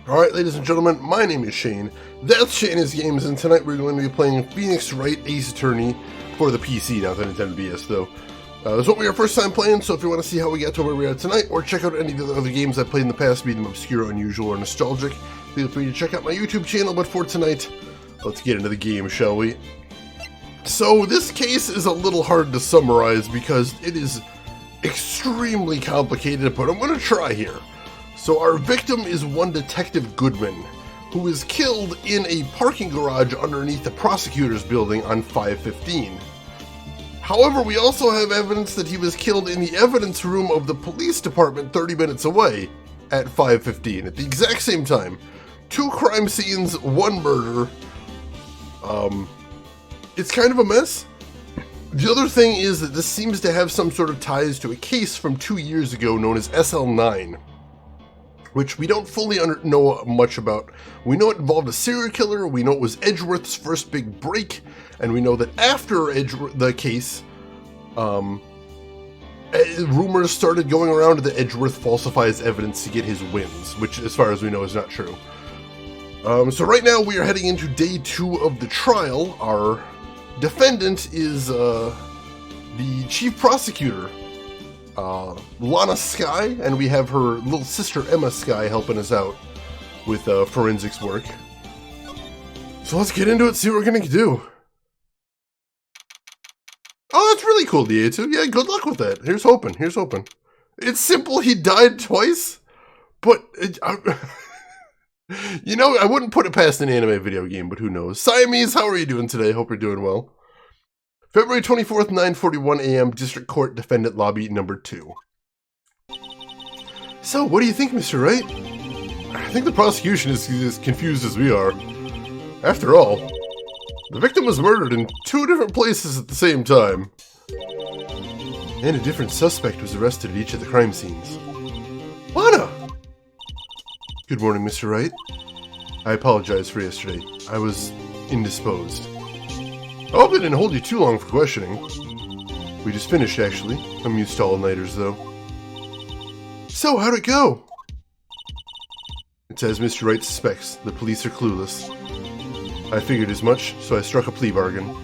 Alright, ladies and gentlemen, my name is Shane. That's Shane's Games, and tonight we're going to be playing Phoenix Wright Ace Attorney for the PC, not the Nintendo DS, though. This won't be our first time playing, so if you want to see how we got to where we are tonight, or check out any of the other games I've played in the past, be them obscure, unusual, or nostalgic, feel free to check out my YouTube channel. But for tonight, let's get into the game, shall we? So, this case is a little hard to summarize because it is extremely complicated, but I'm going to try here. So our victim is one Detective Goodman, who is killed in a parking garage underneath the prosecutor's building on 5/15. However, we also have evidence that he was killed in the evidence room of the police department 30 minutes away at 5:15, at the exact same time. 2 crime scenes, 1 murder. It's kind of a mess. The other thing is that this seems to have some sort of ties to a case from 2 years ago known as SL9. Which we don't fully know much about. We know it involved a serial killer, we know it was Edgeworth's first big break, and we know that after the case, rumors started going around that Edgeworth falsifies evidence to get his wins, which as far as we know is not true. So right now we are heading into day 2 of the trial. Our defendant is the chief prosecutor, Lana Skye, and we have her little sister Emma Skye helping us out with forensics work. So let's get into it, see what we're gonna do. Oh, that's really cool, DA2. Yeah, good luck with that. Here's hoping, here's hoping. It's simple, he died twice, but you know, I wouldn't put it past an anime video game, but who knows. Siamese, how are you doing today? Hope you're doing well. February 24th, 9:41 a.m., District Court, Defendant Lobby number 2. So, what do you think, Mr. Wright? I think the prosecution is as confused as we are. After all, the victim was murdered in 2 different places at the same time. And a different suspect was arrested at each of the crime scenes. Lana! Good morning, Mr. Wright. I apologize for yesterday. I was indisposed. I hope I didn't hold you too long for questioning. We just finished, actually. I'm used to all-nighters, though. So, how'd it go? It's as Mr. Wright suspects. The police are clueless. I figured as much, so I struck a plea bargain.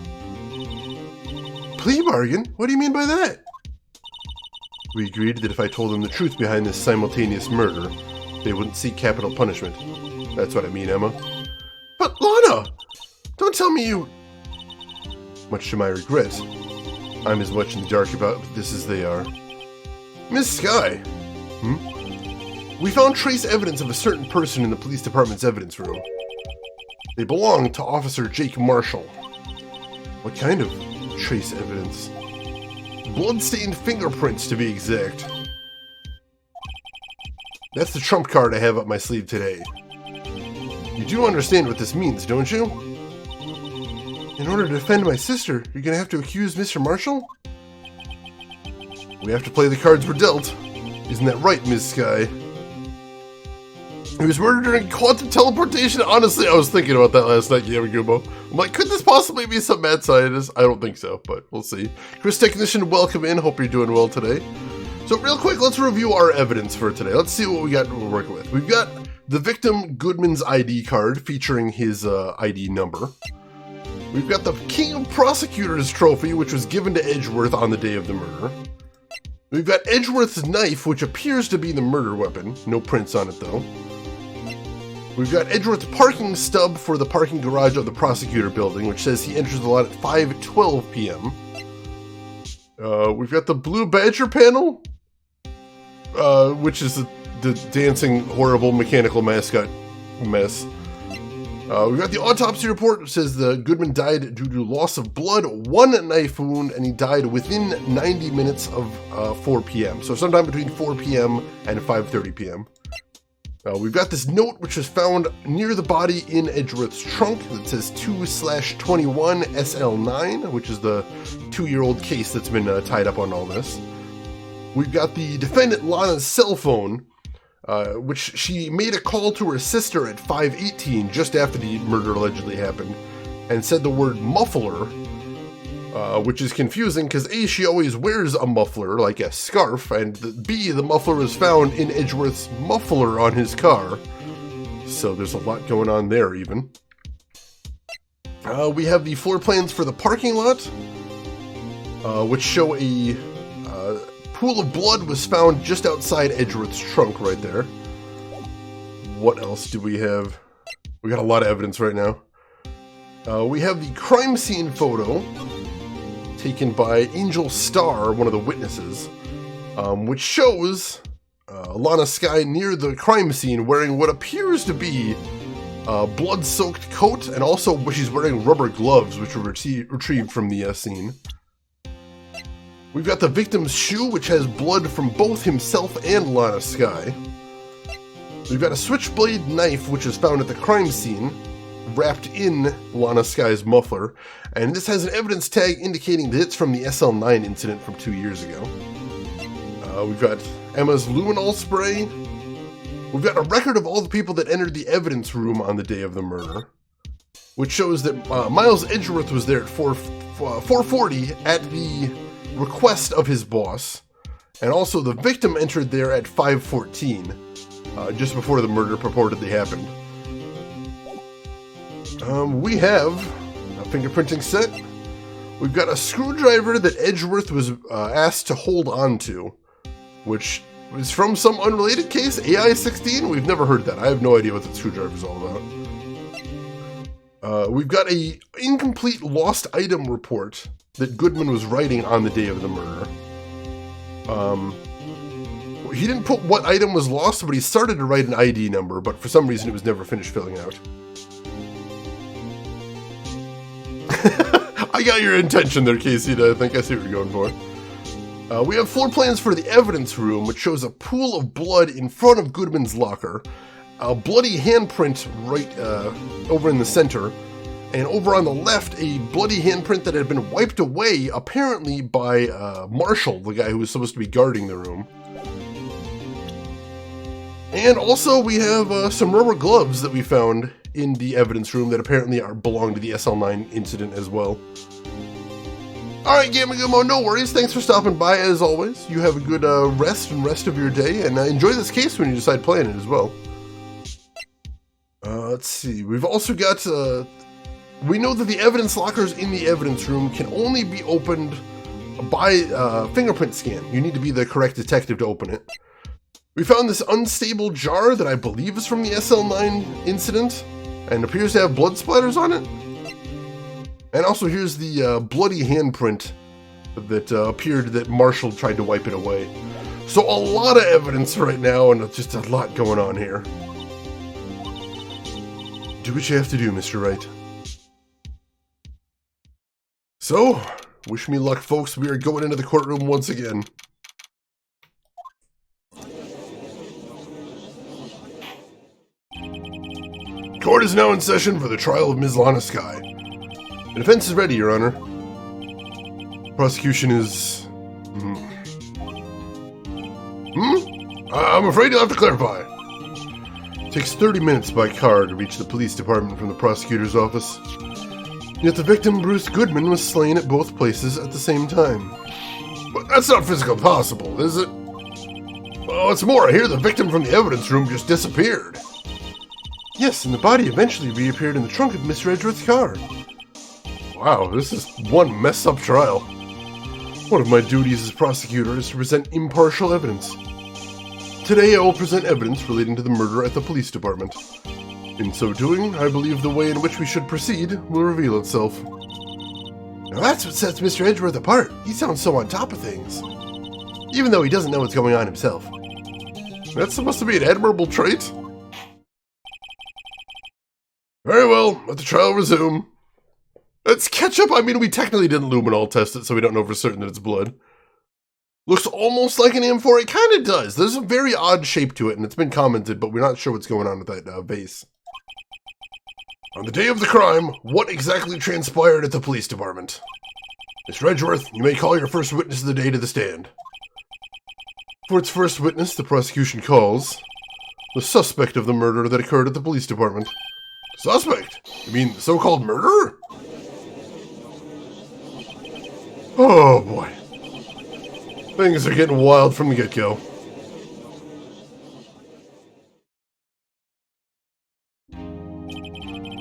Plea bargain? What do you mean by that? We agreed that if I told them the truth behind this simultaneous murder, they wouldn't seek capital punishment. That's what I mean, Emma. But, Lana! Don't tell me you... Much to my regret, I'm as much in the dark about this as they are. Miss Skye! We found trace evidence of a certain person in the police department's evidence room. They belong to Officer Jake Marshall. What kind of trace evidence? Blood-stained fingerprints, to be exact. That's the trump card I have up my sleeve today. You do understand what this means, don't you? In order to defend my sister, you're gonna have to accuse Mr. Marshall? We have to play the cards we're dealt. Isn't that right, Ms. Skye? He was murdered during quantum teleportation. Honestly, I was thinking about that last night, Yamagumo. I'm like, could this possibly be some mad scientist? I don't think so, but we'll see. Chris Technician, welcome in. Hope you're doing well today. So real quick, let's review our evidence for today. Let's see what we got to work with. We've got the victim Goodman's ID card featuring his ID number. We've got the King of Prosecutors trophy, which was given to Edgeworth on the day of the murder. We've got Edgeworth's knife, which appears to be the murder weapon. No prints on it, though. We've got Edgeworth's parking stub for the parking garage of the prosecutor building, which says he enters the lot at 5:12 p.m. We've got the Blue Badger panel, which is the dancing, horrible mechanical mascot mess. We've got the autopsy report, which says the Goodman died due to loss of blood, 1 knife wound, and he died within 90 minutes of 4 p.m. So sometime between 4 p.m. and 5:30 p.m. We've got this note which was found near the body in Edgeworth's trunk that says 2/21 SL9, which is the 2-year-old case that's been tied up on all this. We've got the defendant Lana's cell phone, which she made a call to her sister at 5:18 just after the murder allegedly happened, and said the word muffler, which is confusing because A, she always wears a muffler, like a scarf, and B, the muffler was found in Edgeworth's muffler on his car. So there's a lot going on there even. We have the floor plans for the parking lot, which show a pool of blood was found just outside Edgeworth's trunk right there. What else do we have? We got a lot of evidence right now. We have the crime scene photo taken by Angel Starr, one of the witnesses, which shows Lana Skye near the crime scene wearing what appears to be a blood-soaked coat, and also she's wearing rubber gloves, which were retrieved from the scene. We've got the victim's shoe, which has blood from both himself and Lana Skye. We've got a switchblade knife, which is found at the crime scene, wrapped in Lana Skye's muffler, and this has an evidence tag indicating that it's from the SL9 incident from 2 years ago. We've got Emma's luminol spray. We've got a record of all the people that entered the evidence room on the day of the murder, which shows that Miles Edgeworth was there at 4:40 at the request of his boss, and also the victim entered there at 5:14, just before the murder purportedly happened. We have a fingerprinting set. We've got a screwdriver that Edgeworth was asked to hold on to, which is from some unrelated case, AI-16. We've never heard that. I have no idea what that screwdriver is all about. We've got a incomplete lost item report that Goodman was writing on the day of the murder. He didn't put what item was lost, but he started to write an ID number, but for some reason it was never finished filling out. I got your intention there, Casey. I think I see what you're going for. We have floor plans for the evidence room, which shows a pool of blood in front of Goodman's locker, a bloody handprint right over in the center, and over on the left, a bloody handprint that had been wiped away, apparently by Marshall, the guy who was supposed to be guarding the room. And also, we have some rubber gloves that we found in the evidence room that apparently belong to the SL9 incident as well. Alright, Gamma, no worries. Thanks for stopping by as always. You have a good rest of your day, and enjoy this case when you decide playing it as well. Let's see. We've also got... we know that the evidence lockers in the evidence room can only be opened by fingerprint scan. You need to be the correct detective to open it. We found this unstable jar that I believe is from the SL9 incident, and appears to have blood splatters on it. And also here's the bloody handprint that appeared that Marshall tried to wipe it away. So a lot of evidence right now, and just a lot going on here. Do what you have to do, Mr. Wright. So, wish me luck, folks. We are going into the courtroom once again. Court is now in session for the trial of Ms. Lana Skye. The defense is ready, Your Honor. Prosecution is... I'm afraid you'll have to clarify. It takes 30 minutes by car to reach the police department from the prosecutor's office. Yet the victim, Bruce Goodman, was slain at both places at the same time. But that's not physically possible, is it? Oh, what's more, I hear the victim from the evidence room just disappeared. Yes, and the body eventually reappeared in the trunk of Mr. Edgeworth's car. Wow, this is one messed up trial. One of my duties as prosecutor is to present impartial evidence. Today I will present evidence relating to the murder at the police department. In so doing, I believe the way in which we should proceed will reveal itself. Now that's what sets Mr. Edgeworth apart. He sounds so on top of things. Even though he doesn't know what's going on himself. That's supposed to be an admirable trait. Very well, let the trial resume. Let's catch up. I mean, we technically didn't luminol test it, so we don't know for certain that it's blood. Looks almost like an M4. It kind of does. There's a very odd shape to it, and it's been commented, but we're not sure what's going on with that base. On the day of the crime, what exactly transpired at the police department? Mr. Edgeworth, you may call your first witness of the day to the stand. For its first witness, the prosecution calls the suspect of the murder that occurred at the police department. Suspect? You mean the so-called murderer? Oh boy. Things are getting wild from the get-go.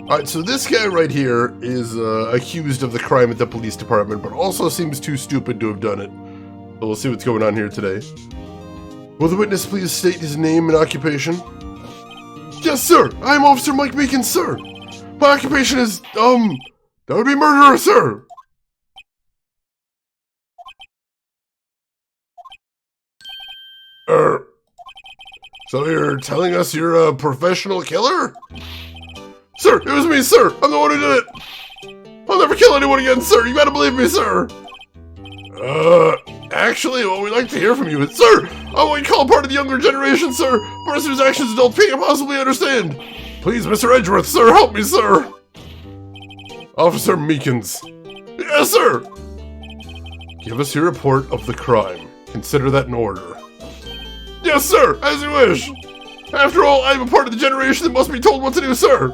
Alright, so this guy right here is accused of the crime at the police department, but also seems too stupid to have done it. So we'll see what's going on here today. Will the witness please state his name and occupation? Yes, sir! I am Officer Mike Meekins, sir! My occupation is, that would be murderer, sir! So you're telling us you're a professional killer? Sir, it was me, sir! I'm the one who did it! I'll never kill anyone again, sir! You gotta believe me, sir! Actually, what we'd like to hear from you is, sir! I want you to call part of the younger generation, sir! A person whose actions adults can't possibly understand! Please, Mr. Edgeworth, sir, help me, sir! Officer Meekins. Yes, sir! Give us your report of the crime. Consider that in order. Yes, sir! As you wish! After all, I'm a part of the generation that must be told what to do, sir!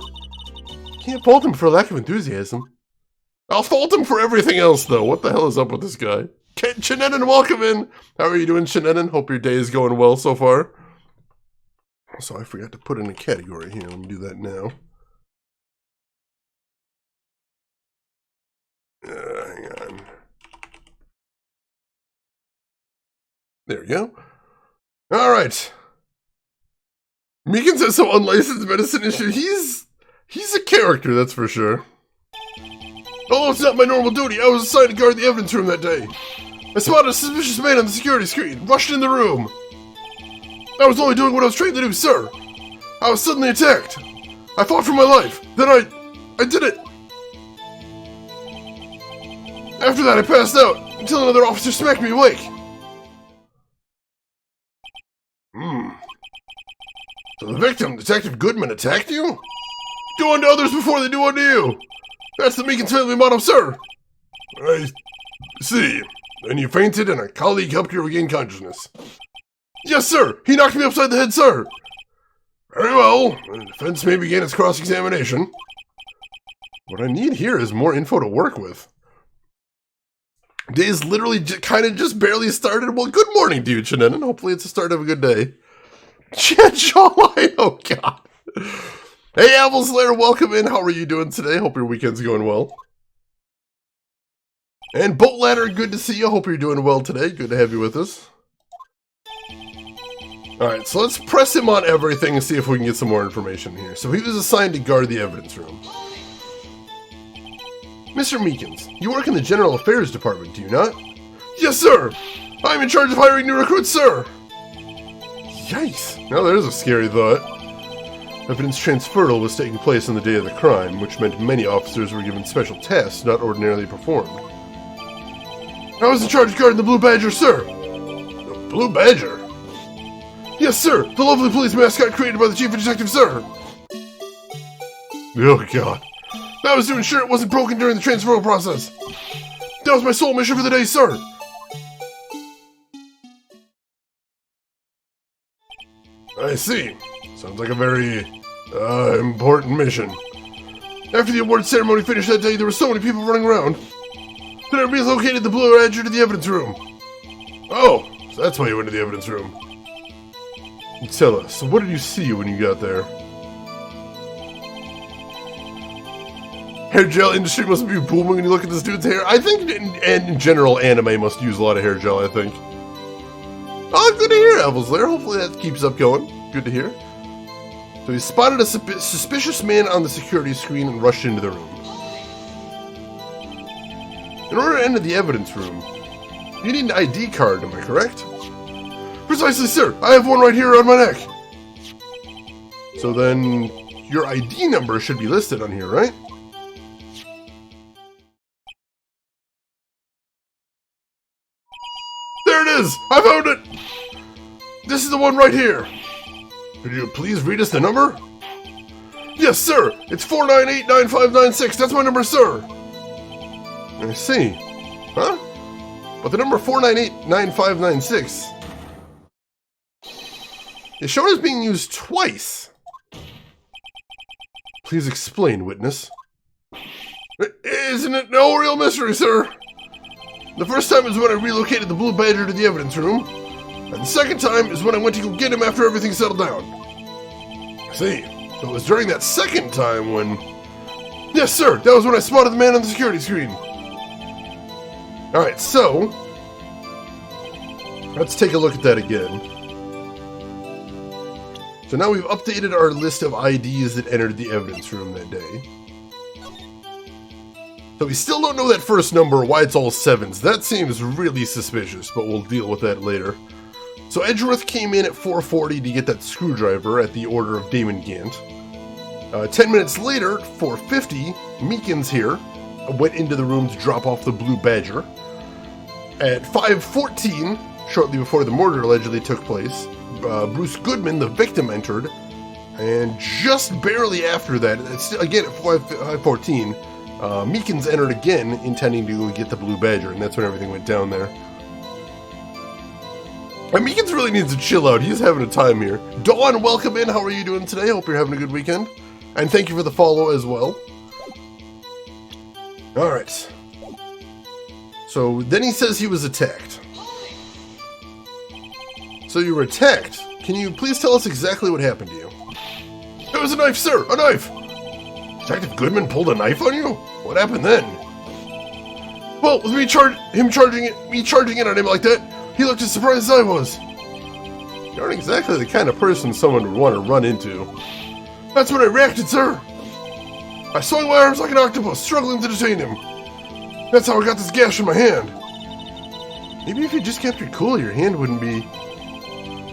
Can't fault him for a lack of enthusiasm. I'll fault him for everything else, though. What the hell is up with this guy? Chinenin, welcome in! How are you doing, Chinenin? Hope your day is going well so far. Also, I forgot to put in a category here. Let me do that now. Hang on. There we go. Alright. Meekins has some unlicensed medicine issue. He's a character, that's for sure. Although it's not my normal duty, I was assigned to guard the evidence room that day. I spotted a suspicious man on the security screen, rushed in the room. I was only doing what I was trained to do, sir. I was suddenly attacked. I fought for my life. Then I did it. After that, I passed out until another officer smacked me awake. So the victim, Detective Goodman, attacked you? Do unto others before they do unto you. That's the Meekins family motto, sir. I see. Then you fainted and a colleague helped you regain consciousness. Yes, sir. He knocked me upside the head, sir. Very well. The defense may begin its cross-examination. What I need here is more info to work with. Day's literally kind of just barely started. Well, good morning to you, Chinenin. Hopefully it's the start of a good day. Jawline, oh god. Hey, Apple Slayer, welcome in. How are you doing today? Hope your weekend's going well. And Boat Ladder, good to see you. Hope you're doing well today. Good to have you with us. Alright, so let's press him on everything and see if we can get some more information here. So he was assigned to guard the evidence room. Mr. Meekins, you work in the General Affairs Department, do you not? Yes, sir! I'm in charge of hiring new recruits, sir! Yikes! Now there's a scary thought. Evidence transferal was taking place on the day of the crime, which meant many officers were given special tasks not ordinarily performed. I was in charge of guarding the Blue Badger, sir! The Blue Badger? Yes, sir! The lovely police mascot created by the Chief Detective, sir! Oh, God. I was to ensure it wasn't broken during the transferal process. That was my sole mission for the day, sir! I see. Sounds like a very, important mission. After the award ceremony finished that day, there were so many people running around. Then I relocated the Blue Badger to the evidence room. Oh, so that's why you went to the evidence room. Tell us, so what did you see when you got there? Hair gel industry must be booming when you look at this dude's hair. I think in general, anime must use a lot of hair gel, I think. Oh, good to hear, Apples there. Hopefully that keeps up going. Good to hear. So he spotted a suspicious man on the security screen and rushed into the room. In order to enter the evidence room, you need an ID card, am I correct? Precisely, sir. I have one right here on my neck. So then, your ID number should be listed on here, right? There it is! I found it! This is the one right here. Could you please read us the number? Yes, sir! It's 498-9596. That's my number, sir! I see. Huh? But the number 498-9596 is shown as being used twice. Please explain, witness. Isn't it no real mystery, sir? The first time is when I relocated the Blue Badger to the evidence room, and the second time is when I went to go get him after everything settled down. I see. It was during that second time when... Yes, sir! That was when I spotted the man on the security screen. Alright, so... let's take a look at that again. So now we've updated our list of IDs that entered the evidence room that day. So we still don't know that first number, why it's all 7s. That seems really suspicious, but we'll deal with that later. So Edgeworth came in at 4:40 to get that screwdriver at the order of Damon Gant. 10 minutes later, 4:50, Meekins here went into the room to drop off the Blue Badger. At 5:14, shortly before the murder allegedly took place, Bruce Goodman, the victim, entered. And just barely after that, again at 5:14, Meekins entered again, intending to get the Blue Badger, and that's when everything went down there. And Meekins really needs to chill out. He's having a time here. Dawn, welcome in. How are you doing today? Hope you're having a good weekend. And thank you for the follow as well. Alright. So then he says he was attacked. So you were attacked. Can you please tell us exactly what happened to you? It was a knife, sir! A knife! Detective Goodman pulled a knife on you? What happened then? Well, with me charging in on him like that, he looked as surprised as I was. You aren't exactly the kind of person someone would want to run into. That's when I reacted, sir. I swung my arms like an octopus, struggling to detain him. That's how I got this gash in my hand. Maybe if you just kept your cool, your hand wouldn't be...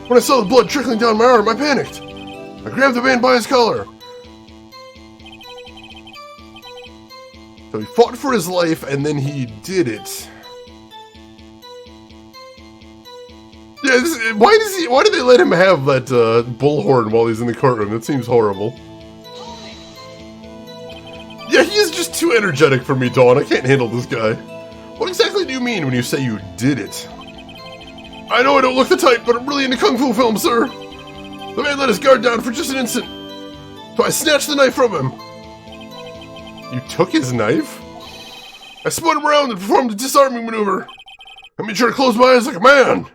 When I saw the blood trickling down my arm, I panicked. I grabbed the man by his collar. So he fought for his life, and then he did it. Yeah, why did they let him have that bullhorn while he's in the courtroom? That seems horrible. Yeah, he is just too energetic for me, Dawn. I can't handle this guy. What exactly do you mean when you say you did it? I know I don't look the type, but I'm really into kung fu films, sir. The man let his guard down for just an instant. So I snatched the knife from him. You took his knife? I spun him around and performed a disarming maneuver. I made sure to close my eyes like a man.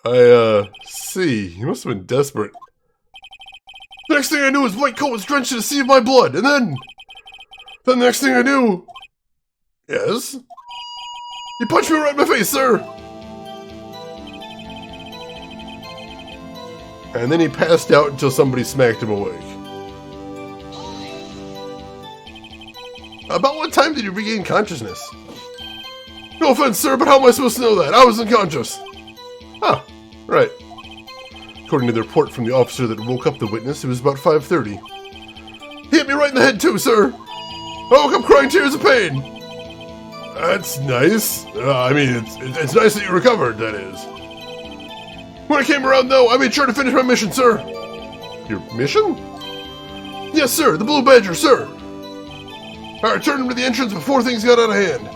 I see. He must have been desperate. The next thing I knew, his white coat was drenched in a sea of my blood, and then the next thing I knew... Yes? He punched me right in my face, sir! And then he passed out until somebody smacked him awake. About what time did you regain consciousness? No offense, sir, but how am I supposed to know that? I was unconscious. Ah, right. According to the report from the officer that woke up the witness, it was about 5:30. He hit me right in the head too, sir. I woke up crying tears of pain. That's nice. I mean, it's nice that you recovered, that is. When I came around, though, I made sure to finish my mission, sir. Your mission? Yes, sir, the Blue Badger, sir. I returned him to the entrance before things got out of hand.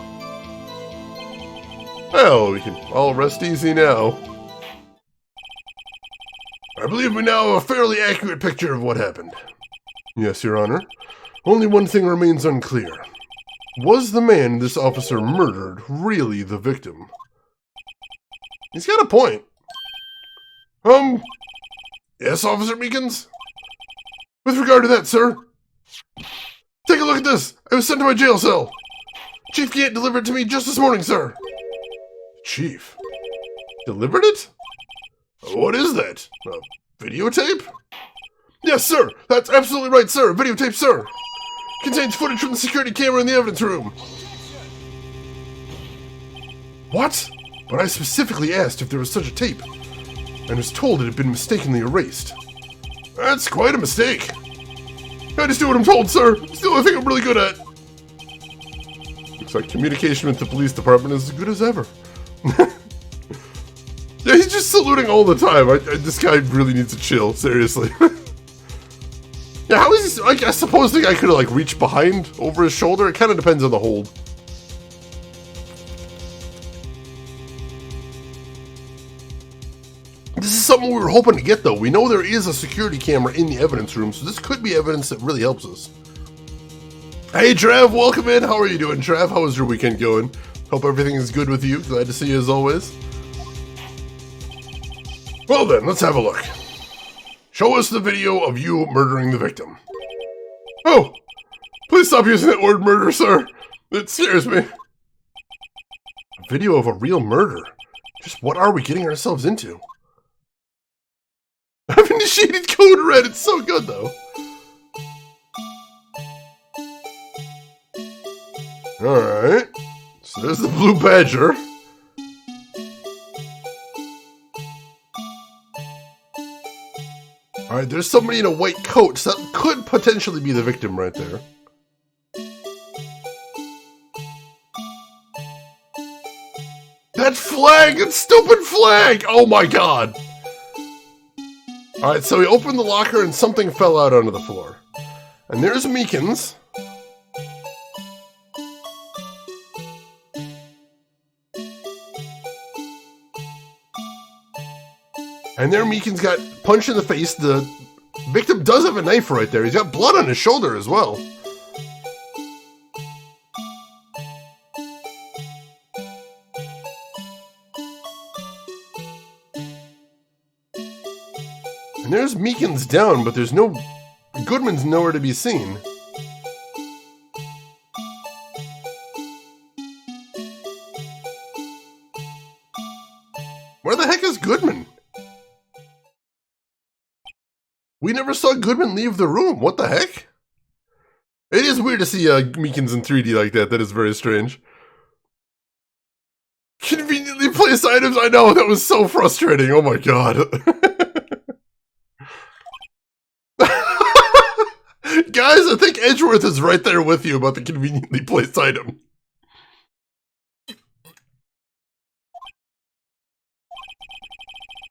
Well, we can all rest easy now. I believe we now have a fairly accurate picture of what happened. Yes, Your Honor. Only one thing remains unclear. Was the man this officer murdered really the victim? He's got a point. Yes, Officer Meekins? With regard to that, sir. Take a look at this. I was sent to my jail cell. Chief Gant delivered it to me just this morning, sir. Chief? Delivered it? What is that? A videotape? Yes, sir. That's absolutely right, sir. A videotape, sir. Contains footage from the security camera in the evidence room. What? But I specifically asked if there was such a tape, and was told it had been mistakenly erased. That's quite a mistake. I just do what I'm told, sir. It's the only thing I'm really good at. Looks like communication with the police department is as good as ever. Yeah, he's just saluting all the time. This guy really needs to chill, seriously. Yeah, how is he... I suppose the guy could have, like, reached behind over his shoulder. It kind of depends on the hold. This is something we were hoping to get, though. We know there is a security camera in the evidence room, so this could be evidence that really helps us. Hey, Trav, welcome in. How are you doing, Trav? How was your weekend going? Hope everything is good with you. Glad to see you as always. Well then, let's have a look. Show us the video of you murdering the victim. Oh! Please stop using that word murder, sir. It scares me. A video of a real murder? Just what are we getting ourselves into? I've initiated code red. It's so good, though. Alright. So there's the blue badger. Alright, there's somebody in a white coat, so that could potentially be the victim right there. That flag! That stupid flag! Oh my god! Alright, so we opened the locker and something fell out onto the floor. And there's Meekins. And there Meekins got punched in the face. The victim does have a knife right there. He's got blood on his shoulder as well. And there's Meekins down, but there's no... Goodman's nowhere to be seen. Where the heck is Goodman? We never saw Goodman leave the room. What the heck? It is weird to see Meekins in 3D like that. That is very strange. Conveniently placed items. I know, that was so frustrating. Oh my god. Guys, I think Edgeworth is right there with you about the conveniently placed item.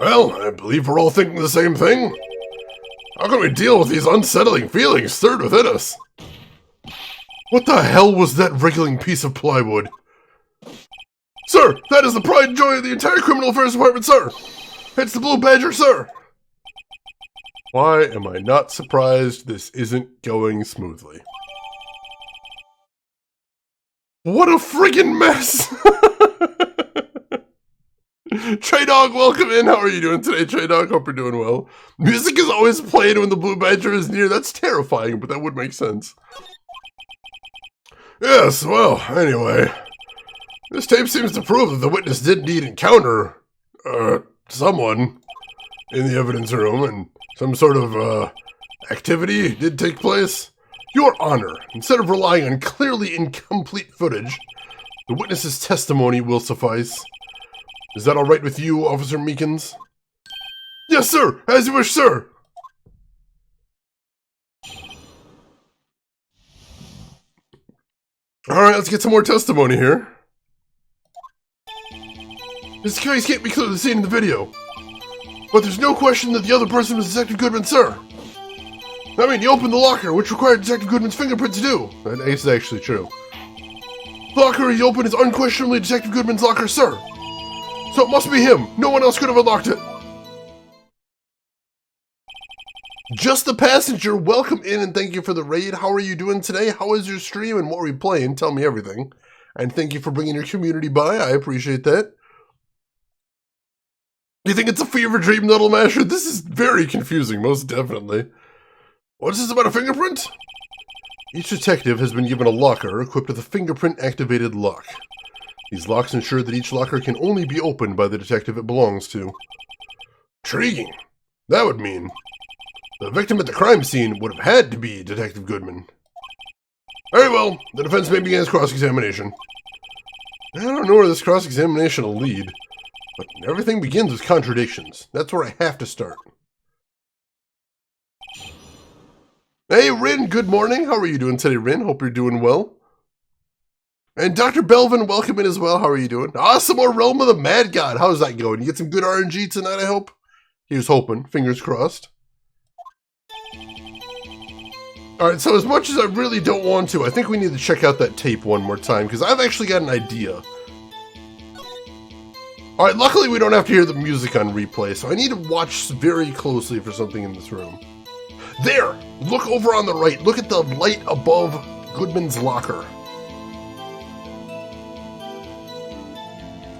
Well, I believe we're all thinking the same thing. How can we deal with these unsettling feelings stirred within us? What the hell was that wriggling piece of plywood? Sir, that is the pride and joy of the entire Criminal Affairs Department, sir! It's the Blue Badger, sir! Why am I not surprised this isn't going smoothly? What a friggin' mess! Trey Dog, welcome in. How are you doing today, Trey Dog? Hope you're doing well. Music is always playing when the Blue Badger is near. That's terrifying, but that would make sense. Yes, well, anyway. This tape seems to prove that the witness did indeed encounter, someone in the evidence room, and some sort of, activity did take place. Your Honor, instead of relying on clearly incomplete footage, the witness's testimony will suffice. Is that all right with you, Officer Meekins? Yes, sir! As you wish, sir! Alright, let's get some more testimony here. This case can't be clearly seen in the video. But there's no question that the other person was Detective Goodman, sir. I mean, he opened the locker, which required Detective Goodman's fingerprint to do. That is actually true. The locker he opened is unquestionably Detective Goodman's locker, sir. So it must be him. No one else could have unlocked it. Just the Passenger, welcome in and thank you for the raid. How are you doing today? How is your stream and what were you playing? Tell me everything. And thank you for bringing your community by. I appreciate that. You think it's a fever dream, Nuddle Masher? This is very confusing, most definitely. What is this about a fingerprint? Each detective has been given a locker equipped with a fingerprint-activated lock. These locks ensure that each locker can only be opened by the detective it belongs to. Intriguing. That would mean the victim at the crime scene would have had to be Detective Goodman. Very well, the defense may begin its cross-examination. I don't know where this cross-examination will lead, but everything begins with contradictions. That's where I have to start. Hey, Rin, good morning. How are you doing today, Rin? Hope you're doing well. And Dr. Belvin, welcome in as well. How are you doing? Ah, some more Realm of the Mad God. How's that going? You get some good RNG tonight, I hope? He was hoping. Fingers crossed. Alright, so as much as I really don't want to, I think we need to check out that tape one more time, because I've actually got an idea. Alright, luckily we don't have to hear the music on replay, so I need to watch very closely for something in this room. There! Look over on the right. Look at the light above Goodman's locker.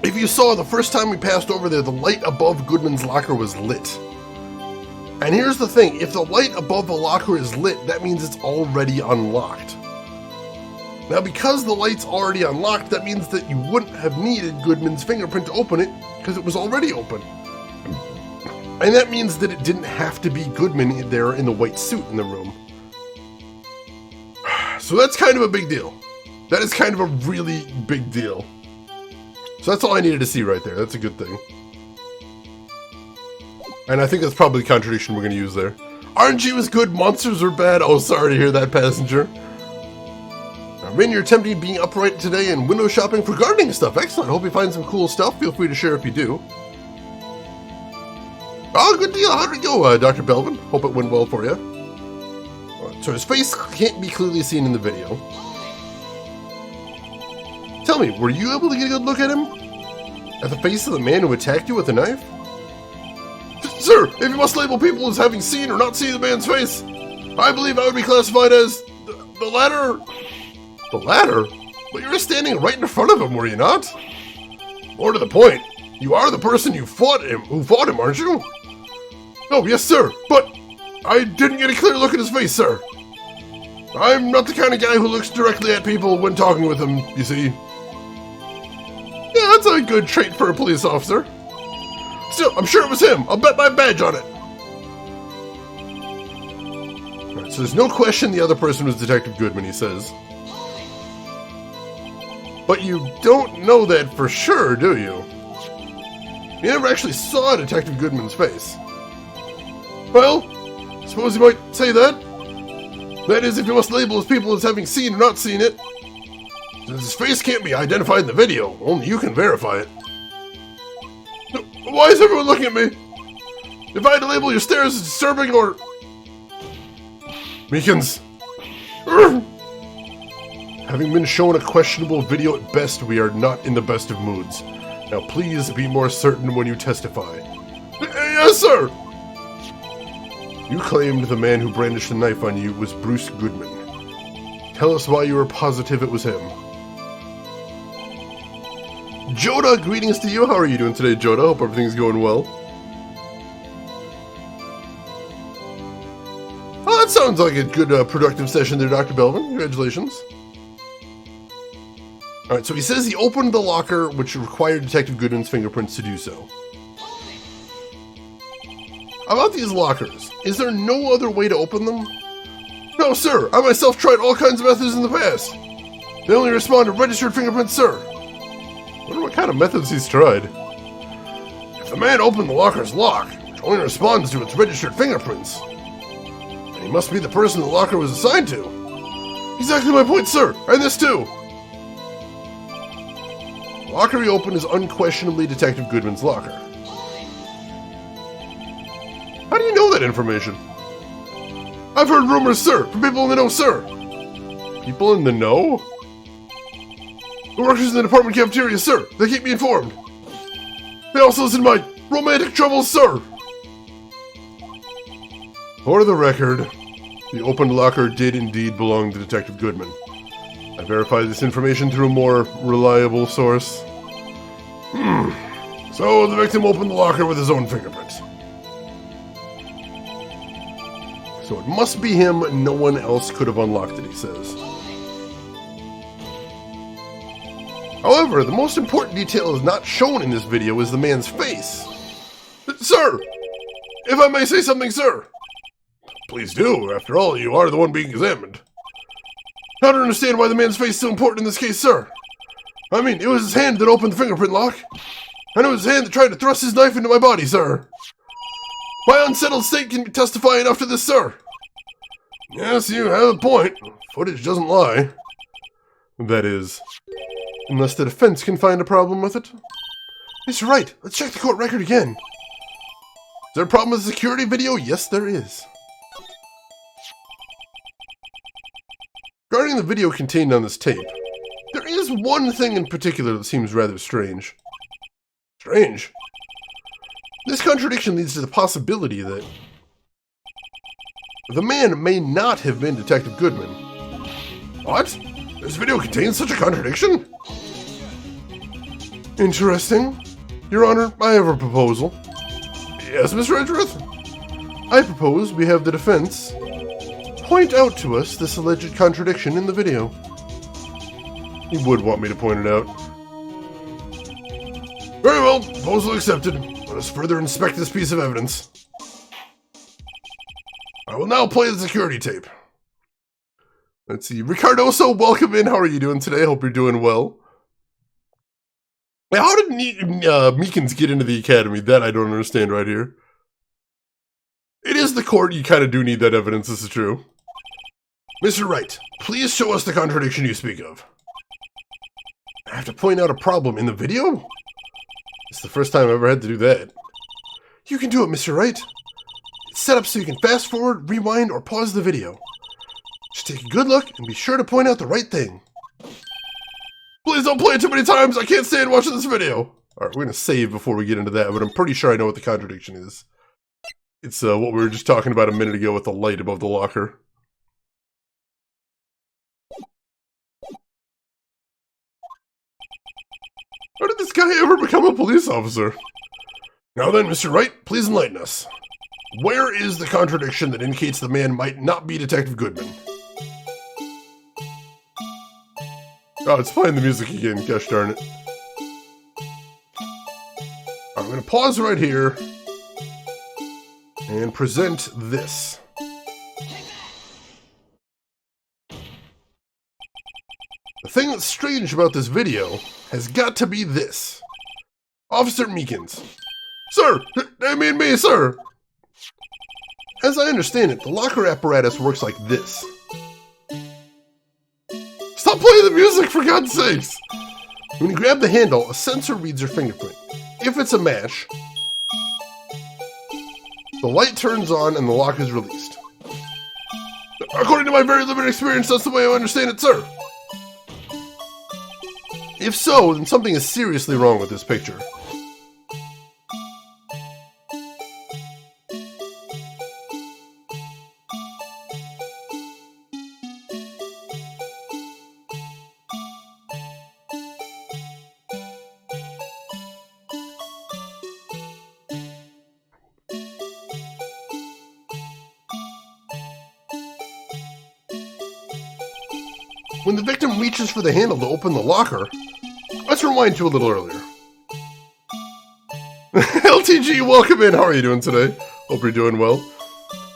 If you saw the first time we passed over there, the light above Goodman's locker was lit. And here's the thing, if the light above the locker is lit, that means it's already unlocked. Now, because the light's already unlocked, that means that you wouldn't have needed Goodman's fingerprint to open it, because it was already open. And that means that it didn't have to be Goodman there in the white suit in the room. So that's kind of a big deal. That is kind of a really big deal. So that's all I needed to see right there. That's a good thing. And I think that's probably the contradiction we're going to use there. RNG was good, monsters were bad. Oh, sorry to hear that, passenger. Rin, you're attempting being upright today and window shopping for gardening stuff. Excellent. Hope you find some cool stuff. Feel free to share if you do. Oh, good deal. How'd it go, Dr. Belvin? Hope it went well for you. So his face can't be clearly seen in the video. Tell me, were you able to get a good look at him? At the face of the man who attacked you with a knife? Sir, if you must label people as having seen or not seen the man's face, I believe I would be classified as the latter. The latter? But you were standing right in front of him, were you not? More to the point, you are the person who fought him, aren't you? Oh, yes, sir, but I didn't get a clear look at his face, sir. I'm not the kind of guy who looks directly at people when talking with them, you see. Yeah, that's a good trait for a police officer. Still, I'm sure it was him. I'll bet my badge on it. Alright, so there's no question the other person was Detective Goodman, he says. But you don't know that for sure, do you? You never actually saw Detective Goodman's face. Well, I suppose you might say that. That is, if you must label as people as having seen or not seen it. Since his face can't be identified in the video, only you can verify it. Why is everyone looking at me? If I had to label your stares as disturbing or... Meekins. Having been shown a questionable video at best, we are not in the best of moods. Now please be more certain when you testify. Yes, sir! You claimed the man who brandished the knife on you was Bruce Goodman. Tell us why you were positive it was him. Joda, greetings to you. How are you doing today, Joda? Hope everything's going well. Oh, that sounds like a good, productive session there, Dr. Belvin. Congratulations. Alright, so he says he opened the locker, which required Detective Goodman's fingerprints to do so. About these lockers, is there no other way to open them? No, sir. I myself tried all kinds of methods in the past. They only respond to registered fingerprints, sir. I wonder what kind of methods he's tried. If the man opened the locker's lock, which only responds to its registered fingerprints, then he must be the person the locker was assigned to. Exactly my point, sir. And this too. The locker he opened is unquestionably Detective Goodman's locker. How do you know that information? I've heard rumors, sir, from people in the know, sir. People in the know? The workers in the department cafeteria, sir. They keep me informed. They also listen to my romantic troubles, sir. For the record, the opened locker did indeed belong to Detective Goodman. I verified this information through a more reliable source. So the victim opened the locker with his own fingerprints. So it must be him. No one else could have unlocked it, he says. However, the most important detail is not shown in this video is the man's face. Sir! If I may say something, sir! Please do. After all, you are the one being examined. I don't understand why the man's face is so important in this case, sir. I mean, it was his hand that opened the fingerprint lock. And it was his hand that tried to thrust his knife into my body, sir. My unsettled state can testify enough to this, sir. Yes, you have a point. Footage doesn't lie. That is, unless the defense can find a problem with it. Mr. Wright, let's check the court record again. Is there a problem with the security video? Yes, there is. Regarding the video contained on this tape, there is one thing in particular that seems rather strange. Strange? This contradiction leads to the possibility that the man may not have been Detective Goodman. What? This video contains such a contradiction? Interesting. Your Honor, I have a proposal. Yes, Mr. Edgeworth? I propose we have the defense point out to us this alleged contradiction in the video. He would want me to point it out. Very well, proposal accepted. Let us further inspect this piece of evidence. I will now play the security tape. Let's see. Ricardoso, welcome in. How are you doing today? Hope you're doing well. How did Meekins get into the academy? That I don't understand right here. It is the court. You kind of do need that evidence. This is true. Mr. Wright, please show us the contradiction you speak of. I have to point out a problem in the video? It's the first time I've ever had to do that. You can do it, Mr. Wright. It's set up so you can fast forward, rewind, or pause the video. Just take a good look and be sure to point out the right thing. Please don't play it too many times. I can't stand watching this video. Alright, we're going to save before we get into that, but I'm pretty sure I know what the contradiction is. It's what we were just talking about a minute ago with the light above the locker. How did this guy ever become a police officer? Now then, Mr. Wright, please enlighten us. Where is the contradiction that indicates the man might not be Detective Goodman? Oh, it's playing the music again, gosh darn it. I'm going to pause right here and present this. The thing that's strange about this video has got to be this. Officer Meekins. Sir! I mean me, sir! As I understand it, the locker apparatus works like this. Stop playing the music, for God's sakes! When you grab the handle, a sensor reads your fingerprint. If it's a match, the light turns on and the lock is released. According to my very limited experience, that's the way I understand it, sir. If so, then something is seriously wrong with this picture. When the victim reaches for the handle to open the locker, let's rewind to a little earlier. LTG, welcome in. How are you doing today? Hope you're doing well.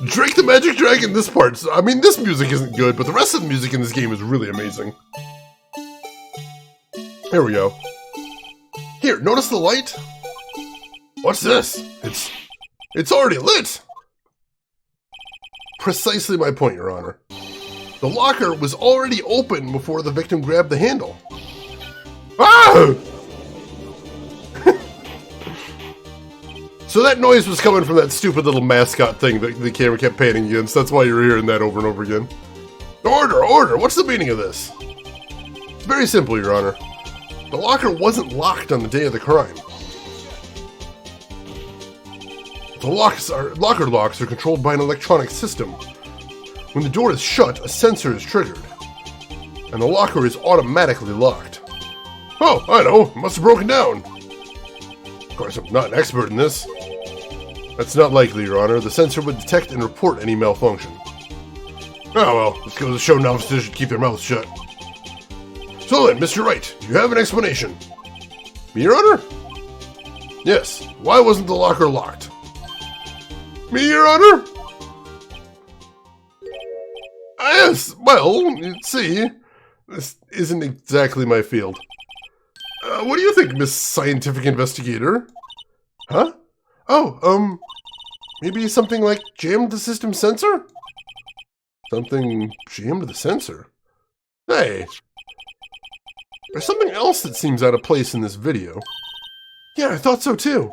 Drake the Magic Dragon, this part. I mean, this music isn't good, but the rest of the music in this game is really amazing. Here we go. Here, notice the light? What's this? It's already lit! Precisely my point, Your Honor. The locker was already open before the victim grabbed the handle. Ah! So that noise was coming from that stupid little mascot thing that the camera kept panning against. That's why you're hearing that over and over again. Order, order! What's the meaning of this? It's very simple, Your Honor. The locker wasn't locked on the day of the crime. The locker locks are controlled by an electronic system. When the door is shut, a sensor is triggered, and the locker is automatically locked. Oh, I know, it must have broken down. Of course, I'm not an expert in this. That's not likely, Your Honor. The sensor would detect and report any malfunction. Oh well, this goes to show novices should keep their mouths shut. So then, Mr. Wright, do you have an explanation? Me, Your Honor? Yes, why wasn't the locker locked? Me, Your Honor? Yes, well, see, this isn't exactly my field. What do you think, Miss Scientific Investigator? Huh? Oh, maybe something like jammed the system sensor? Something jammed the sensor? Hey, there's something else that seems out of place in this video. Yeah, I thought so too.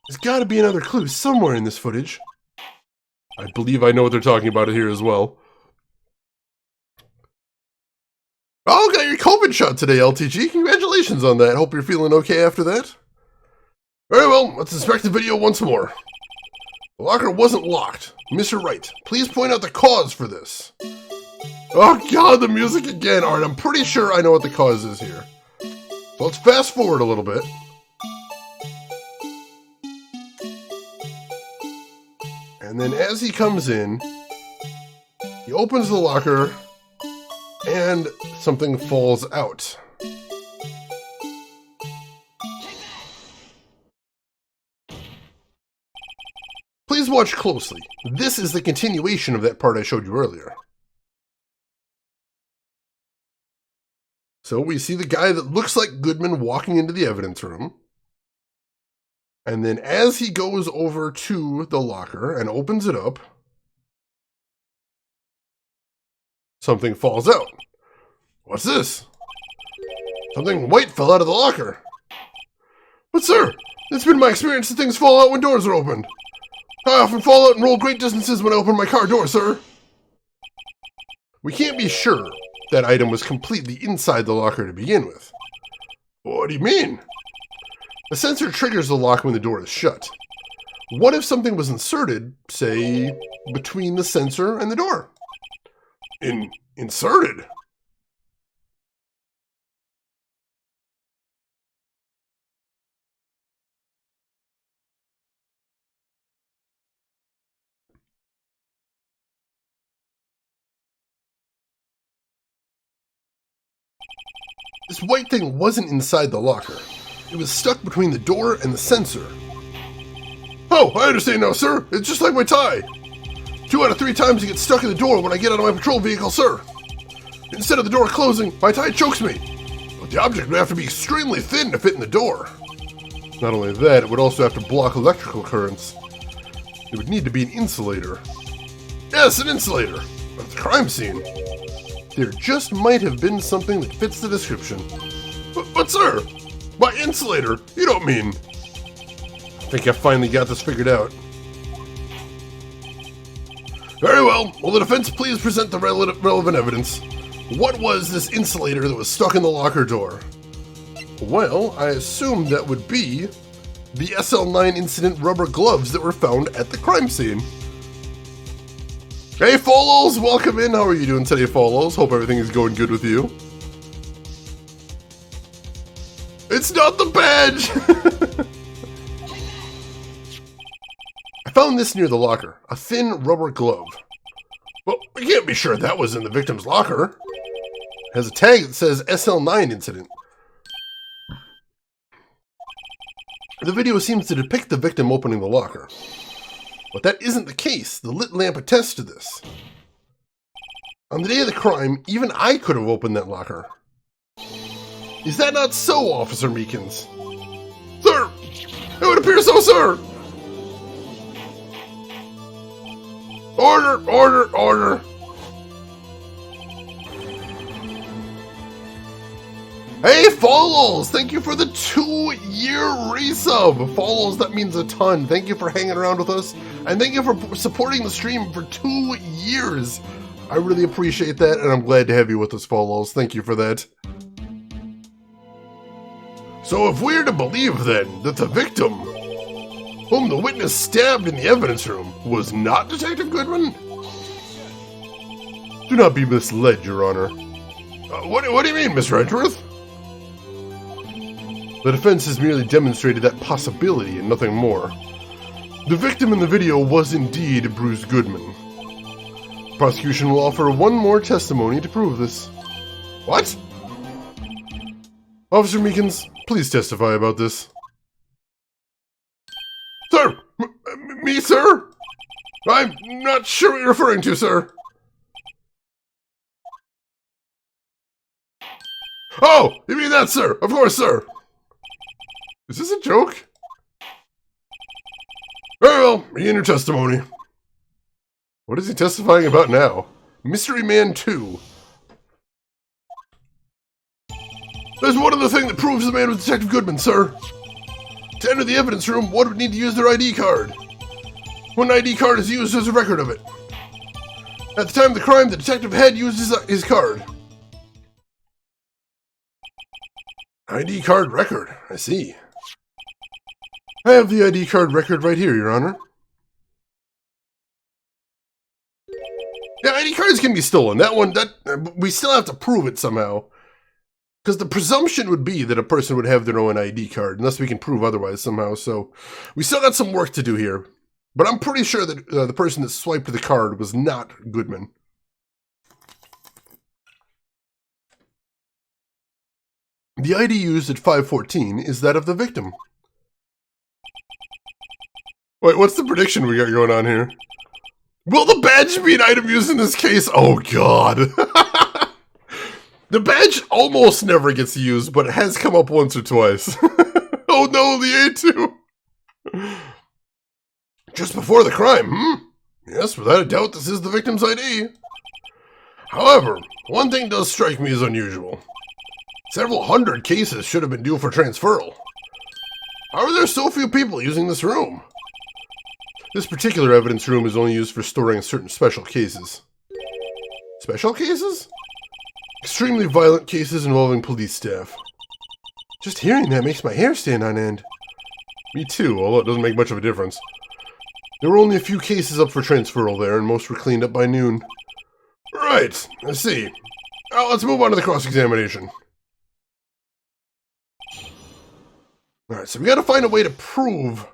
There's gotta be another clue somewhere in this footage. I believe I know what they're talking about here as well. Oh, got your COVID shot today, LTG. Congratulations on that. Hope you're feeling okay after that. Very well, let's inspect the video once more. The locker wasn't locked. Mr. Wright, please point out the cause for this. Oh god, the music again. Alright, I'm pretty sure I know what the cause is here. So let's fast forward a little bit. And then as he comes in, he opens the locker, and something falls out. Please watch closely. This is the continuation of that part I showed you earlier. So we see the guy that looks like Goodman walking into the evidence room. And then as he goes over to the locker and opens it up, something falls out. What's this? Something white fell out of the locker. But sir, it's been my experience that things fall out when doors are opened. I often fall out and roll great distances when I open my car door, sir. We can't be sure that item was completely inside the locker to begin with. What do you mean? The sensor triggers the lock when the door is shut. What if something was inserted, say, between the sensor and the door? Inserted? This white thing wasn't inside the locker. It was stuck between the door and the sensor. Oh, I understand now, sir. It's just like my tie. 2 out of 3 times it gets stuck in the door when I get out of my patrol vehicle, sir. Instead of the door closing, my tie chokes me. But the object would have to be extremely thin to fit in the door. Not only that, it would also have to block electrical currents. It would need to be an insulator. Yes, an insulator. At the crime scene. There just might have been something that fits the description. But sir, by insulator, you don't mean... I think I finally got this figured out. Very well. Will the defense please present the relevant evidence? What was this insulator that was stuck in the locker door? Well, I assume that would be the SL9 incident rubber gloves that were found at the crime scene. Hey, Folos, welcome in. How are you doing today, Folos? Hope everything is going good with you. It's not the badge! I found this near the locker. A thin rubber glove. Well, we can't be sure that was in the victim's locker. It has a tag that says SL9 incident. The video seems to depict the victim opening the locker. But that isn't the case. The lit lamp attests to this. On the day of the crime, even I could have opened that locker. Is that not so, Officer Meekins? Sir! It would appear so, sir! Order, order, order! Hey, Follows! Thank you for the 2-year resub! Follows, that means a ton. Thank you for hanging around with us, and thank you for supporting the stream for 2 years. I really appreciate that, and I'm glad to have you with us, Follows. Thank you for that. So if we're to believe, then, that the victim, whom the witness stabbed in the evidence room, was not Detective Goodman? Do not be misled, Your Honor. What do you mean, Miss Redworth? The defense has merely demonstrated that possibility and nothing more. The victim in the video was indeed Bruce Goodman. Prosecution will offer one more testimony to prove this. What? Officer Meekins, please testify about this. Sir! Me, sir? I'm not sure what you're referring to, sir. Oh, you mean that, sir? Of course, sir. Is this a joke? Very well, begin your testimony. What is he testifying about now? Mystery Man 2. There's one other thing that proves the man was Detective Goodman, sir. To enter the evidence room, one would need to use their ID card. When an ID card is used, there's a record of it. At the time of the crime, the detective had used his card. ID card record, I see. I have the ID card record right here, Your Honor. Yeah, ID cards can be stolen. We still have to prove it somehow. Because the presumption would be that a person would have their own ID card, unless we can prove otherwise somehow, so we still got some work to do here. But I'm pretty sure that the person that swiped the card was not Goodman. The ID used at 514 is that of the victim. Wait, what's the prediction we got going on here? Will the badge be an item used in this case? Oh, God. The badge almost never gets used, but it has come up once or twice. Oh, no, the A2. Just before the crime, Yes, without a doubt, this is the victim's ID. However, one thing does strike me as unusual. Several hundred cases should have been due for transferal. How are there so few people using this room? This particular evidence room is only used for storing certain special cases. Special cases? Extremely violent cases involving police staff. Just hearing that makes my hair stand on end. Me too, although it doesn't make much of a difference. There were only a few cases up for transferal there, and most were cleaned up by noon. Right, I see. Now let's move on to the cross-examination. Alright, so we gotta find a way to prove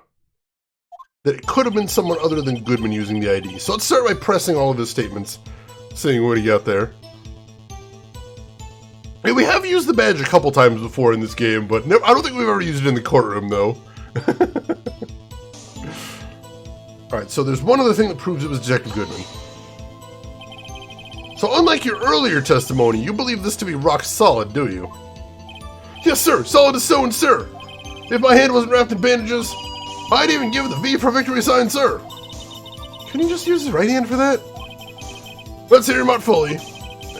that it could have been someone other than Goodman using the ID. So let's start by pressing all of his statements, seeing what he got there. Hey, we have used the badge a couple times before in this game, but I don't think we've ever used it in the courtroom, though. Alright, so there's one other thing that proves it was Detective Goodman. So unlike your earlier testimony, you believe this to be rock solid, do you? Yes, sir. Solid as stone, sir. If my hand wasn't wrapped in bandages, I'd even give the V for victory sign, sir. Couldn't you just use his right hand for that? Let's hear him out fully.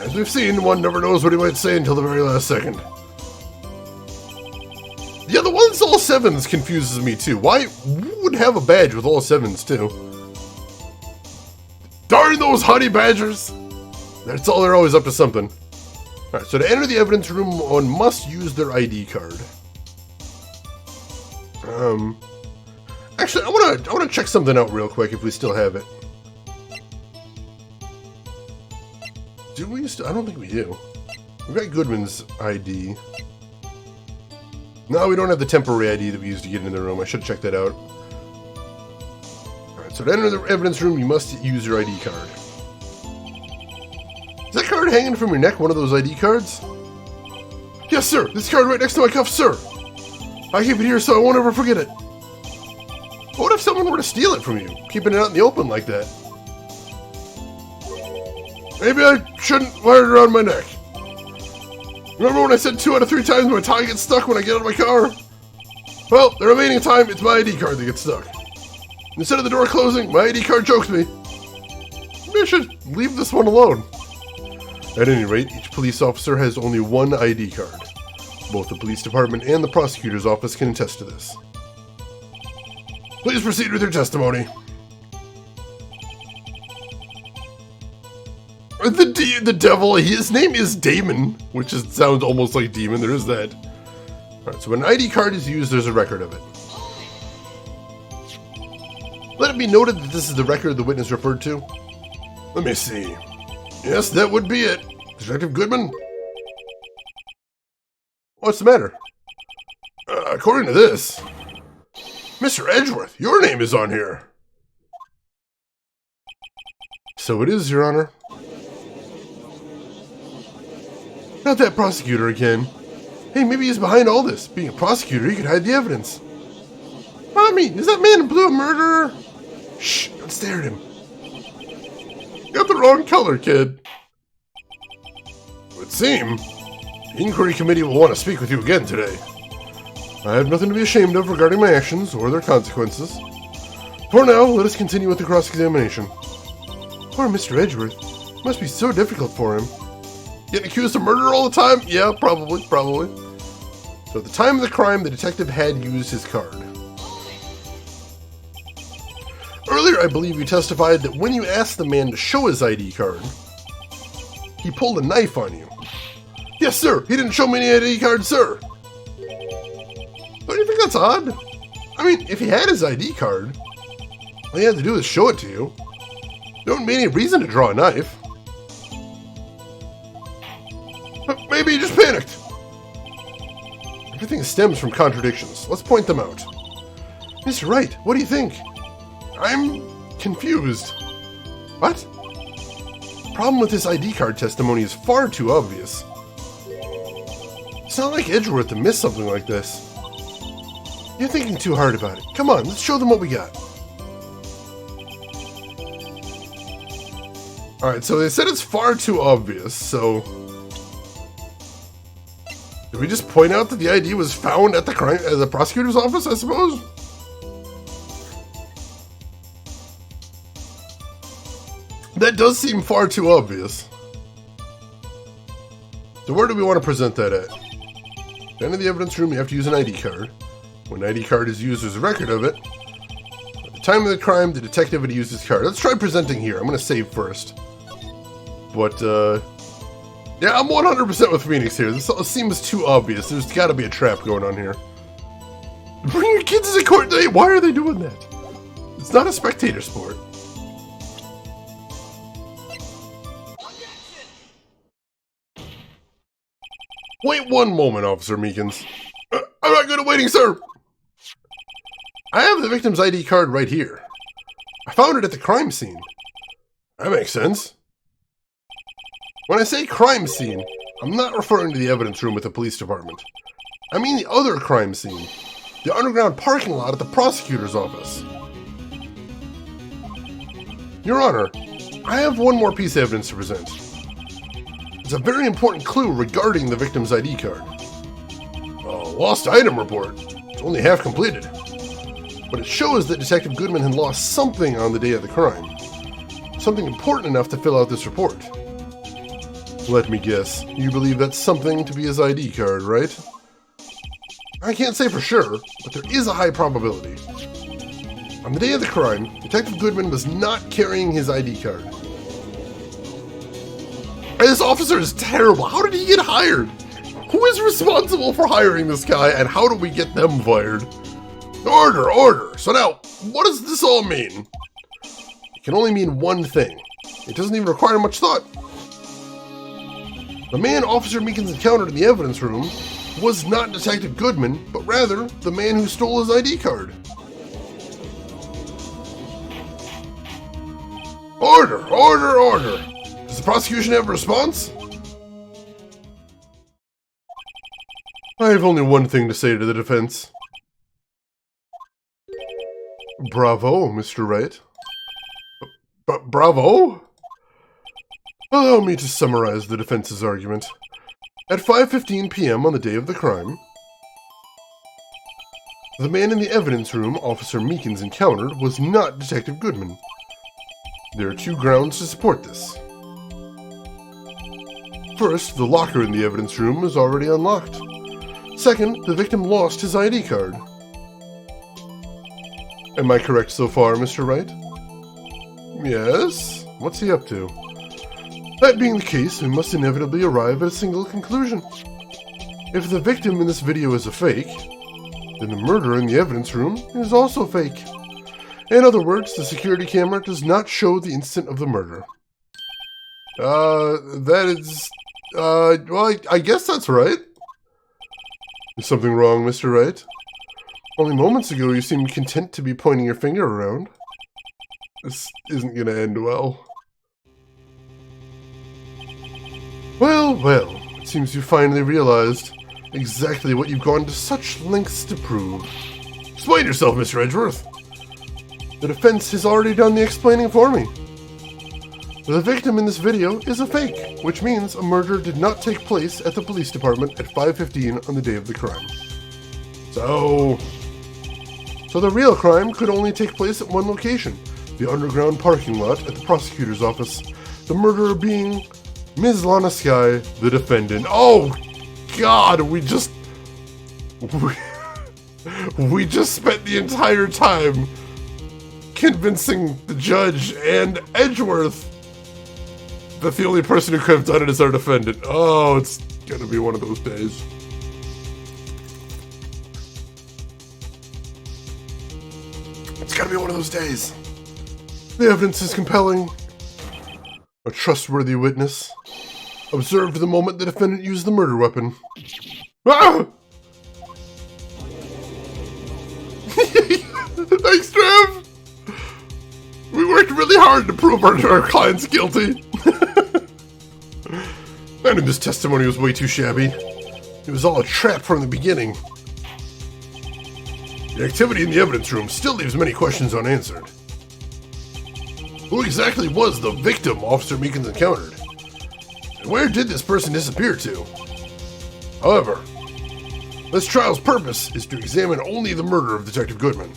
As we've seen, one never knows what he might say until the very last second. Yeah, the one that's all sevens confuses me too. Why would have a badge with all sevens too? Darn those honey badgers! That's all, they're always up to something. Alright, so to enter the evidence room, one must use their ID card. Actually, I wanna check something out real quick if we still have it. Do we still? I don't think we do. We've got Goodman's ID. No, we don't have the temporary ID that we used to get into the room. I should check that out. Alright, so to enter the evidence room, you must use your ID card. Is that card hanging from your neck one of those ID cards? Yes, sir. This card right next to my cuff, sir. I keep it here so I won't ever forget it. What if someone were to steal it from you, keeping it out in the open like that? Maybe I shouldn't wear it around my neck. Remember when I said 2 out of 3 times my tie gets stuck when I get out of my car? Well, the remaining time, it's my ID card that gets stuck. Instead of the door closing, my ID card chokes me. Maybe I should leave this one alone. At any rate, each police officer has only one ID card. Both the police department and the prosecutor's office can attest to this. Please proceed with your testimony. The devil, his name is Damon, which sounds almost like demon, there is that. Alright, so when an ID card is used, there's a record of it. Let it be noted that this is the record the witness referred to. Let me see. Yes, that would be it. Detective Goodman? What's the matter? According to this, Mr. Edgeworth, your name is on here. So it is, Your Honor. Not that prosecutor again. Hey, maybe he's behind all this. Being a prosecutor, he could hide the evidence. I mean, is that man in blue a murderer? Shh, don't stare at him. You got the wrong color, kid. It would seem the inquiry committee will want to speak with you again today. I have nothing to be ashamed of regarding my actions or their consequences. For now, let us continue with the cross-examination. Poor Mr. Edgeworth. It must be so difficult for him. Getting accused of murder all the time? Yeah, probably. So at the time of the crime, the detective had used his card. Earlier, I believe you testified that when you asked the man to show his ID card, he pulled a knife on you. Yes, sir. He didn't show me any ID card, sir. Don't you think that's odd? I mean, if he had his ID card, all he had to do is show it to you. There wouldn't be any reason to draw a knife. But maybe he just panicked. Everything stems from contradictions. Let's point them out. Mr. Wright, what do you think? I'm confused. What? The problem with this ID card testimony is far too obvious. It's not like Edgeworth to miss something like this. You're thinking too hard about it. Come on, let's show them what we got. Alright, so they said it's far too obvious, so... Did we just point out that the ID was found at the prosecutor's office, I suppose? That does seem far too obvious. So where do we want to present that at? At the end of the evidence room, you have to use an ID card. When an ID card is used, there's a record of it. At the time of the crime, the detective had used his card. Let's try presenting here. I'm going to save first. But, yeah, I'm 100% with Phoenix here. This seems too obvious. There's got to be a trap going on here. Bring your kids to court today. Why are they doing that? It's not a spectator sport. Wait one moment, Officer Meekins. I'm not good at waiting, sir. I have the victim's ID card right here. I found it at the crime scene. That makes sense. When I say crime scene, I'm not referring to the evidence room at the police department. I mean the other crime scene. The underground parking lot at the prosecutor's office. Your Honor, I have one more piece of evidence to present. It's a very important clue regarding the victim's ID card. A lost item report. It's only half completed. But it shows that Detective Goodman had lost something on the day of the crime. Something important enough to fill out this report. Let me guess, you believe that's something to be his ID card, right? I can't say for sure, but there is a high probability. On the day of the crime, Detective Goodman was not carrying his ID card. This officer is terrible. How did he get hired? Who is responsible for hiring this guy, and how do we get them fired? Order, order. So now, what does this all mean? It can only mean one thing. It doesn't even require much thought. The man Officer Meekins encountered in the evidence room was not Detective Goodman, but rather the man who stole his ID card. Order, order, order. Does the prosecution have a response? I have only one thing to say to the defense. Bravo, Mr. Wright. Bravo? Allow me to summarize the defense's argument. At 5:15 p.m. on the day of the crime, the man in the evidence room Officer Meekins encountered was not Detective Goodman. There are two grounds to support this. First, the locker in the evidence room was already unlocked. Second, the victim lost his ID card. Am I correct so far, Mr. Wright? Yes? What's he up to? That being the case, we must inevitably arrive at a single conclusion. If the victim in this video is a fake, then the murder in the evidence room is also fake. In other words, the security camera does not show the instant of the murder. Well, I guess that's right. Is something wrong, Mr. Wright? Only moments ago you seemed content to be pointing your finger around. This isn't gonna end well. Well, well, it seems you finally realized exactly what you've gone to such lengths to prove. Explain yourself, Mr. Edgeworth. The defense has already done the explaining for me. The victim in this video is a fake, which means a murder did not take place at the police department at 5:15 on the day of the crime. So the real crime could only take place at one location, the underground parking lot at the prosecutor's office, the murderer being Ms. Lana Skye, the defendant. Oh, God, we just spent the entire time convincing the judge and Edgeworth that the only person who could have done it is our defendant. Oh, it's gonna be one of those days. It's gotta be one of those days. The evidence is compelling. A trustworthy witness observed the moment the defendant used the murder weapon. Ah! Thanks, Trev! We worked really hard to prove our client's guilty. I knew this testimony was way too shabby. It was all a trap from the beginning. The activity in the evidence room still leaves many questions unanswered. Who exactly was the victim Officer Meekins encountered? And where did this person disappear to? However, this trial's purpose is to examine only the murder of Detective Goodman.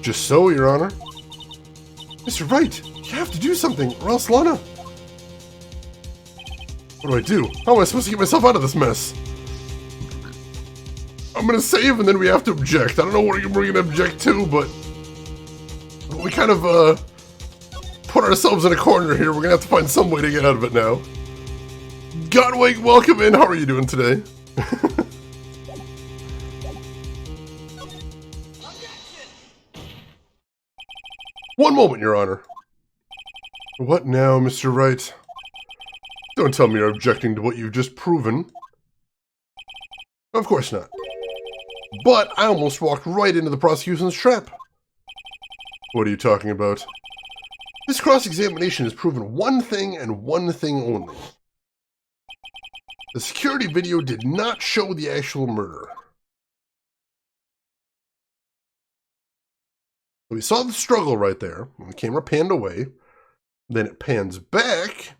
Just so, Your Honor. Mr. Wright, you have to do something, or else Lana... What do I do? How am I supposed to get myself out of this mess? I'm gonna save and then we have to object. I don't know what we're gonna object to, but... we kind of, put ourselves in a corner here. We're gonna have to find some way to get out of it now. Godwig, welcome in. How are you doing today? One moment, Your Honor. What now, Mr. Wright? Don't tell me you're objecting to what you've just proven. Of course not. But I almost walked right into the prosecution's trap. What are you talking about? This cross-examination has proven one thing and one thing only. The security video did not show the actual murder. We saw the struggle right there, and the camera panned away. Then it pans back,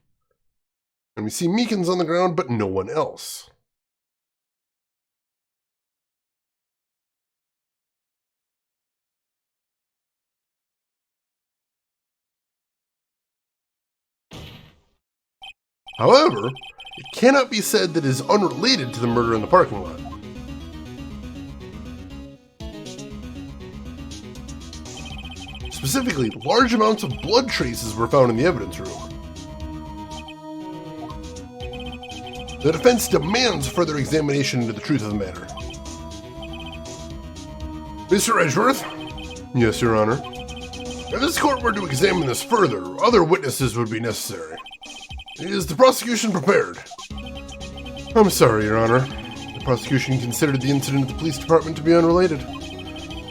and we see Meekins on the ground, but no one else. However, it cannot be said that it is unrelated to the murder in the parking lot. Specifically, large amounts of blood traces were found in the evidence room. The defense demands further examination into the truth of the matter. Mr. Edgeworth? Yes, Your Honor. If this court were to examine this further, other witnesses would be necessary. Is the prosecution prepared? I'm sorry, Your Honor. The prosecution considered the incident at the police department to be unrelated.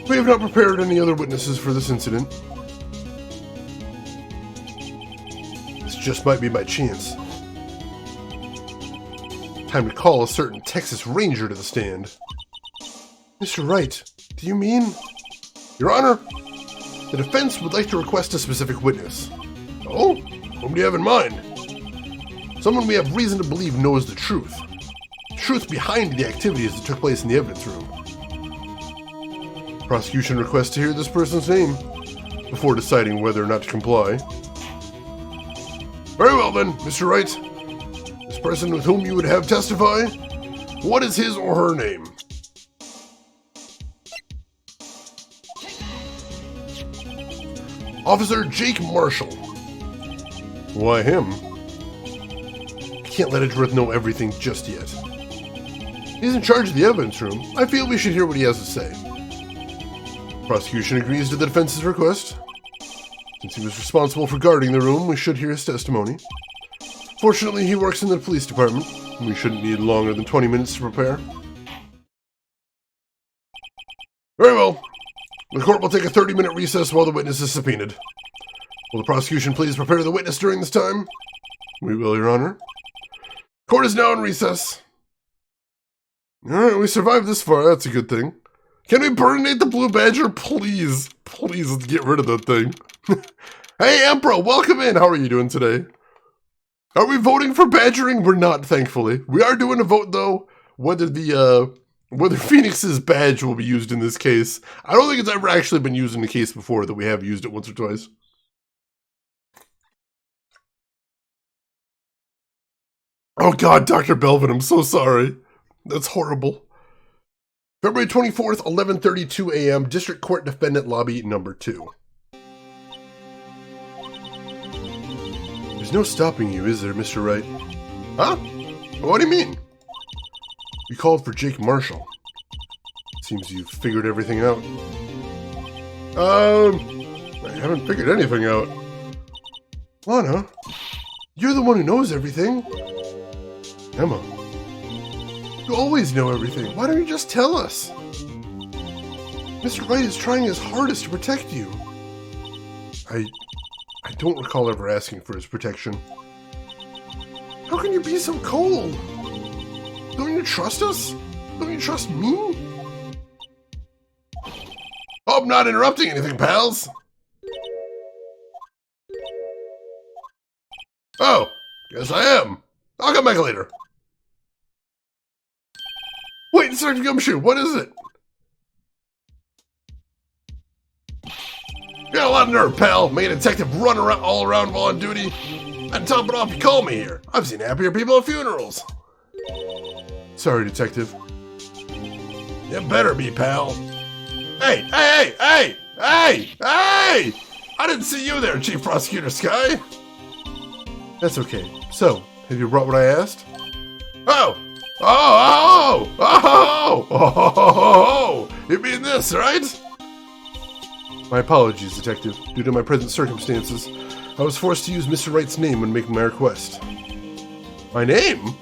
We have not prepared any other witnesses for this incident. This just might be my chance. Time to call a certain Texas Ranger to the stand. Mr. Wright, do you mean? Your Honor, the defense would like to request a specific witness. Oh? Whom do you have in mind? Someone we have reason to believe knows the truth. Truth behind the activities that took place in the evidence room. Prosecution requests to hear this person's name before deciding whether or not to comply. Very well then, Mr. Wright. This person with whom you would have testify, what is his or her name? Officer Jake Marshall. Why him? I can't let Edgeworth know everything just yet. He's in charge of the evidence room. I feel we should hear what he has to say. Prosecution agrees to the defense's request. Since he was responsible for guarding the room, we should hear his testimony. Fortunately, he works in the police department. We shouldn't need longer than 20 minutes to prepare. Very well. The court will take a 30-minute recess while the witness is subpoenaed. Will the prosecution please prepare the witness during this time? We will, Your Honor. Court is now in recess. Alright, we survived this far. That's a good thing. Can we burnate the Blue Badger? Please. Please, let's get rid of that thing. Hey, Emperor, welcome in. How are you doing today? Are we voting for badgering? We're not, thankfully. We are doing a vote, though, whether Phoenix's badge will be used in this case. I don't think it's ever actually been used in the case before, that we have used it once or twice. Oh god, Dr. Belvin, I'm so sorry. That's horrible. February 24th, 11:32 a.m., District Court Defendant Lobby number 2. There's no stopping you, is there, Mr. Wright? Huh? What do you mean? You called for Jake Marshall. Seems you've figured everything out. I haven't figured anything out. Lana, you're the one who knows everything. Emma, you always know everything. Why don't you just tell us? Mr. Wright is trying his hardest to protect you. I don't recall ever asking for his protection. How can you be so cold? Don't you trust us? Don't you trust me? Hope I'm not interrupting anything, pals. Oh, guess I am. I'll come back later. Wait, Sergeant Gumshoe, what is it? You got a lot of nerve, pal. Make a detective run around all around while on duty. And top it off, you call me here. I've seen happier people at funerals. Sorry, detective. You better be, pal. Hey! I didn't see you there, Chief Prosecutor Sky. That's okay. So, have you brought what I asked? Oh! You mean this, right? My apologies, detective. Due to my present circumstances, I was forced to use Mr. Wright's name when making my request. My name?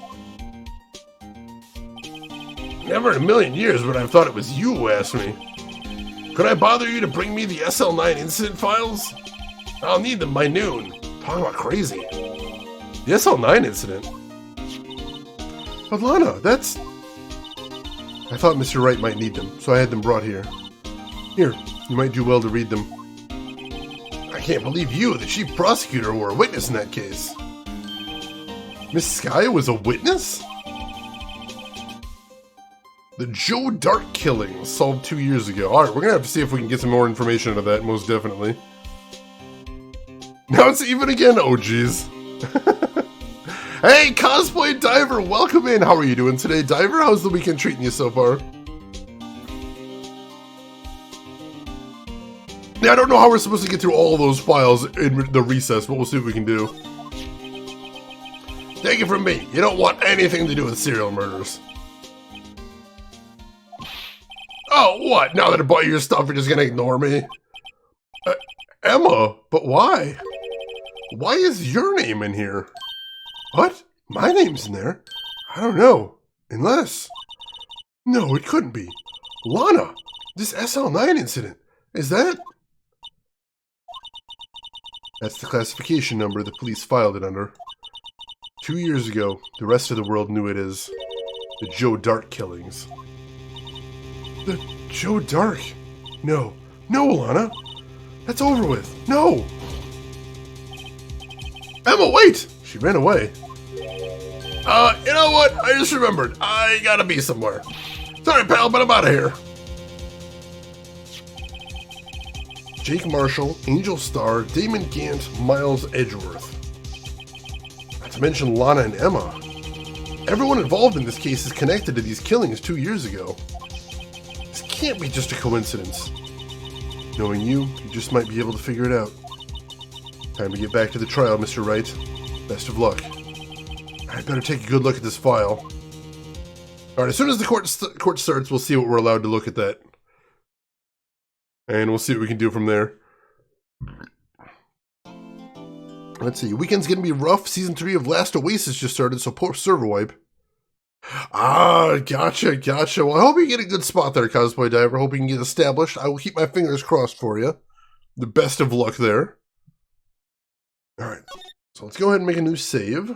Never in a million years would I have thought it was you who asked me. Could I bother you to bring me the SL9 incident files? I'll need them by noon. Talking about crazy. The SL9 incident? But Lana, that's... I thought Mr. Wright might need them, so I had them brought here. Here, you might do well to read them. I can't believe you, the chief prosecutor, were a witness in that case. Miss Sky was a witness? The Joe Dark killing was solved 2 years ago. Alright, we're gonna have to see if we can get some more information out of that, most definitely. Now it's even again, oh geez. Hey, Cosplay Diver, welcome in. How are you doing today, Diver? How's the weekend treating you so far? Yeah, I don't know how we're supposed to get through all of those files in the recess, but we'll see what we can do. Take it from me, you don't want anything to do with serial murders. Oh, what? Now that I bought your stuff, you're just gonna ignore me? Emma, but why? Why is your name in here? What? My name's in there? I don't know. Unless... No, it couldn't be. Lana, this SL9 incident, is that... That's the classification number the police filed it under. 2 years ago, the rest of the world knew it as the Joe Dark killings. The Joe Dark? No. No, Lana. That's over with. No! Emma, wait! She ran away. You know what? I just remembered. I gotta be somewhere. Sorry, pal, but I'm out of here. Jake Marshall, Angel Starr, Damon Gant, Miles Edgeworth. Not to mention Lana and Emma. Everyone involved in this case is connected to these killings 2 years ago. This can't be just a coincidence. Knowing you, you just might be able to figure it out. Time to get back to the trial, Mr. Wright. Best of luck. I'd better take a good look at this file. Alright, as soon as the court starts, we'll see what we're allowed to look at that. And we'll see what we can do from there. Let's see. Weekend's gonna be rough. Season 3 of Last Oasis just started, so poor server wipe. Ah, gotcha. Well, I hope you get a good spot there, Cosplay Diver. Hope you can get established. I will keep my fingers crossed for you. The best of luck there. Alright. So let's go ahead and make a new save.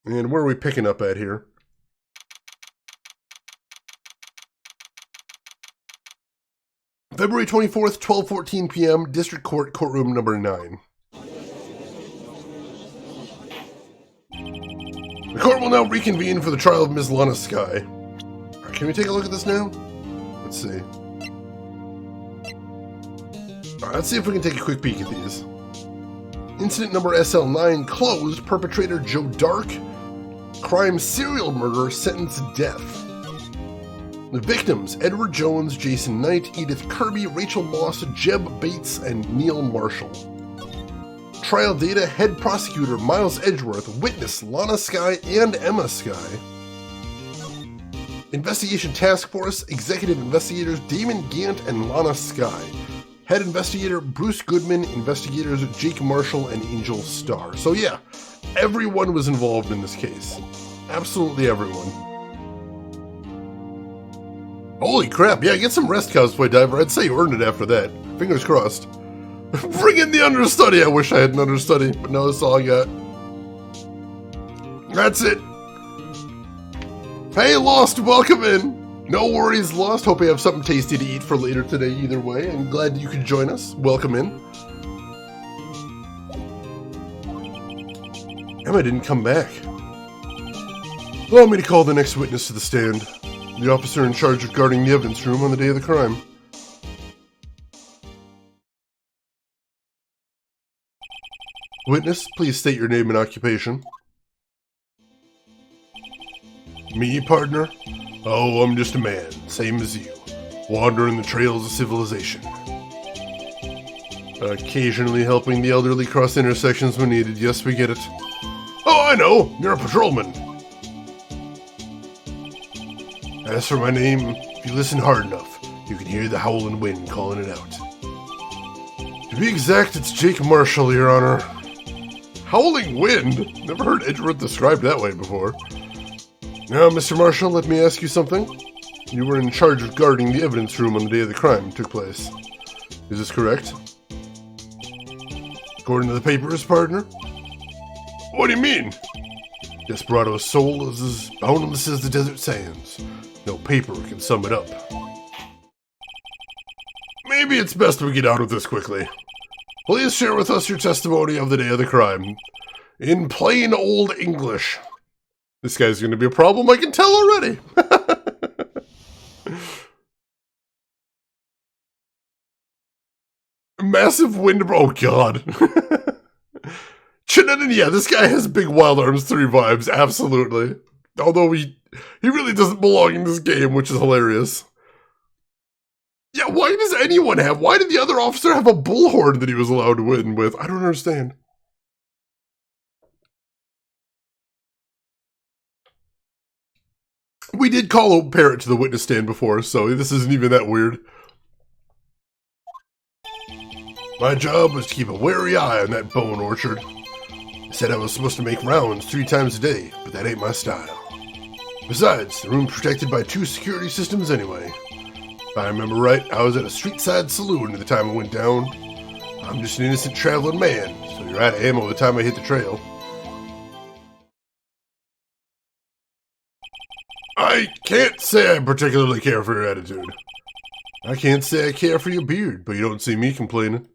And where are we picking up at here? February 24th, 12:14 p.m., District Court, Courtroom number 9. The court will now reconvene for the trial of Ms. Lana Sky. Right, can we take a look at this now? Let's see. Alright, let's see if we can take a quick peek at these. Incident number SL9 closed. Perpetrator Joe Dark. Crime serial murderer sentenced to death. The victims, Edward Jones, Jason Knight, Edith Kirby, Rachel Moss, Jeb Bates, and Neil Marshall. Trial data, head prosecutor Miles Edgeworth, witness Lana Sky and Emma Sky. Investigation Task Force, executive investigators Damon Gant and Lana Sky. Head investigator Bruce Goodman, investigators Jake Marshall and Angel Starr. So yeah, everyone was involved in this case. Absolutely everyone. Holy crap, yeah, get some rest, Cosplay Diver. I'd say you earned it after that. Fingers crossed. Bring in the understudy. I wish I had an understudy, but no, that's all I got. That's it. Hey, Lost, welcome in. No worries, Lost. Hope you have something tasty to eat for later today either way. I'm glad you could join us. Welcome in. Emma didn't come back. Allow me to call the next witness to the stand. The officer in charge of guarding the evidence room on the day of the crime. Witness, please state your name and occupation. Me, partner? Oh, I'm just a man, same as you, wandering the trails of civilization. Occasionally helping the elderly cross intersections when needed. Yes, we get it. Oh, I know! You're a patrolman. As for my name, if you listen hard enough, you can hear the howling wind calling it out. To be exact, it's Jake Marshall, Your Honor. Howling wind? Never heard Edgeworth described that way before. Now, Mr. Marshall, let me ask you something. You were in charge of guarding the evidence room on the day of the crime took place. Is this correct? According to the papers, partner? What do you mean? Desperado's soul is as boundless as the desert sands. No paper can sum it up. Maybe it's best we get out of this quickly. Please share with us your testimony of the day of the crime. In plain old English. This guy's going to be a problem, I can tell already. Massive wind... Oh, God. Yeah, this guy has big Wild Arms 3 vibes, absolutely. Although he really doesn't belong in this game, which is hilarious. Yeah, why does anyone have... Why did the other officer have a bullhorn that he was allowed to win with? I don't understand. We did call Old Parrot to the witness stand before, so this isn't even that weird. My job was to keep a wary eye on that bone orchard. They said I was supposed to make rounds 3 times a day, but that ain't my style. Besides, the room's protected by 2 security systems anyway. If I remember right, I was at a street-side saloon at the time it went down. I'm just an innocent traveling man, so you're out of ammo by the time I hit the trail. I can't say I particularly care for your attitude. I can't say I care for your beard, but you don't see me complaining.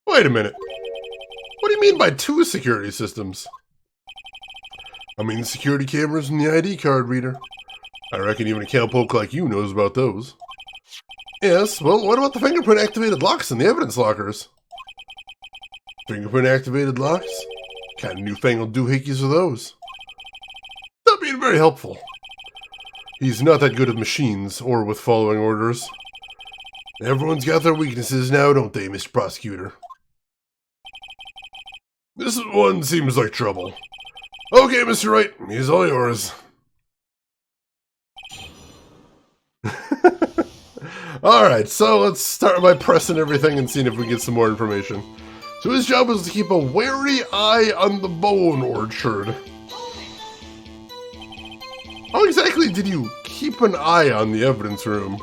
Wait a minute. What do you mean by 2 security systems? I mean the security cameras and the ID card reader. I reckon even a cowpoke like you knows about those. Yes, well, what about the fingerprint-activated locks in the evidence lockers? Fingerprint-activated locks? What kind of newfangled doohickeys are those? Not being very helpful. He's not that good with machines, or with following orders. Everyone's got their weaknesses now, don't they, Mr. Prosecutor? This one seems like trouble. Okay, Mr. Wright, he's all yours. Alright, so let's start by pressing everything and seeing if we can get some more information. So his job was to keep a wary eye on the bone orchard. How exactly did you keep an eye on the evidence room?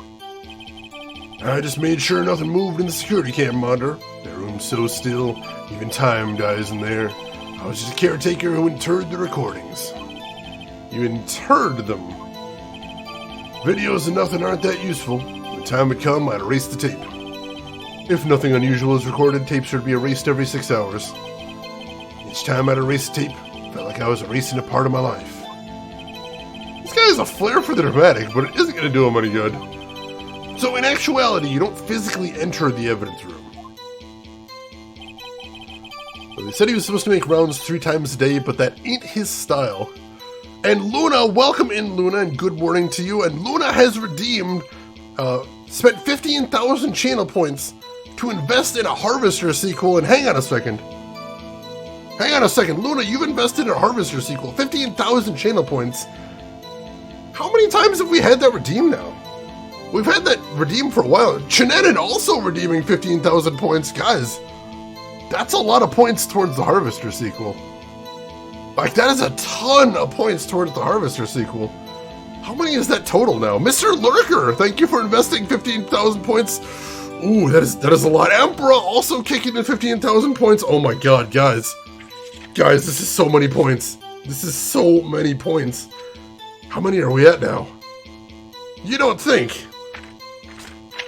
I just made sure nothing moved in the security cam monitor. That room's so still, even time dies in there. I was just a caretaker who interred the recordings. You interred them? Videos and nothing aren't that useful. When the time would come, I'd erase the tape. If nothing unusual is recorded, tapes should be erased every 6 hours. Each time I'd erase the tape, it felt like I was erasing a part of my life. This guy has a flair for the dramatic, but it isn't going to do him any good. So in actuality, you don't physically enter the evidence room. Well, they said he was supposed to make rounds 3 times a day, but that ain't his style. And Luna, welcome in, Luna, and good morning to you. And Luna has redeemed, spent 15,000 channel points to invest in a Harvester sequel. And hang on a second. Luna, you've invested in a Harvester sequel. 15,000 channel points. How many times have we had that redeemed now? We've had that redeemed for a while. Chinenin also redeeming 15,000 points. Guys, that's a lot of points towards the Harvester sequel. Like, that is a ton of points towards the Harvester sequel. How many is that total now? Mr. Lurker, thank you for investing 15,000 points. Ooh, that is a lot. Emperor also kicking in 15,000 points. Oh my god, guys. Guys, this is so many points. This is so many points. How many are we at now? You don't think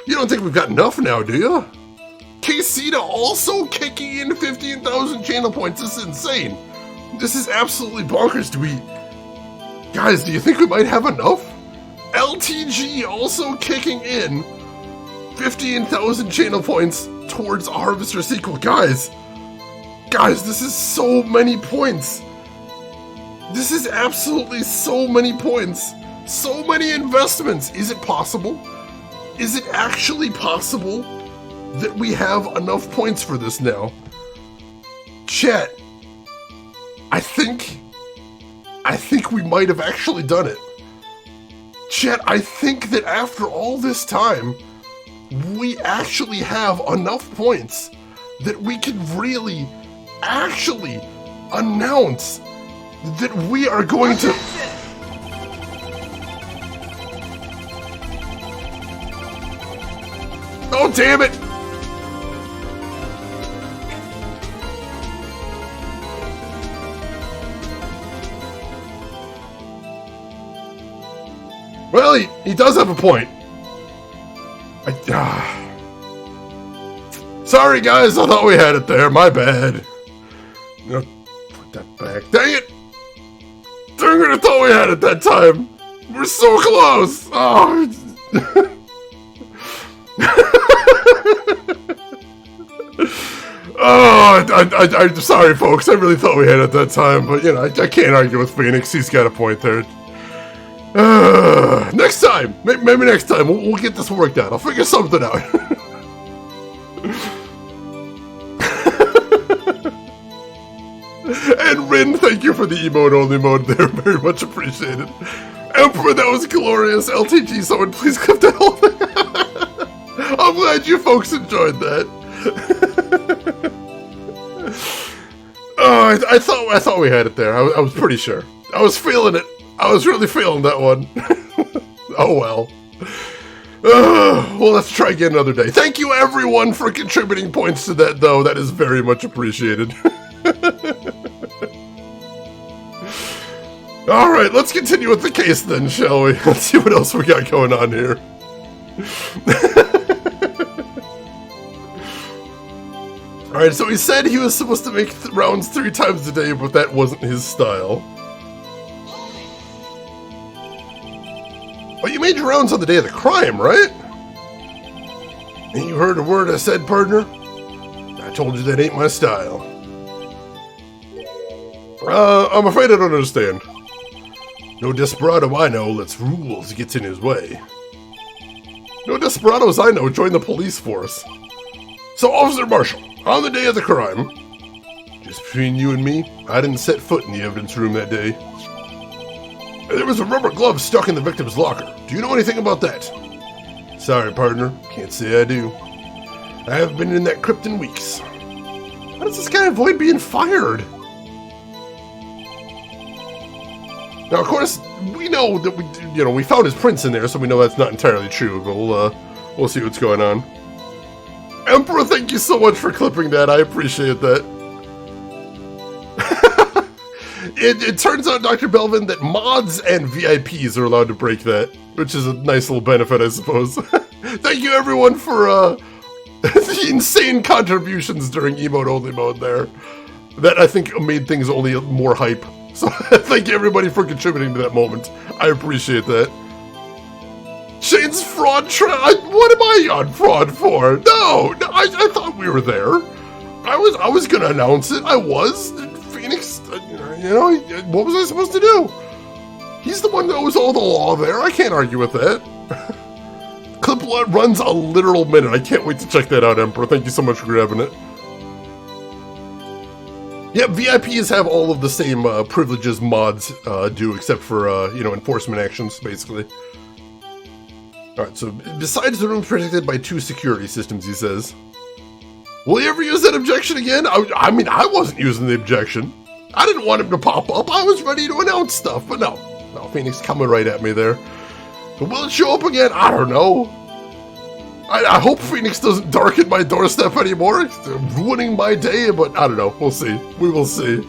we've got enough now, do you? Casita also kicking in 15,000 channel points. This is insane. This is absolutely bonkers. Guys, do you think we might have enough? LTG also kicking in 15,000 channel points towards a Harvester sequel. Guys, this is so many points. This is absolutely so many points. So many investments. Is it possible? Is it actually possible that we have enough points for this now? Chat, I think we might have actually done it. Chat, I think that after all this time, we actually have enough points that we can really, actually announce that we are going to... Oh, damn it! Well, he does have a point. Sorry, guys, I thought we had it there. My bad. No, put that back. Dang it! Dang it, I thought we had it that time. We're so close. Oh. I'm sorry, folks. I really thought we had it that time, but you know, I can't argue with Phoenix. He's got a point there. Next time, maybe next time we'll get this worked out. I'll figure something out. And Rin, thank you for the emote only mode there. Very much appreciated. Emperor, that was glorious. LTG, someone please clip that whole thing. I'm glad you folks enjoyed that. Oh, I thought we had it there. I was pretty sure. I was feeling it. I was really feeling that one. Oh well. Well, let's try again another day. Thank you everyone for contributing points to that, though. That is very much appreciated. Alright, let's continue with the case then, shall we? Let's see what else we got going on here. Alright, so he said he was supposed to make rounds 3 times a day, but that wasn't his style. Well, you made your rounds on the day of the crime, right? Ain't you heard a word I said, partner? I told you that ain't my style. I'm afraid I don't understand. No desperado I know lets rules gets in his way. No desperados I know join the police force. So, Officer Marshall, on the day of the crime, just between you and me, I didn't set foot in the evidence room that day. There was a rubber glove stuck in the victim's locker. Do you know anything about that? Sorry, partner. Can't say I do. I haven't been in that crypt in weeks. How does this guy avoid being fired? Now, of course, we know that we found his prints in there, so we know that's not entirely true. But we'll see what's going on. Emperor, thank you so much for clipping that. I appreciate that. It turns out, Dr. Belvin, that mods and VIPs are allowed to break that, which is a nice little benefit, I suppose. Thank you, everyone, for the insane contributions during emote-only mode there. That, I think, made things only more hype. So, thank you, everybody, for contributing to that moment. I appreciate that. Shane's fraud what am I on fraud for? No, I thought we were there. I was gonna announce it. I was. Phoenix, what was I supposed to do? He's the one that knows all the law there. I can't argue with that. Clip runs a literal minute. I can't wait to check that out, Emperor. Thank you so much for grabbing it. Yeah, VIPs have all of the same privileges mods do, except for, enforcement actions, basically. Alright, so besides the room protected by 2 security systems, he says. Will you ever use that objection again? I wasn't using the objection. I didn't want him to pop up. I was ready to announce stuff, but no. Oh, Phoenix coming right at me there. But will it show up again? I don't know. I hope Phoenix doesn't darken my doorstep anymore. It's ruining my day, but I don't know. We'll see. We will see.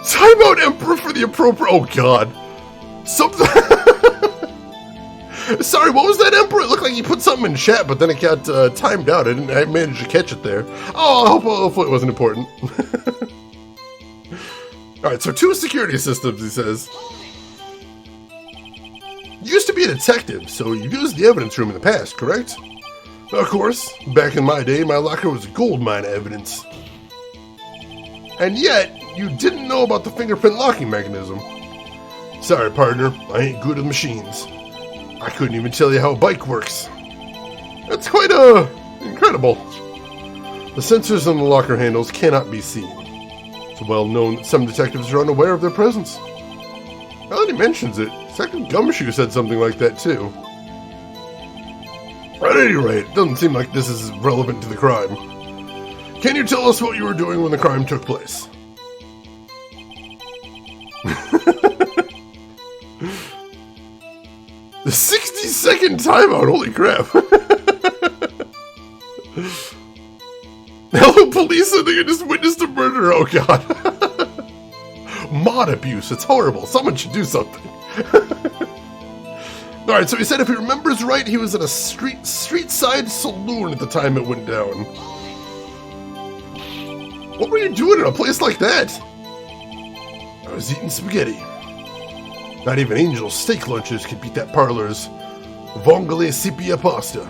Timeout Emperor for the appropriate... Oh, God. Something... Sorry, what was that, Emperor? It looked like he put something in chat, but then it got timed out. I managed to catch it there. Oh, hopefully it wasn't important. Alright, so 2 security systems, he says. You used to be a detective, so you used the evidence room in the past, correct? Of course. Back in my day, my locker was a gold mine of evidence. And yet, you didn't know about the fingerprint locking mechanism. Sorry, partner. I ain't good at machines. I couldn't even tell you how a bike works. That's quite, incredible. The sensors on the locker handles cannot be seen. It's well known that some detectives are unaware of their presence. Now that he mentions it, Second Gumshoe said something like that, too. At any rate, it doesn't seem like this is relevant to the crime. Can you tell us what you were doing when the crime took place? The 60-second timeout, holy crap. Hello, police, I think I just witnessed a murder, oh god. Mod abuse, it's horrible, someone should do something. Alright, so he said if he remembers right, he was at a street-side saloon at the time it went down. What were you doing in a place like that? I was eating spaghetti. Not even Angel's steak lunches could beat that parlor's vongole sepia pasta.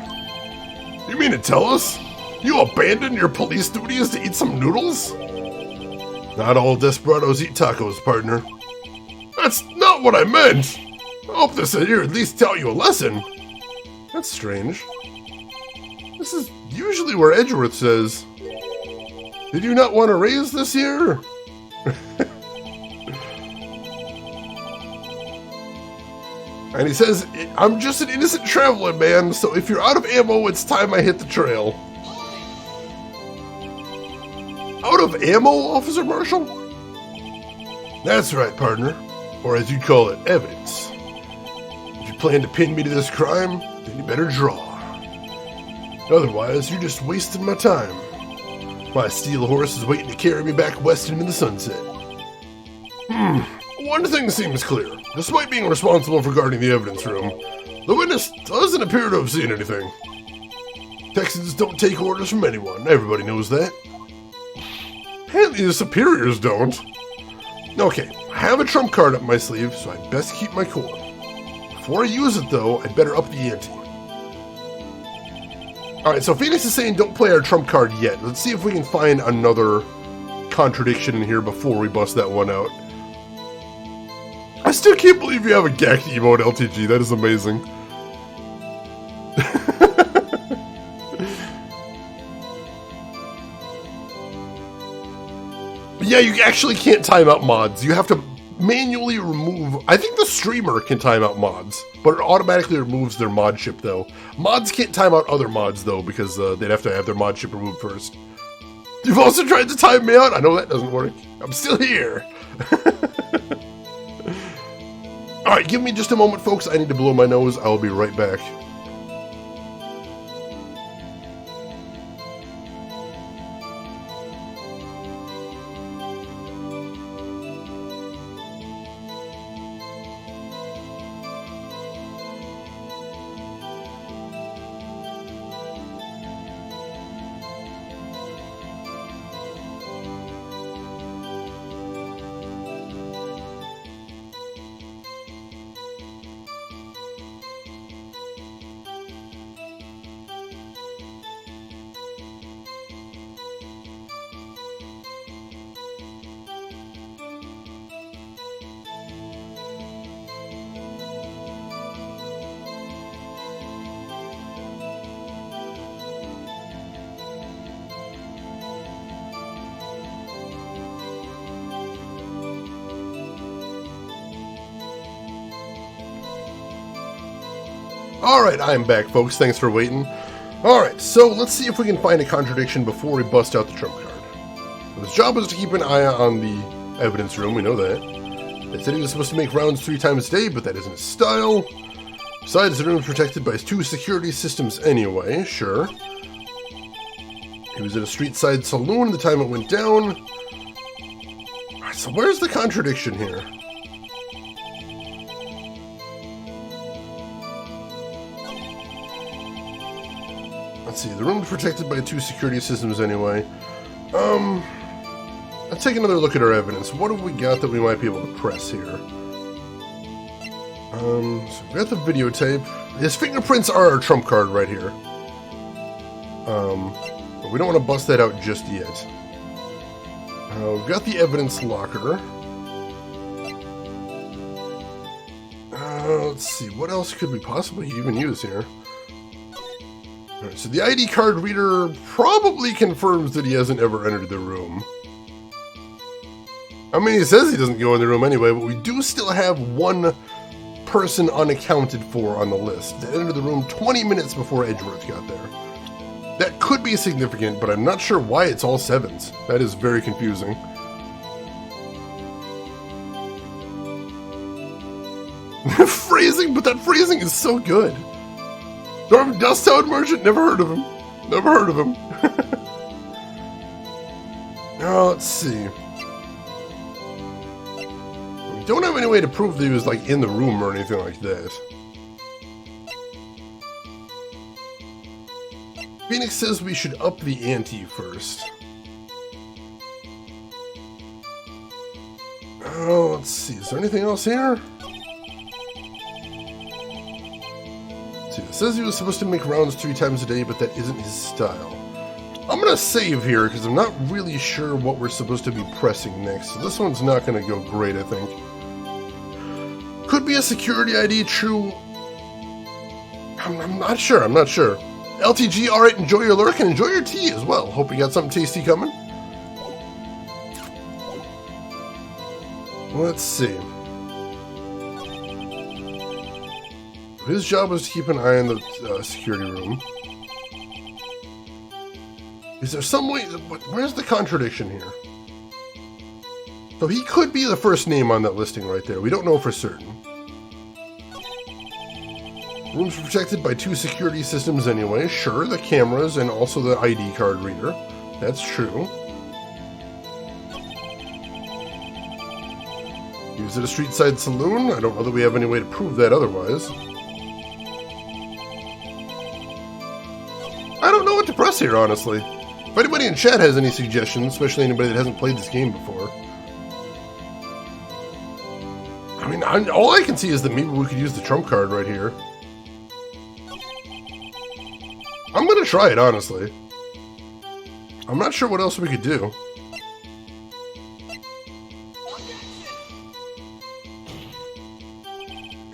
You mean to tell us? You abandoned your police duties to eat some noodles? Not all desperados eat tacos, partner. That's not what I meant! I hope this here at least taught you a lesson. That's strange. This is usually where Edgeworth says, did you not want to raise this year? And he says, I'm just an innocent traveler, man, so if you're out of ammo, it's time I hit the trail. Out of ammo, Officer Marshall? That's right, partner. Or as you'd call it, evidence. If you plan to pin me to this crime, then you better draw. Otherwise, you're just wasting my time. My steel horse is waiting to carry me back west into the sunset. One thing seems clear. Despite being responsible for guarding the evidence room, the witness doesn't appear to have seen anything. Texans don't take orders from anyone, everybody knows that. Apparently the superiors don't. Okay, I have a trump card up my sleeve, so I'd best keep my cool. Before I use it though, I'd better up the ante. Alright, so Phoenix is saying don't play our trump card yet. Let's see if we can find another contradiction in here before we bust that one out. I still can't believe you have a Gak emote, LTG. That is amazing. Yeah, you actually can't time out mods. You have to manually remove... I think the streamer can time out mods, but it automatically removes their mod ship, though. Mods can't time out other mods, though, because they'd have to have their mod ship removed first. You've also tried to time me out? I know that doesn't work. I'm still here. Alright, give me just a moment, folks. I need to blow my nose. I'll be right back. Alright, I'm back, folks. Thanks for waiting. Alright, so let's see if we can find a contradiction before we bust out the trump card. His job is to keep an eye on the evidence room, we know that. They said he was supposed to make rounds 3 times a day, but that isn't his style. Besides, the room is protected by 2 security systems anyway, sure. He was at a street-side saloon the time it went down. Alright, so where's the contradiction here? Let's see, the room is protected by 2 security systems anyway. Let's take another look at our evidence. What have we got that we might be able to press here? So we've got the videotape. His fingerprints are our trump card right here. But we don't want to bust that out just yet. We've got the evidence locker. Let's see, what else could we possibly even use here? Alright, so the ID card reader probably confirms that he hasn't ever entered the room. I mean, he says he doesn't go in the room anyway, but we do still have 1 person unaccounted for on the list that entered the room 20 minutes before Edgeworth got there. That could be significant, but I'm not sure why it's all 7s. That is very confusing. Phrasing, but that phrasing is so good. Norman Dusttown Merchant, never heard of him. Never heard of him. Now, let's see. We don't have any way to prove that he was, like, in the room or anything like that. Phoenix says we should up the ante first. Oh, let's see. Is there anything else here? Let's see. It says he was supposed to make rounds 3 times a day, but that isn't his style. I'm going to save here because I'm not really sure what we're supposed to be pressing next. So this one's not going to go great, I think. Could be a security ID, true. I'm not sure. I'm not sure. LTG, alright, enjoy your lurk and enjoy your tea as well. Hope you got something tasty coming. Let's see. His job was to keep an eye on the security room. Is there some way... Where's the contradiction here? So he could be the first name on that listing right there. We don't know for certain. Rooms are protected by 2 security systems anyway. Sure, the cameras and also the ID card reader. That's true. He was at a street-side saloon. I don't know that we have any way to prove that otherwise. I don't know what to press here, honestly. If anybody in chat has any suggestions, especially anybody that hasn't played this game before. I mean, all I can see is that maybe we could use the trump card right here. I'm gonna try it, honestly. I'm not sure what else we could do.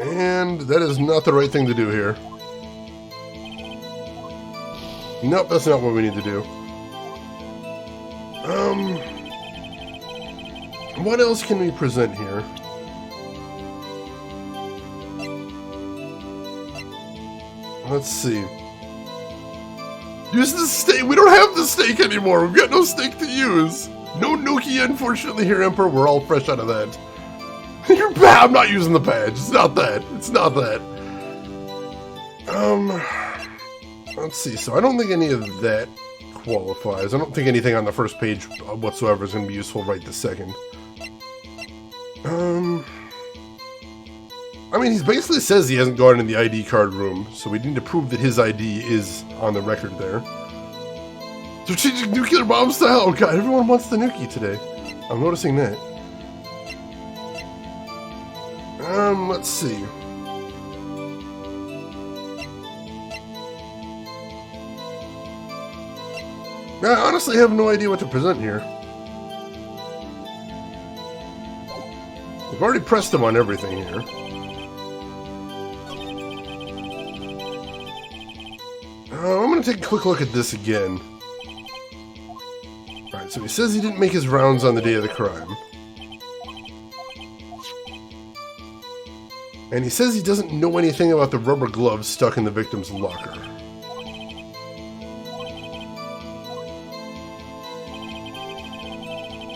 And that is not the right thing to do here. Nope, that's not what we need to do. What else can we present here? Let's see. Use the stake. We don't have the stake anymore. We've got no stake to use. No Nokia, unfortunately, here, Emperor. We're all fresh out of that. You're bad. I'm not using the badge. It's not that. It's not that. Let's see. So I don't think any of that qualifies. I don't think anything on the first page whatsoever is going to be useful right this second. I mean, he basically says he hasn't gone in the ID card room, so we need to prove that his ID is on the record there. Strategic nuclear bomb style! Oh god, everyone wants the nukie today. I'm noticing that. Let's see. I honestly have no idea what to present here. We've already pressed him on everything here. I'm going to take a quick look at this again. Alright, so he says he didn't make his rounds on the day of the crime. And he says he doesn't know anything about the rubber gloves stuck in the victim's locker.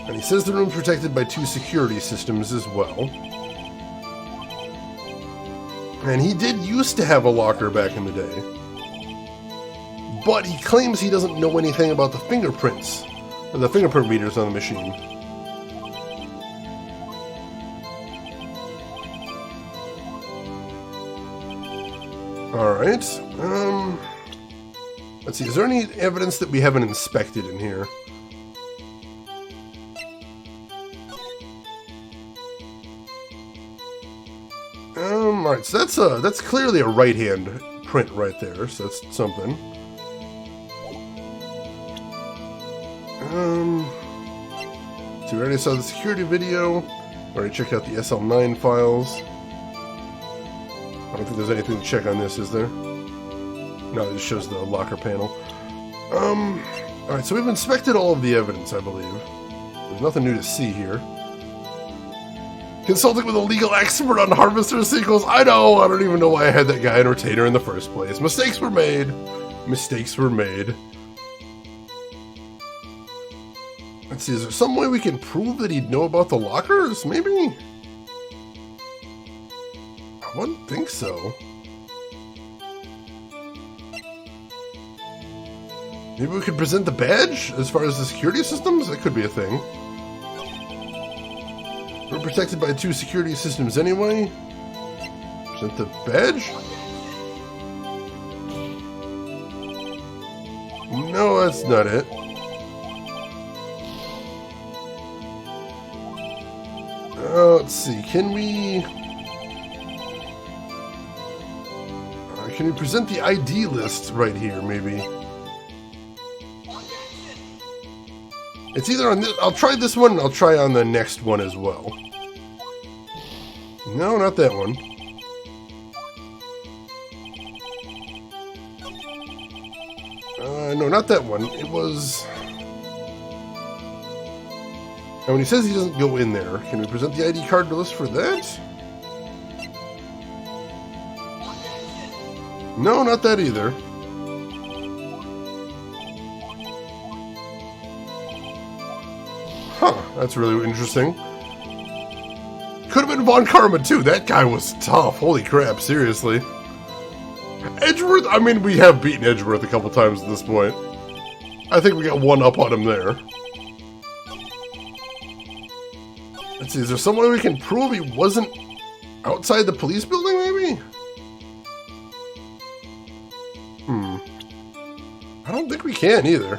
And he says the room's protected by 2 security systems as well. And he did used to have a locker back in the day. But he claims he doesn't know anything about the fingerprints, or the fingerprint readers on the machine. Alright, let's see, is there any evidence that we haven't inspected in here? Alright, so that's clearly a right hand print right there, so that's something. So we already saw the security video, already checked out the SL9 files. I don't think there's anything to check on this, is there? No, it just shows the locker panel. Alright, so we've inspected all of the evidence, I believe. There's nothing new to see here. Consulting with a legal expert on Harvester sequels. I know, I don't even know why I had that guy in retainer in the first place. Mistakes were made. Mistakes were made. Let's see, is there some way we can prove that he'd know about the lockers? Maybe? I wouldn't think so. Maybe we could present the badge as far as the security systems? That could be a thing. We're protected by 2 security systems anyway. Present the badge? No, that's not it. Let's see, can we present the ID list right here, maybe? It's either on this, I'll try this one, and I'll try on the next one as well. No, not that one. No, not that one. It was... And when he says he doesn't go in there, can we present the ID card list for that? No, not that either. Huh, that's really interesting. Could have been Von Karma too, that guy was tough, holy crap, seriously. Edgeworth, I mean, we have beaten Edgeworth a couple times at this point. I think we got one up on him there. Let's see, is there some way we can prove he wasn't outside the police building, maybe? I don't think we can either.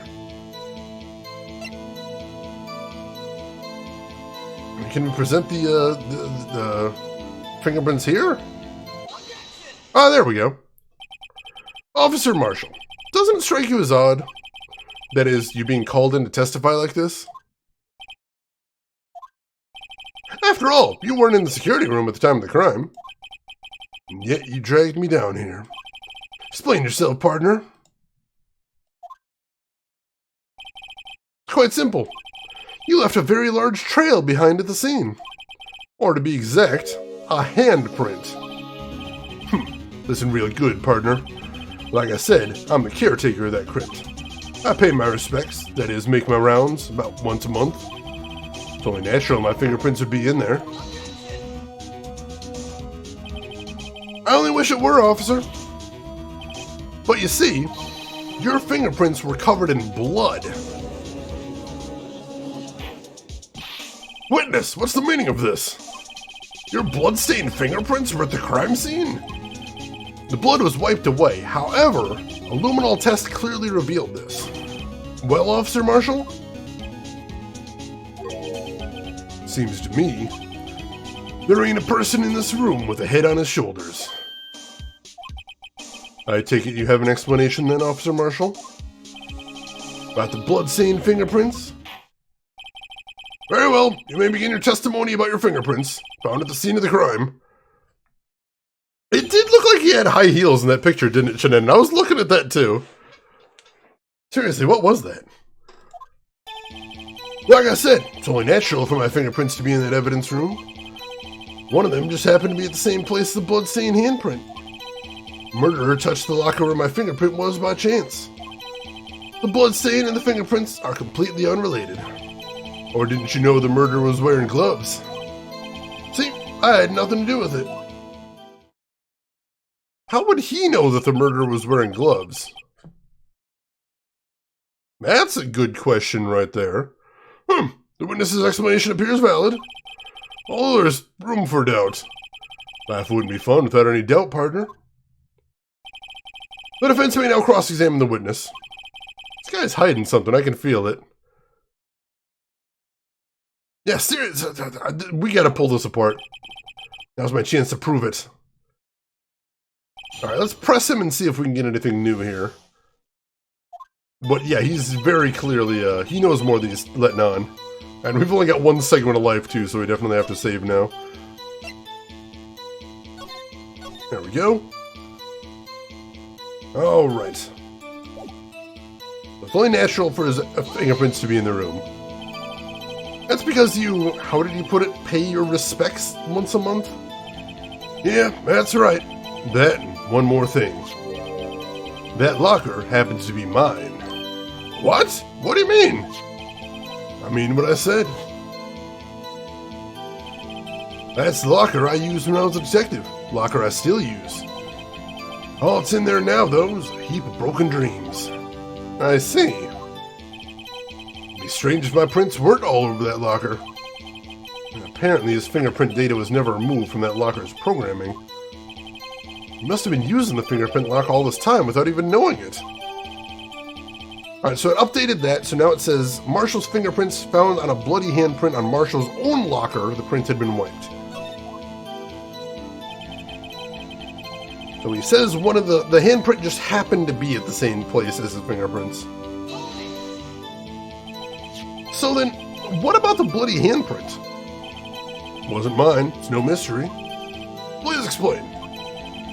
Can we present the fingerprints here? Ah, there we go. Officer Marshall, doesn't it strike you as odd? That is, you being called in to testify like this? After all, you weren't in the security room at the time of the crime. And yet you dragged me down here. Explain yourself, partner. Quite simple. You left a very large trail behind at the scene. Or to be exact, a handprint. Listen real good, partner. Like I said, I'm the caretaker of that crypt. I pay my respects, that is, make my rounds about once a month. It's only natural my fingerprints would be in there. I only wish it were, officer. But you see, your fingerprints were covered in blood. Witness, what's the meaning of this? Your blood-stained fingerprints were at the crime scene? The blood was wiped away. However, a luminol test clearly revealed this. Well, Officer Marshall? Seems to me, there ain't a person in this room with a head on his shoulders. I take it you have an explanation then, Officer Marshall? About the blood-stained fingerprints? Very well, you may begin your testimony about your fingerprints, found at the scene of the crime. It did look like he had high heels in that picture, didn't it, Shannon? I was looking at that too. Seriously, what was that? Like I said, it's only natural for my fingerprints to be in that evidence room. One of them just happened to be at the same place as the blood-stained handprint. Murderer touched the locker where my fingerprint was by chance. The blood stain and the fingerprints are completely unrelated. Or didn't you know the murderer was wearing gloves? See, I had nothing to do with it. How would he know that the murderer was wearing gloves? That's a good question right there. The witness's explanation appears valid. Although there's room for doubt. Life wouldn't be fun without any doubt, partner. The defense may now cross-examine the witness. This guy's hiding something, I can feel it. Yeah, seriously, we gotta pull this apart. Now's my chance to prove it. Alright, let's press him and see if we can get anything new here. But yeah, he's very clearly, he knows more than he's letting on. And we've only got one segment of life too, so we definitely have to save now. There we go. Alright. It's only natural for his fingerprints to be in the room. That's because you, how did he put it, pay your respects once a month? Yeah, that's right. That and one more thing. That locker happens to be mine. What? What do you mean? I mean what I said. That's the locker I used when I was a detective. Locker I still use. All that's in there now, though, is a heap of broken dreams. I see. It'd be strange if my prints weren't all over that locker. And apparently his fingerprint data was never removed from that locker's programming. He must have been using the fingerprint lock all this time without even knowing it. Alright, so it updated that, so now it says Marshall's fingerprints found on a bloody handprint on Marshall's own locker. The print had been wiped. So he says one of the handprint just happened to be at the same place as his fingerprints. So then, what about the bloody handprint? Wasn't mine, it's no mystery. Please explain.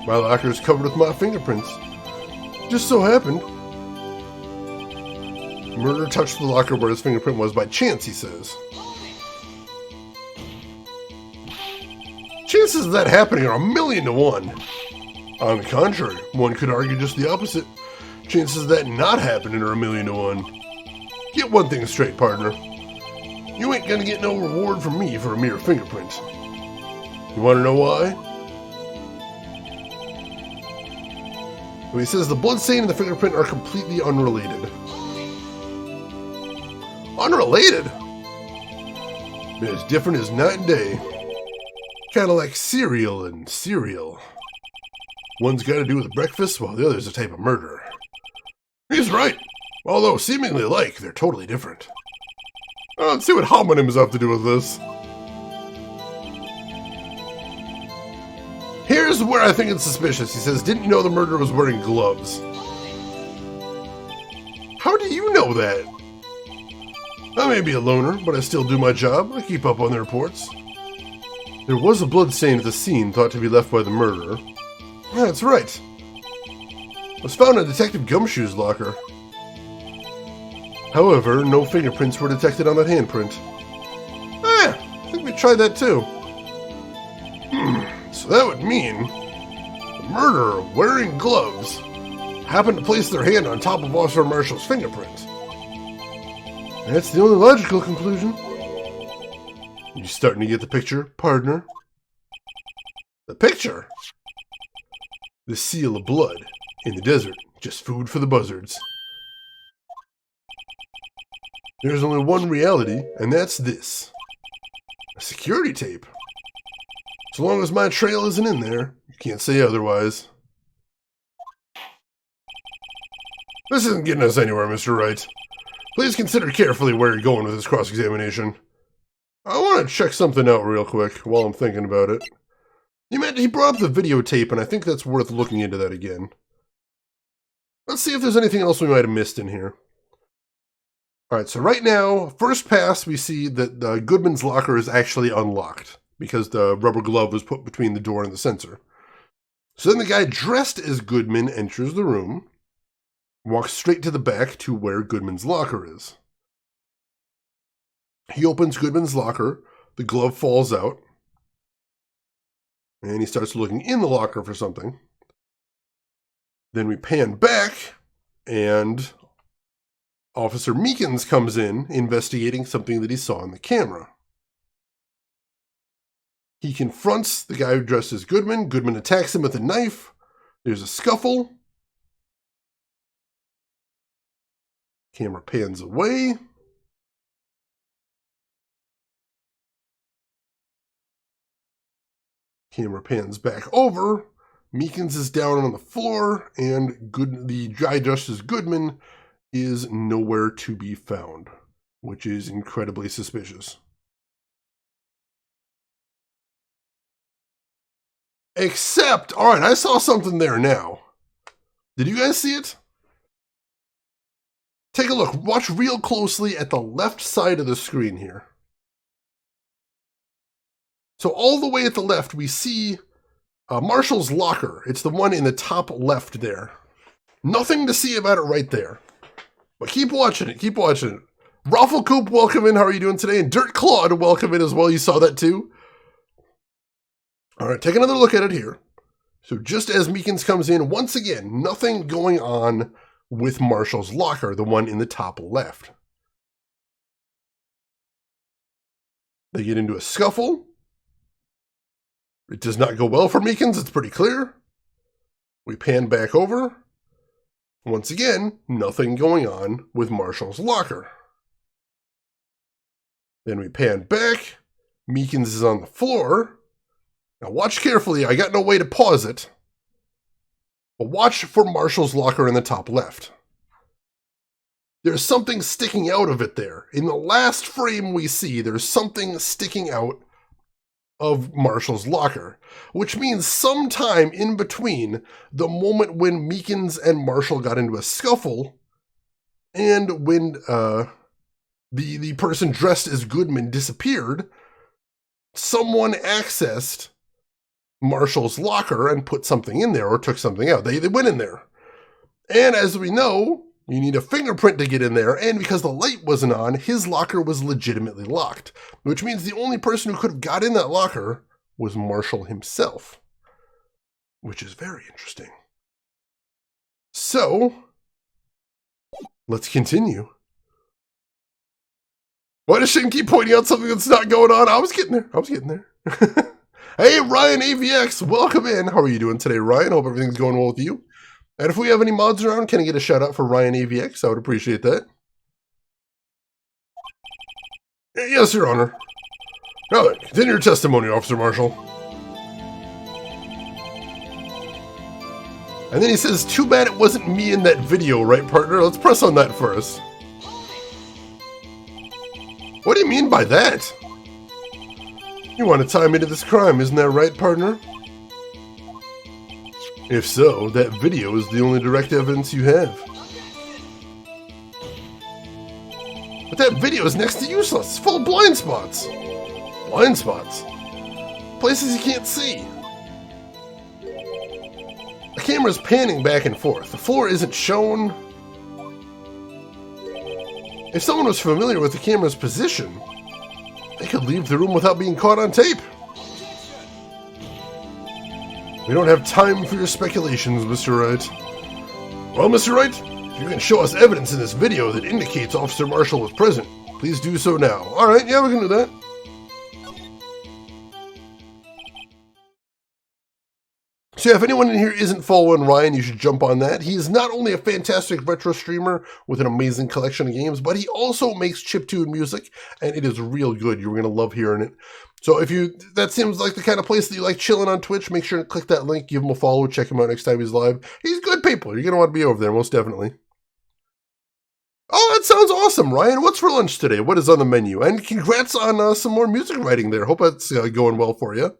My locker is covered with my fingerprints. Just so happened. The murderer touched the locker where his fingerprint was by chance, he says. Chances of that happening are 1,000,000 to 1. On the contrary, one could argue just the opposite. Chances of that not happening are 1,000,000 to 1. Get one thing straight, partner. You ain't gonna get no reward from me for a mere fingerprint. You wanna know why? Well, he says the bloodstain and the fingerprint are completely unrelated. Unrelated? They're as different as night and day. Kinda like cereal and cereal. One's got to do with breakfast, while the other's a type of murder. He's right. Although seemingly alike, they're totally different. Let's see what homonyms have to do with this. Here's where I think it's suspicious. He says, didn't you know the murderer was wearing gloves? How do you know that? I may be a loner, but I still do my job. I keep up on the reports. There was a blood stain at the scene thought to be left by the murderer. That's right. It was found in Detective Gumshoe's locker. However, no fingerprints were detected on that handprint. I think we tried that too. So that would mean the murderer, wearing gloves, happened to place their hand on top of Officer Marshall's fingerprint. That's the only logical conclusion. You starting to get the picture, partner? The picture? The seal of blood in the desert, just food for the buzzards. There's only one reality, and that's this. A security tape. So long as my trail isn't in there, you can't say otherwise. This isn't getting us anywhere, Mr. Wright. Please consider carefully where you're going with this cross-examination. I want to check something out real quick while I'm thinking about it. He brought up the videotape, and I think that's worth looking into that again. Let's see if there's anything else we might have missed in here. Alright, so right now, first pass, we see that Goodman's locker is actually unlocked, because the rubber glove was put between the door and the sensor. So then the guy dressed as Goodman enters the room, walks straight to the back to where Goodman's locker is. He opens Goodman's locker, the glove falls out, and he starts looking in the locker for something. Then we pan back, and Officer Meekins comes in, investigating something that he saw on the camera. He confronts the guy who dressed as Goodman. Goodman attacks him with a knife. There's a scuffle. Camera pans away. Camera pans back over. Meekins is down on the floor, and the guy dressed as Goodman is nowhere to be found, which is incredibly suspicious. Except, all right, I saw something there now. Did you guys see it? Take a look. Watch real closely at the left side of the screen here. So all the way at the left, we see Marshall's locker. It's the one in the top left there. Nothing to see about it right there. But keep watching it. Keep watching it. Rafflecoop, welcome in. How are you doing today? And Dirt Claude, welcome in as well. You saw that too. All right, take another look at it here. So just as Meekins comes in, once again, nothing going on with Marshall's locker, the one in the top left. They get into a scuffle. It does not go well for Meekins, it's pretty clear. We pan back over. Once again, nothing going on with Marshall's locker. Then we pan back. Meekins is on the floor. Now watch carefully, I got no way to pause it. But watch for Marshall's locker in the top left. There's something sticking out of it there. In the last frame we see, there's something sticking out of Marshall's locker, which means sometime in between the moment when Meekins and Marshall got into a scuffle and when the person dressed as Goodman disappeared, someone accessed Marshall's locker and put something in there or took something out. They went in there. And as we know, you need a fingerprint to get in there, and because the light wasn't on, his locker was legitimately locked, which means the only person who could have got in that locker was Marshall himself, which is very interesting. So, let's continue. Why does Shane keep pointing out something that's not going on? I was getting there. Hey, Ryan AVX, welcome in. How are you doing today, Ryan? Hope everything's going well with you. And if we have any mods around, can I get a shout out for Ryan AVX? I would appreciate that. Yes, Your Honor. Now then, continue your testimony, Officer Marshall. And then he says, too bad it wasn't me in that video, right, partner? Let's press on that first. What do you mean by that? You want to tie me to this crime, isn't that right, partner? If so, that video is the only direct evidence you have. But that video is next to useless. It's full of blind spots. Blind spots? Places you can't see. The camera's panning back and forth. The floor isn't shown. If someone was familiar with the camera's position, they could leave the room without being caught on tape. We don't have time for your speculations, Mr. Wright. Well, Mr. Wright, if you can show us evidence in this video that indicates Officer Marshall was present, please do so now. Alright, yeah, we can do that. So yeah, if anyone in here isn't following Ryan, you should jump on that. He is not only a fantastic retro streamer with an amazing collection of games, but he also makes chiptune music, and it is real good. You're going to love hearing it. So if that seems like the kind of place that you like chilling on Twitch, make sure to click that link, give him a follow, check him out next time he's live. He's good people. You're going to want to be over there, most definitely. Oh, that sounds awesome, Ryan. What's for lunch today? What is on the menu? And congrats on some more music writing there. Hope that's going well for you.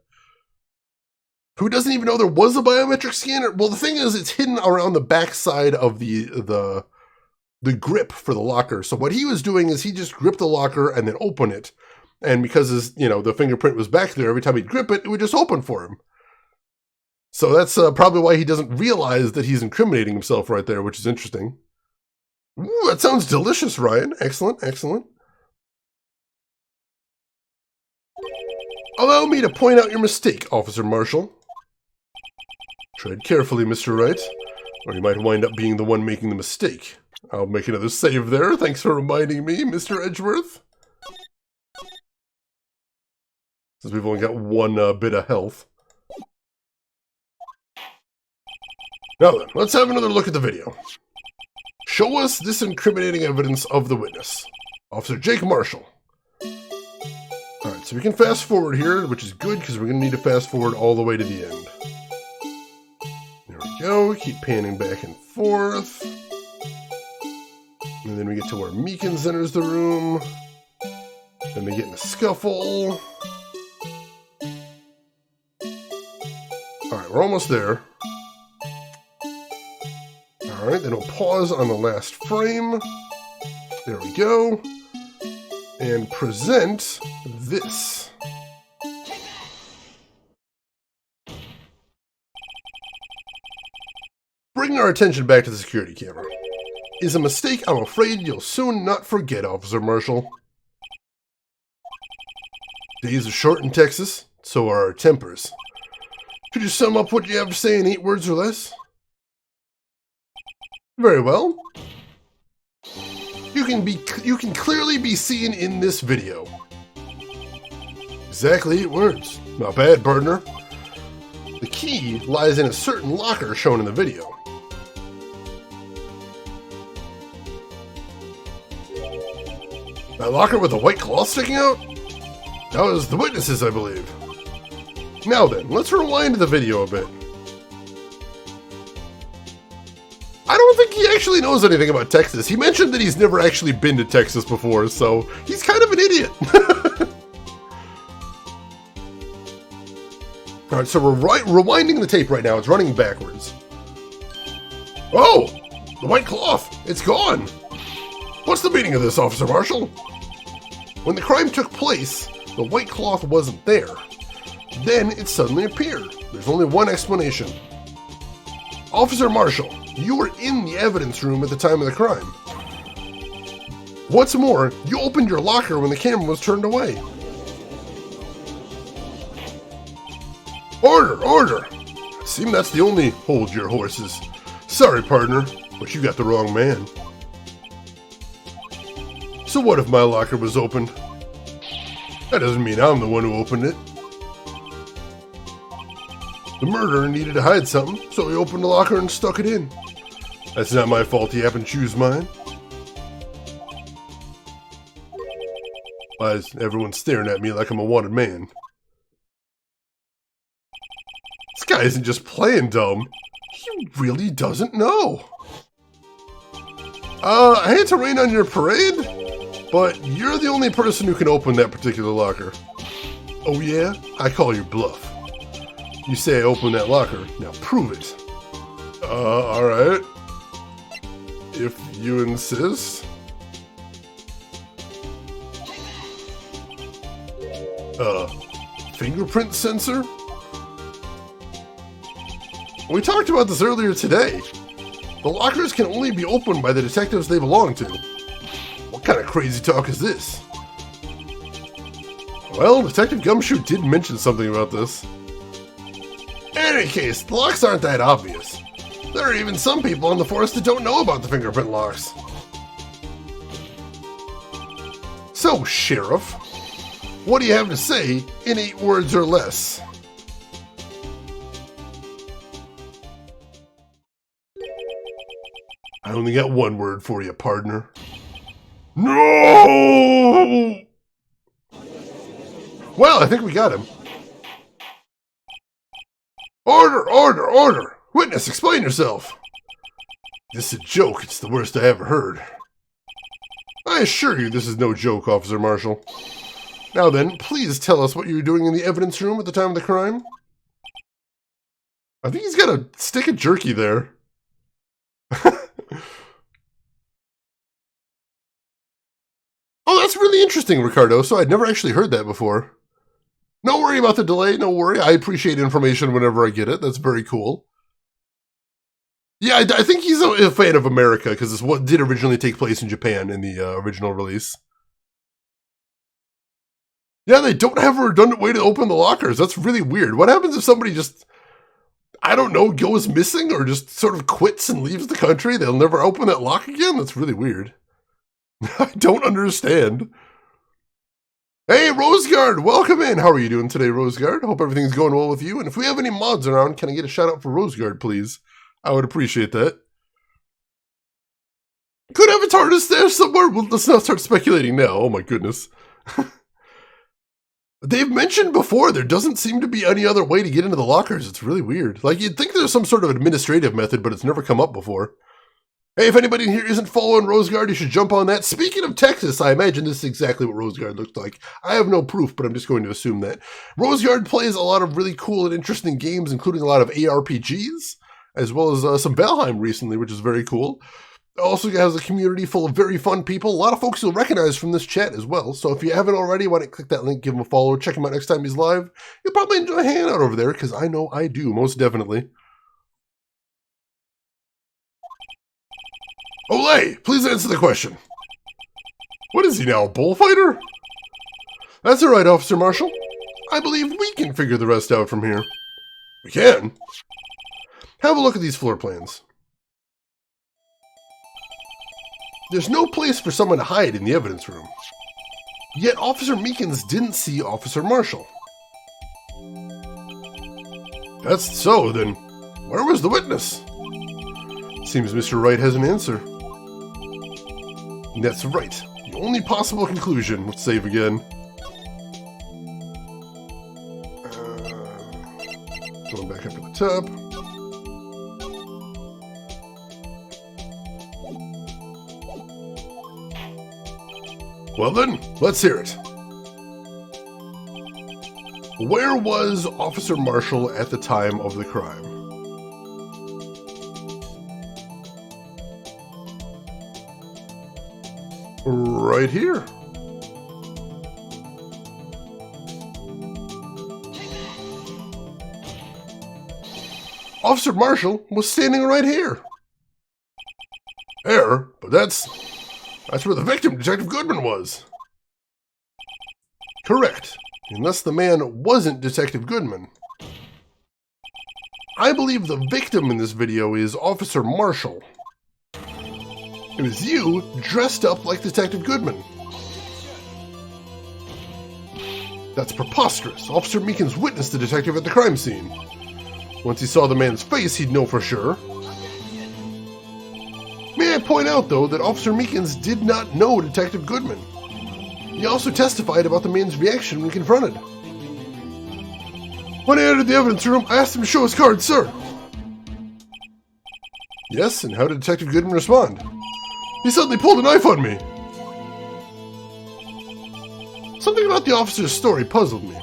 Who doesn't even know there was a biometric scanner? Well, the thing is, it's hidden around the back side of the grip for the locker. So what he was doing is he just gripped the locker and then opened it. And because the fingerprint was back there, every time he'd grip it, it would just open for him. So that's probably why he doesn't realize that he's incriminating himself right there, which is interesting. Ooh, that sounds delicious, Ryan. Excellent, excellent. Allow me to point out your mistake, Officer Marshall. Tread carefully, Mr. Wright, or you might wind up being the one making the mistake. I'll make another save there. Thanks for reminding me, Mr. Edgeworth. Since we've only got one bit of health. Now then, let's have another look at the video. Show us this incriminating evidence of the witness. Officer Jake Marshall. Alright, so we can fast forward here, which is good because we're going to need to fast forward all the way to the end. There we go. Keep panning back and forth. And then we get to where Meekins enters the room. Then they get in a scuffle. Alright, we're almost there. Alright, then we'll pause on the last frame. There we go. And present this. Bringing our attention back to the security camera. Is a mistake I'm afraid you'll soon not forget, Officer Marshall. Days are short in Texas, so are our tempers. Could you sum up what you have to say in 8 words or less? Very well. You can clearly be seen in this video. Exactly 8 words. Not bad, partner. The key lies in a certain locker shown in the video. That locker with a white cloth sticking out? That was the witnesses, I believe. Now then, let's rewind the video a bit. I don't think he actually knows anything about Texas. He mentioned that he's never actually been to Texas before, so he's kind of an idiot. Alright, so we're rewinding the tape right now. It's running backwards. Oh! The white cloth! It's gone! What's the meaning of this, Officer Marshall? When the crime took place, the white cloth wasn't there. Then it suddenly appeared. There's only one explanation. Officer Marshall, you were in the evidence room at the time of the crime. What's more, you opened your locker when the camera was turned away. Order, order! Seem that's the only hold your horses. Sorry, partner, but you got the wrong man. So what if my locker was opened? That doesn't mean I'm the one who opened it. The murderer needed to hide something, so he opened the locker and stuck it in. That's not my fault he happened to choose mine. Why is everyone staring at me like I'm a wanted man? This guy isn't just playing dumb. He really doesn't know. I hate to rain on your parade, but you're the only person who can open that particular locker. Oh yeah? I call your bluff. You say I opened that locker, now prove it. Alright. If you insist. Fingerprint sensor? We talked about this earlier today. The lockers can only be opened by the detectives they belong to. What kind of crazy talk is this? Well, Detective Gumshoe did mention something about this. In any case, the locks aren't that obvious. There are even some people in the force that don't know about the fingerprint locks. So, Sheriff, what do you have to say in 8 words or less? I only got 1 word for you, partner. No! Well, I think we got him. Order, order, order! Witness, explain yourself! This is a joke. It's the worst I ever heard. I assure you this is no joke, Officer Marshall. Now then, please tell us what you were doing in the evidence room at the time of the crime. I think he's got a stick of jerky there. Oh, that's really interesting, Ricardo. So I'd never actually heard that before. No worry about the delay. No worry. I appreciate information whenever I get it. That's very cool. Yeah, I think he's a fan of America because it's what did originally take place in Japan in the original release. Yeah, they don't have a redundant way to open the lockers. That's really weird. What happens if somebody just... I don't know, goes missing or just sort of quits and leaves the country. They'll never open that lock again? That's really weird. I don't understand. Hey, Roseguard, welcome in. How are you doing today, Roseguard? Hope everything's going well with you. And if we have any mods around, can I get a shout out for Roseguard, please? I would appreciate that. Could have a TARDIS there somewhere. Well, let's not start speculating now. Oh my goodness. They've mentioned before there doesn't seem to be any other way to get into the lockers. It's really weird. Like, you'd think there's some sort of administrative method, but it's never come up before. Hey, if anybody in here isn't following Roseguard, you should jump on that. Speaking of Texas, I imagine this is exactly what Roseguard looked like. I have no proof, but I'm just going to assume that. Roseguard plays a lot of really cool and interesting games, including a lot of ARPGs, as well as some Valheim recently, which is very cool. Also has a community full of very fun people. A lot of folks you'll recognize from this chat as well. So if you haven't already, why don't click that link, give him a follow, check him out next time he's live. You'll probably enjoy hanging out over there, because I know I do, most definitely. Olay, please answer the question. What is he now, a bullfighter? That's all right, Officer Marshall. I believe we can figure the rest out from here. We can? Have a look at these floor plans. There's no place for someone to hide in the evidence room. Yet Officer Meekins didn't see Officer Marshall. That's so, then where was the witness? Seems Mr. Wright has an answer. That's right. The only possible conclusion. Let's save again. Going back up to the top. Well then, let's hear it. Where was Officer Marshall at the time of the crime? Right here. Officer Marshall was standing right here. There, but that's where the victim, Detective Goodman, was. Correct, unless the man wasn't Detective Goodman. I believe the victim in this video is Officer Marshall. It was you dressed up like Detective Goodman. That's preposterous. Officer Meekins witnessed the detective at the crime scene. Once he saw the man's face, he'd know for sure. May I point out, though, that Officer Meekins did not know Detective Goodman. He also testified about the man's reaction when confronted. When I entered the evidence room, I asked him to show his card, sir. Yes, and how did Detective Goodman respond? He suddenly pulled a knife on me. Something about the officer's story puzzled me.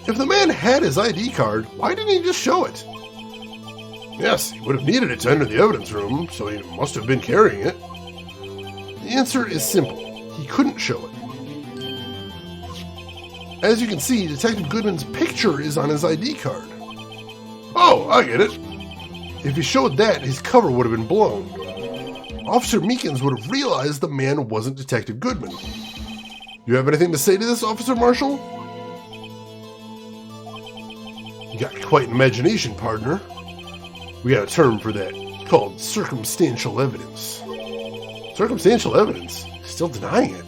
If the man had his ID card, why didn't he just show it? Yes, he would have needed it to enter the evidence room, so he must have been carrying it. The answer is simple. He couldn't show it. As you can see, Detective Goodman's picture is on his ID card. Oh, I get it. If he showed that, his cover would have been blown. Officer Meekins would have realized the man wasn't Detective Goodman. You have anything to say to this, Officer Marshall? You got quite an imagination, partner. We got a term for that, called circumstantial evidence. Circumstantial evidence? Still denying it?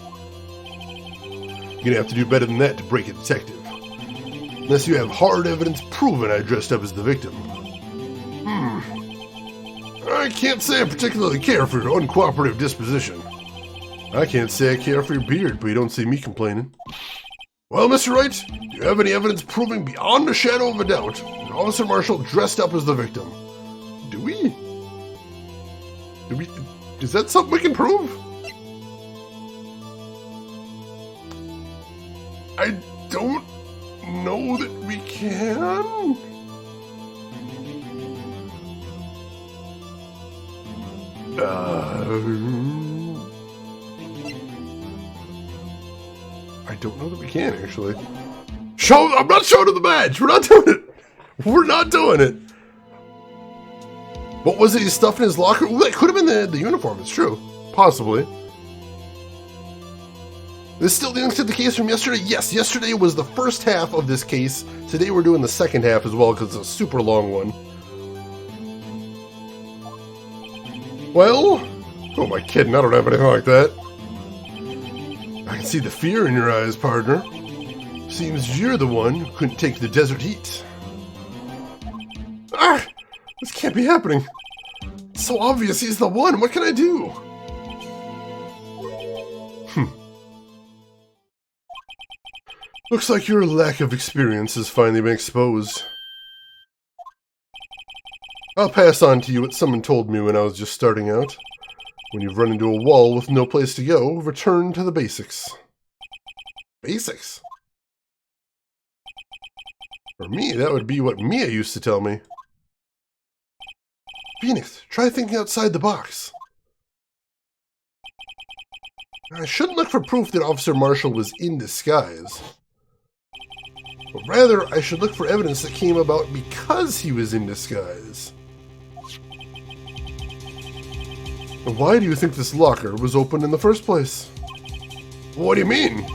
You're gonna have to do better than that to break a detective. Unless you have hard evidence proving I dressed up as the victim. I can't say I particularly care for your uncooperative disposition. I can't say I care for your beard, but you don't see me complaining. Well, Mr. Wright, do you have any evidence proving beyond a shadow of a doubt that Officer Marshall dressed up as the victim? Do we? Is that something we can prove? I don't know that we can. I don't know that we can, actually. I'm not showing him the badge! We're not doing it! We're not doing it! What was it he stuffed in his locker? Ooh, that could have been the uniform, it's true. Possibly. This still links to the case from yesterday? Yes, yesterday was the first half of this case. Today we're doing the second half as well, because it's a super long one. Well? Who am I kidding? I don't have anything like that. I can see the fear in your eyes, partner. Seems you're the one who couldn't take the desert heat. Ah! This can't be happening. It's so obvious he's the one. What can I do? Looks like your lack of experience has finally been exposed. I'll pass on to you what someone told me when I was just starting out. When you've run into a wall with no place to go, return to the basics. Basics? For me, that would be what Mia used to tell me. Phoenix, try thinking outside the box. I shouldn't look for proof that Officer Marshall was in disguise. But rather, I should look for evidence that came about because he was in disguise. And why do you think this locker was opened in the first place? What do you mean?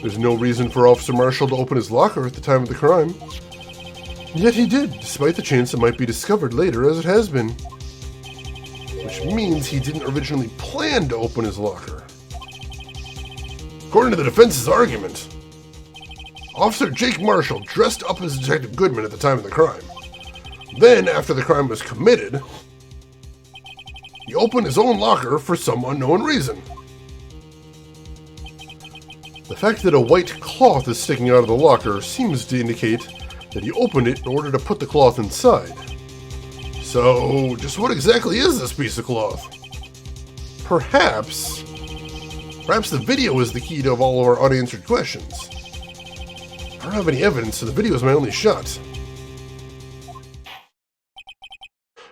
There's no reason for Officer Marshall to open his locker at the time of the crime. Yet he did, despite the chance it might be discovered later as it has been. Which means he didn't originally plan to open his locker. According to the defense's argument, Officer Jake Marshall dressed up as Detective Goodman at the time of the crime. Then, after the crime was committed, he opened his own locker for some unknown reason. The fact that a white cloth is sticking out of the locker seems to indicate that he opened it in order to put the cloth inside. So, just what exactly is this piece of cloth? Perhaps the video is the key to all of our unanswered questions. I don't have any evidence, so the video is my only shot.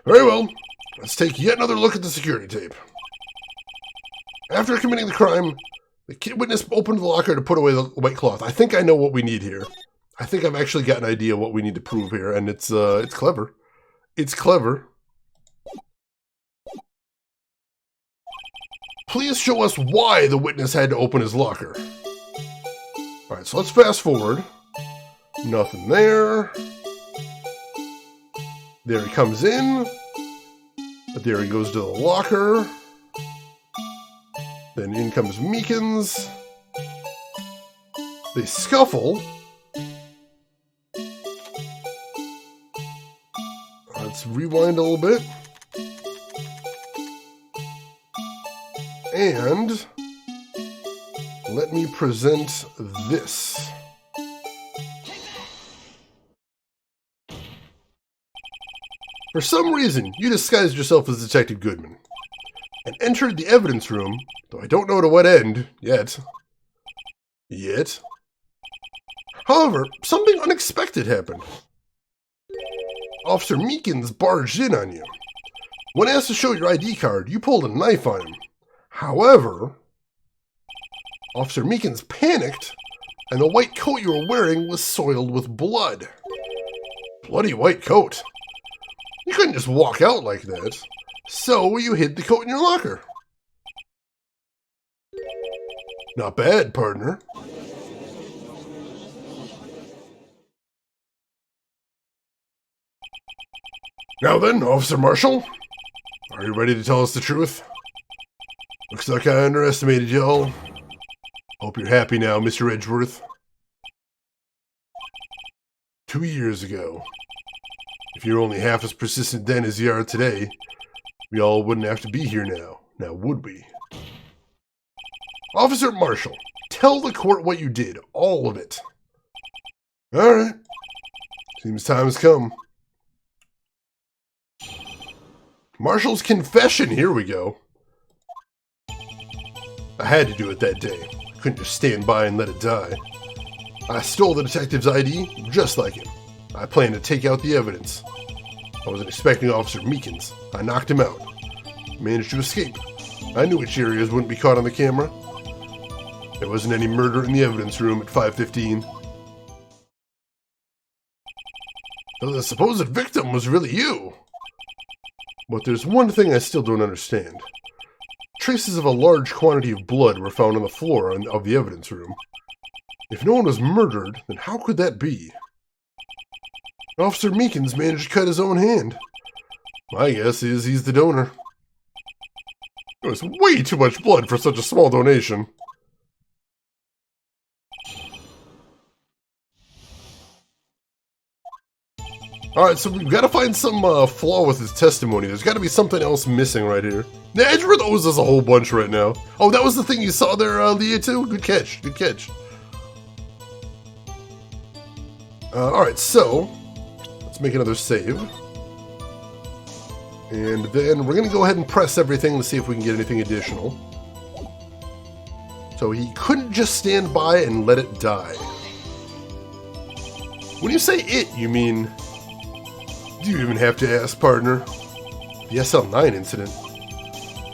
Very well, let's take yet another look at the security tape. After committing the crime, the witness opened the locker to put away the white cloth. I think I know what we need here. I think I've actually got an idea what we need to prove here, and it's clever. It's clever. Please show us why the witness had to open his locker. Alright, so let's fast forward. Nothing there. There he comes in. There he goes to the locker. Then in comes Meekins. They scuffle. Let's rewind a little bit. And let me present this. For some reason, you disguised yourself as Detective Goodman and entered the evidence room, though I don't know to what end yet. However, something unexpected happened. Officer Meekins barged in on you. When asked to show your ID card, you pulled a knife on him. However, Officer Meekins panicked, and the white coat you were wearing was soiled with blood. Bloody white coat. You couldn't just walk out like that, so you hid the coat in your locker. Not bad, partner. Now then, Officer Marshall, are you ready to tell us the truth? Looks like I underestimated y'all. Hope you're happy now, Mr. Edgeworth. 2 years ago. If you're only half as persistent then as you are today, we all wouldn't have to be here now would we? Officer Marshall, tell the court what you did, all of it. Alright. Seems time has come. Marshall's confession, here we go. I had to do it that day. Couldn't just stand by and let it die. I stole the detective's ID, just like him. I planned to take out the evidence. I wasn't expecting Officer Meekins. I knocked him out. Managed to escape. I knew which areas wouldn't be caught on the camera. There wasn't any murder in the evidence room at 5:15. Though the supposed victim was really you. But there's one thing I still don't understand. Traces of a large quantity of blood were found on the floor of the evidence room. If no one was murdered, then how could that be? Officer Meekins managed to cut his own hand. My guess is he's the donor. It was way too much blood for such a small donation. Alright, so we've got to find some flaw with his testimony. There's got to be something else missing right here. Now, Edgeworth owes us a whole bunch right now. Oh, that was the thing you saw there, Leah, too? Good catch. Good catch. Alright, so let's make another save. And then we're going to go ahead and press everything to see if we can get anything additional. So he couldn't just stand by and let it die. When you say it, you mean... Do you even have to ask, partner? The SL9 incident.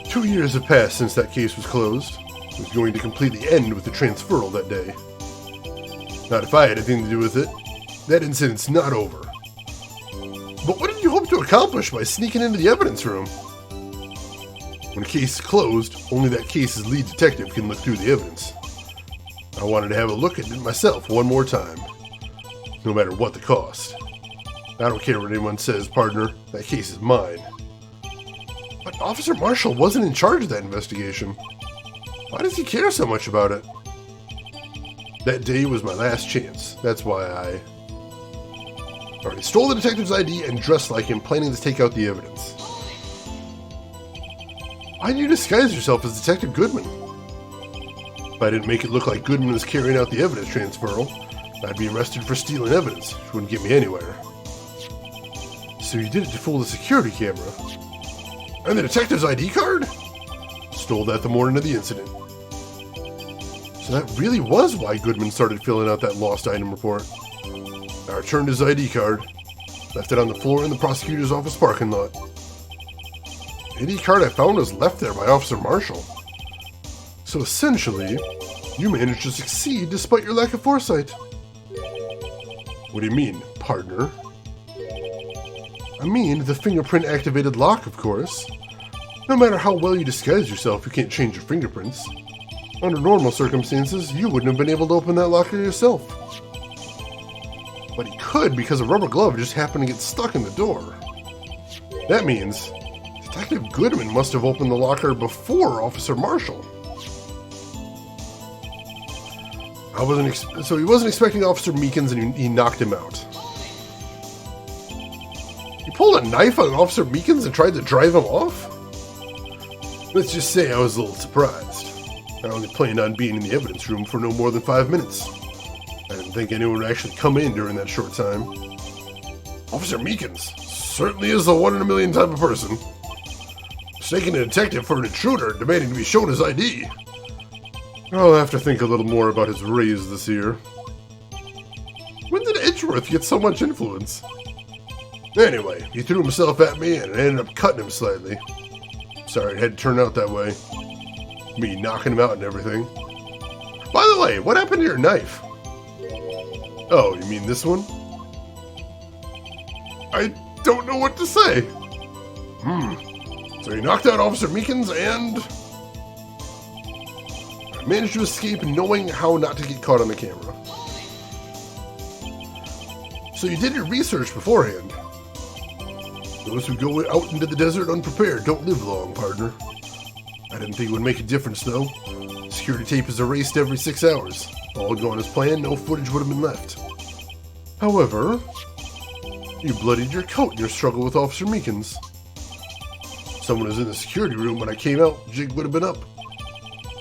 2 years have passed since that case was closed. It was going to completely end with the transferal that day. Not if I had anything to do with it. That incident's not over. But what did you hope to accomplish by sneaking into the evidence room? When a case is closed, only that case's lead detective can look through the evidence. I wanted to have a look at it myself one more time. No matter what the cost. I don't care what anyone says, partner. That case is mine. But Officer Marshall wasn't in charge of that investigation. Why does he care so much about it? That day was my last chance. That's why I already stole the detective's ID and dressed like him, planning to take out the evidence. Why did you disguise yourself as Detective Goodman? If I didn't make it look like Goodman was carrying out the evidence transferal, I'd be arrested for stealing evidence, which wouldn't get me anywhere. So you did it to fool the security camera. And the detective's ID card? Stole that the morning of the incident. So that really was why Goodman started filling out that lost item report. I returned his ID card, left it on the floor in the prosecutor's office parking lot. The ID card I found was left there by Officer Marshall. So essentially, you managed to succeed despite your lack of foresight. What do you mean, partner? I mean, the fingerprint-activated lock, of course. No matter how well you disguise yourself, you can't change your fingerprints. Under normal circumstances, you wouldn't have been able to open that locker yourself. But he could because a rubber glove just happened to get stuck in the door. That means Detective Goodman must have opened the locker before Officer Marshall. So he wasn't expecting Officer Meekins and he knocked him out. You pulled a knife on Officer Meekins and tried to drive him off? Let's just say I was a little surprised. I only planned on being in the evidence room for no more than 5 minutes. I didn't think anyone would actually come in during that short time. Officer Meekins certainly is a one-in-a-million type of person. Mistaking a detective for an intruder, demanding to be shown his ID. I'll have to think a little more about his raise this year. When did Edgeworth get so much influence? Anyway, he threw himself at me and I ended up cutting him slightly. Sorry it had to turn out that way. Me knocking him out and everything. By the way, what happened to your knife? Oh, you mean this one? I don't know what to say. So you knocked out Officer Meekins and... I managed to escape knowing how not to get caught on the camera. So you did your research beforehand. Those who go out into the desert unprepared don't live long, partner. I didn't think it would make a difference, though. Security tape is erased every 6 hours. All gone as planned, no footage would have been left. However, you bloodied your coat in your struggle with Officer Meekins. Someone was in the security room when I came out, jig would have been up.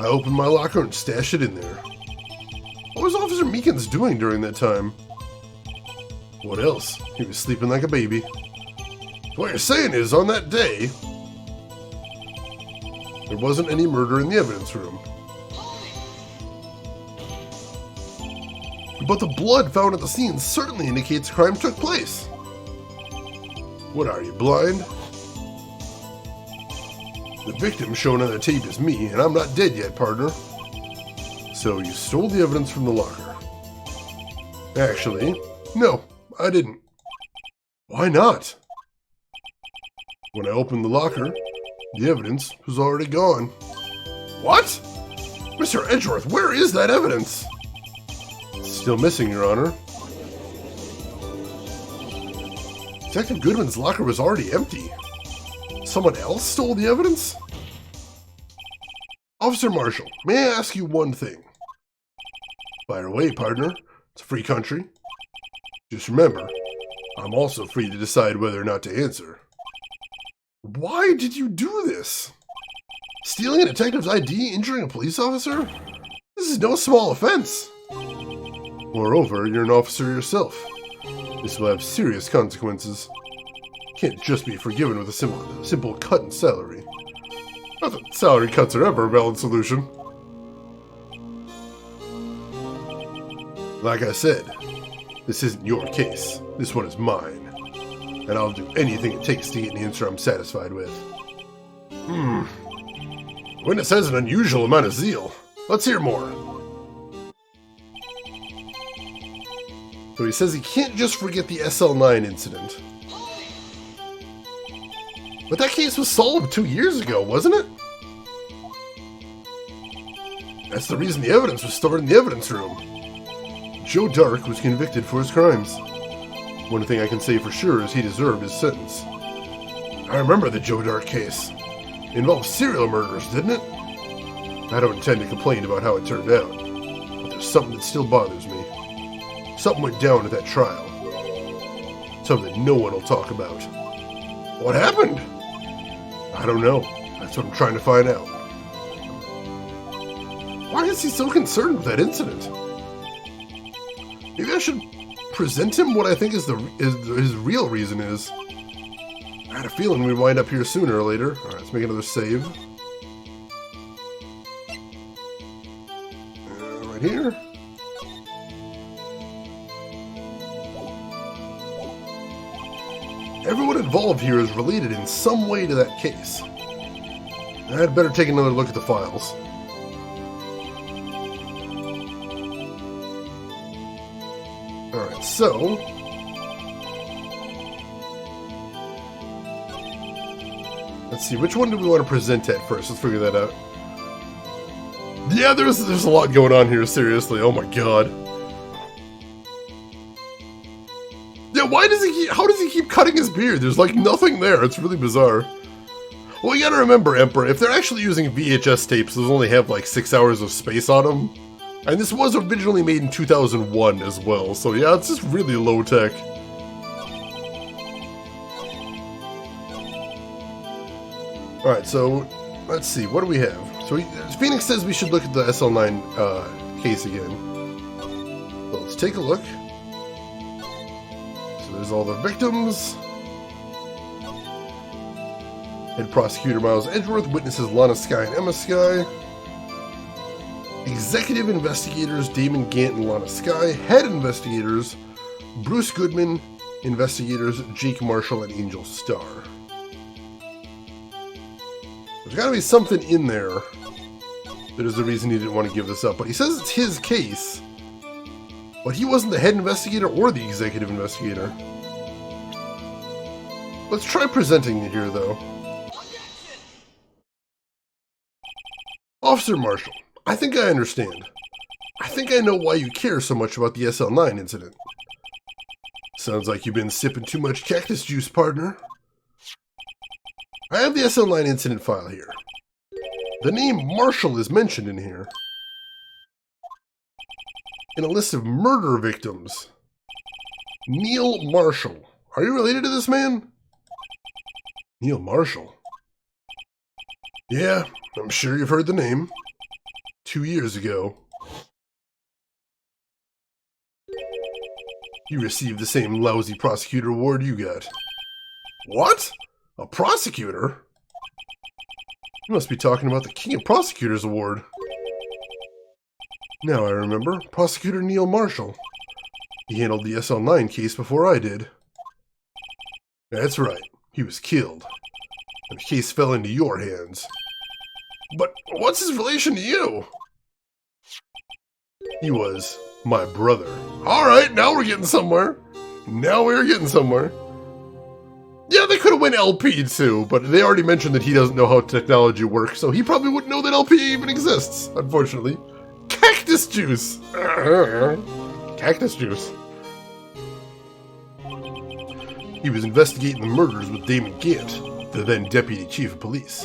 I opened my locker and stashed it in there. What was Officer Meekins doing during that time? What else? He was sleeping like a baby. What you're saying is, on that day, there wasn't any murder in the evidence room. But the blood found at the scene certainly indicates a crime took place. What are you, blind? The victim shown on the tape is me, and I'm not dead yet, partner. So you stole the evidence from the locker. Actually, no, I didn't. Why not? When I opened the locker, the evidence was already gone. What? Mr. Edgeworth, where is that evidence? Still missing, Your Honor. Detective Goodman's locker was already empty. Someone else stole the evidence? Officer Marshall, may I ask you one thing? Fire away, partner. It's a free country. Just remember, I'm also free to decide whether or not to answer. Why did you do this? Stealing a detective's ID, injuring a police officer? This is no small offense. Moreover, you're an officer yourself. This will have serious consequences. Can't just be forgiven with a simple cut in salary. Not that salary cuts are ever a valid solution. Like I said, this isn't your case. This one is mine. And I'll do anything it takes to get an answer I'm satisfied with. The witness has an unusual amount of zeal. Let's hear more. So he says he can't just forget the SL9 incident. But that case was solved 2 years ago, wasn't it? That's the reason the evidence was stored in the evidence room. Joe Dark was convicted for his crimes. One thing I can say for sure is he deserved his sentence. I remember the Joe Dark case. It involved serial murders, didn't it? I don't intend to complain about how it turned out, but there's something that still bothers me. Something went down at that trial. Something no one will talk about. What happened? I don't know. That's what I'm trying to find out. Why is he so concerned with that incident? Maybe I should present him what I think is his real reason is. I had a feeling we'd wind up here sooner or later. Alright, let's make another save. Right here. Everyone involved here is related in some way to that case. I'd better take another look at the files. Alright, so... let's see, which one do we want to present at first? Let's figure that out. Yeah, there's a lot going on here, seriously. Oh my god. Yeah, how does he keep cutting his beard? There's like nothing there. It's really bizarre. Well, you gotta remember, Emperor, if they're actually using VHS tapes, those only have like 6 hours of space on them. And this was originally made in 2001 as well, so yeah, it's just really low tech. Alright, so let's see, what do we have? So Phoenix says we should look at the SL9 case again. So let's take a look. So there's all the victims. Head Prosecutor Miles Edgeworth, witnesses Lana Skye and Emma Skye. Executive investigators Damon Gant and Lana Skye. Head investigators Bruce Goodman. Investigators Jake Marshall and Angel Starr. There's got to be something in there that is the reason he didn't want to give this up. But he says it's his case. But he wasn't the head investigator or the executive investigator. Let's try presenting it here, though. Officer Marshall, I think I understand. I think I know why you care so much about the SL9 incident. Sounds like you've been sipping too much cactus juice, partner. I have the SL9 incident file here. The name Marshall is mentioned in here. In a list of murder victims. Neil Marshall. Are you related to this man? Neil Marshall? Yeah, I'm sure you've heard the name. 2 years ago, you received the same lousy prosecutor award you got. What? A prosecutor? You must be talking about the King of Prosecutors Award. Now I remember. Prosecutor Neil Marshall. He handled the SL9 case before I did. That's right. He was killed. And the case fell into your hands. But what's his relation to you? He was my brother. Alright, now we're getting somewhere. Now we're getting somewhere. Yeah, they could have went LP too, but they already mentioned that he doesn't know how technology works, so he probably wouldn't know that LP even exists, unfortunately. Cactus juice! Cactus juice. He was investigating the murders with Damon Gant, the then Deputy Chief of Police.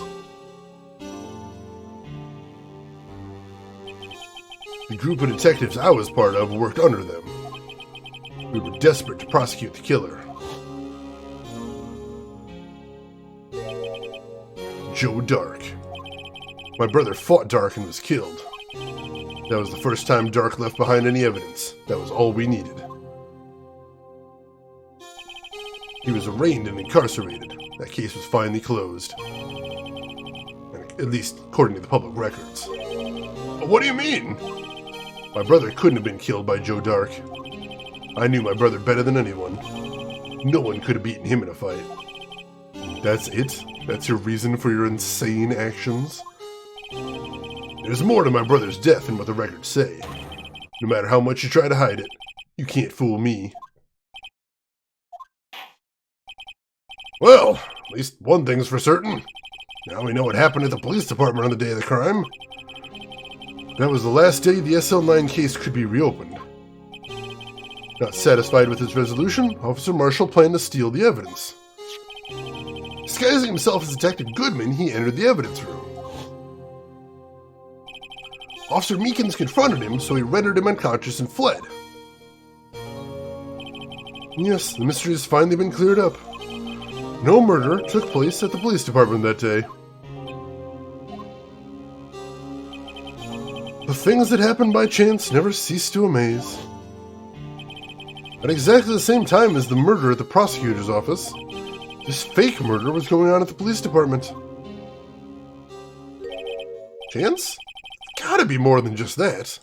The group of detectives I was part of worked under them. We were desperate to prosecute the killer. Joe Dark. My brother fought Dark and was killed. That was the first time Dark left behind any evidence. That was all we needed. He was arraigned and incarcerated. That case was finally closed. At least according to the public records. What do you mean? My brother couldn't have been killed by Joe Dark. I knew my brother better than anyone. No one could have beaten him in a fight. That's it? That's your reason for your insane actions? There's more to my brother's death than what the records say. No matter how much you try to hide it, you can't fool me. Well, at least one thing's for certain. Now we know what happened at the police department on the day of the crime. That was the last day the SL9 case could be reopened. Not satisfied with its resolution, Officer Marshall planned to steal the evidence. Disguising himself as Detective Goodman, he entered the evidence room. Officer Meekins confronted him, so he rendered him unconscious and fled. Yes, the mystery has finally been cleared up. No murder took place at the police department that day. The things that happen by chance never cease to amaze. At exactly the same time as the murder at the prosecutor's office, this fake murder was going on at the police department. Chance? Gotta be more than just that.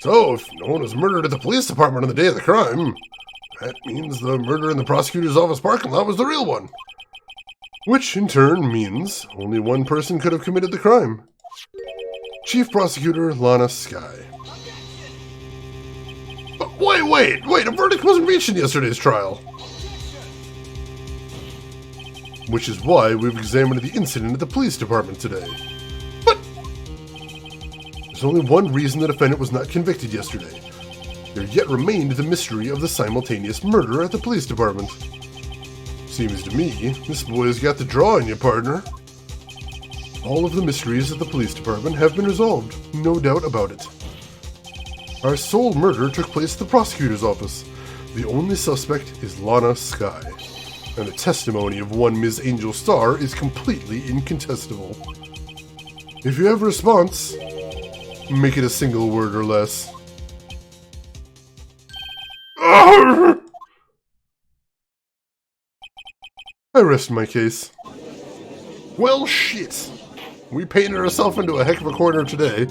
So, if no one was murdered at the police department on the day of the crime, that means the murder in the prosecutor's office parking lot was the real one. Which, in turn, means only one person could have committed the crime. Chief Prosecutor Lana Skye. But wait, a verdict wasn't reached in yesterday's trial. Which is why we've examined the incident at the police department today. But there's only one reason the defendant was not convicted yesterday. There yet remained the mystery of the simultaneous murder at the police department. Seems to me, this boy's got the draw on you, partner. All of the mysteries at the police department have been resolved, no doubt about it. Our sole murder took place at the prosecutor's office. The only suspect is Lana Skye, and the testimony of one Ms. Angel Starr is completely incontestable. If you have a response, make it a single word or less. I rest my case. Well, shit. We painted ourselves into a heck of a corner today.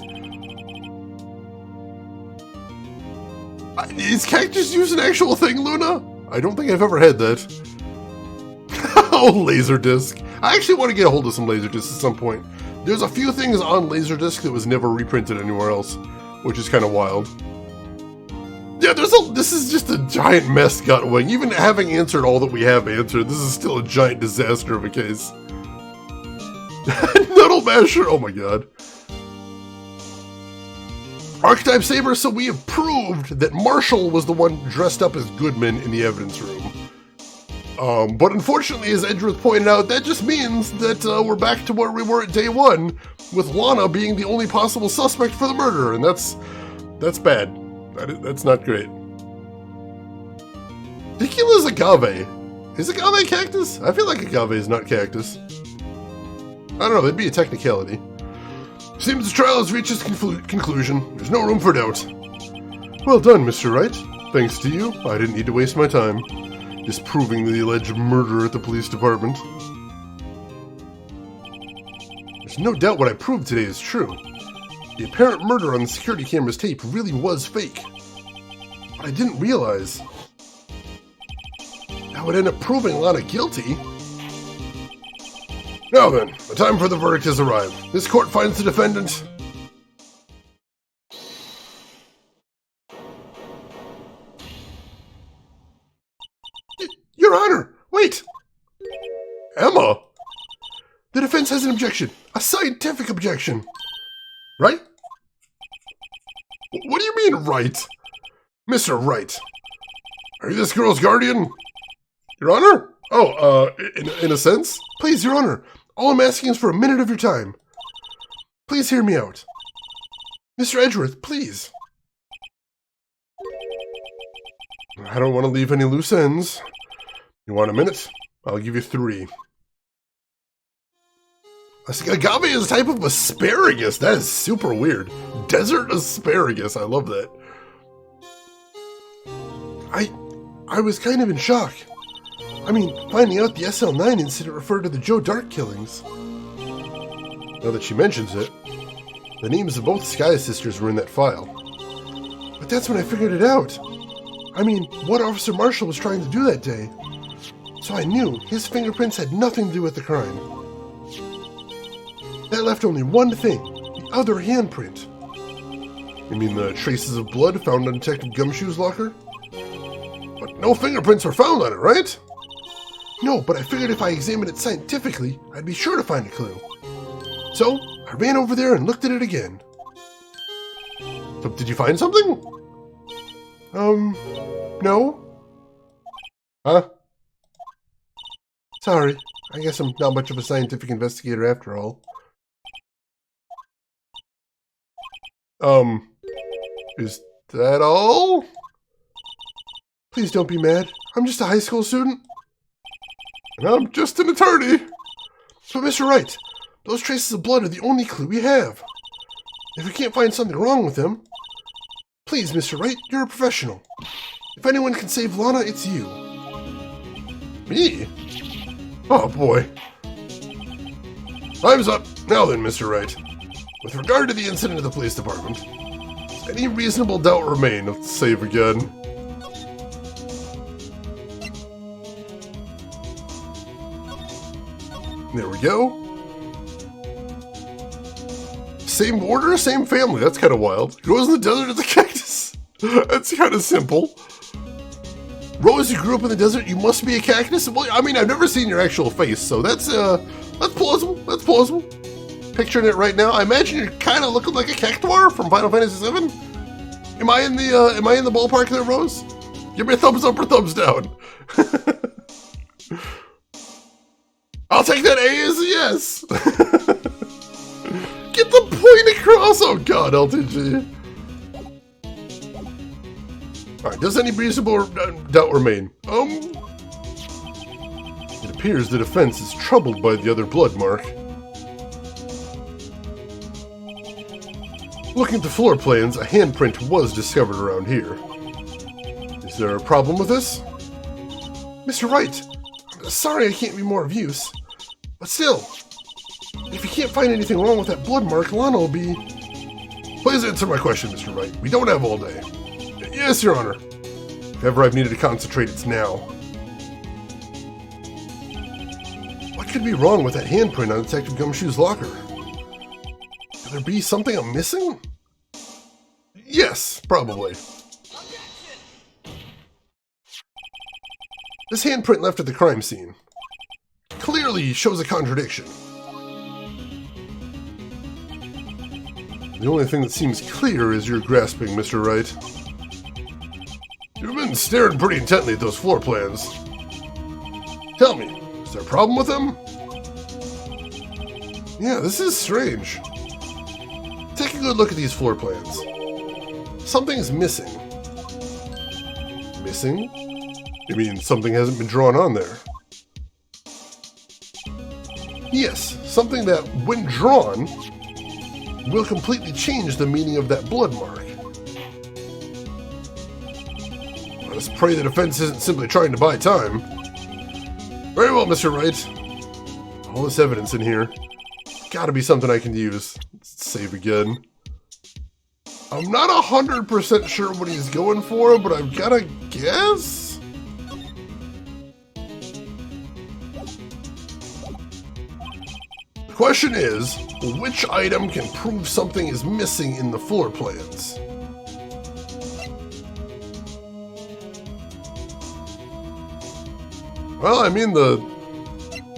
Is cactus juice an actual thing, Luna? I don't think I've ever had that. Oh, Laserdisc. I actually want to get a hold of some Laserdisc at some point. There's a few things on Laserdisc that was never reprinted anywhere else, which is kind of wild. Yeah, this is just a giant mess, Gutwing. Even having answered all that we have answered, this is still a giant disaster of a case. Nuddle Masher, oh my god. Archetype Saber, so we have proved that Marshall was the one dressed up as Goodman in the evidence room. But unfortunately, as Edgeworth pointed out, that just means that we're back to where we were at day one, with Lana being the only possible suspect for the murder, and that's bad. That's not great. Tequila's agave. Is agave cactus? I feel like agave is not cactus. I don't know, that'd be a technicality. Seems the trial has reached its conclusion. There's no room for doubt. Well done, Mr. Wright. Thanks to you, I didn't need to waste my time disproving the alleged murder at the police department. There's no doubt what I proved today is true. The apparent murder on the security camera's tape really was fake. But I didn't realize I would end up proving Lana guilty. Now then, the time for the verdict has arrived. This court finds the defendant... Your Honor! Wait! Emma! The defense has an objection. A scientific objection. Right? What do you mean, right? Mr. Wright. Are you this girl's guardian? Your Honor? Oh, in a sense? Please, Your Honor. All I'm asking is for a minute of your time. Please hear me out. Mr. Edgeworth, please. I don't want to leave any loose ends. You want a minute? I'll give you 3. Agave is a type of asparagus. That is super weird. Desert asparagus. I love that. I was kind of in shock. I mean, finding out the SL9 incident referred to the Joe Dark killings. Now that she mentions it, the names of both Sky Sisters were in that file. But that's when I figured it out. I mean, what Officer Marshall was trying to do that day. So I knew his fingerprints had nothing to do with the crime. That left only one thing, the other handprint. You mean the traces of blood found on Detective Gumshoe's locker? But no fingerprints were found on it, right? No, but I figured if I examined it scientifically, I'd be sure to find a clue. So, I ran over there and looked at it again. So, did you find something? No? Huh? Sorry, I guess I'm not much of a scientific investigator after all. Is that all? Please don't be mad. I'm just a high school student. And I'm just an attorney. But Mr. Wright, those traces of blood are the only clue we have. If we can't find something wrong with them, please, Mr. Wright, you're a professional. If anyone can save Lana, it's you. Me? Oh boy. Time's up. Now then, Mr. Wright. With regard to the incident at the police department, does any reasonable doubt remain? Let's save again. There we go. Same order, same family. That's kind of wild. Goes in the desert as a cactus. That's kind of simple. Rose, you grew up in the desert. You must be a cactus. Well, I mean, I've never seen your actual face, so that's plausible. That's plausible. Picturing it right now. I imagine you're kind of looking like a cactuar from Final Fantasy VII. Am I in the ballpark there, Rose? Give me a thumbs up or thumbs down. I'll take that A as a yes. Get the point across. Oh God, LTG. All right. Does any reasonable doubt remain? It appears the defense is troubled by the other blood mark. Looking at the floor plans, a handprint was discovered around here. Is there a problem with this? Mr. Wright, I'm sorry I can't be more of use. But still, if you can't find anything wrong with that blood mark, Lana will be... Please answer my question, Mr. Wright. We don't have all day. Yes, Your Honor. If ever I've needed to concentrate, it's now. What could be wrong with that handprint on Detective Gumshoe's locker? Could there be something I'm missing? Yes, probably. This handprint left at the crime scene clearly shows a contradiction. The only thing that seems clear is your grasping, Mr. Wright. You've been staring pretty intently at those floor plans. Tell me, is there a problem with them? Yeah, this is strange. Take a good look at these floor plans. Something's missing. Missing? You mean something hasn't been drawn on there? Yes, something that, when drawn, will completely change the meaning of that blood mark. Let us pray the defense isn't simply trying to buy time. Very well, Mr. Wright. All this evidence in here. Gotta be something I can use. Let's save again. I'm not 100% sure what he's going for, but I've gotta guess? The question is, which item can prove something is missing in the floor plans? Well, I mean, the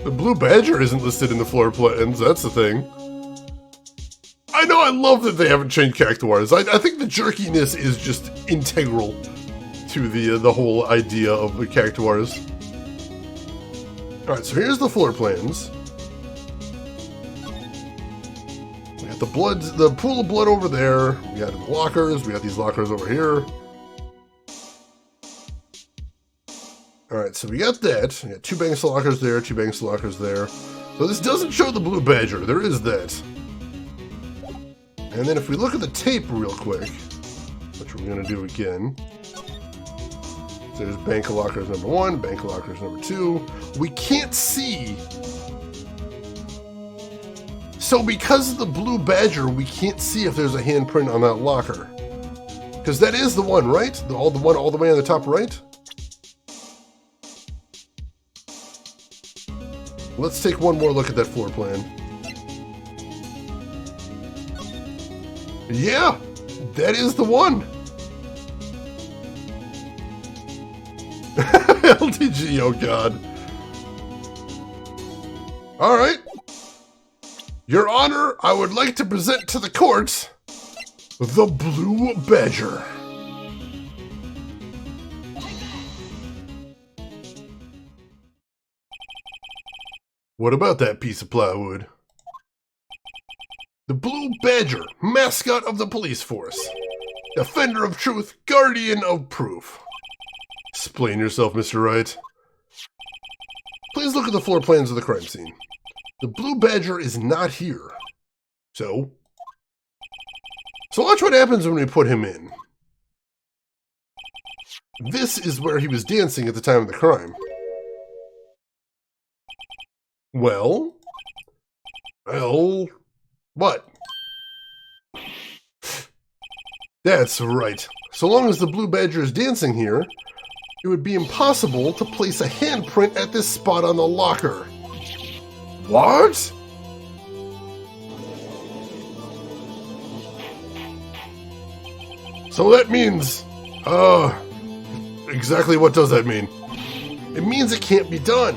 blue badger isn't listed in the floor plans, that's the thing. I know, I love that they haven't changed cactuars. I think the jerkiness is just integral to the whole idea of the cactuars. Alright, so here's the floor plans. We got got the pool of blood over there. We got the lockers. We got these lockers over here. Alright, so we got that. We got 2 banks of lockers there, 2 banks of lockers there. So this doesn't show the blue badger. There is that. And then if we look at the tape real quick, which we're going to do again. There's bank of lockers number 1, bank of lockers number 2. We can't see. So because of the blue badger, we can't see if there's a handprint on that locker. Because that is the one, right? The one all the way on the top right? Let's take one more look at that floor plan. Yeah, that is the one. LTG, oh god. Alright. Your Honor, I would like to present to the court the Blue Badger. What about that piece of plywood? The Blue Badger, mascot of the police force. Defender of truth, guardian of proof. Explain yourself, Mr. Wright. Please look at the floor plans of the crime scene. The Blue Badger is not here. So watch what happens when we put him in. This is where he was dancing at the time of the crime. Well, what? That's right. So long as the Blue Badger is dancing here, it would be impossible to place a handprint at this spot on the locker. What? So that means, exactly what does that mean? It means it can't be done.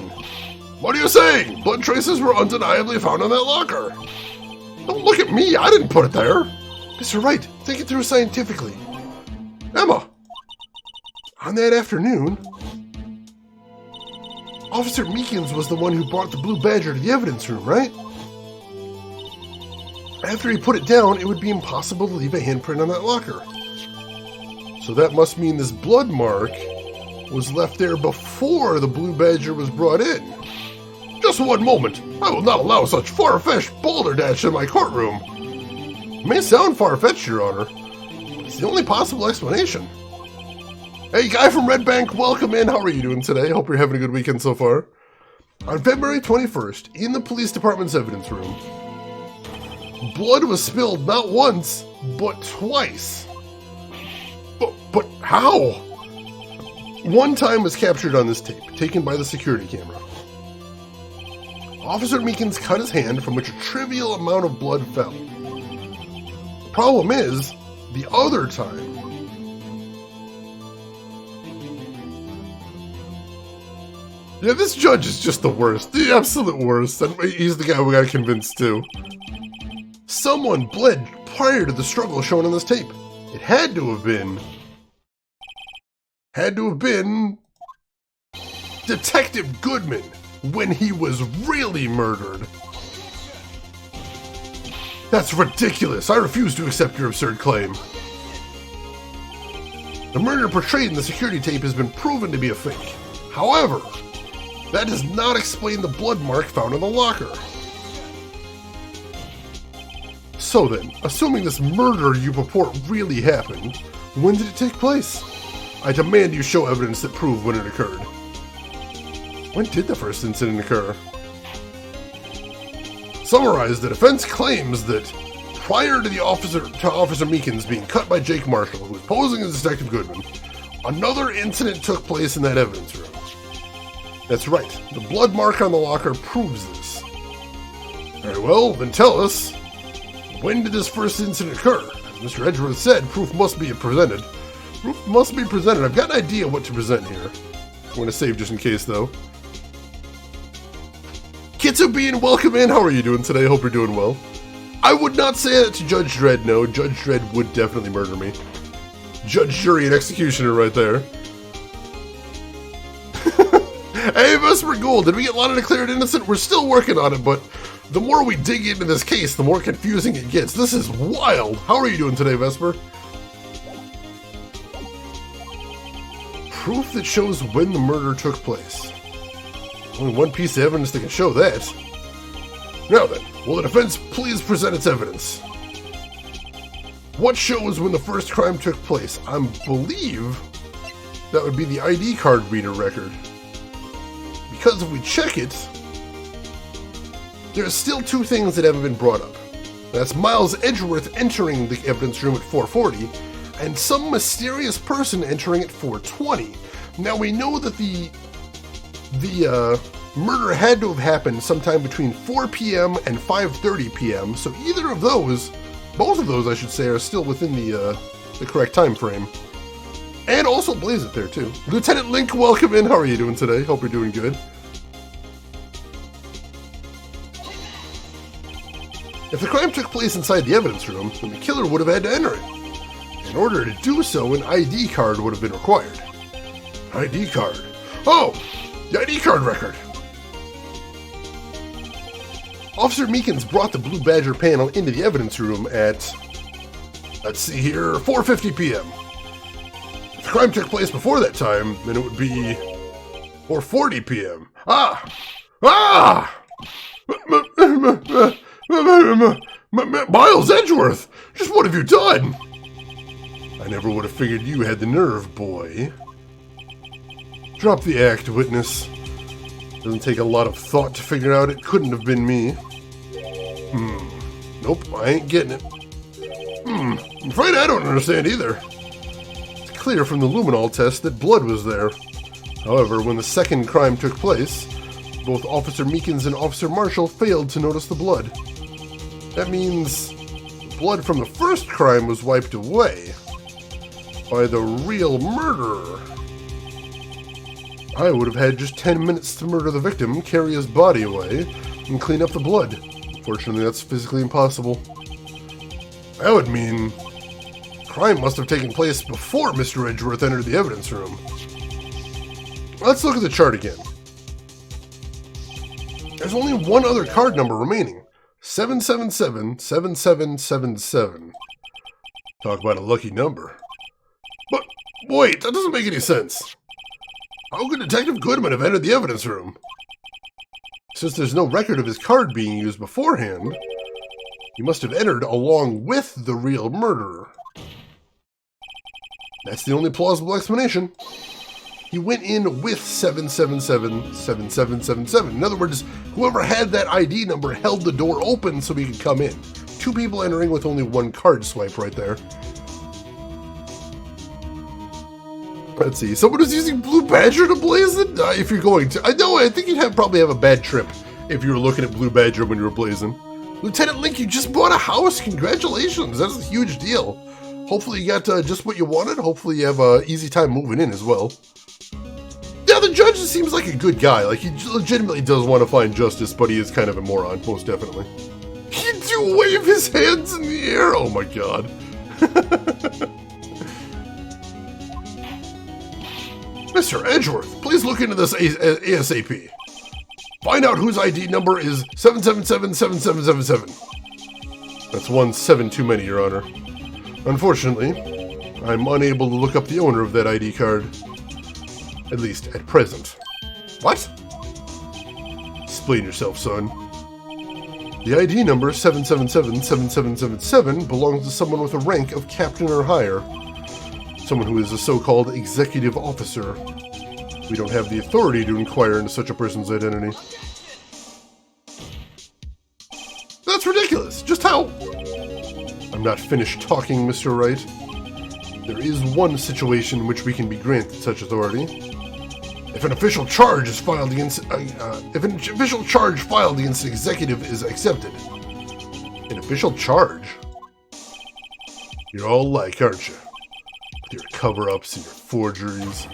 What are you saying? Blood traces were undeniably found on that locker. Don't look at me, I didn't put it there. Mr. Wright, think it through scientifically. Emma, on that afternoon, Officer Meekins was the one who brought the Blue Badger to the evidence room, right? After he put it down, it would be impossible to leave a handprint on that locker. So that must mean this blood mark was left there before the Blue Badger was brought in. Just one moment. I will not allow such far-fetched balderdash in my courtroom. It may sound far-fetched, Your Honor, but it's the only possible explanation. Hey, guy from Red Bank, welcome in. How are you doing today? Hope you're having a good weekend so far. On February 21st, in the police department's evidence room, blood was spilled not once, but twice. But how? One time was captured on this tape, taken by the security camera. Officer Meekins cut his hand from which a trivial amount of blood fell. The problem is, the other time, yeah, this judge is just the worst, the absolute worst, and he's the guy we got convinced too. Someone bled prior to the struggle shown on this tape. It had to have been Detective Goodman when he was really murdered. That's ridiculous. I refuse to accept your absurd claim. The murder portrayed in the security tape has been proven to be a fake. However, that does not explain the blood mark found in the locker. So then, assuming this murder you purport really happened, when did it take place? I demand you show evidence that proves when it occurred. When did the first incident occur? Summarize, the defense claims that prior to Officer Meekins being cut by Jake Marshall, who was posing as Detective Goodman, another incident took place in that evidence room. That's right, the blood mark on the locker proves this. Very well, then tell us, when did this first incident occur? As Mr. Edgeworth said, proof must be presented. Proof must be presented. I've got an idea what to present here. I'm going to save just in case, though. Kitsubean, welcome in. How are you doing today? Hope you're doing well. I would not say that to Judge Dredd, no. Judge Dredd would definitely murder me. Judge, jury, and executioner right there. Hey, Vesper Gold, did we get Lana declared innocent? We're still working on it, but The more we dig into this case, the more confusing it gets. This is wild. How are you doing today, Vesper? Proof that shows when the murder took place. Only one piece of evidence that can show that. Now then, will the defense please present its evidence? What shows when the first crime took place? I believe that would be the ID card reader record. Because if we check it, there are still two things that haven't been brought up. That's Miles Edgeworth entering the evidence room at 4:40, and some mysterious person entering at 4:20. Now we know that the murder had to have happened sometime between 4 p.m. and 5:30 p.m., so either of those, both of those I should say, are still within the correct time frame. And also Blaze It there too. Lieutenant Link, welcome in. How are you doing today? Hope you're doing good. If the crime took place inside the evidence room, then the killer would have had to enter it. In order to do so, an ID card would have been required. ID card. Oh, the ID card record. Officer Meekins brought the Blue Badger panel into the evidence room at, let's see here, 4:50 p.m. If the crime took place before that time, then it would be 4:40 p.m. Miles Edgeworth! Just what have you done? I never would have figured you had the nerve, boy. Drop the act, witness. Doesn't take a lot of thought to figure out it couldn't have been me. Nope, I ain't getting it. I'm afraid I don't understand either. It's clear from the luminol test that blood was there. However, when the second crime took place, both Officer Meekins and Officer Marshall failed to notice the blood. That means blood from the first crime was wiped away by the real murderer. I would have had just 10 minutes to murder the victim, carry his body away, and clean up the blood. Fortunately, that's physically impossible. That would mean crime must have taken place before Mr. Edgeworth entered the evidence room. Let's look at the chart again. There's only one other card number remaining. 777-7777. Talk about a lucky number. But wait, that doesn't make any sense. How could Detective Goodman have entered the evidence room? Since there's no record of his card being used beforehand, he must have entered along with the real murderer. That's the only plausible explanation. He went in with 777-7777. In other words, whoever had that ID number held the door open so he could come in. Two people entering with only one card swipe right there. Let's see. Someone was using Blue Badger to blaze it? If you're going to. I know, I think you'd probably have a bad trip if you were looking at Blue Badger when you were blazing. Lieutenant Link, you just bought a house. Congratulations. That's a huge deal. Hopefully you got just what you wanted. Hopefully you have an easy time moving in as well. Yeah, the judge seems like a good guy. Like, he legitimately does want to find justice, but he is kind of a moron, most definitely. He do wave his hands in the air. Oh my god. Mr. Edgeworth, please look into this ASAP. Find out whose ID number is 777-7777. That's 17 too many, Your Honor. Unfortunately, I'm unable to look up the owner of that ID card. At least, at present. What? Explain yourself, son. The ID number 777-7777 belongs to someone with a rank of captain or higher. Someone who is a so-called executive officer. We don't have the authority to inquire into such a person's identity. That's ridiculous! Just how? I'm not finished talking, Mr. Wright. There is one situation in which we can be granted such authority. If an official charge is filed against an executive is accepted. An official charge? You're all alike, aren't you? With your cover-ups and your forgeries.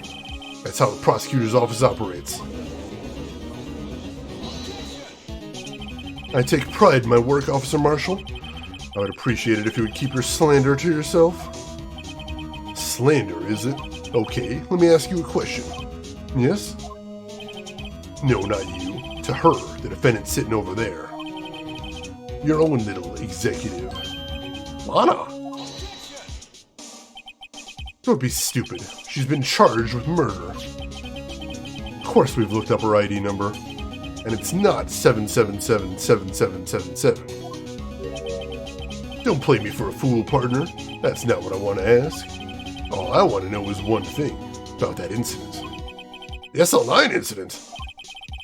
That's how the prosecutor's office operates. I take pride in my work, Officer Marshall. I would appreciate it if you would keep your slander to yourself. Slander, is it? Okay, let me ask you a question. Yes? No, not you. To her, the defendant sitting over there. Your own little executive. Lana! Don't be stupid. She's been charged with murder. Of course we've looked up her ID number. And it's not 7777777. Don't play me for a fool, partner. That's not what I want to ask. All I want to know is one thing about that incident. The SL9 incident?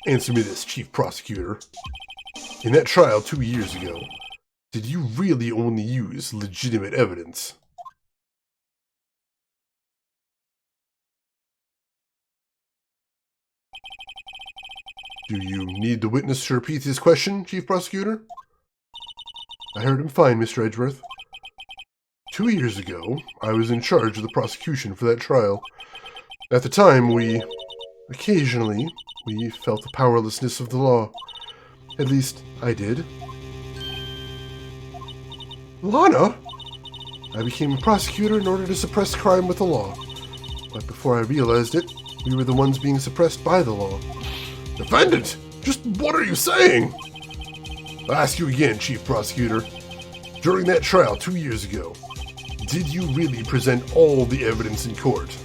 Answer me this, Chief Prosecutor. In that trial 2 years ago, did you really only use legitimate evidence? Do you need the witness to repeat his question, Chief Prosecutor? I heard him fine, Mr. Edgeworth. 2 years ago, I was in charge of the prosecution for that trial. At the time, occasionally, we felt the powerlessness of the law. At least, I did. Lana? I became a prosecutor in order to suppress crime with the law. But before I realized it, we were the ones being suppressed by the law. Defendant! Just what are you saying? I'll ask you again, Chief Prosecutor. During that trial 2 years ago, did you really present all the evidence in court?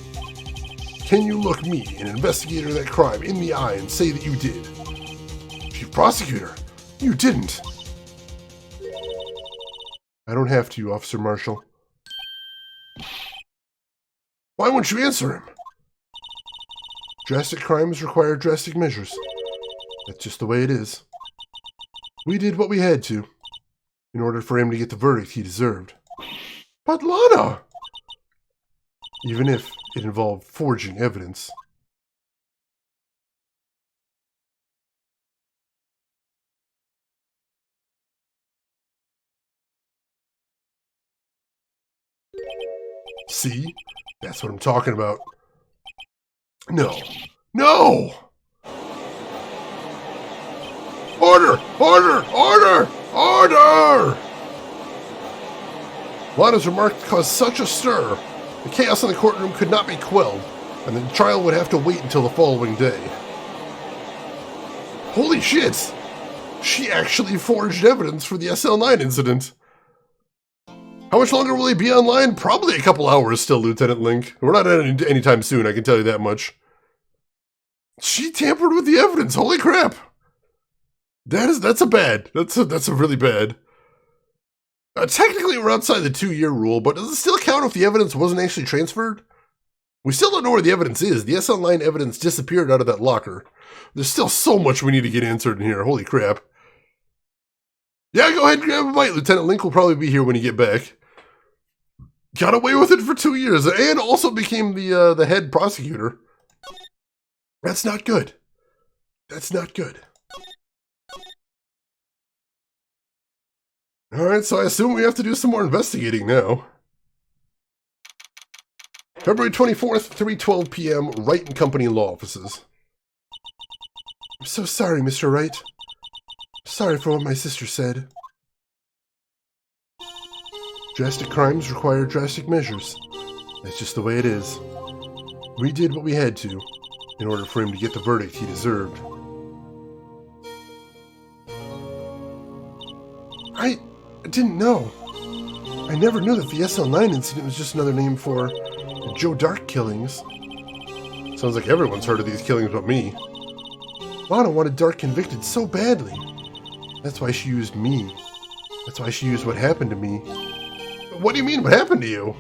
Can you look me, an investigator of that crime, in the eye and say that you did? Chief Prosecutor, you didn't. I don't have to, Officer Marshall. Why won't you answer him? Drastic crimes require drastic measures. That's just the way it is. We did what we had to, in order for him to get the verdict he deserved. But Lana! Even if it involved forging evidence. See? That's what I'm talking about. No. No! Order! Order! Order! Order! Lana's remark caused such a stir. The chaos in the courtroom could not be quelled, and the trial would have to wait until the following day. Holy shit! She actually forged evidence for the SL9 incident. How much longer will he be online? Probably a couple hours still, Lieutenant Link. We're not anytime soon, I can tell you that much. She tampered with the evidence, holy crap! That's a really bad. Technically, we're outside the 2-year rule, but does it still count if the evidence wasn't actually transferred? We still don't know where the evidence is. The SL9 evidence disappeared out of that locker. There's still so much we need to get answered in here. Holy crap. Yeah, go ahead and grab a bite. Lieutenant Link will probably be here when you get back. Got away with it for 2 years, and also became the head prosecutor. That's not good. That's not good. Alright, so I assume we have to do some more investigating now. February 24th, 3:12 p.m., Wright and Company Law Offices. I'm so sorry, Mr. Wright. Sorry for what my sister said. Drastic crimes require drastic measures. That's just the way it is. We did what we had to, in order for him to get the verdict he deserved. I didn't know. I never knew that the SL9 incident was just another name for the Joe Dark killings. Sounds like everyone's heard of these killings but me. Lana wanted Dark convicted so badly. That's why she used me. That's why she used what happened to me. What do you mean, what happened to you?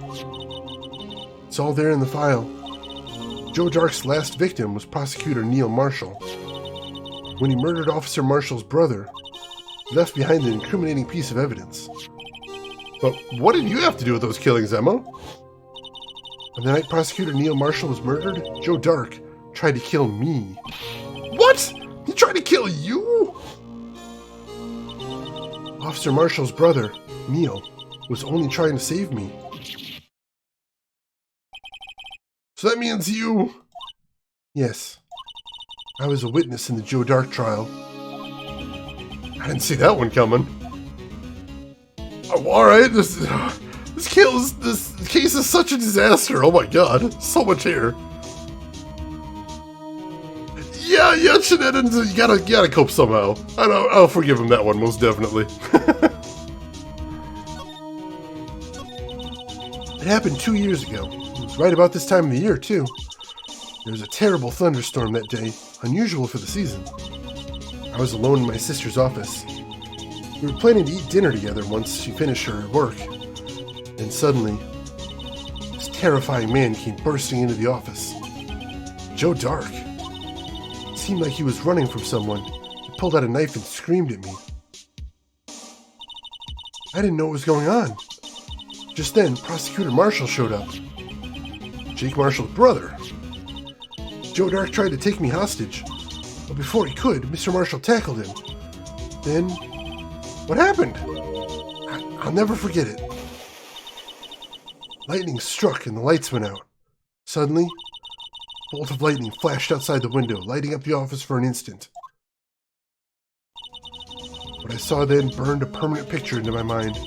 It's all there in the file. Joe Dark's last victim was Prosecutor Neil Marshall. When he murdered Officer Marshall's brother, he left behind an incriminating piece of evidence. But what did you have to do with those killings, Emma? On the night Prosecutor Neil Marshall was murdered, Joe Dark tried to kill me. What? He tried to kill you? Officer Marshall's brother, Neil, was only trying to save me. So that means you... Yes. I was a witness in the Joe Dark trial. I didn't see that one coming. Oh, alright, this case is such a disaster. Oh my god, so much here. Yeah, Yeah, shenanigans, you gotta cope somehow. I'll forgive him that one, most definitely. It happened 2 years ago. It was right about this time of the year, too. There was a terrible thunderstorm that day, unusual for the season. I was alone in my sister's office. We were planning to eat dinner together once she finished her work. Then suddenly, this terrifying man came bursting into the office. Joe Dark. It seemed like he was running from someone. He pulled out a knife and screamed at me. I didn't know what was going on. Just then, Prosecutor Marshall showed up. Jake Marshall's brother. Joe Dark tried to take me hostage, but before he could, Mr. Marshall tackled him. Then, what happened? I'll never forget it. Lightning struck and the lights went out. Suddenly, a bolt of lightning flashed outside the window, lighting up the office for an instant. What I saw then burned a permanent picture into my mind.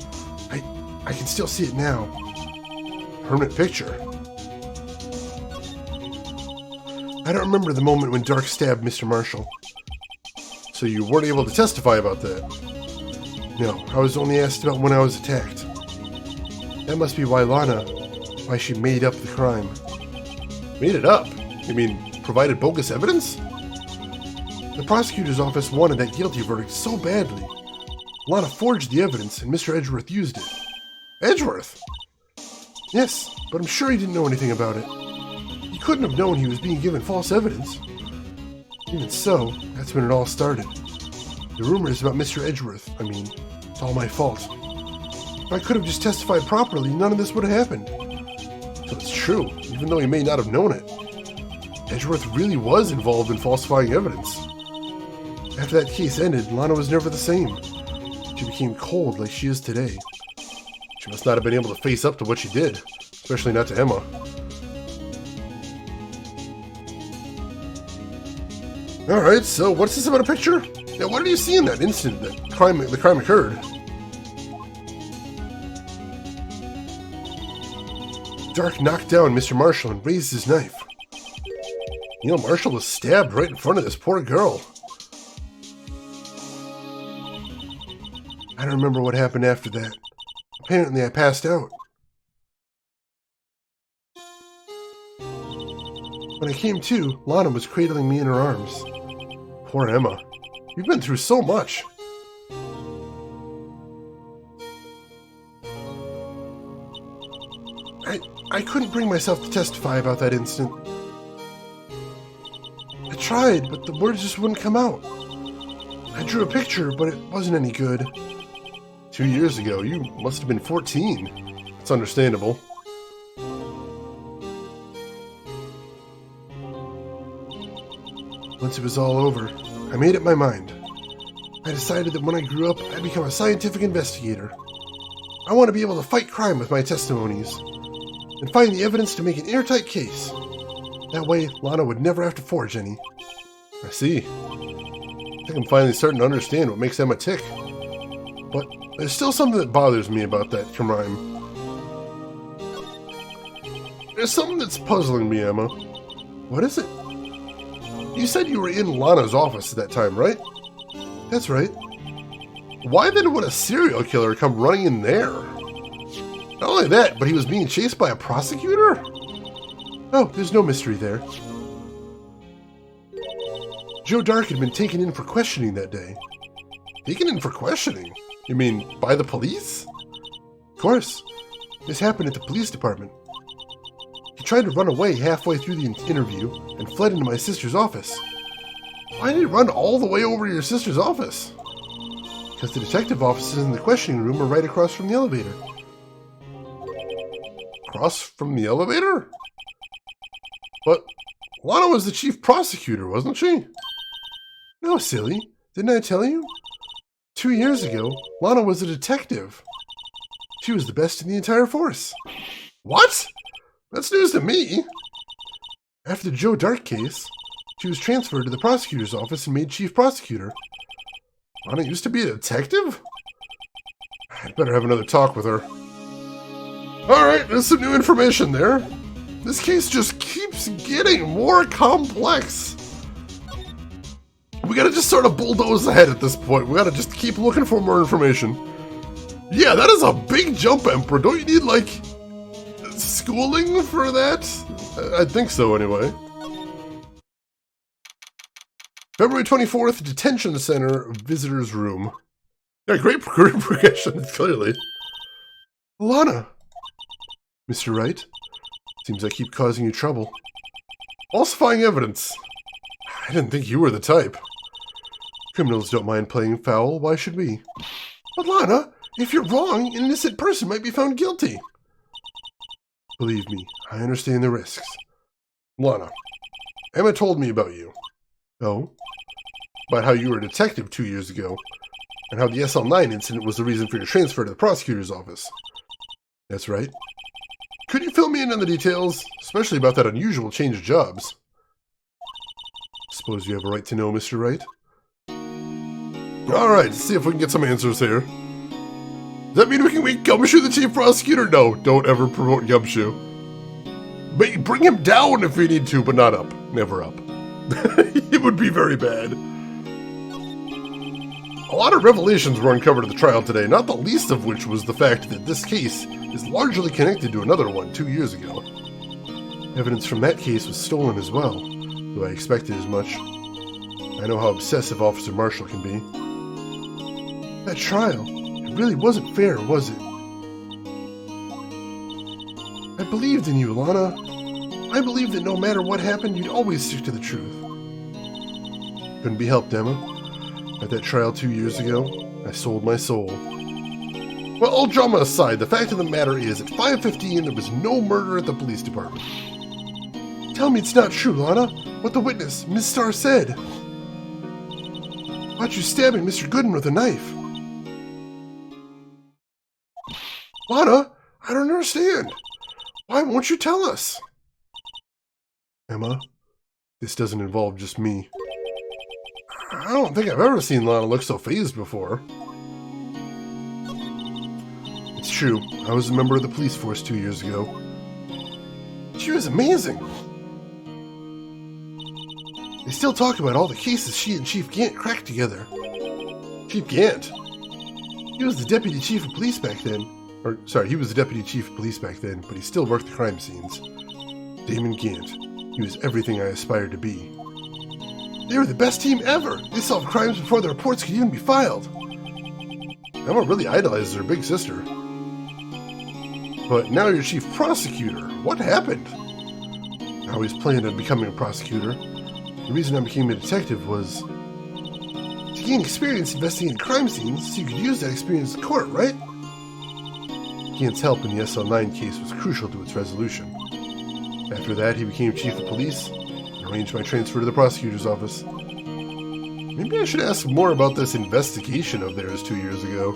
I can still see it now. Permanent picture? I don't remember the moment when Dark stabbed Mr. Marshall. So you weren't able to testify about that? No, I was only asked about when I was attacked. That must be why she made up the crime. Made it up? You mean, provided bogus evidence? The prosecutor's office wanted that guilty verdict so badly. Lana forged the evidence and Mr. Edgeworth used it. Edgeworth? Yes, but I'm sure he didn't know anything about it. He couldn't have known he was being given false evidence. Even so, that's when it all started. The rumors about Mr. Edgeworth, it's all my fault. If I could have just testified properly, none of this would have happened. So it's true, even though he may not have known it. Edgeworth really was involved in falsifying evidence. After that case ended, Lana was never the same. She became cold like she is today. She must not have been able to face up to what she did, especially not to Emma. Alright, so what's this about a picture? Now, what did you see in that instant that the crime occurred? Dark knocked down Mr. Marshall and raised his knife. Neil Marshall was stabbed right in front of this poor girl. I don't remember what happened after that. Apparently, I passed out. When I came to, Lana was cradling me in her arms. Poor Emma. You've been through so much. I couldn't bring myself to testify about that incident. I tried, but the words just wouldn't come out. I drew a picture, but it wasn't any good. 2 years ago, you must have been 14. It's understandable. Once it was all over, I made up my mind. I decided that when I grew up, I'd become a scientific investigator. I want to be able to fight crime with my testimonies, and find the evidence to make an airtight case. That way, Lana would never have to forge any. I see. I think I'm finally starting to understand what makes Emma tick. But there's still something that bothers me about that crime. There's something that's puzzling me, Emma. What is it? You said you were in Lana's office at that time, right? That's right. Why then would a serial killer come running in there? Not only that, but he was being chased by a prosecutor? Oh, there's no mystery there. Joe Dark had been taken in for questioning that day. Taken in for questioning? You mean by the police? Of course. This happened at the police department. He tried to run away halfway through the interview and fled into my sister's office. Why did he run all the way over to your sister's office? Because the detective offices in the questioning room are right across from the elevator. Across from the elevator? But Lana was the chief prosecutor, wasn't she? No, silly. Didn't I tell you? 2 years ago, Lana was a detective. She was the best in the entire force. What? That's news to me. After the Joe Dark case, she was transferred to the prosecutor's office and made chief prosecutor. Lana used to be a detective? I'd better have another talk with her. Alright, there's some new information there. This case just keeps getting more complex. We gotta just sort of bulldoze ahead at this point. We gotta just keep looking for more information. Yeah, that is a big jump, Emperor. Don't you need, like, schooling for that? I think so, anyway. February 24th, Detention Center, Visitor's Room. Yeah, great progression, clearly. Lana! Mr. Wright? Seems I keep causing you trouble. Falsifying evidence. I didn't think you were the type. Criminals don't mind playing foul, why should we? But Lana, if you're wrong, an innocent person might be found guilty. Believe me, I understand the risks. Lana, Emma told me about you. Oh? About how you were a detective 2 years ago, and how the SL9 incident was the reason for your transfer to the prosecutor's office. That's right. Could you fill me in on the details, especially about that unusual change of jobs? Suppose you have a right to know, Mr. Wright? Alright, let's see if we can get some answers here. Does that mean we can make Gumshoe the chief prosecutor? No, don't ever promote Gumshoe. Bring him down if you need to, but not up. Never up. It would be very bad. A lot of revelations were uncovered at the trial today, not the least of which was the fact that this case is largely connected to another one 2 years ago. Evidence from that case was stolen as well, though I expected as much. I know how obsessive Officer Marshall can be. That trial, it really wasn't fair, was it? I believed in you, Lana. I believed that no matter what happened, you'd always stick to the truth. Couldn't be helped, Emma. At that trial 2 years ago, I sold my soul. Well, all drama aside, the fact of the matter is, at 5:15, there was no murder at the police department. Tell me it's not true, Lana. What the witness, Miss Starr, said. About you stabbing Mr. Gooden with a knife. Lana, I don't understand. Why won't you tell us? Emma, this doesn't involve just me. I don't think I've ever seen Lana look so fazed before. It's true, I was a member of the police force 2 years ago. She was amazing. They still talk about all the cases she and Chief Gant cracked together. Chief Gant? He was the deputy chief of police back then. He was the deputy chief of police back then, but he still worked the crime scenes. Damon Gant. He was everything I aspired to be. They were the best team ever! They solved crimes before the reports could even be filed. Emma really idolizes her big sister. But now you're chief prosecutor. What happened? I always planned on becoming a prosecutor. The reason I became a detective was to gain experience investigating crime scenes so you could use that experience in court, right? Gant's help in the SL9 case was crucial to its resolution. After that, he became chief of police and arranged my transfer to the prosecutor's office. Maybe I should ask more about this investigation of theirs 2 years ago.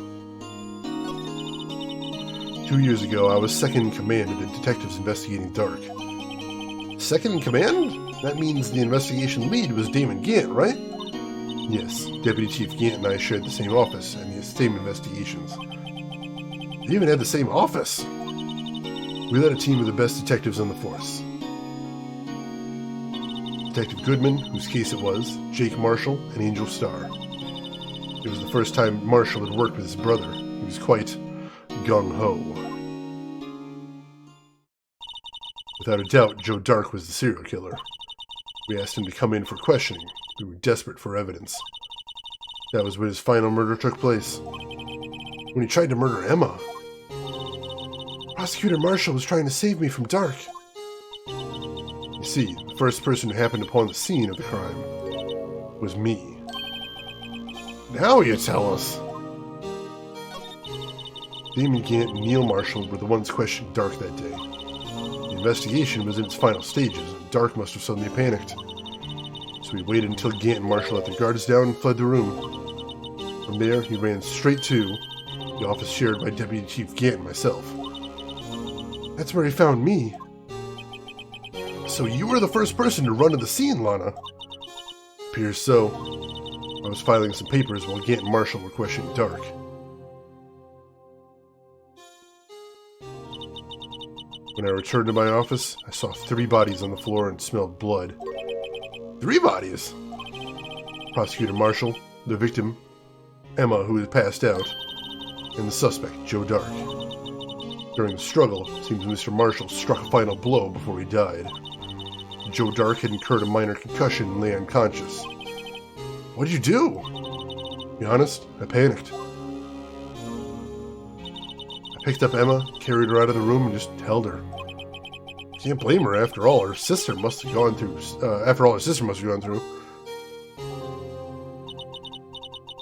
2 years ago, I was second in command of the detectives investigating Dark. Second in command? That means the investigation lead was Damon Gant, right? Yes, Deputy Chief Gant and I shared the same office and the same investigations. We even had the same office. We led a team of the best detectives on the force. Detective Goodman, whose case it was, Jake Marshall, and Angel Starr. It was the first time Marshall had worked with his brother. He was quite gung-ho. Without a doubt, Joe Dark was the serial killer. We asked him to come in for questioning. We were desperate for evidence. That was when his final murder took place. When he tried to murder Emma. Prosecutor Marshall was trying to save me from Dark. You see, the first person who happened upon the scene of the crime was me. Now you tell us. Damon Gant and Neil Marshall were the ones questioning Dark that day. The investigation was in its final stages, and Dark must have suddenly panicked. So we waited until Gant and Marshall let their guards down and fled the room. From there, he ran straight to the office shared by Deputy Chief Gant and myself. That's where he found me. So you were the first person to run to the scene, Lana? Appears so. I was filing some papers while Gant and Marshall were questioning Dark. When I returned to my office, I saw 3 bodies on the floor and smelled blood. 3 bodies? Prosecutor Marshall, the victim, Emma, who had passed out, and the suspect, Joe Dark. During the struggle, it seems Mr. Marshall struck a final blow before he died. Joe Dark had incurred a minor concussion and lay unconscious. What did you do? To be honest, I panicked. I picked up Emma, carried her out of the room, and just held her. Can't blame her. After all, her sister must have gone through.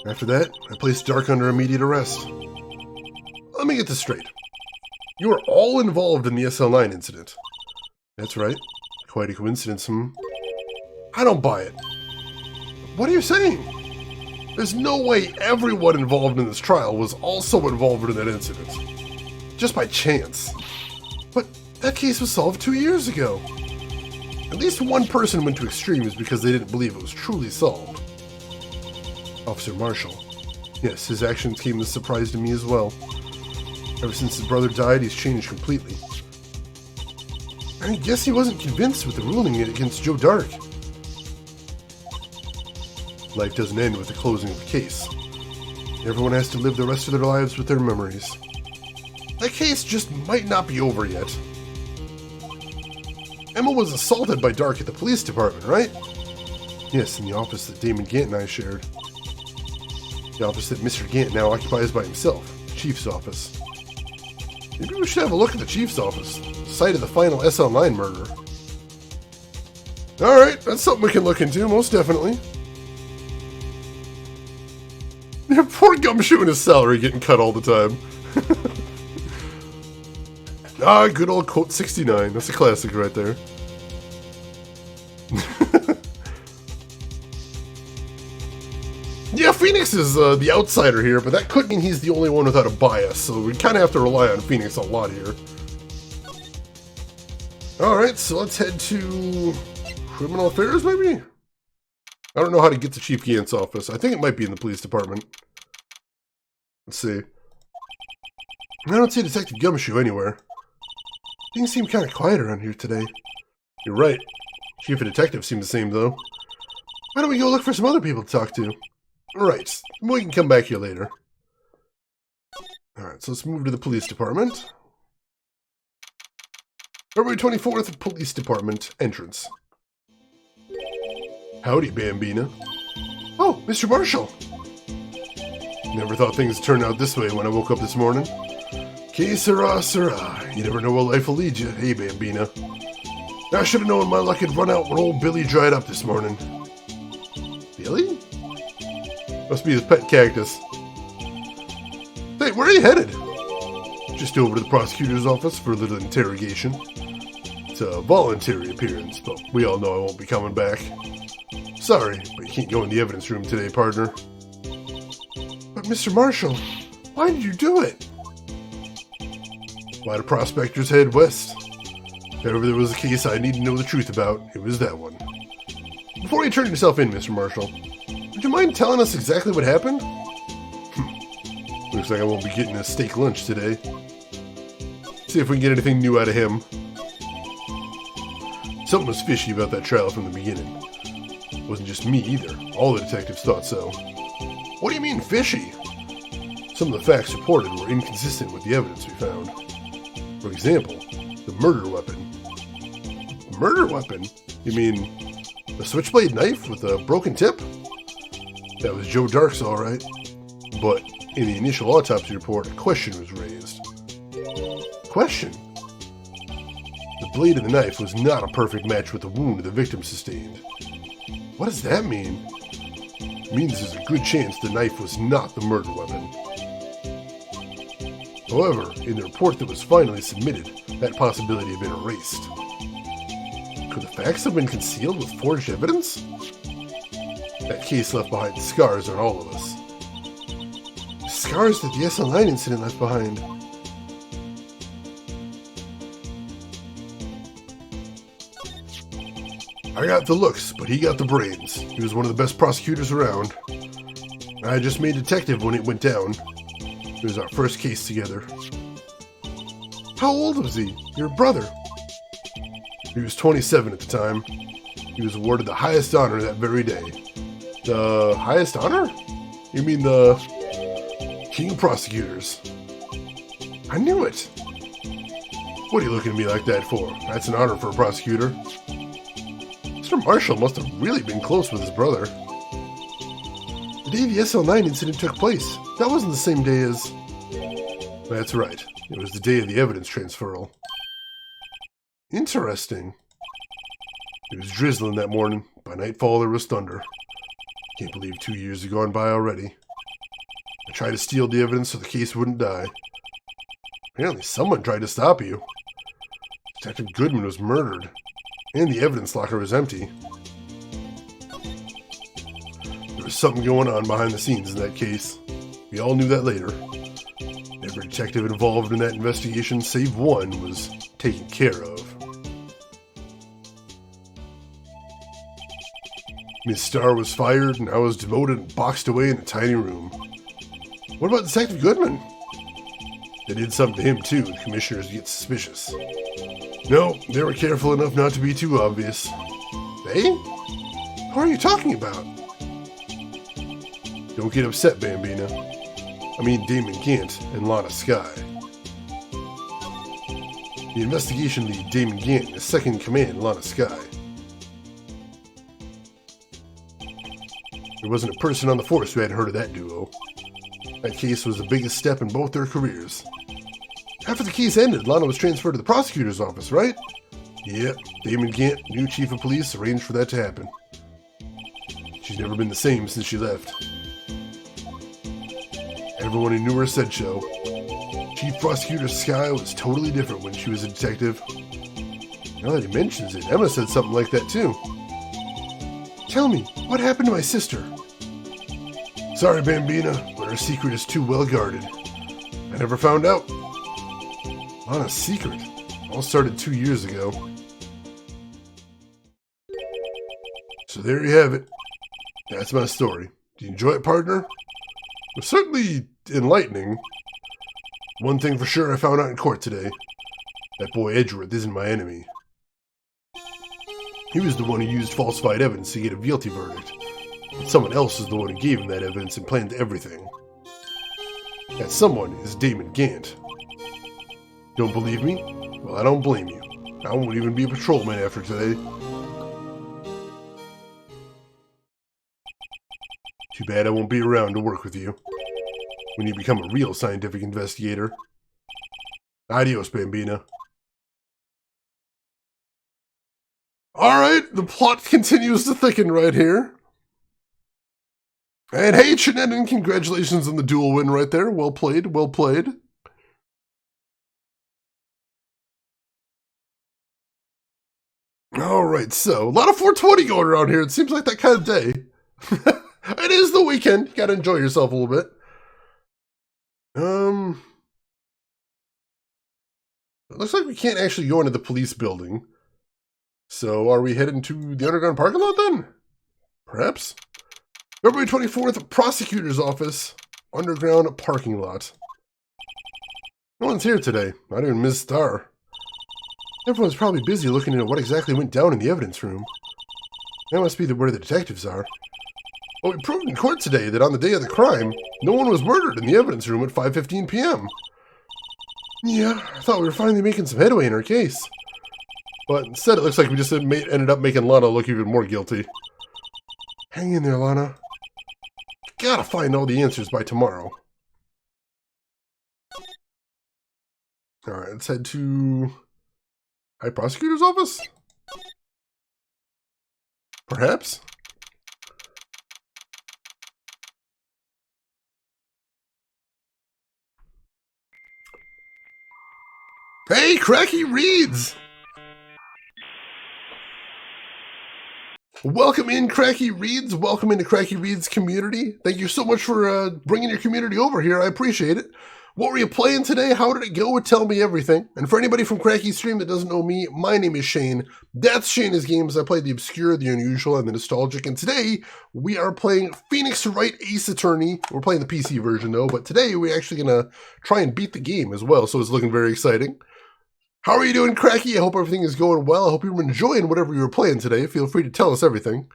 After that, I placed Dark under immediate arrest. Let me get this straight. You were all involved in the SL9 incident. That's right. Quite a coincidence, I don't buy it. What are you saying? There's no way everyone involved in this trial was also involved in that incident. Just by chance. But that case was solved 2 years ago. At least one person went to extremes because they didn't believe it was truly solved. Officer Marshall. Yes, his actions came as a surprise to me as well. Ever since his brother died, he's changed completely. I guess he wasn't convinced with the ruling against Joe Dark. Life doesn't end with the closing of the case. Everyone has to live the rest of their lives with their memories. That case just might not be over yet. Emma was assaulted by Dark at the police department, right? Yes, in the office that Damon Gant and I shared. The office that Mr. Gant now occupies by himself, the Chief's office. Maybe we should have a look at the Chief's office, the site of the final SL9 murder. Alright, that's something we can look into, most definitely. Poor Gumshoe and his salary getting cut all the time. Good old quote 69. That's a classic right there. Yeah, Phoenix is the outsider here, but that could mean he's the only one without a bias, so we kind of have to rely on Phoenix a lot here. Alright, so let's head to Criminal Affairs, maybe? I don't know how to get to Chief Gant's office. I think it might be in the police department. Let's see. I don't see Detective Gumshoe anywhere. Things seem kind of quiet around here today. You're right. Chief and Detective seem the same, though. Why don't we go look for some other people to talk to? Alright, we can come back here later. Alright, so let's move to the police department. February 24th, police department entrance. Howdy, Bambina. Oh, Mr. Marshall! Never thought things would turn out this way when I woke up this morning. Que sera, sera. You never know where life will lead you. Hey, Bambina. I should have known my luck had run out when old Billy dried up this morning. Billy? Must be his pet cactus. Hey, where are you headed? Just over to the prosecutor's office for a little interrogation. It's a voluntary appearance, but we all know I won't be coming back. Sorry, but you can't go in the evidence room today, partner. But Mr. Marshall, why did you do it? Why do prospectors head west? If ever there was a case I need to know the truth about, it was that one. Before you turn yourself in, Mr. Marshall, would you mind telling us exactly what happened? Looks like I won't be getting a steak lunch today. See if we can get anything new out of him. Something was fishy about that trial from the beginning. It wasn't just me either. All the detectives thought so. What do you mean, fishy? Some of the facts reported were inconsistent with the evidence we found. For example, the murder weapon. Murder weapon? You mean a switchblade knife with a broken tip? That was Joe Dark's, alright. But in the initial autopsy report, a question was raised. Question? The blade of the knife was not a perfect match with the wound the victim sustained. What does that mean? It means there's a good chance the knife was not the murder weapon. However, in the report that was finally submitted, that possibility had been erased. Could the facts have been concealed with forged evidence? That case left behind scars on all of us. Scars that the SL9 incident left behind. I got the looks, but he got the brains. He was one of the best prosecutors around. I just made detective when it went down. It was our first case together. How old was he? Your brother? He was 27 at the time. He was awarded the highest honor that very day. The highest honor? You mean the King Prosecutors? I knew it. What are you looking at me like that for? That's an honor for a prosecutor. Mr. Marshall must have really been close with his brother. The day the SL9 incident took place, that wasn't the same day as... That's right. It was the day of the evidence transferal. Interesting. It was drizzling that morning. By nightfall, there was thunder. Can't believe 2 years have gone by already. I tried to steal the evidence so the case wouldn't die. Apparently someone tried to stop you. Detective Goodman was murdered, and the evidence locker was empty. There was something going on behind the scenes in that case. We all knew that later. Every detective involved in that investigation, save one, was taken care of. Miss Starr was fired, and I was demoted and boxed away in a tiny room. What about Detective Goodman? They did something to him too. The commissioners get suspicious. No, they were careful enough not to be too obvious. They? Who are you talking about? Don't get upset, Bambina. I mean Damon Gant and Lana Skye. The investigation lead, Damon Gant, and his second in command, Lana Skye. There wasn't a person on the force who hadn't heard of that duo. That case was the biggest step in both their careers. After the case ended, Lana was transferred to the prosecutor's office, right? Yep, Damon Gant, new chief of police, arranged for that to happen. She's never been the same since she left. Everyone who knew her said so. Chief Prosecutor Skye was totally different when she was a detective. Now that he mentions it, Emma said something like that too. Tell me, what happened to my sister? Sorry, Bambina, but her secret is too well guarded. I never found out. Lana's secret. All started 2 years ago. So there you have it. That's my story. Do you enjoy it, partner? It was certainly enlightening. One thing for sure I found out in court today. That boy Edgeworth isn't my enemy. He was the one who used falsified evidence to get a guilty verdict. But someone else is the one who gave him that evidence and planned everything. That someone is Damon Gant. Don't believe me? Well, I don't blame you. I won't even be a patrolman after today. Too bad I won't be around to work with you when you become a real scientific investigator. Adios, Bambina. Alright, the plot continues to thicken right here. And hey, Chinenin, congratulations on the duel win right there. Well played, well played. Alright, so, a lot of 420 going around here. It seems like that kind of day. It is the weekend. You gotta enjoy yourself a little bit. It looks like we can't actually go into the police building. So, are we heading to the underground parking lot then? Perhaps? February 24th, prosecutor's office, underground parking lot. No one's here today. Not even Ms. Starr. Everyone's probably busy looking into what exactly went down in the evidence room. That must be where the detectives are. Well, we proved in court today that on the day of the crime, no one was murdered in the evidence room at 5:15 p.m. Yeah, I thought we were finally making some headway in our case. But instead, it looks like we just ended up making Lana look even more guilty. Hang in there, Lana. Gotta find all the answers by tomorrow. Alright, let's head to High Prosecutor's office? Perhaps? Hey, Cracky Reads! Welcome in, Cracky Reads. Welcome into Cracky Reads community. Thank you so much for bringing your community over here. I appreciate it. What were you playing today? How did it go? Tell me everything. And for anybody from Cracky Stream that doesn't know me, my name is Shane. That's Shane's Games. I play the obscure, the unusual, and the nostalgic. And today, we are playing Phoenix Wright Ace Attorney. We're playing the PC version, though. But today, we're actually going to try and beat the game as well. So it's looking very exciting. How are you doing, Cracky? I hope everything is going well. I hope you're enjoying whatever you were playing today. Feel free to tell us everything.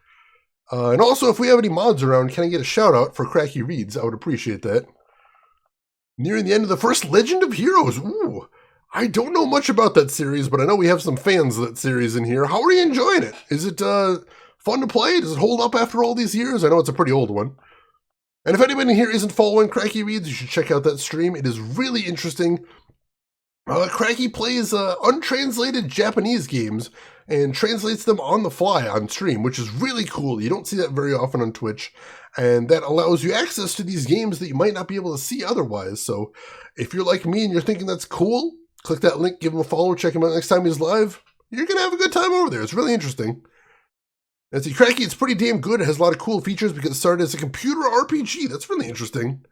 And also, if we have any mods around, can I get a shout out for Cracky Reads? I would appreciate that. Nearing the end of the first Legend of Heroes. Ooh, I don't know much about that series, but I know we have some fans of that series in here. How are you enjoying it? Is it fun to play? Does it hold up after all these years? I know it's a pretty old one. And if anyone in here isn't following Cracky Reads, you should check out that stream. It is really interesting. Cracky plays untranslated Japanese games and translates them on the fly on stream, which is really cool. You don't see that very often on Twitch, and that allows you access to these games that you might not be able to see otherwise. So if you're like me and you're thinking that's cool, click that link, give him a follow, check him out next time he's live. You're going to have a good time over there. It's really interesting. And see, Cracky, it's pretty damn good. It has a lot of cool features because it started as a computer RPG. That's really interesting.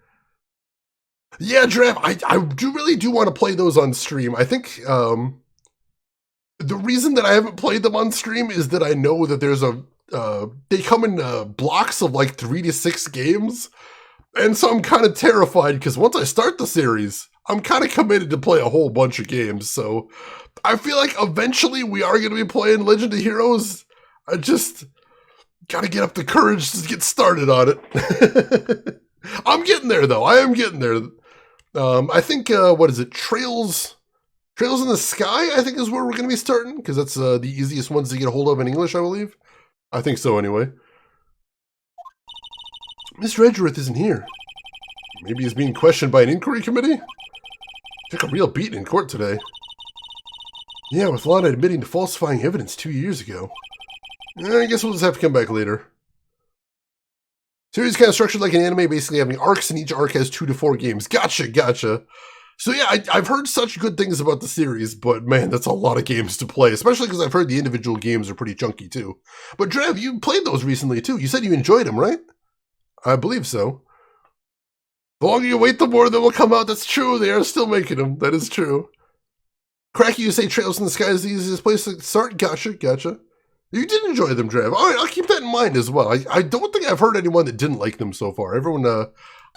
Yeah, Draft, I really do want to play those on stream. I think the reason that I haven't played them on stream is that I know that there's they come in blocks of like 3 to 6 games. And so I'm kind of terrified because once I start the series, I'm kind of committed to play a whole bunch of games. So I feel like eventually we are going to be playing Legend of Heroes. I just got to get up the courage to get started on it. I'm getting there, though. I am getting there. I think, what is it? Trails in the Sky, I think, is where we're going to be starting, because that's the easiest ones to get a hold of in English, I believe. I think so, anyway. Mr. Edgeworth isn't here. Maybe he's being questioned by an inquiry committee? Took a real beating in court today. Yeah, with Lana admitting to falsifying evidence 2 years ago. I guess we'll just have to come back later. Series is kind of structured like an anime, basically having arcs, and each arc has 2 to 4 games. Gotcha. So yeah, I've heard such good things about the series, but man, that's a lot of games to play, especially because I've heard the individual games are pretty chunky too. But Drev, you played those recently too. You said you enjoyed them, right? I believe so. The longer you wait, the more they will come out. That's true. They are still making them. That is true. Cracky, you say Trails in the Sky is the easiest place to start? Gotcha. You did enjoy them, Drev. All right, I'll keep that in mind as well. I don't think I've heard anyone that didn't like them so far. Everyone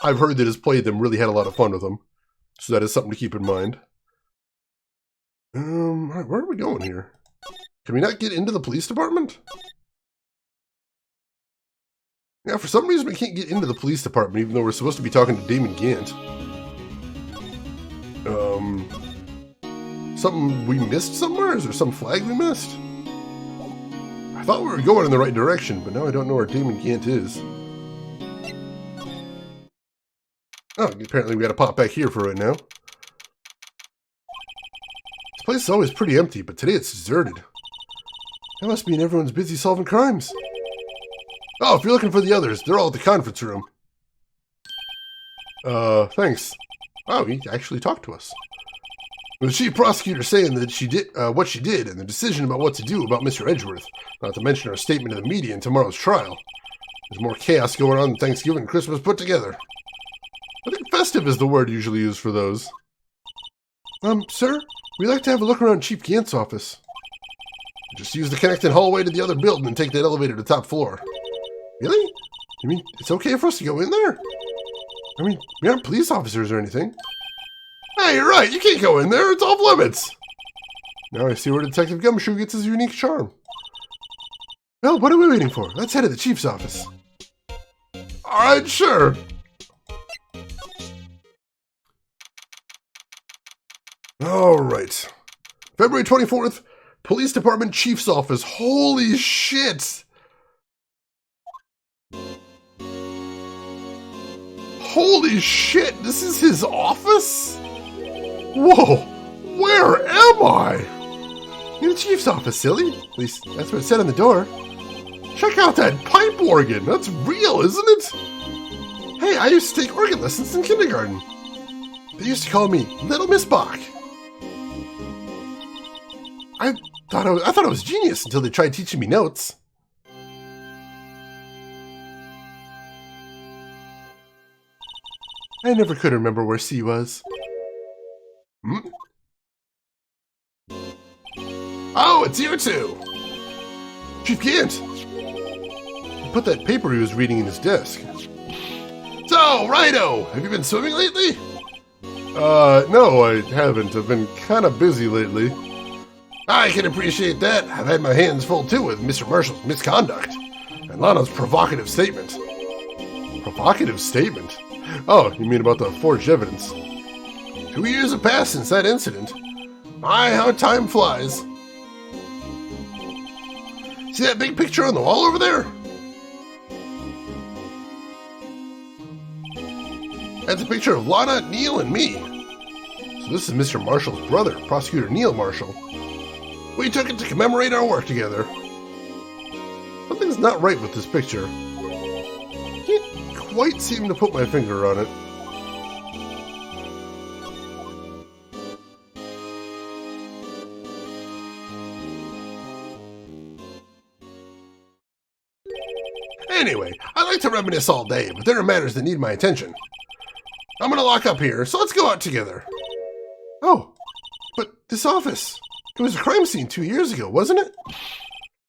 I've heard that has played them really had a lot of fun with them. So that is something to keep in mind. All right, where are we going here? Can we not get into the police department? Yeah, for some reason we can't get into the police department, even though we're supposed to be talking to Damon Gant. Something we missed somewhere? Is there some flag we missed? I thought we were going in the right direction, but now I don't know where Damon Gant is. Oh, apparently we gotta pop back here for right now. This place is always pretty empty, but today it's deserted. That must mean everyone's busy solving crimes. Oh, if you're looking for the others, they're all at the conference room. Thanks. Oh, he actually talked to us. With the chief prosecutor saying that she did what she did and the decision about what to do about Mr. Edgeworth, not to mention our statement to the media in tomorrow's trial. There's more chaos going on than Thanksgiving and Christmas put together. I think festive is the word usually used for those. Sir, we'd like to have a look around Chief Gant's office. Just use the connecting hallway to the other building and take that elevator to the top floor. Really? You mean it's okay for us to go in there? I mean, we aren't police officers or anything. Hey, you're right. You can't go in there. It's off limits. Now I see where Detective Gumshoe gets his unique charm. Well, what are we waiting for? Let's head to the chief's office. All right, sure. All right. February 24th, Police Department Chief's Office. Holy shit! Holy shit, this is his office? Whoa, where am I? In the chief's office, silly. At least that's what it said on the door. Check out that pipe organ. That's real, isn't it? Hey, I used to take organ lessons in kindergarten. They used to call me Little Miss Bach. I thought I was genius until they tried teaching me notes. I never could remember where C was. Oh, it's you two! Chief Gant! He put that paper he was reading in his desk. So, Righto! Have you been swimming lately? No, I haven't. I've been kind of busy lately. I can appreciate that. I've had my hands full, too, with Mr. Marshall's misconduct. And and Lana's provocative statement. Provocative statement? Oh, you mean about the forged evidence. 2 years have passed since that incident. My, how time flies. See that big picture on the wall over there? That's a picture of Lana, Neil, and me. So this is Mr. Marshall's brother, Prosecutor Neil Marshall. We took it to commemorate our work together. Something's not right with this picture. Can't quite seem to put my finger on it. Anyway, I like to reminisce all day, but there are matters that need my attention. I'm gonna lock up here, so let's go out together. Oh, but this office. It was a crime scene 2 years ago, wasn't it?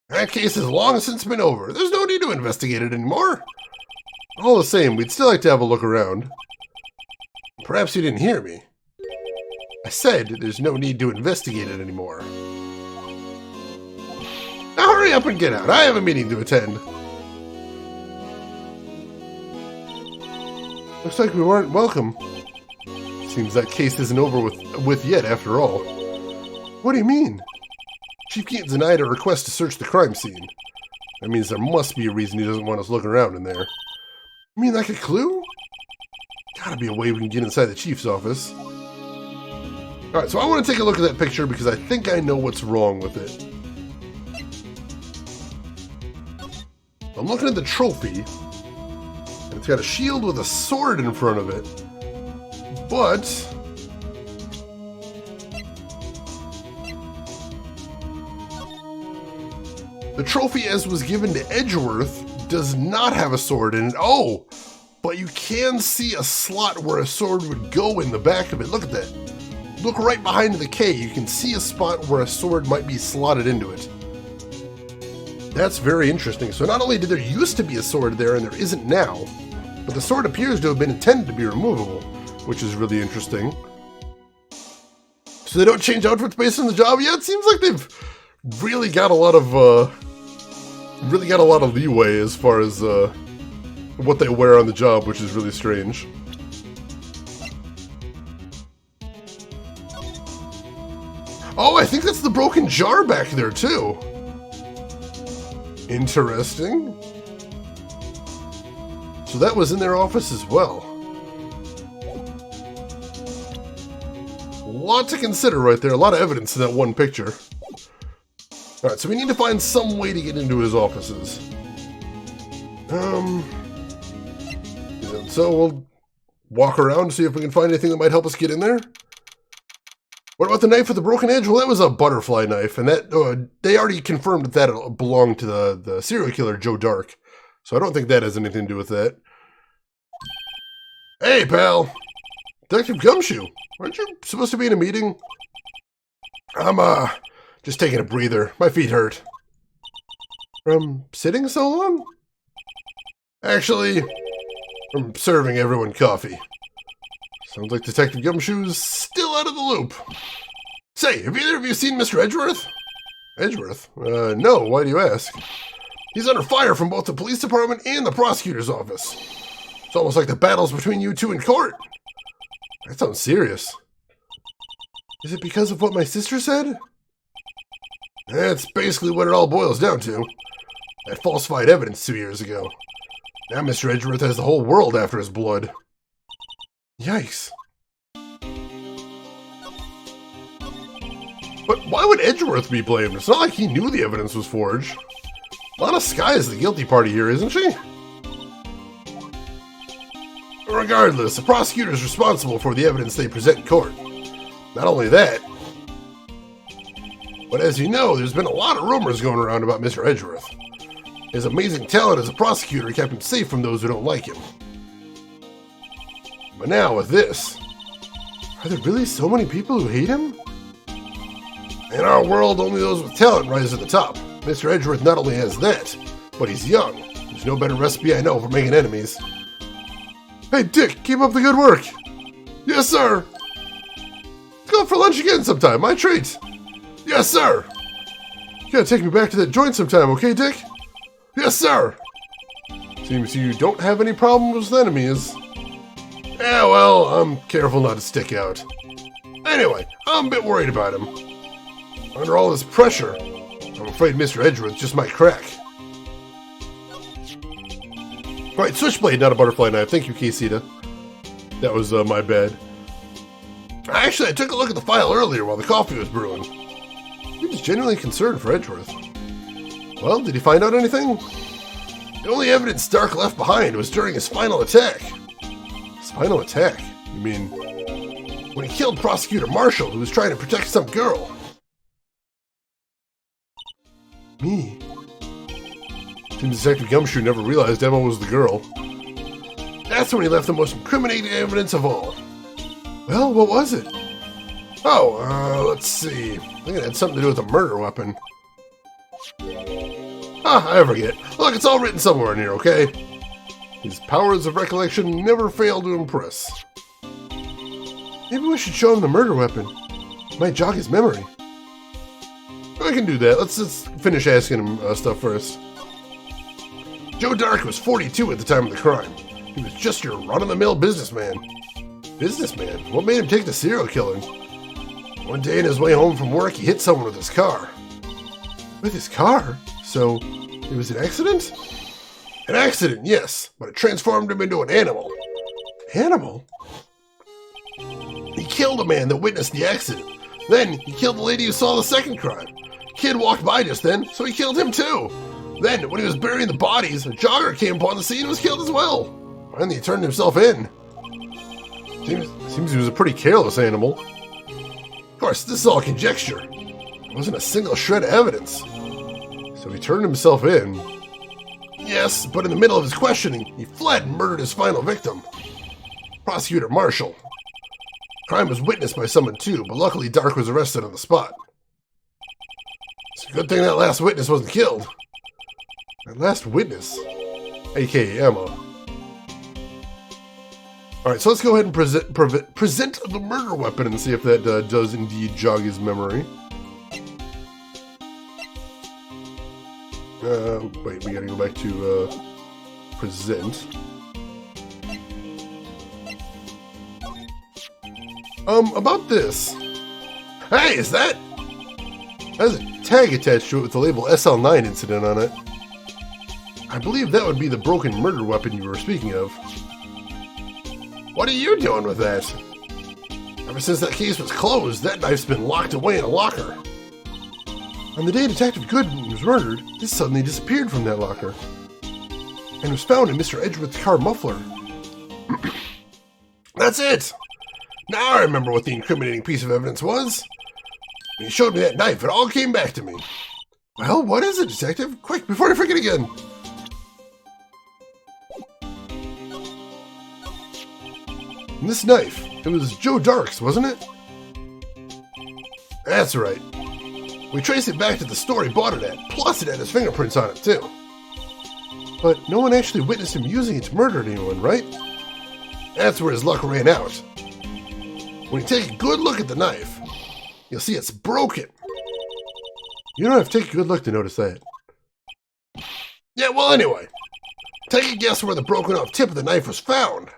That case has long since been over. There's no need to investigate it anymore. All the same, we'd still like to have a look around. Perhaps you didn't hear me. I said there's no need to investigate it anymore. Now hurry up and get out. I have a meeting to attend. Looks like we weren't welcome. Seems that case isn't over with yet, after all. What do you mean? Chief Keaton denied a request to search the crime scene. That means there must be a reason he doesn't want us looking around in there. You mean like a clue? Gotta be a way we can get inside the chief's office. Alright, so I want to take a look at that picture because I think I know what's wrong with it. I'm looking at the trophy. And it's got a shield with a sword in front of it. But the trophy as was given to Edgeworth does not have a sword in it. Oh, but you can see a slot where a sword would go in the back of it. Look at that. Look right behind the K. You can see a spot where a sword might be slotted into it. That's very interesting. So not only did there used to be a sword there and there isn't now, but the sword appears to have been intended to be removable, which is really interesting. So they don't change outfits based on the job yet? It seems like they've really got a lot of leeway as far as what they wear on the job, which is really strange. Oh, I think that's the broken jar back there too. Interesting. So that was in their office as well. A lot to consider right there. A lot of evidence in that one picture. Alright, so we need to find some way to get into his offices. So we'll walk around to see if we can find anything that might help us get in there. What about the knife with the broken edge? Well, that was a butterfly knife, and that they already confirmed that it belonged to the serial killer, Joe Dark. So I don't think that has anything to do with that. Hey, pal! Detective Gumshoe, aren't you supposed to be in a meeting? I'm, just taking a breather. My feet hurt. From sitting so long? Actually, from serving everyone coffee. Sounds like Detective Gumshoe's still out of the loop. Say, have either of you seen Mr. Edgeworth? Edgeworth? No, why do you ask? He's under fire from both the police department and the prosecutor's office. It's almost like the battles between you two in court. That sounds serious. Is it because of what my sister said? That's basically what it all boils down to. That falsified evidence 2 years ago. Now Mr. Edgeworth has the whole world after his blood. Yikes. But why would Edgeworth be blamed? It's not like he knew the evidence was forged. Lana Skye is the guilty party here, isn't she? Regardless, the prosecutor is responsible for the evidence they present in court. Not only that, but as you know, there's been a lot of rumors going around about Mr. Edgeworth. His amazing talent as a prosecutor kept him safe from those who don't like him. But now with this, are there really so many people who hate him? In our world, only those with talent rise to the top. Mr. Edgeworth not only has that, but he's young. There's no better recipe I know for making enemies. Hey, Dick, keep up the good work. Yes, sir. Let's go out for lunch again sometime. My treat. Yes, sir. You gotta take me back to that joint sometime, okay, Dick? Yes, sir. Seems you don't have any problems with enemies. Yeah, well, I'm careful not to stick out. Anyway, I'm a bit worried about him. Under all this pressure, I'm afraid Mr. Edgeworth just might crack. Right, switchblade, not a butterfly knife. Thank you, Casita. That was my bad. Actually, I took a look at the file earlier while the coffee was brewing. He was genuinely concerned for Edgeworth. Well, did he find out anything? The only evidence Stark left behind was during his final attack. His final attack? You mean when he killed Prosecutor Marshall, who was trying to protect some girl? Me? Seems Detective Gumshoe never realized Emma was the girl. That's when he left the most incriminating evidence of all. Well, what was it? Oh, let's see. I think it had something to do with a murder weapon. I forget. Look, it's all written somewhere in here, okay? His powers of recollection never fail to impress. Maybe we should show him the murder weapon. It might jog his memory. I can do that. Let's just finish asking him stuff first. Joe Dark was 42 at the time of the crime. He was just your run-of-the-mill businessman. Businessman? What made him take to serial killing? One day on his way home from work, he hit someone with his car. With his car? So, it was an accident? An accident, yes, but it transformed him into an animal. Animal? He killed a man that witnessed the accident. Then, he killed the lady who saw the second crime. Kid walked by just then, so he killed him too. Then, when he was burying the bodies, a jogger came upon the scene and was killed as well. Finally, he turned himself in. Seems he was a pretty careless animal. Of course, this is all conjecture. There wasn't a single shred of evidence. So he turned himself in. Yes, but in the middle of his questioning, he fled and murdered his final victim. Prosecutor Marshall. Crime was witnessed by someone too, but luckily Dark was arrested on the spot. It's a good thing that last witness wasn't killed. That last witness? A.k.a. Emma. Alright, so let's go ahead and present the murder weapon and see if that does indeed jog his memory. Wait, we gotta go back to present. About this. Hey, is that? There's a tag attached to it with the label SL9 incident on it. I believe that would be the broken murder weapon you were speaking of. What are you doing with that? Ever since that case was closed, that knife's been locked away in a locker. On the day Detective Goodman was murdered, this suddenly disappeared from that locker. And was found in Mr. Edgeworth's car muffler. That's it! Now I remember what the incriminating piece of evidence was. When he showed me that knife, it all came back to me. Well, what is it, Detective? Quick, before I forget again. And this knife, it was Joe Dark's, wasn't it? That's right. We traced it back to the store he bought it at, plus it had his fingerprints on it, too. But no one actually witnessed him using it to murder anyone, right? That's where his luck ran out. When you take a good look at the knife, you'll see it's broken. You don't have to take a good look to notice that. Yeah, well, anyway. Take a guess where the broken off tip of the knife was found.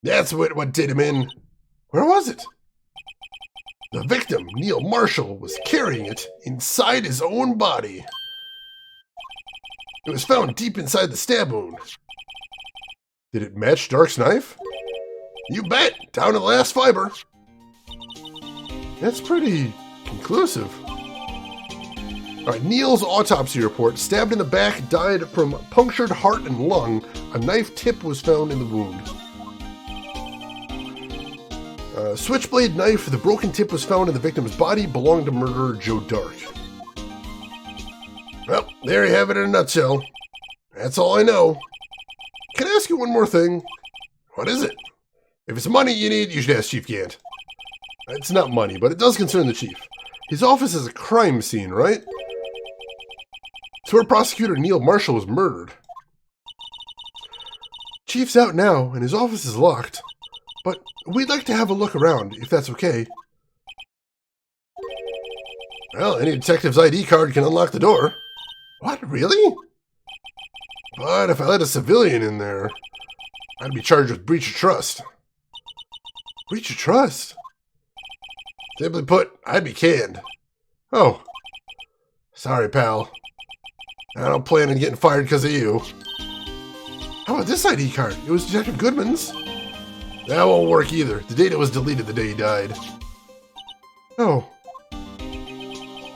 That's what did him in. Where was it? The victim, Neil Marshall, was carrying it inside his own body. It was found deep inside the stab wound. Did it match Dark's knife? You bet! Down to the last fiber. That's pretty conclusive. Alright, Neil's autopsy report. Stabbed in the back, died from punctured heart and lung. A knife tip was found in the wound. Switchblade knife, the broken tip was found in the victim's body, belonged to murderer Joe Dark. Well, there you have it in a nutshell. That's all I know. Can I ask you one more thing? What is it? If it's money you need, you should ask Chief Gant. It's not money, but it does concern the Chief. His office is a crime scene, right? It's where Prosecutor Neil Marshall was murdered. Chief's out now, and his office is locked. But we'd like to have a look around, if that's okay. Well, any detective's ID card can unlock the door. What, really? But if I let a civilian in there, I'd be charged with breach of trust. Breach of trust? Simply put, I'd be canned. Oh. Sorry, pal. I don't plan on getting fired because of you. How about this ID card? It was Detective Goodman's. That won't work either. The data was deleted the day he died. Oh.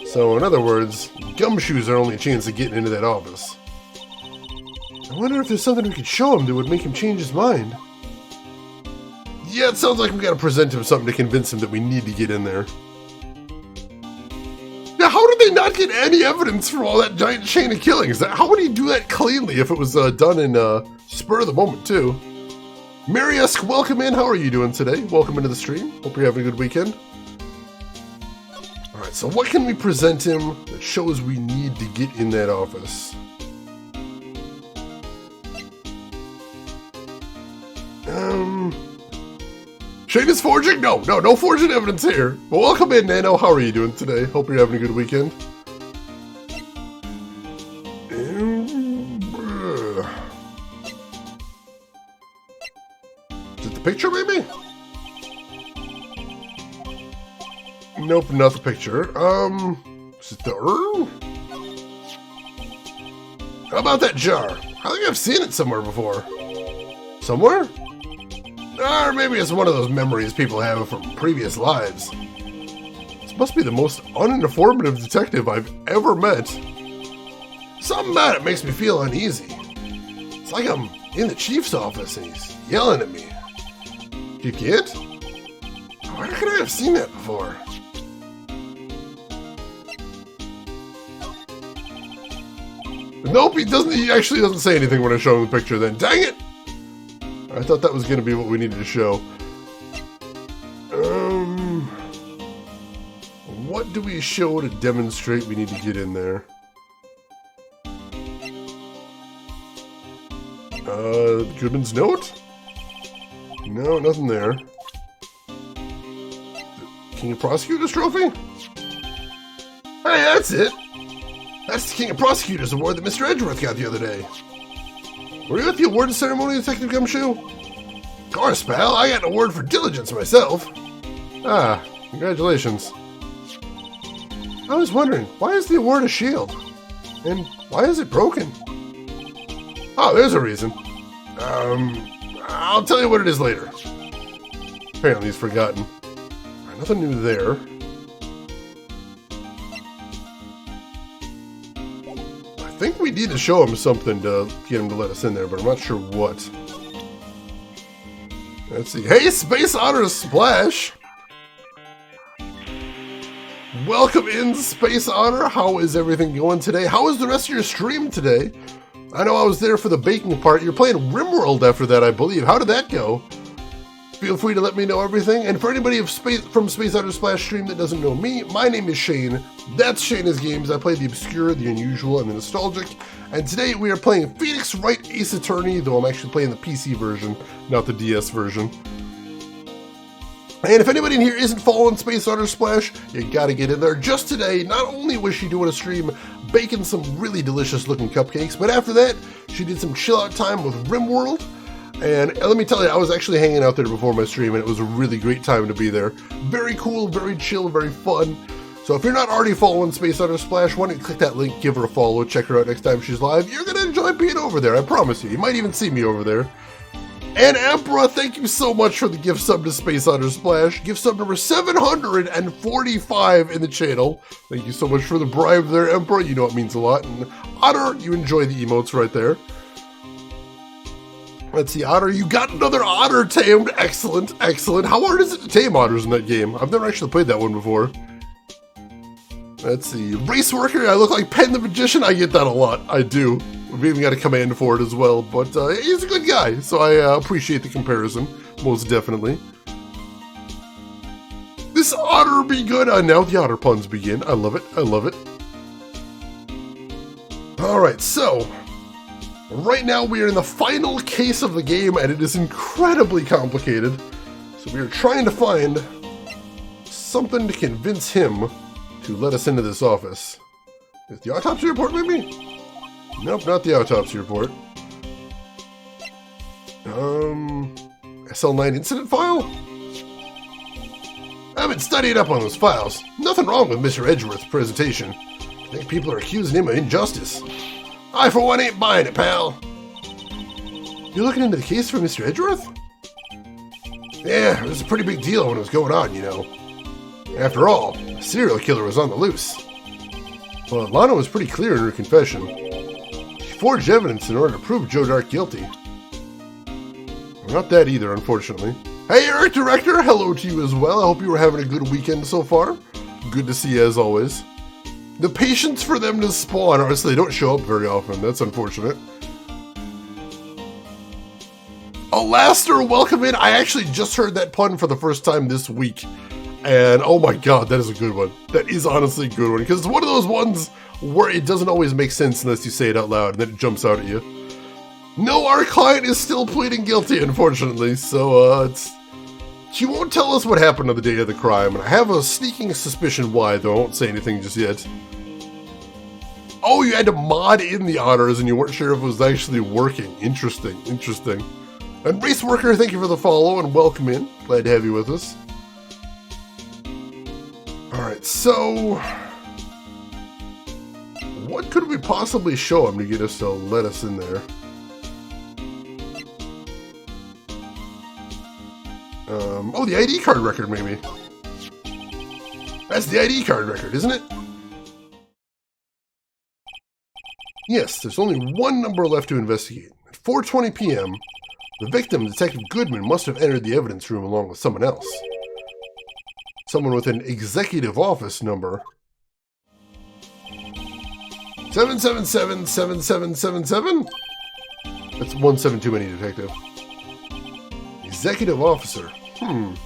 So, in other words, gumshoes are only a chance of getting into that office. I wonder if there's something we could show him that would make him change his mind. Yeah, it sounds like we gotta present him something to convince him that we need to get in there. Now, how did they not get any evidence from all that giant chain of killings? How would he do that cleanly if it was done in spur of the moment, too? Mariesk, welcome in. How are you doing today? Welcome into the stream. Hope you're having a good weekend. Alright, so what can we present him that shows we need to get in that office? Shane is forging? No forging evidence here. But welcome in, Nano. How are you doing today? Hope you're having a good weekend. Is it the picture, maybe? Nope, not the picture. Is it the urn? How about that jar? I think I've seen it somewhere before. Somewhere? Or maybe it's one of those memories people have from previous lives. This must be the most uninformative detective I've ever met. Something about it makes me feel uneasy. It's like I'm in the chief's office and he's yelling at me. You can't? Where could I have seen that before? Nope, he actually doesn't say anything when I show him the picture then. Dang it! I thought that was going to be what we needed to show. What do we show to demonstrate we need to get in there? Goodman's note? No, nothing there. King of Prosecutors trophy? Hey, that's it! That's the King of Prosecutors award that Mr. Edgeworth got the other day. Were you at the award ceremony, Detective Gumshoe? Of course, pal. I got an award for diligence myself. Ah, congratulations. I was wondering, why is the award a shield? And why is it broken? Oh, there's a reason. I'll tell you what it is later. Apparently he's forgotten. Nothing new there. I think we need to show him something to get him to let us in there, but I'm not sure what. Let's see. Hey, Space Otter Splash! Welcome in, Space Otter. How is everything going today? How is the rest of your stream today? I know I was there for the baking part. You're playing RimWorld after that, I believe. How did that go? Feel free to let me know everything. And for anybody from Space Otter Splash stream that doesn't know me, my name is Shane. That's Shane's Games. I play the obscure, the unusual, and the nostalgic. And today we are playing Phoenix Wright Ace Attorney, though I'm actually playing the PC version, not the DS version. And if anybody in here isn't following Space Otter Splash, you gotta get in there. Just today, not only was she doing a stream baking some really delicious looking cupcakes, but after that, she did some chill out time with RimWorld. And let me tell you, I was actually hanging out there before my stream, and it was a really great time to be there. Very cool, very chill, very fun. So if you're not already following Space Otter Splash, why don't you click that link, give her a follow, check her out next time she's live. You're going to enjoy being over there, I promise you. You might even see me over there. And Emperor, thank you so much for the gift sub to Space Otter Splash. Gift sub number 745 in the channel. Thank you so much for the bribe there, Emperor. You know it means a lot. And Otter, you enjoy the emotes right there. Let's see, Otter, you got another otter tamed. Excellent, excellent. How hard is it to tame otters in that game? I've never actually played that one before. Let's see, Race Worker, I look like Pen the Magician. I get that a lot, I do. We've even got a command for it as well, but he's a good guy, so I appreciate the comparison, most definitely. This otter be good. Now the otter puns begin. I love it, I love it. Alright, so right now we are in the final case of the game, and it is incredibly complicated. So we are trying to find something to convince him to let us into this office. Is the autopsy report maybe? Nope, not the autopsy report. SL9 incident file? I've been studying up on those files. Nothing wrong with Mr. Edgeworth's presentation. I think people are accusing him of injustice. I, for one, ain't buying it, pal. You're looking into the case for Mr. Edgeworth? Yeah, it was a pretty big deal when it was going on, you know. After all, a serial killer was on the loose. Well, Lana was pretty clear in her confession. She forged evidence in order to prove Joe Dark guilty. Well, not that either, unfortunately. Hey, Eric Director, hello to you as well. I hope you were having a good weekend so far. Good to see you as always. The patience for them to spawn, honestly, they don't show up very often. That's unfortunate. Alastair, welcome in. I actually just heard that pun for the first time this week. And oh my god, that is a good one. That is honestly a good one. Because it's one of those ones where it doesn't always make sense unless you say it out loud and then it jumps out at you. No, our client is still pleading guilty, unfortunately. So, she won't tell us what happened on the day of the crime. And I have a sneaking suspicion why, though. I won't say anything just yet. Oh, you had to mod in the honors and you weren't sure if it was actually working. Interesting, interesting. And Race Worker, thank you for the follow and welcome in. Glad to have you with us. Alright, so... what could we possibly show him to get us to let us in there? Oh, the ID card record, maybe. That's the ID card record, isn't it? Yes, there's only one number left to investigate. At 4:20 p.m., the victim, Detective Goodman, must have entered the evidence room along with someone else. Someone with an executive office number. 777-7777? That's 17 too many, Detective. Executive officer. I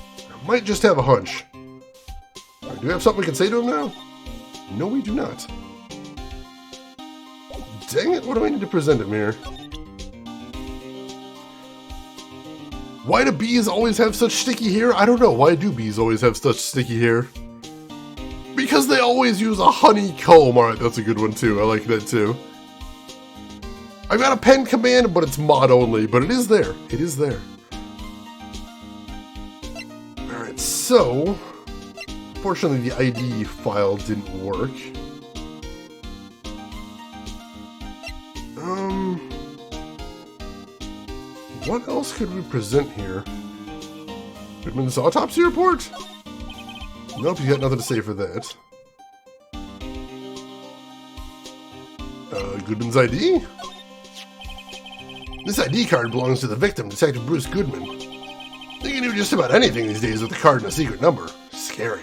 might just have a hunch. Right, do we have something we can say to him now? No, we do not. Dang it, what do I need to present him here? Why do bees always have such sticky hair? I don't know. Why do bees always have such sticky hair? Because they always use a honeycomb. Alright, that's a good one too. I like that too. I've got a pen command, but it's mod only. But it is there. It is there. Alright, so... unfortunately, the ID file didn't work. What else could we present here? Goodman's autopsy report? Nope, you got nothing to say for that. Goodman's ID? This ID card belongs to the victim, Detective Bruce Goodman. They can do just about anything these days with a card and a secret number. Scary.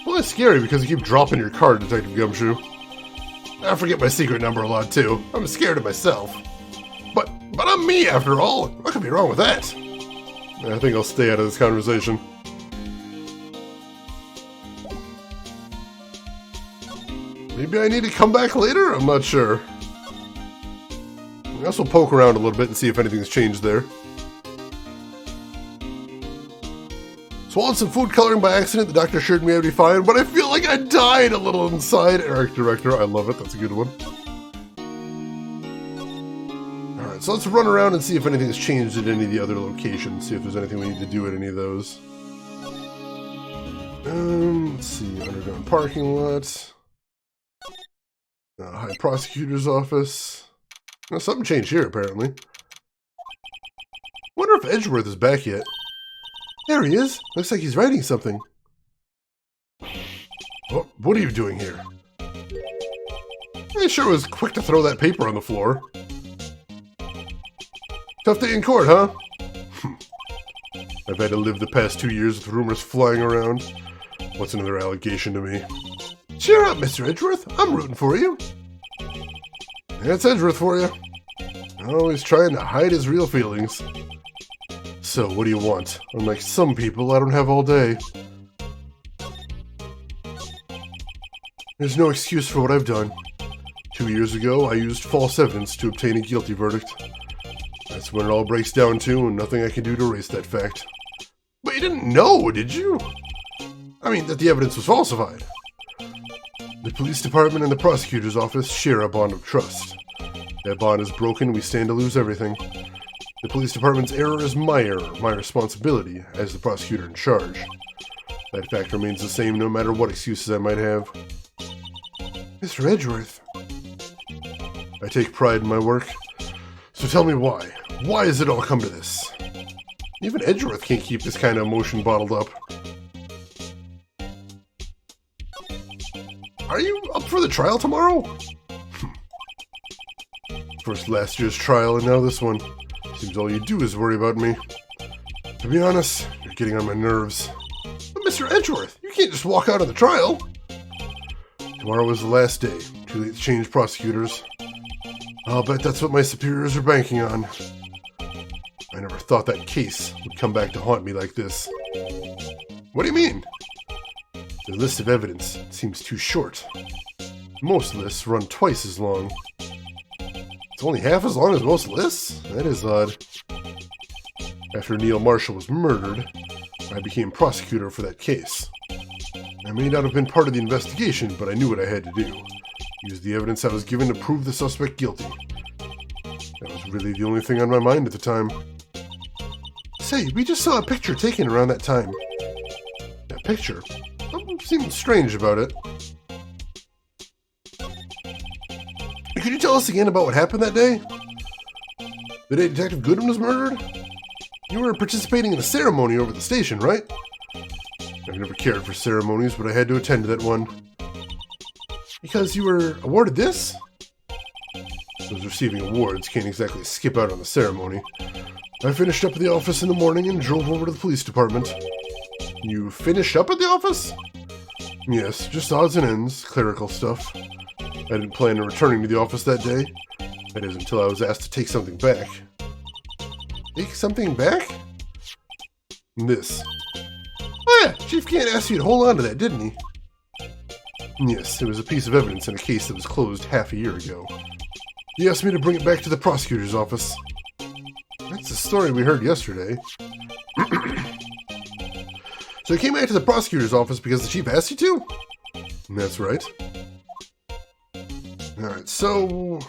Well, it's scary because you keep dropping your card, Detective Gumshoe. I forget my secret number a lot, too. I'm scared of myself. But I'm me, after all. What could be wrong with that? I think I'll stay out of this conversation. Maybe I need to come back later? I'm not sure. I guess we'll poke around a little bit and see if anything's changed there. Swallowed some food coloring by accident. The doctor assured me I'd be fine, but I feel like I died a little inside. Eric Director, I love it. That's a good one. So let's run around and see if anything's changed at any of the other locations. See if there's anything we need to do at any of those. Let's see. Underground parking lot. High prosecutor's office. Now, something changed here, apparently. Wonder if Edgeworth is back yet. There he is. Looks like he's writing something. Oh, what are you doing here? I sure was quick to throw that paper on the floor. Tough day in court, huh? I've had to live the past 2 years with rumors flying around. What's another allegation to me? Cheer up, Mr. Edgeworth. I'm rooting for you. That's Edgeworth for you. Always trying to hide his real feelings. So, what do you want? Unlike some people, I don't have all day. There's no excuse for what I've done. 2 years ago, I used false evidence to obtain a guilty verdict. That's when it all breaks down to, and nothing I can do to erase that fact. But you didn't know, did you? I mean, that the evidence was falsified. The police department and the prosecutor's office share a bond of trust. That bond is broken, we stand to lose everything. The police department's error is my error, my responsibility as the prosecutor in charge. That fact remains the same no matter what excuses I might have. Mr. Edgeworth. I take pride in my work. So tell me why. Why has it all come to this? Even Edgeworth can't keep this kind of emotion bottled up. Are you up for the trial tomorrow? First last year's trial and now this one. Seems all you do is worry about me. To be honest, you're getting on my nerves. But Mr. Edgeworth, you can't just walk out of the trial. Tomorrow is the last day. Too late to change prosecutors. I'll bet that's what my superiors are banking on. I never thought that case would come back to haunt me like this. What do you mean? The list of evidence seems too short. Most lists run twice as long. It's only half as long as most lists? That is odd. After Neil Marshall was murdered, I became prosecutor for that case. I may not have been part of the investigation, but I knew what I had to do. Use the evidence I was given to prove the suspect guilty. That was really the only thing on my mind at the time. Say, we just saw a picture taken around that time. That picture? Something seemed strange about it. Could you tell us again about what happened that day? The day Detective Goodwin was murdered? You were participating in a ceremony over at the station, right? I've never cared for ceremonies, but I had to attend that one. Because you were awarded this? Those receiving awards can't exactly skip out on the ceremony. I finished up at the office in the morning and drove over to the police department. You finished up at the office? Yes, just odds and ends, clerical stuff. I didn't plan on returning to the office that day. That is until I was asked to take something back. Take something back? This. Oh yeah, Chief Kent asked you to hold on to that, didn't he? Yes, it was a piece of evidence in a case that was closed half a year ago. He asked me to bring it back to the prosecutor's office. That's the story we heard yesterday. So you came back to the prosecutor's office because the chief asked you to? That's right. Alright, so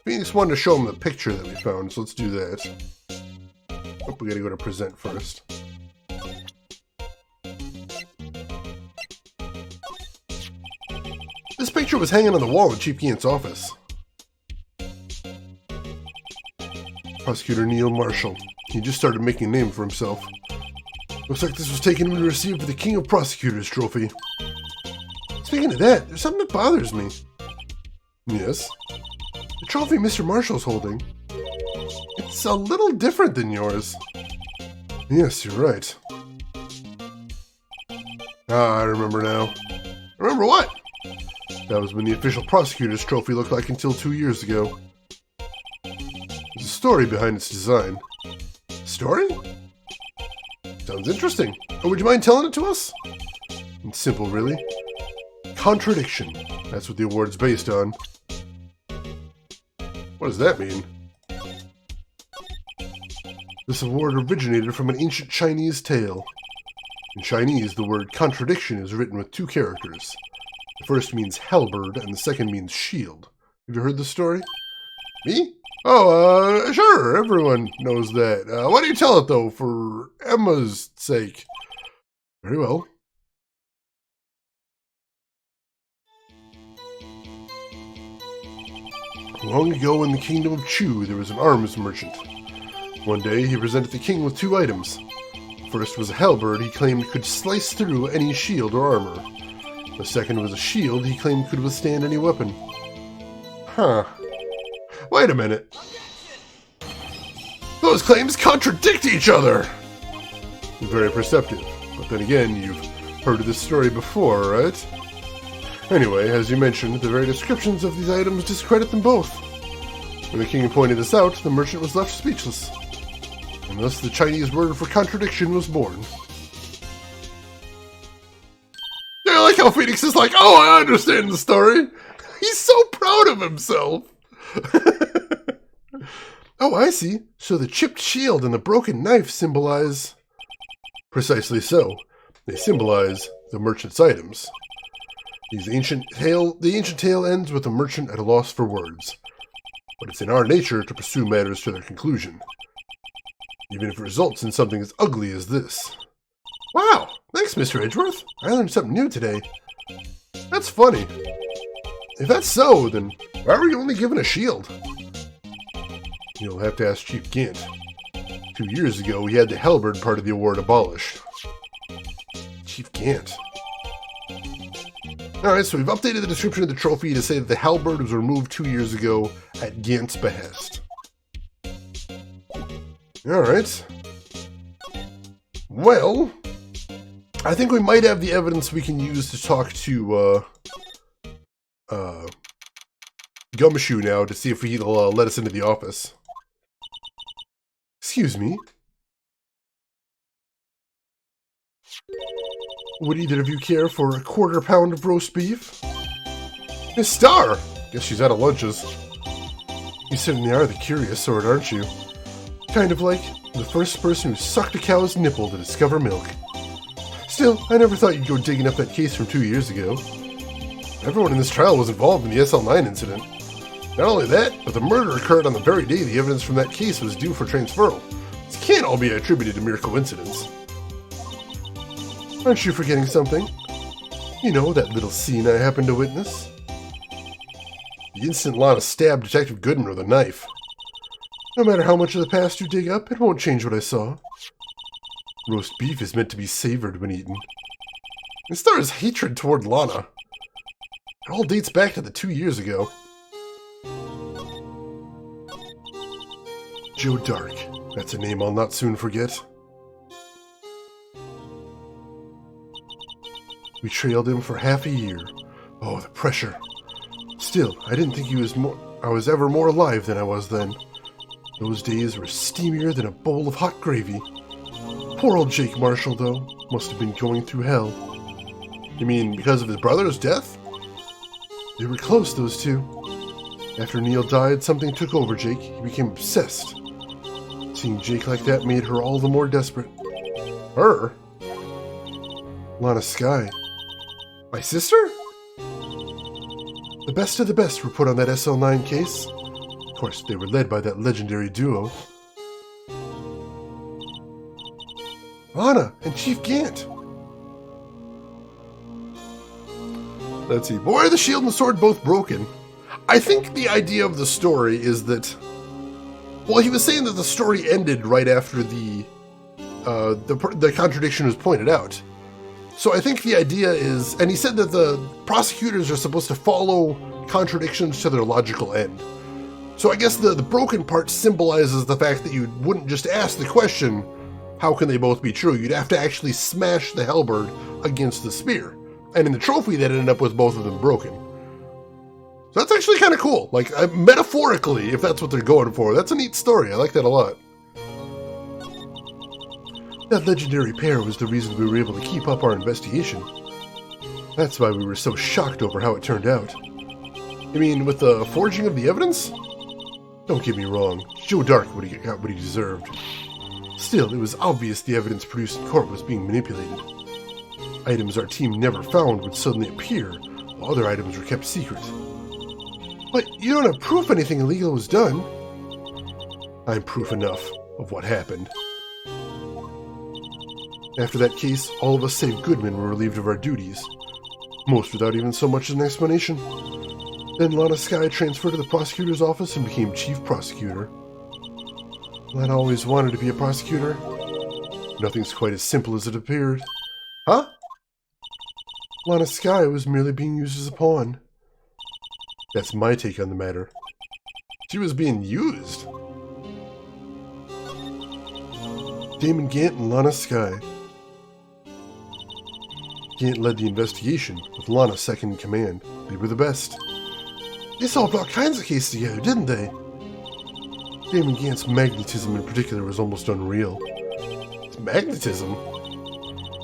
Phoenix wanted to show him the picture that we found, so let's do that. Oh, we gotta go to present first. This picture was hanging on the wall in Chief Kent's office. Prosecutor Neil Marshall. He just started making a name for himself. Looks like this was taken when he received the King of Prosecutors trophy. Speaking of that, there's something that bothers me. Yes? The trophy Mr. Marshall's holding. It's a little different than yours. Yes, you're right. Ah, I remember now. Remember what? That was when the official prosecutor's trophy looked like until 2 years ago. There's a story behind its design. Story? Sounds interesting. Oh, would you mind telling it to us? It's simple, really. Contradiction. That's what the award's based on. What does that mean? This award originated from an ancient Chinese tale. In Chinese, the word contradiction is written with 2 characters. The first means halberd, and the second means shield. Have you heard this story? Me? Oh, sure, everyone knows that. Why do you tell it, though? For Emma's sake. Very well. Long ago in the kingdom of Chu, there was an arms merchant. One day, he presented the king with 2 items. The first was a halberd he claimed could slice through any shield or armor. The second was a shield he claimed could withstand any weapon. Huh. Wait a minute. Those claims contradict each other! Very perceptive. But then again, you've heard of this story before, right? Anyway, as you mentioned, the very descriptions of these items discredit them both. When the king pointed this out, the merchant was left speechless. And thus the Chinese word for contradiction was born. Yeah, I like how Phoenix is like, oh, I understand the story. He's so proud of himself. Oh, I see. So the chipped shield and the broken knife symbolize... Precisely so. They symbolize the merchant's items. The ancient tale ends with the merchant at a loss for words. But it's in our nature to pursue matters to their conclusion. even if it results in something as ugly as this. Wow, thanks, Mr. Edgeworth. I learned something new today. That's funny. If that's so, then why were you only given a shield? You'll have to ask Chief Gant. 2 years ago, he had the halberd part of the award abolished. Chief Gant. Alright, so we've updated the description of the trophy to say that the halberd was removed 2 years ago at Gant's behest. Alright. Well, I think we might have the evidence we can use to talk to, Gumshoe now to see if he'll let us into the office. Excuse me. Would either of you care for a quarter pound of roast beef? Miss Starr! Guess she's out of lunches. You certainly are the curious sort, aren't you? Kind of like the first person who sucked a cow's nipple to discover milk. Still, I never thought you'd go digging up that case from 2 years ago. Everyone in this trial was involved in the SL9 incident. Not only that, but the murder occurred on the very day the evidence from that case was due for transferal. This can't all be attributed to mere coincidence. Aren't you forgetting something? You know, that little scene I happened to witness? The instant Lana stabbed Detective Goodman with a knife. No matter how much of the past you dig up, it won't change what I saw. Roast beef is meant to be savored when eaten. And Star's hatred toward Lana. It all dates back to the 2 years ago. Joe Dark. That's a name I'll not soon forget. We trailed him for half a year. Oh, the pressure. Still, I didn't think I was ever more alive than I was then. Those days were steamier than a bowl of hot gravy. Poor old Jake Marshall, though, must have been going through hell. You mean because of his brother's death? They were close, those two. After Neil died, something took over Jake. He became obsessed. Seeing Jake like that made her all the more desperate. Her? Lana Skye. My sister? The best of the best were put on that SL9 case. Of course, they were led by that legendary duo. Lana and Chief Gant. Let's see. Boy, are the shield and the sword both broken. I think the idea of the story is that... Well, he was saying that the story ended right after the contradiction was pointed out. So I think the idea is... And he said that the prosecutors are supposed to follow contradictions to their logical end. So I guess the broken part symbolizes the fact that you wouldn't just ask the question, how can they both be true? You'd have to actually smash the halberd against the spear. And in the trophy, that ended up with both of them broken. So that's actually kind of cool. Like, metaphorically, if that's what they're going for. That's a neat story. I like that a lot. That legendary pair was the reason we were able to keep up our investigation. That's why we were so shocked over how it turned out. You mean with the forging of the evidence? Don't get me wrong. Joe Dark got what he deserved. Still, it was obvious the evidence produced in court was being manipulated. Items our team never found would suddenly appear, while other items were kept secret. But you don't have proof anything illegal was done. I'm proof enough of what happened. After that case, all of us save Goodman were relieved of our duties. Most without even so much as an explanation. Then Lana Skye transferred to the prosecutor's office and became chief prosecutor. Lana always wanted to be a prosecutor. Nothing's quite as simple as it appeared. Huh? Lana Skye was merely being used as a pawn. That's my take on the matter. She was being used. Damon Gant and Lana Skye. Gant led the investigation, with Lana second in command. They were the best. They solved all kinds of cases together, didn't they? Damon Gant's magnetism in particular was almost unreal. Magnetism?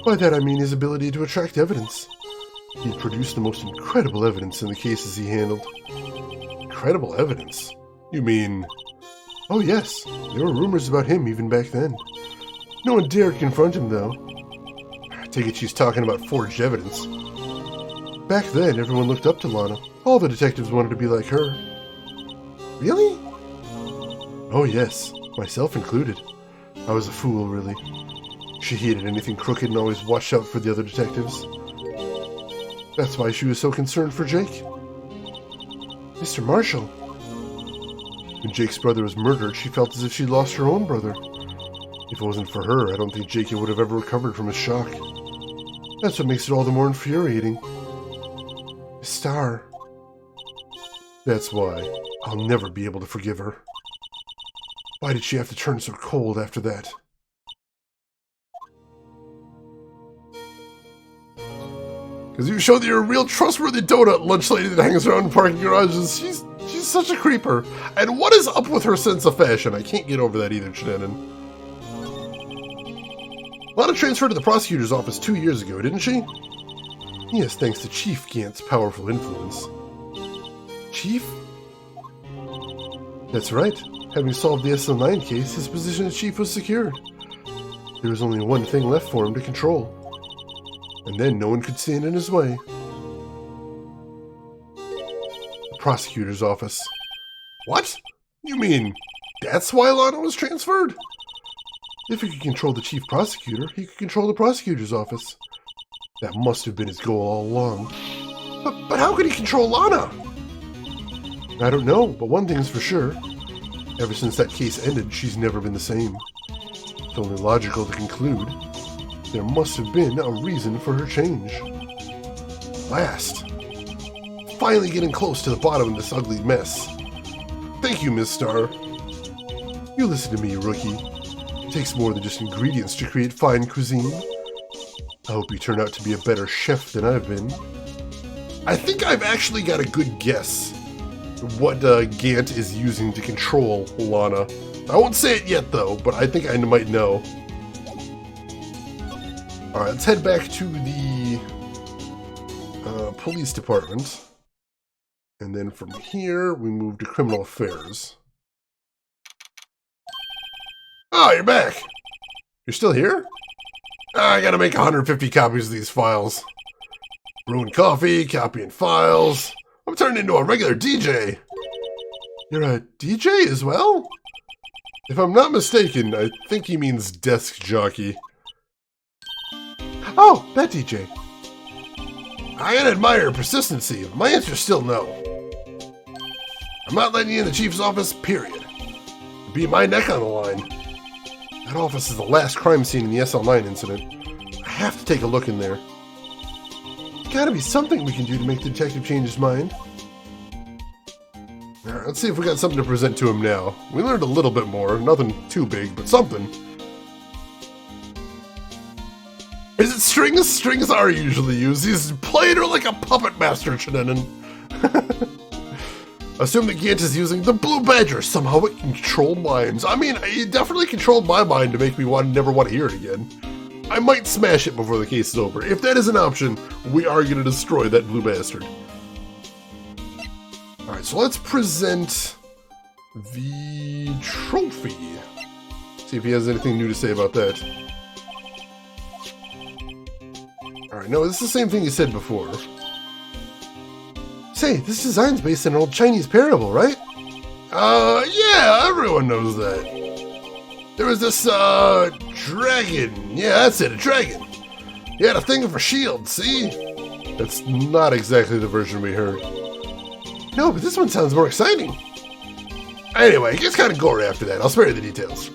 By that I mean his ability to attract evidence. He produced the most incredible evidence in the cases he handled. Incredible evidence? You mean... Oh yes, there were rumors about him even back then. No one dared confront him, though. I take it she's talking about forged evidence. Back then, everyone looked up to Lana. All the detectives wanted to be like her. Really? Oh yes, myself included. I was a fool, really. She hated anything crooked and always watched out for the other detectives. That's why she was so concerned for Jake. Mr. Marshall. When Jake's brother was murdered, she felt as if she'd lost her own brother. If it wasn't for her, I don't think Jake would have ever recovered from his shock. That's what makes it all the more infuriating. Star. That's why I'll never be able to forgive her. Why did she have to turn so cold after that? Because you showed that you're a real trustworthy donut lunch lady that hangs around in parking garages. She's such a creeper. And what is up with her sense of fashion? I can't get over that either, Shannon. Lana transferred to the prosecutor's office 2 years ago, didn't she? Yes, thanks to Chief Gant's powerful influence. Chief? That's right. Having solved the SL9 case, his position as chief was secured. There was only one thing left for him to control. And then no one could stand in his way. The prosecutor's office. What? You mean that's why Lana was transferred? If he could control the chief prosecutor, he could control the prosecutor's office. That must have been his goal all along. But how could he control Lana? I don't know, but one thing's for sure. Ever since that case ended, she's never been the same. It's only logical to conclude there must have been a reason for her change. Last. Finally getting close to the bottom of this ugly mess. Thank you, Miss Starr. You listen to me, rookie. It takes more than just ingredients to create fine cuisine. I hope you turn out to be a better chef than I've been. I think I've actually got a good guess what Gant is using to control Lana. I won't say it yet, though, but I think I might know. Alright, let's head back to the police department. And then from here, we move to criminal affairs. Oh, you're back! You're still here? I gotta make 150 copies of these files. Brewing coffee, copying files. I'm turning into a regular DJ. You're a DJ as well? If I'm not mistaken, I think he means desk jockey. Oh, that DJ. I gotta admire your persistency. My answer's still no. I'm not letting you in the chief's office, period. It'd be my neck on the line. That office is the last crime scene in the SL9 incident. I have to take a look in there. There's gotta be something we can do to make the detective change his mind. Alright, let's see if we got something to present to him now. We learned a little bit more. Nothing too big, but something. Is it strings? Strings are usually used. He's playing her like a puppet master, Chinanen. Assume that Gant is using the Blue Badger. Somehow it can control minds. I mean, it definitely controlled my mind to make me never want to hear it again. I might smash it before the case is over. If that is an option, we are going to destroy that blue bastard. Alright, so let's present the trophy. See if he has anything new to say about that. Alright, no, this is the same thing he said before. Say, this design's based on an old Chinese parable, right? Yeah, everyone knows that. There was this, dragon. Yeah, that's it, a dragon. He had a thing for shields, see? That's not exactly the version we heard. No, but this one sounds more exciting. Anyway, it gets kind of gory after that. I'll spare you the details.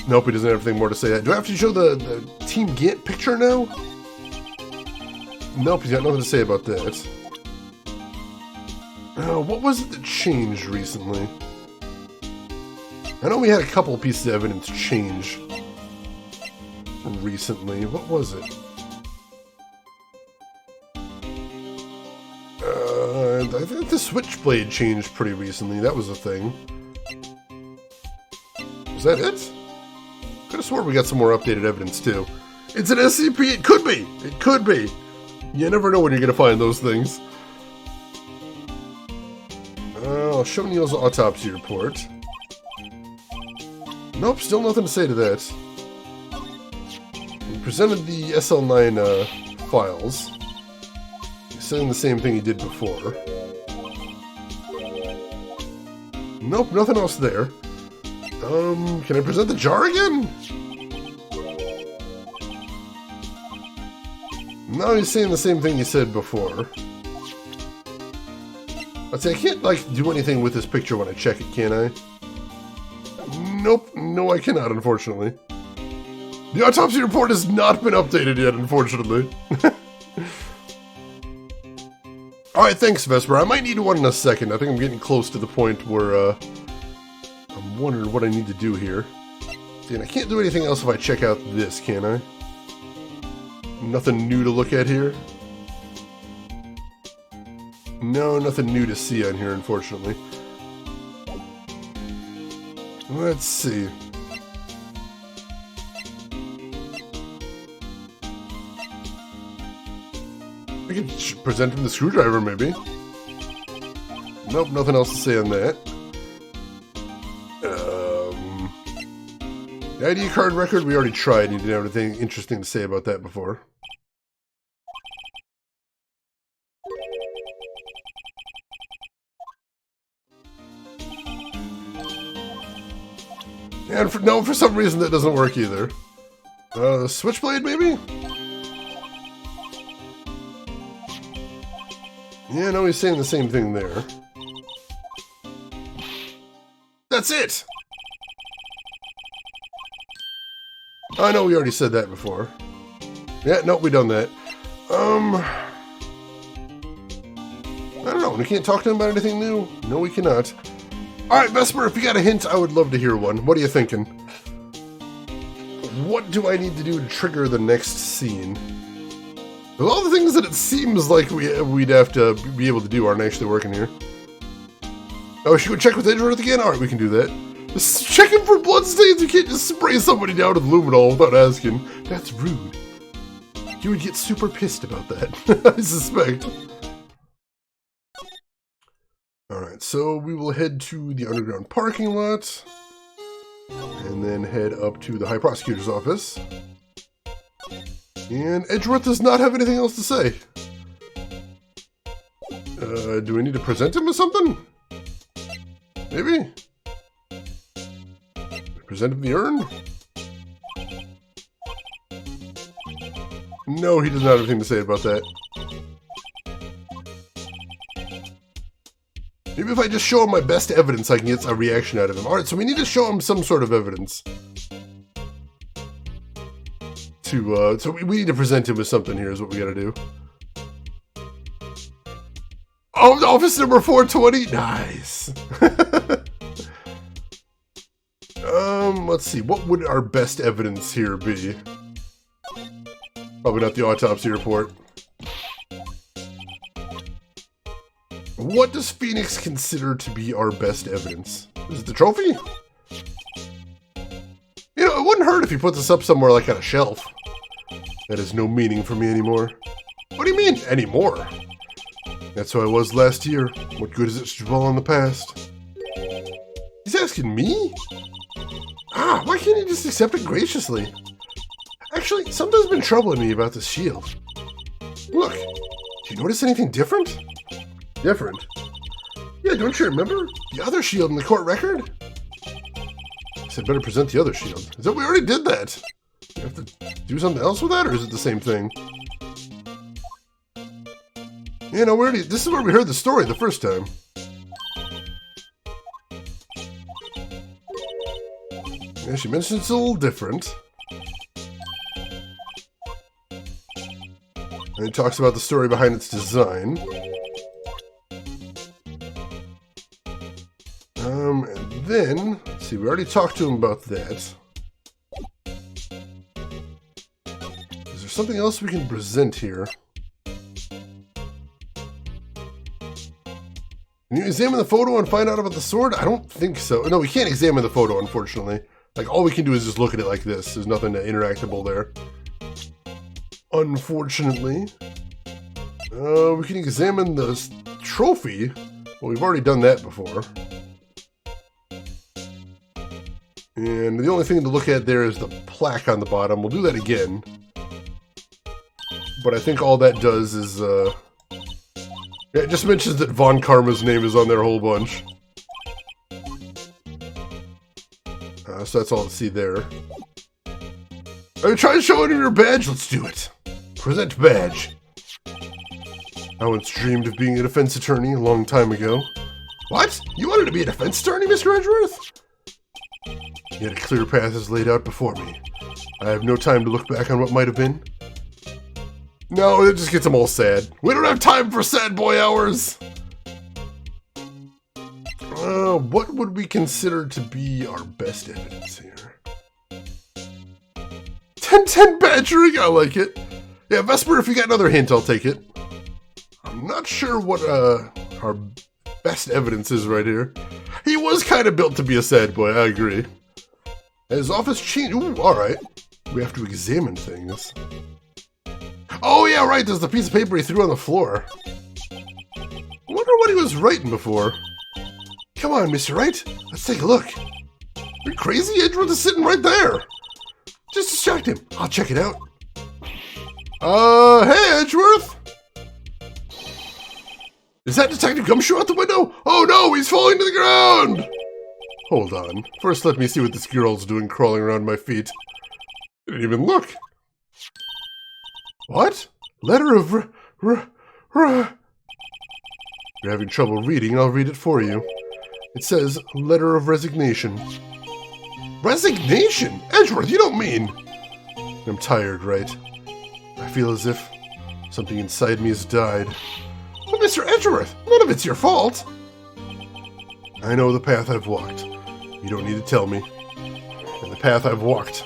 Nope, he doesn't have anything more to say. Do I have to show the Team Gant picture now? Nope, he's got nothing to say about that. What was it that changed recently? I know we had a couple pieces of evidence change recently. What was it? I think the switchblade changed pretty recently. That was a thing. Was that it? Could have sworn we got some more updated evidence too. It's an SCP. It could be. It could be. You never know when you're gonna find those things. I'll show Neil's autopsy report. Nope, still nothing to say to that. We presented the SL9 files. He's saying the same thing he did before. Nope, nothing else there. Can I present the jar again? No, he's saying the same thing he said before. I'd say I can't, like, do anything with this picture when I check it, can I? Nope. No, I cannot, unfortunately. The autopsy report has not been updated yet, unfortunately. Alright, thanks, Vesper. I might need one in a second. I think I'm getting close to the point where, I'm wondering what I need to do here. See, and I can't do anything else if I check out this, can I? Nothing new to look at here? No, nothing new to see on here, unfortunately. Let's see. I could present him the screwdriver, maybe. Nope, nothing else to say on that. The ID card record, we already tried. You didn't have anything interesting to say about that before. And for some reason that doesn't work either. Switchblade, maybe? Yeah, no, he's saying the same thing there. That's it! Oh, no, we already said that before. Yeah, no, we done that. I don't know, we can't talk to him about anything new? No, we cannot. Alright, Vesper, if you got a hint, I would love to hear one. What are you thinking? What do I need to do to trigger the next scene? With all the things that it seems like we'd have to be able to do aren't actually working here. Oh, should we go check with Edgeworth again? Alright, we can do that. Just checking for bloodstains, you can't just spray somebody down with luminol without asking. That's rude. You would get super pissed about that, I suspect. Alright, so we will head to the underground parking lot. And then head up to the High Prosecutor's office. And Edgeworth does not have anything else to say. Do we need to present him with something? Maybe? Present him the urn? No, he does not have anything to say about that. Maybe if I just show him my best evidence, I can get a reaction out of him. Alright, so we need to show him some sort of evidence. So we need to present him with something here is what we gotta do. Oh, office number 420? Nice! Let's see, what would our best evidence here be? Probably not the autopsy report. What does Phoenix consider to be our best evidence? Is it the trophy? You know, it wouldn't hurt if he put this up somewhere like on a shelf. That has no meaning for me anymore. What do you mean, anymore? That's how I was last year. What good is it to dwell on the past? He's asking me? Ah, why can't he just accept it graciously? Actually, something's been troubling me about this shield. Look, do you notice anything different? Different? Yeah, don't you remember? The other shield in the court record? I said better present the other shield. Is that we already did that? You have to do something else with that, or is it the same thing? You know, this is where we heard the story the first time. Yeah, she mentioned it's a little different. And it talks about the story behind its design. And then, let's see, we already talked to him about that. Is there something else we can present here? Can you examine the photo and find out about the sword? I don't think so. No, we can't examine the photo, unfortunately. Like, all we can do is just look at it like this. There's nothing interactable there. Unfortunately. We can examine the trophy. Well, we've already done that before. And the only thing to look at there is the plaque on the bottom. We'll do that again. But I think all that does is, yeah, it just mentions that Von Karma's name is on there a whole bunch. So that's all to see there. Are you trying to show him your badge? Let's do it. Present badge. I once dreamed of being a defense attorney a long time ago. What? You wanted to be a defense attorney, Mr. Edgeworth? Yet a clear path is laid out before me. I have no time to look back on what might have been. No, it just gets them all sad. We don't have time for sad boy hours! What would we consider to be our best evidence here? 10-10 badgering, I like it. Yeah, Vesper, if you got another hint, I'll take it. I'm not sure what our best evidence is right here. He was kind of built to be a sad boy, I agree. His office changed. Ooh, alright. We have to examine things. Oh yeah, right, there's the piece of paper he threw on the floor. I wonder what he was writing before. Come on, Mr. Wright, let's take a look. Are you crazy? Edgeworth is sitting right there. Just distract him. I'll check it out. Hey, Edgeworth! Is that Detective Gumshoe out the window? Oh no, he's falling to the ground! Hold on. First, let me see what this girl's doing crawling around my feet. Didn't even look. What? Letter of You're having trouble reading, I'll read it for you. It says, letter of resignation. Resignation? Edgeworth, you don't mean... I'm tired, right? I feel as if something inside me has died. But Mr. Edgeworth, none of it's your fault. I know the path I've walked. You don't need to tell me. And the path I've walked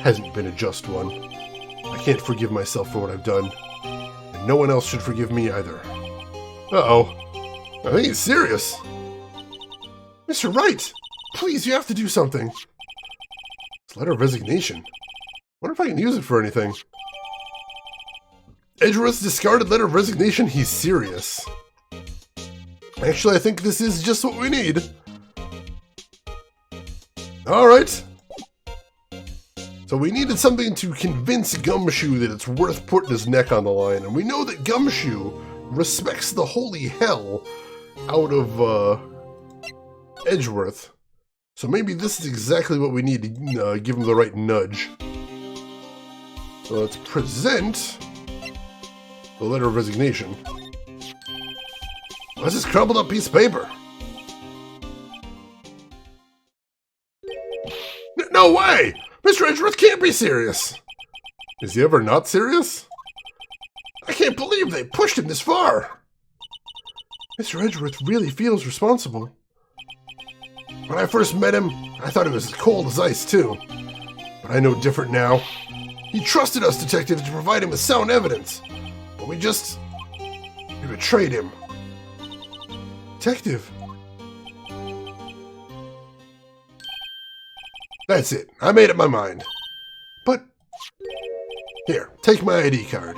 hasn't been a just one. I can't forgive myself for what I've done. And no one else should forgive me either. Uh-oh. I think he's serious. Mr. Wright, please, you have to do something. This letter of resignation. Wonder if I can use it for anything. Edgeworth's discarded letter of resignation, he's serious. Actually, I think this is just what we need. Alright. So we needed something to convince Gumshoe that it's worth putting his neck on the line, and we know that Gumshoe respects the holy hell out of, Edgeworth. So maybe this is exactly what we need to give him the right nudge. So let's present the letter of resignation. What's this crumpled up piece of paper? No way! Mr. Edgeworth can't be serious! Is he ever not serious? I can't believe they pushed him this far! Mr. Edgeworth really feels responsible. When I first met him, I thought he was as cold as ice, too. But I know different now. He trusted us detectives to provide him with sound evidence. But we betrayed him. Detective. That's it. I made up my mind. But... Here, take my ID card.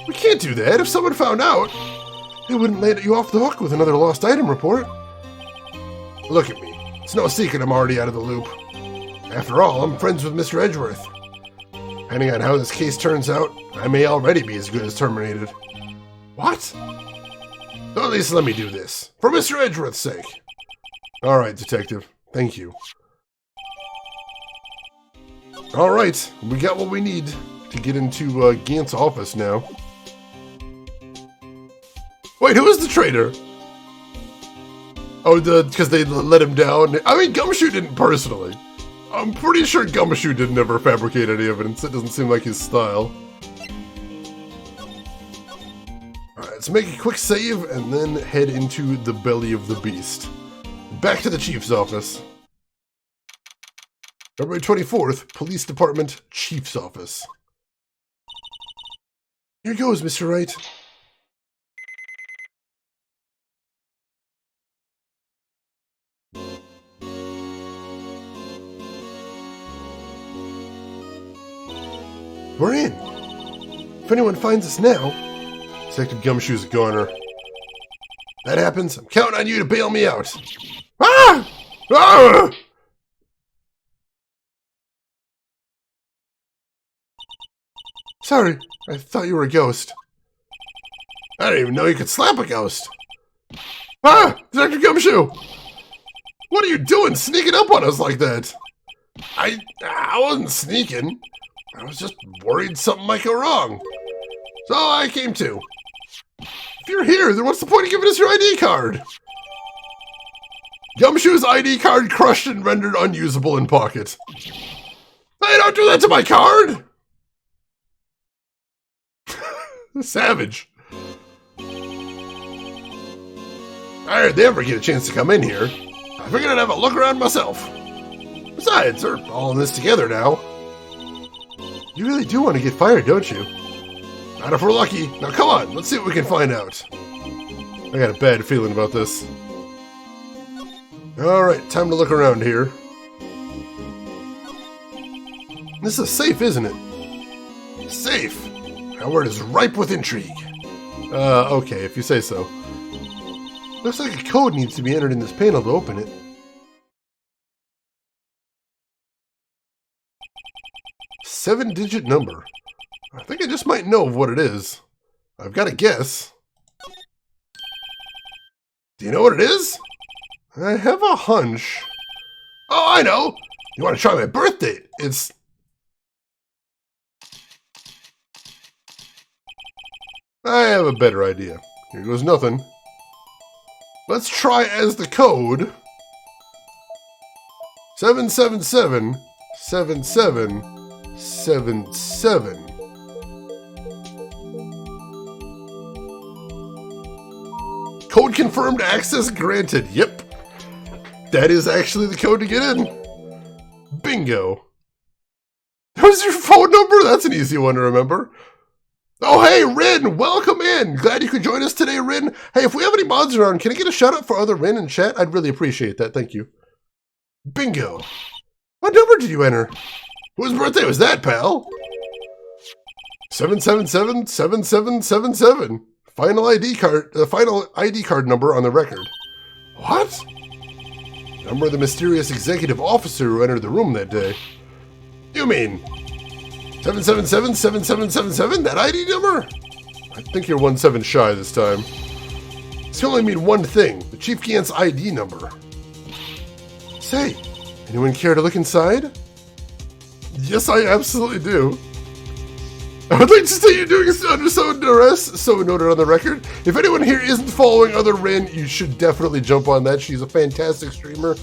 We can't do that. If someone found out, they wouldn't let you off the hook with another lost item report. Look at me. It's no secret I'm already out of the loop. After all, I'm friends with Mr. Edgeworth. Depending on how this case turns out, I may already be as good as terminated. What? So at least let me do this. For Mr. Edgeworth's sake. Alright, Detective. Thank you. Alright, we got what we need to get into Gant's office now. Wait, who is the traitor? Oh, because they let him down? I mean, Gumshoe didn't personally. I'm pretty sure Gumshoe didn't ever fabricate any evidence. That doesn't seem like his style. Alright, let's make a quick save and then head into the belly of the beast. Back to the Chief's office. February 24th, Police Department, Chief's office. Here goes, Mr. Wright. We're in. If anyone finds us now, Detective Gumshoe's a goner. That happens, I'm counting on you to bail me out. Ah! Ah! Sorry, I thought you were a ghost. I didn't even know you could slap a ghost. Ah! Detective Gumshoe! What are you doing sneaking up on us like that? I wasn't sneaking. I was just worried something might go wrong. So I came too. If you're here, then what's the point of giving us your ID card? Gumshoe's ID card crushed and rendered unusable in pocket. Hey, don't do that to my card! Savage. I hardly ever get a chance to come in here. I figured I'd have a look around myself. Besides, we're all in this together now. You really do want to get fired, don't you? Not if we're lucky. Now come on, let's see what we can find out. I got a bad feeling about this. Alright, time to look around here. This is safe, isn't it? Safe! That word is ripe with intrigue. Okay, if you say so. Looks like a code needs to be entered in this panel to open it. Seven-digit number. I think I just might know of what it is. I've got a guess. Do you know what it is? I have a hunch. Oh, I know! You want to try my birth date? It's... I have a better idea. Here goes nothing. Let's try as the code. 777 7777. Code confirmed, access granted. Yep. That is actually the code to get in. Bingo. That was your phone number? That's an easy one to remember. Oh, hey, Rin, welcome in. Glad you could join us today, Rin. Hey, if we have any mods around, can I get a shout out for other Rin in chat? I'd really appreciate that. Thank you. Bingo. What number did you enter? Whose birthday was that, pal? 777-7777. Final ID card number on the record. What? Number of the mysterious executive officer who entered the room that day. You mean 777-7777? That ID number? I think you're 17 shy this time. This can only mean one thing. The Chief Gant's ID number. Say, anyone care to look inside? Yes, I absolutely do. I would like to say you're doing this under some duress, so noted on the record. If anyone here isn't following other Rin, you should definitely jump on that. She's a fantastic streamer.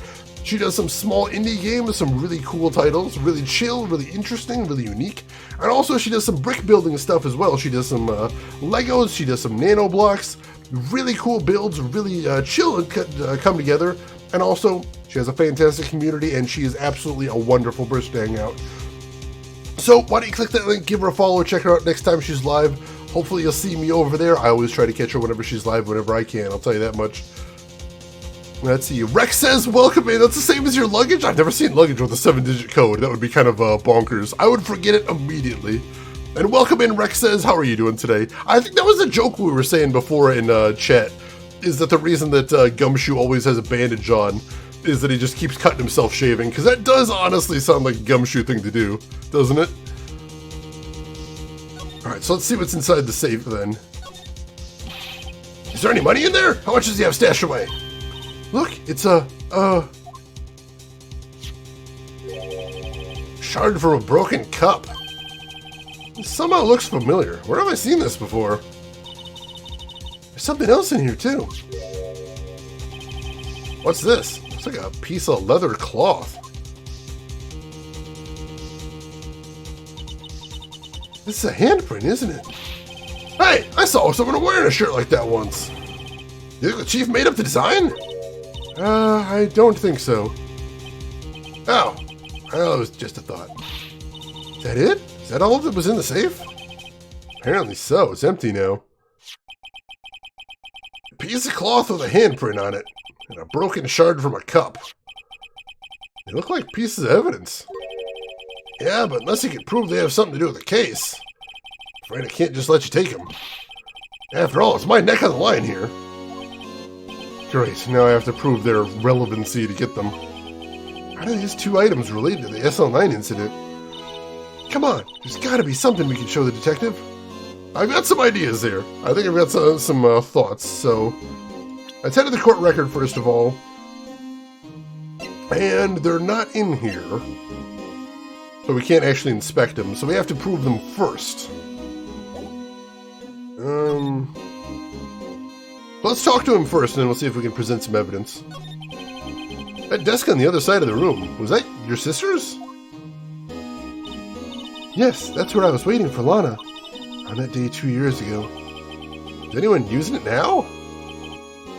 She does some small indie games, some really cool titles, really chill, really interesting, really unique. And also she does some brick building stuff as well. She does some Legos, she does some nano blocks, really cool builds, really chill and come together. And also, she has a fantastic community and she is absolutely a wonderful person to hang out. So why don't you click that link, give her a follow, check her out next time she's live. Hopefully you'll see me over there. I always try to catch her whenever she's live, whenever I can, I'll tell you that much. Let's see, Rex says, welcome in. That's the same as your luggage? I've never seen luggage with a 7-digit code. That would be kind of bonkers. I would forget it immediately. And welcome in, Rex says, how are you doing today? I think that was a joke we were saying before in chat, is that the reason that Gumshoe always has a bandage on is that he just keeps cutting himself shaving, because that does honestly sound like a Gumshoe thing to do, doesn't it? Alright, so let's see what's inside the safe then. Is there any money in there? How much does he have stashed away? Look, it's a shard from a broken cup. This somehow looks familiar. Where have I seen this before? There's something else in here too. What's this? Looks like a piece of leather cloth. This is a handprint, isn't it? Hey, I saw someone wearing a shirt like that once. You think the chief made up the design? I don't think so. Oh, well, it was just a thought. Is that it? Is that all that was in the safe? Apparently so. It's empty now. A piece of cloth with a handprint on it, and a broken shard from a cup. They look like pieces of evidence. Yeah, but unless you can prove they have something to do with the case, I'm afraid I can't just let you take them. After all, it's my neck on the line here. Great, now I have to prove their relevancy to get them. How do these two items relate to the SL9 incident? Come on, there's gotta be something we can show the detective. I've got some ideas there. I think I've got some thoughts, so... Let's head to the court record first of all. And they're not in here. So we can't actually inspect them, so we have to prove them first. Let's talk to him first, and then we'll see if we can present some evidence. That desk on the other side of the room, was that your sister's? Yes, that's where I was waiting for Lana on that day 2 years ago. Is anyone using it now?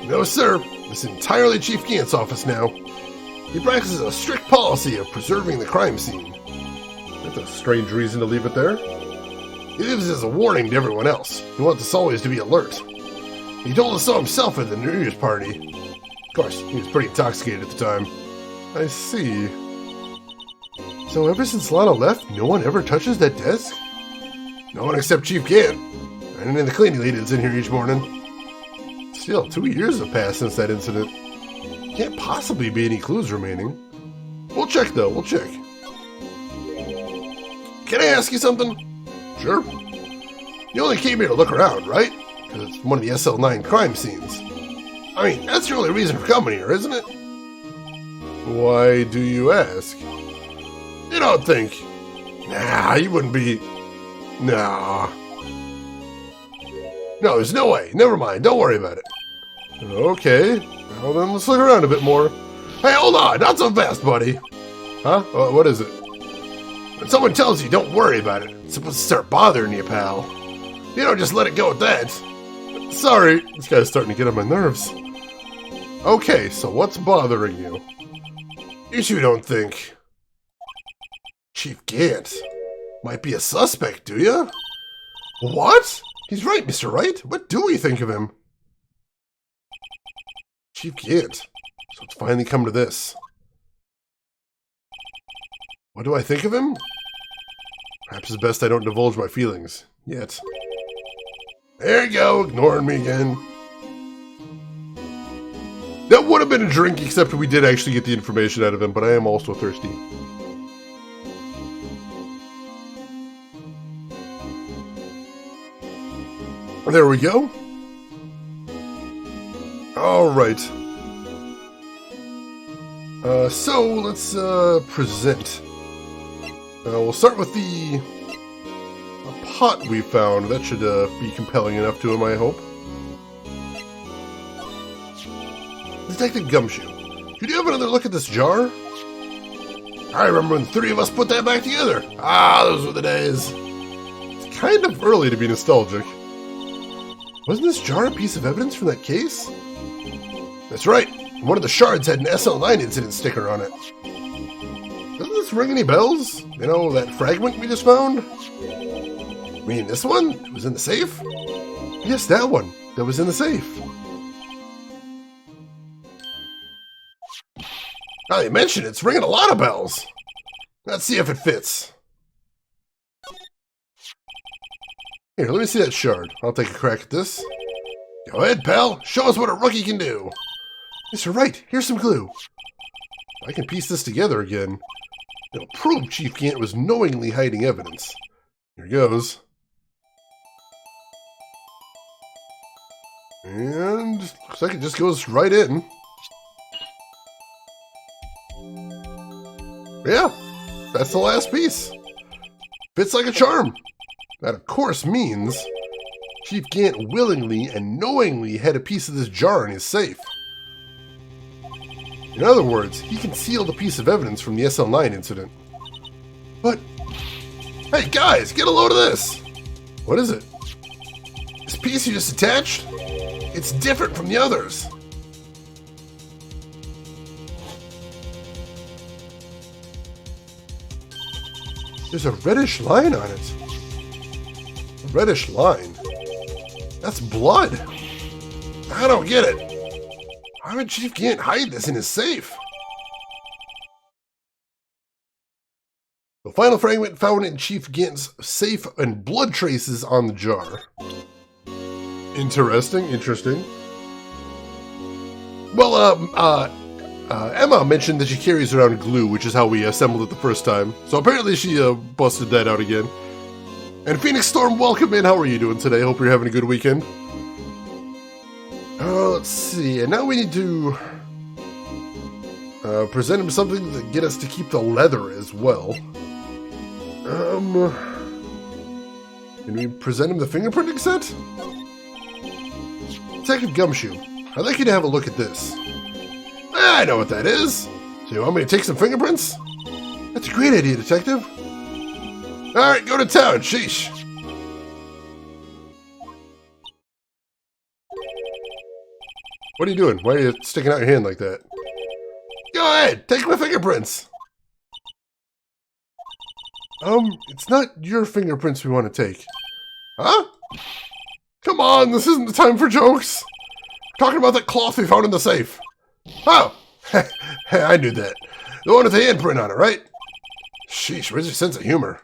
No, sir. It's entirely Chief Gant's office now. He practices a strict policy of preserving the crime scene. That's a strange reason to leave it there. He leaves it as a warning to everyone else. He wants us always to be alert. He told us so himself at the New Year's party. Of course, he was pretty intoxicated at the time. I see. So ever since Lana left, no one ever touches that desk? No one except Chief Gant. And any of the cleaning lady that's in here each morning. Still, 2 years have passed since that incident. Can't possibly be any clues remaining. We'll check, though. We'll check. Can I ask you something? Sure. You only came here to look around, right? Because it's one of the SL9 crime scenes. I mean, that's your only reason for coming here, isn't it? Why do you ask? You don't think... Nah, you wouldn't be... Nah. No, there's no way. Never mind. Don't worry about it. Okay. Well, then let's look around a bit more. Hey, hold on. Not so fast, buddy. Huh? What is it? When someone tells you don't worry about it, it's supposed to start bothering you, pal. You don't just let it go at that. Sorry. This guy's starting to get on my nerves. Okay, so what's bothering you? You two don't think... Chief Gant might be a suspect, do you? What? He's right, Mr. Wright. What do we think of him? Chief Gant. So it's finally come to this. What do I think of him? Perhaps it's best I don't divulge my feelings. Yet. There you go, ignoring me again. That would have been a drink, except we did actually get the information out of him, but I am also thirsty. There we go. Alright. So, let's present. We'll start with the pot we found. That should be compelling enough to him, I hope. Detective Gumshoe, could you have another look at this jar? I remember when the three of us put that back together. Ah, those were the days. It's kind of early to be nostalgic. Wasn't this jar a piece of evidence from that case? That's right. One of the shards had an SL9 incident sticker on it. Doesn't this ring any bells? You know, that fragment we just found? You mean this one? It was in the safe? Yes, that one. That was in the safe. Now you mention it, it's ringing a lot of bells. Let's see if it fits. Here, let me see that shard. I'll take a crack at this. Go ahead, pal. Show us what a rookie can do. Mr. Wright, here's some glue. If I can piece this together again, it'll prove Chief Gant was knowingly hiding evidence. Here goes. And looks like it just goes right in. Yeah, that's the last piece. Fits like a charm. That, of course, means Chief Gant willingly and knowingly had a piece of this jar in his safe. In other words, he concealed a piece of evidence from the SL9 incident. But, hey guys, get a load of this! What is it? This piece you just attached? It's different from the others. There's a reddish line on it. A reddish line? That's blood. I don't get it. Why would Chief Gant hide this in his safe? The final fragment found in Chief Gant's safe and blood traces on the jar. Interesting, interesting. Well, Emma mentioned that she carries around glue, which is how we assembled it the first time. So apparently she busted that out again. And Phoenix Storm, welcome in. How are you doing today? Hope you're having a good weekend. Let's see. And now we need to Present him something to get us to keep the leather as well. Can we present him the fingerprinting set? Second gumshoe. I'd like you to have a look at this. I know what that is. So you want me to take some fingerprints? That's a great idea, Detective. Alright, go to town, sheesh. What are you doing? Why are you sticking out your hand like that? Go ahead, take my fingerprints. It's not your fingerprints we want to take. Huh? Come on, this isn't the time for jokes. We're talking about that cloth we found in the safe. Oh, I knew that. The one with the handprint on it, right? Sheesh, where's your sense of humor?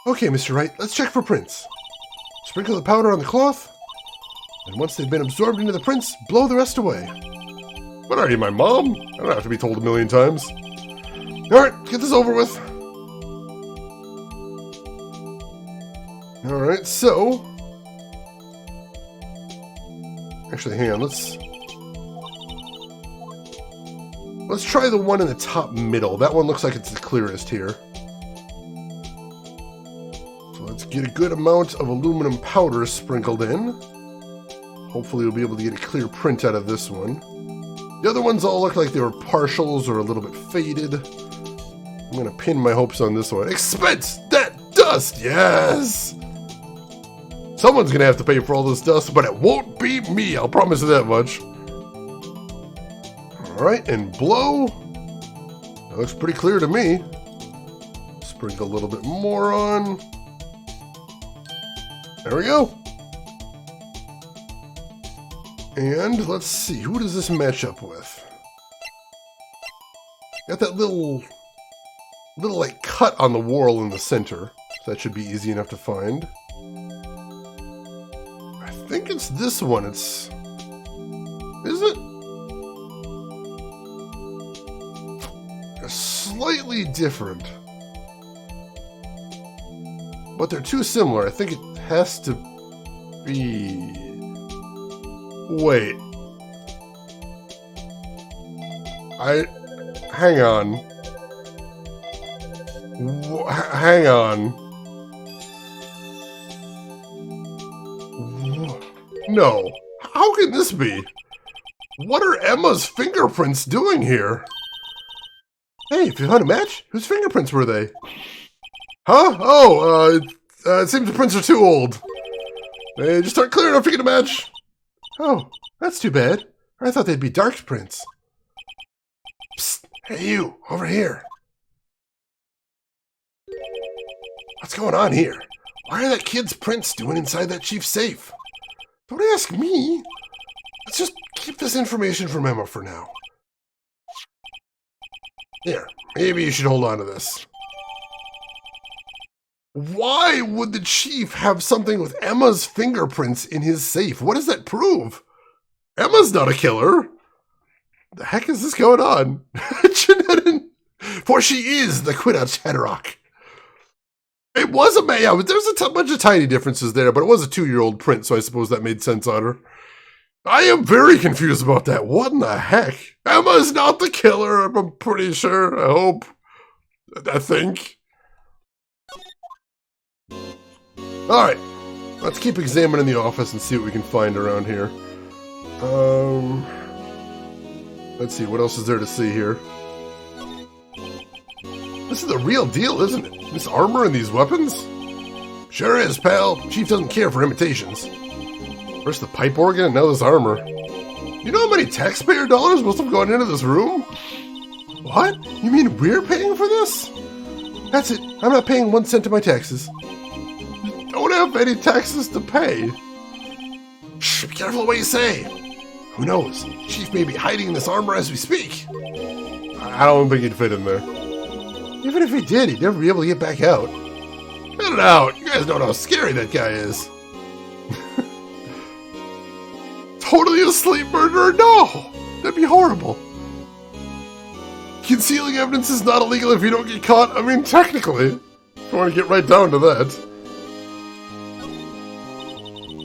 Okay, Mr. Wright, let's check for prints. Sprinkle the powder on the cloth, and once they've been absorbed into the prints, blow the rest away. What are you, my mom? I don't have to be told a million times. Alright, get this over with. Alright, so... Actually, hang on, let's try the one in the top middle. That one looks like it's the clearest here. So let's get a good amount of aluminum powder sprinkled in. Hopefully we'll be able to get a clear print out of this one. The other ones all look like they were partials or a little bit faded. I'm going to pin my hopes on this one. Expense that dust! Yes! Someone's going to have to pay for all this dust, but it won't be me, I'll promise you that much. Alright, and blow. That looks pretty clear to me. Sprinkle a little bit more on. There we go. And let's see, who does this match up with? Got that little like cut on the whorl in the center. So that should be easy enough to find. I think it's this one. Is it? They're slightly different. But they're too similar. I think it has to be... Wait. Hang on. Hang on. No. How can this be? What are Emma's fingerprints doing here? Hey, if you found a match, whose fingerprints were they? Huh? Oh, it seems the prints are too old. They just aren't clear enough to get a match. Oh, that's too bad. I thought they'd be dark prints. Psst, hey you, over here. What's going on here? Why are that kid's prints doing inside that chief's safe? Don't ask me. Let's just keep this information from Emma for now. Here, maybe you should hold on to this. Why would the chief have something with Emma's fingerprints in his safe? What does that prove? Emma's not a killer. The heck is this going on? For she is the Quidditch Chatterrock. It was a man. Yeah, there's a bunch of tiny differences there, but it was a 2-year-old print, so I suppose that made sense on her. I am very confused about that. What in the heck? Emma's not the killer, I'm pretty sure. I hope. I think. Alright. Let's keep examining the office and see what we can find around here. Let's see, what else is there to see here? This is the real deal, isn't it? This armor and these weapons? Sure is, pal. Chief doesn't care for imitations. First the pipe organ, and now this armor. You know how many taxpayer dollars must have gone into this room? What? You mean we're paying for this? That's it. I'm not paying 1 cent of my taxes. You don't have any taxes to pay. Shh, be careful what you say. Who knows? Chief may be hiding this armor as we speak. I don't think he'd fit in there. Even if he did, he'd never be able to get back out. Get it out! You guys don't know how scary that guy is. Totally a sleep murderer? No! That'd be horrible. Concealing evidence is not illegal if you don't get caught. I mean, technically. If you want to get right down to that.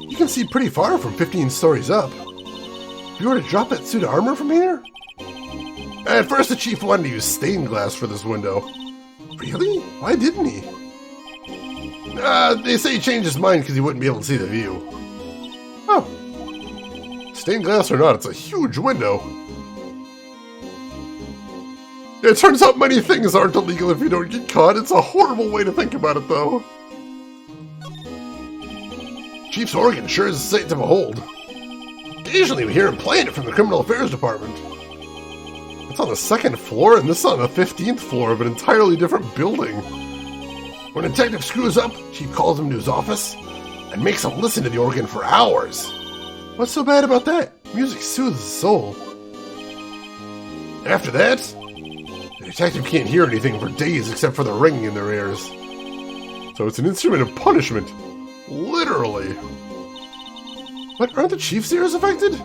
You can see pretty far from 15 stories up. If you were to drop that suit of armor from here? At first the chief wanted to use stained glass for this window. Really? Why didn't he? They say he changed his mind because he wouldn't be able to see the view. Oh. Stained glass or not, it's a huge window. It turns out many things aren't illegal if you don't get caught. It's a horrible way to think about it, though. Chief's organ sure is a sight to behold. Occasionally we hear him playing it from the Criminal Affairs Department. It's on the 2nd floor, and this is on the 15th floor of an entirely different building. When a detective screws up, Chief calls him to his office and makes him listen to the organ for hours. What's so bad about that? Music soothes the soul. After that, the detective can't hear anything for days except for the ringing in their ears. So it's an instrument of punishment. Literally. But aren't the chief's ears affected?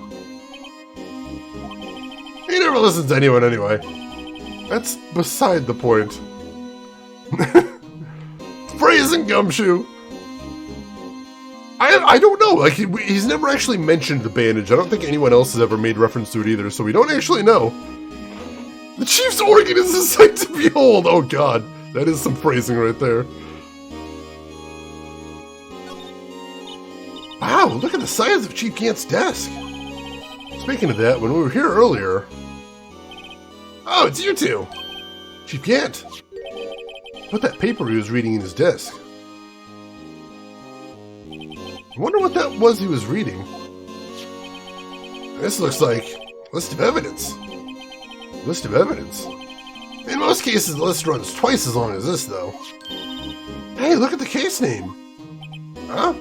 He never listens to anyone anyway. That's beside the point. Praising Gumshoe! I don't know, like, he's never actually mentioned the bandage. I don't think anyone else has ever made reference to it either, so we don't actually know. The chief's organ is a sight to behold! Oh god, that is some phrasing right there. Wow, look at the size of Chief Gant's desk! Speaking of that, when we were here earlier... Oh, it's you two! Chief Gant! Put that paper he was reading in his desk. I wonder what that was he was reading. This looks like a list of evidence. List of evidence. In most cases, the list runs twice as long as this, though. Hey, look at the case name. Huh?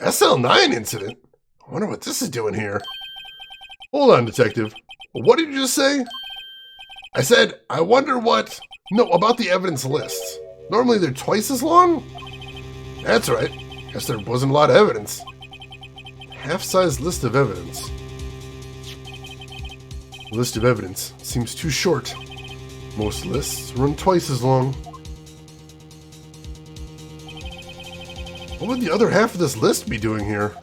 SL9 incident? I wonder what this is doing here. Hold on, detective. What did you just say? I said, I wonder what... No, about the evidence lists. Normally they're twice as long? That's right. Guess there wasn't a lot of evidence. Half-sized list of evidence. List of evidence seems too short. Most lists run twice as long. What would the other half of this list be doing here?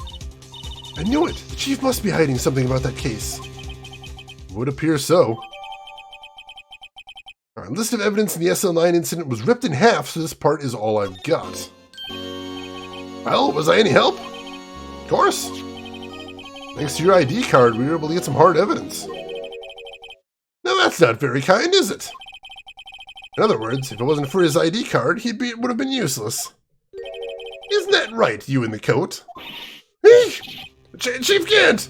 I knew it! The chief must be hiding something about that case. Would appear so. Our list of evidence in the SL9 incident was ripped in half, so this part is all I've got. Well, was I any help? Of course. Thanks to your ID card, we were able to get some hard evidence. Now that's not very kind, is it? In other words, if it wasn't for his ID card, it would have been useless. Isn't that right, you in the coat? Chief Gant!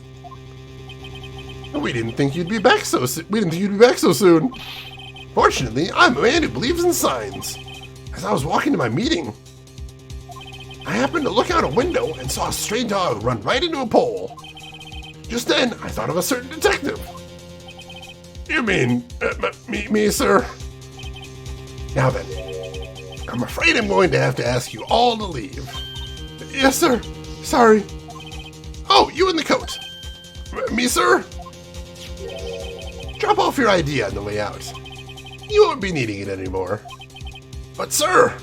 We didn't think you'd be back so soon. Fortunately, I'm a man who believes in signs. As I was walking to my meeting, I happened to look out a window and saw a stray dog run right into a pole. Just then, I thought of a certain detective. You mean, me, sir? Now then, I'm afraid I'm going to have to ask you all to leave. Yes, sir. Sorry. Oh, you in the coat. Me, sir? Drop off your ID on the way out. You won't be needing it anymore. But, sir!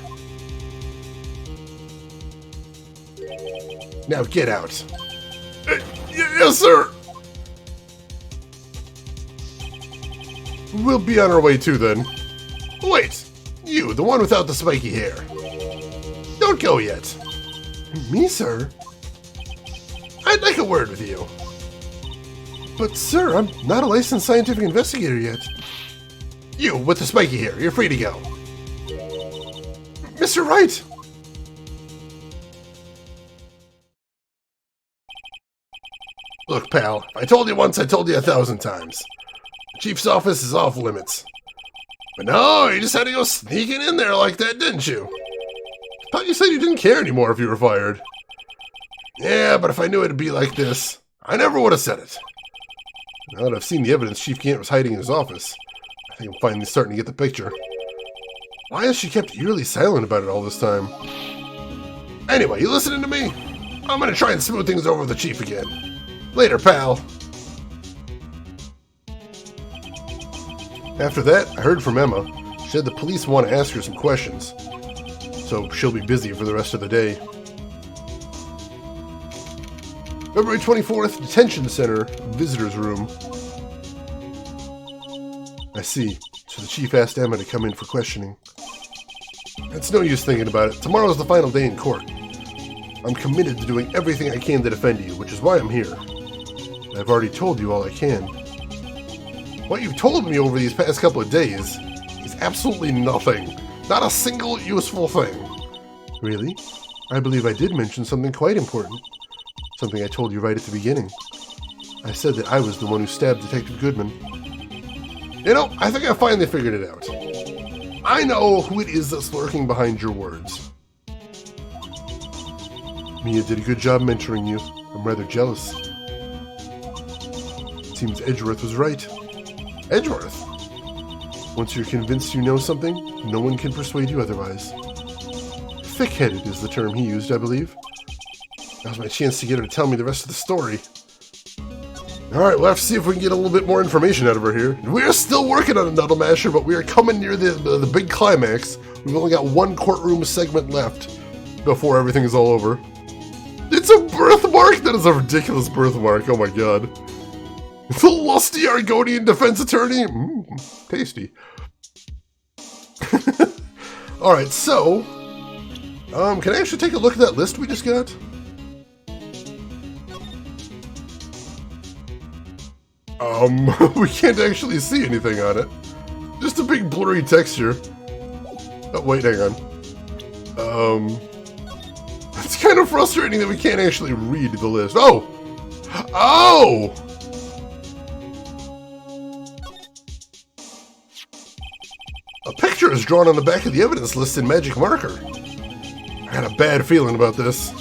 Now get out. Yes, sir! We'll be on our way too, then. Wait! You, the one without the spiky hair. Don't go yet. Me, sir? I'd like a word with you. But, sir, I'm not a licensed scientific investigator yet. You, with the spiky hair, you're free to go. Mr. Wright! Look, pal, if I told you once, I told you 1,000 times. The chief's office is off limits. But no, you just had to go sneaking in there like that, didn't you? I thought you said you didn't care anymore if you were fired. Yeah, but if I knew it'd be like this, I never would have said it. Now that I've seen the evidence Chief Gant was hiding in his office, I think I'm finally starting to get the picture. Why has she kept eerily silent about it all this time? Anyway, you listening to me? I'm gonna try and smooth things over with the Chief again. Later, pal. After that, I heard from Emma. She said the police want to ask her some questions, so she'll be busy for the rest of the day. February 24th, Detention Center, Visitor's Room. I see. So the chief asked Emma to come in for questioning. It's no use thinking about it. Tomorrow's the final day in court. I'm committed to doing everything I can to defend you, which is why I'm here. I've already told you all I can. What you've told me over these past couple of days is absolutely nothing. Not a single useful thing. Really? I believe I did mention something quite important. Something I told you right at the beginning. I said that I was the one who stabbed Detective Goodman. You know, I think I finally figured it out. I know who it is that's lurking behind your words. Mia did a good job mentoring you. I'm rather jealous. It seems Edgeworth was right. Edgeworth? Once you're convinced you know something, no one can persuade you otherwise. Thick-headed is the term he used, I believe. Now's my chance to get her to tell me the rest of the story. Alright, we'll have to see if we can get a little bit more information out of her here. We're still working on a Nuddle Masher, but we are coming near the big climax. We've only got one courtroom segment left before everything is all over. It's a birthmark? That is a ridiculous birthmark, oh my god. The lusty Argonian defense attorney? Tasty. Alright, so... can I actually take a look at that list we just got? We can't actually see anything on it. Just a big blurry texture. Oh, wait, hang on. It's kind of frustrating that we can't actually read the list. Oh! Oh! A picture is drawn on the back of the evidence list in magic marker. I got a bad feeling about this.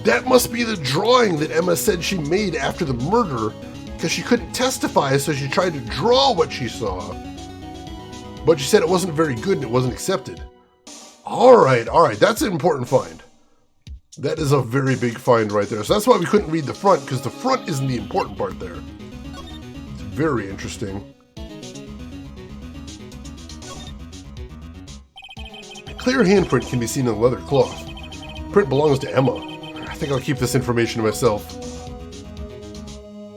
That must be the drawing that Emma said she made after the murder, because she couldn't testify, so she tried to draw what she saw. But she said it wasn't very good and it wasn't accepted. Alright, that's an important find. That is a very big find right there. So that's why we couldn't read the front, because the front isn't the important part there. It's very interesting. A clear handprint can be seen on the leather cloth. The print belongs to Emma. I think I'll keep this information to myself.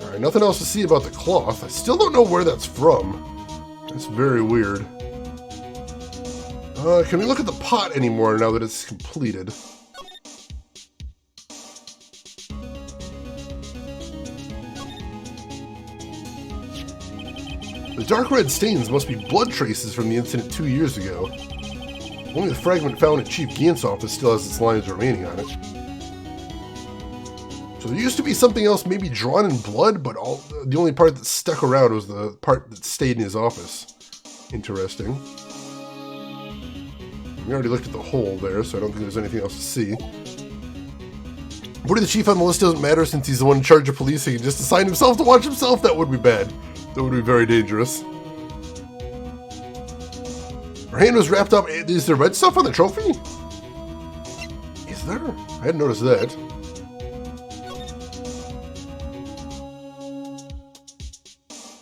Alright, nothing else to see about the cloth. I still don't know where that's from. That's very weird. Can we look at the pot anymore now that it's completed? The dark red stains must be blood traces from the incident 2 years ago. Only the fragment found at Chief Gant's office still has its lines remaining on it. So there used to be something else maybe drawn in blood, but the only part that stuck around was the part that stayed in his office. Interesting. We already looked at the hole there, so I don't think there's anything else to see. Putting the chief on the list doesn't matter since he's the one in charge of policing and just assigned himself to watch himself. That would be bad. That would be very dangerous. Her hand was wrapped up. Is there red stuff on the trophy? Is there? I hadn't noticed that.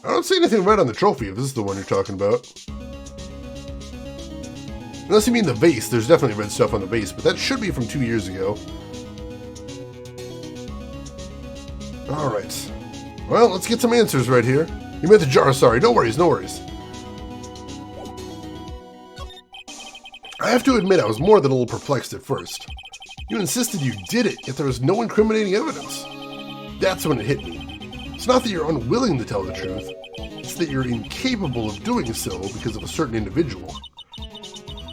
I don't see anything red on the trophy, if this is the one you're talking about. Unless you mean the vase, there's definitely red stuff on the vase, but that should be from 2 years ago. Alright. Well, let's get some answers right here. You meant the jar, sorry. No worries, no worries. I have to admit I was more than a little perplexed at first. You insisted you did it, yet there was no incriminating evidence. That's when it hit me. It's not that you're unwilling to tell the truth, it's that you're incapable of doing so because of a certain individual.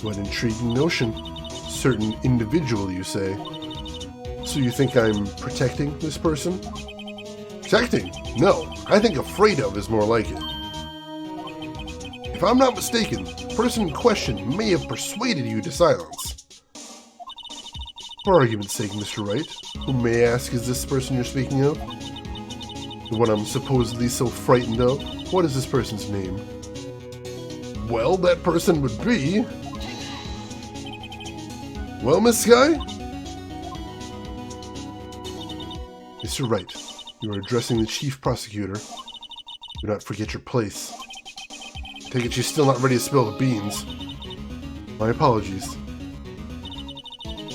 What intriguing notion. Certain individual, you say. So you think I'm protecting this person? Protecting? No, I think afraid of is more like it. If I'm not mistaken, the person in question may have persuaded you to silence. For argument's sake, Mr. Wright, who may I ask is this person you're speaking of? The one I'm supposedly so frightened of? What is this person's name? Well, that person would be... Well, Miss Sky? Mr. Wright, you are addressing the chief prosecutor. Do not forget your place. Take it she's still not ready to spill the beans. My apologies.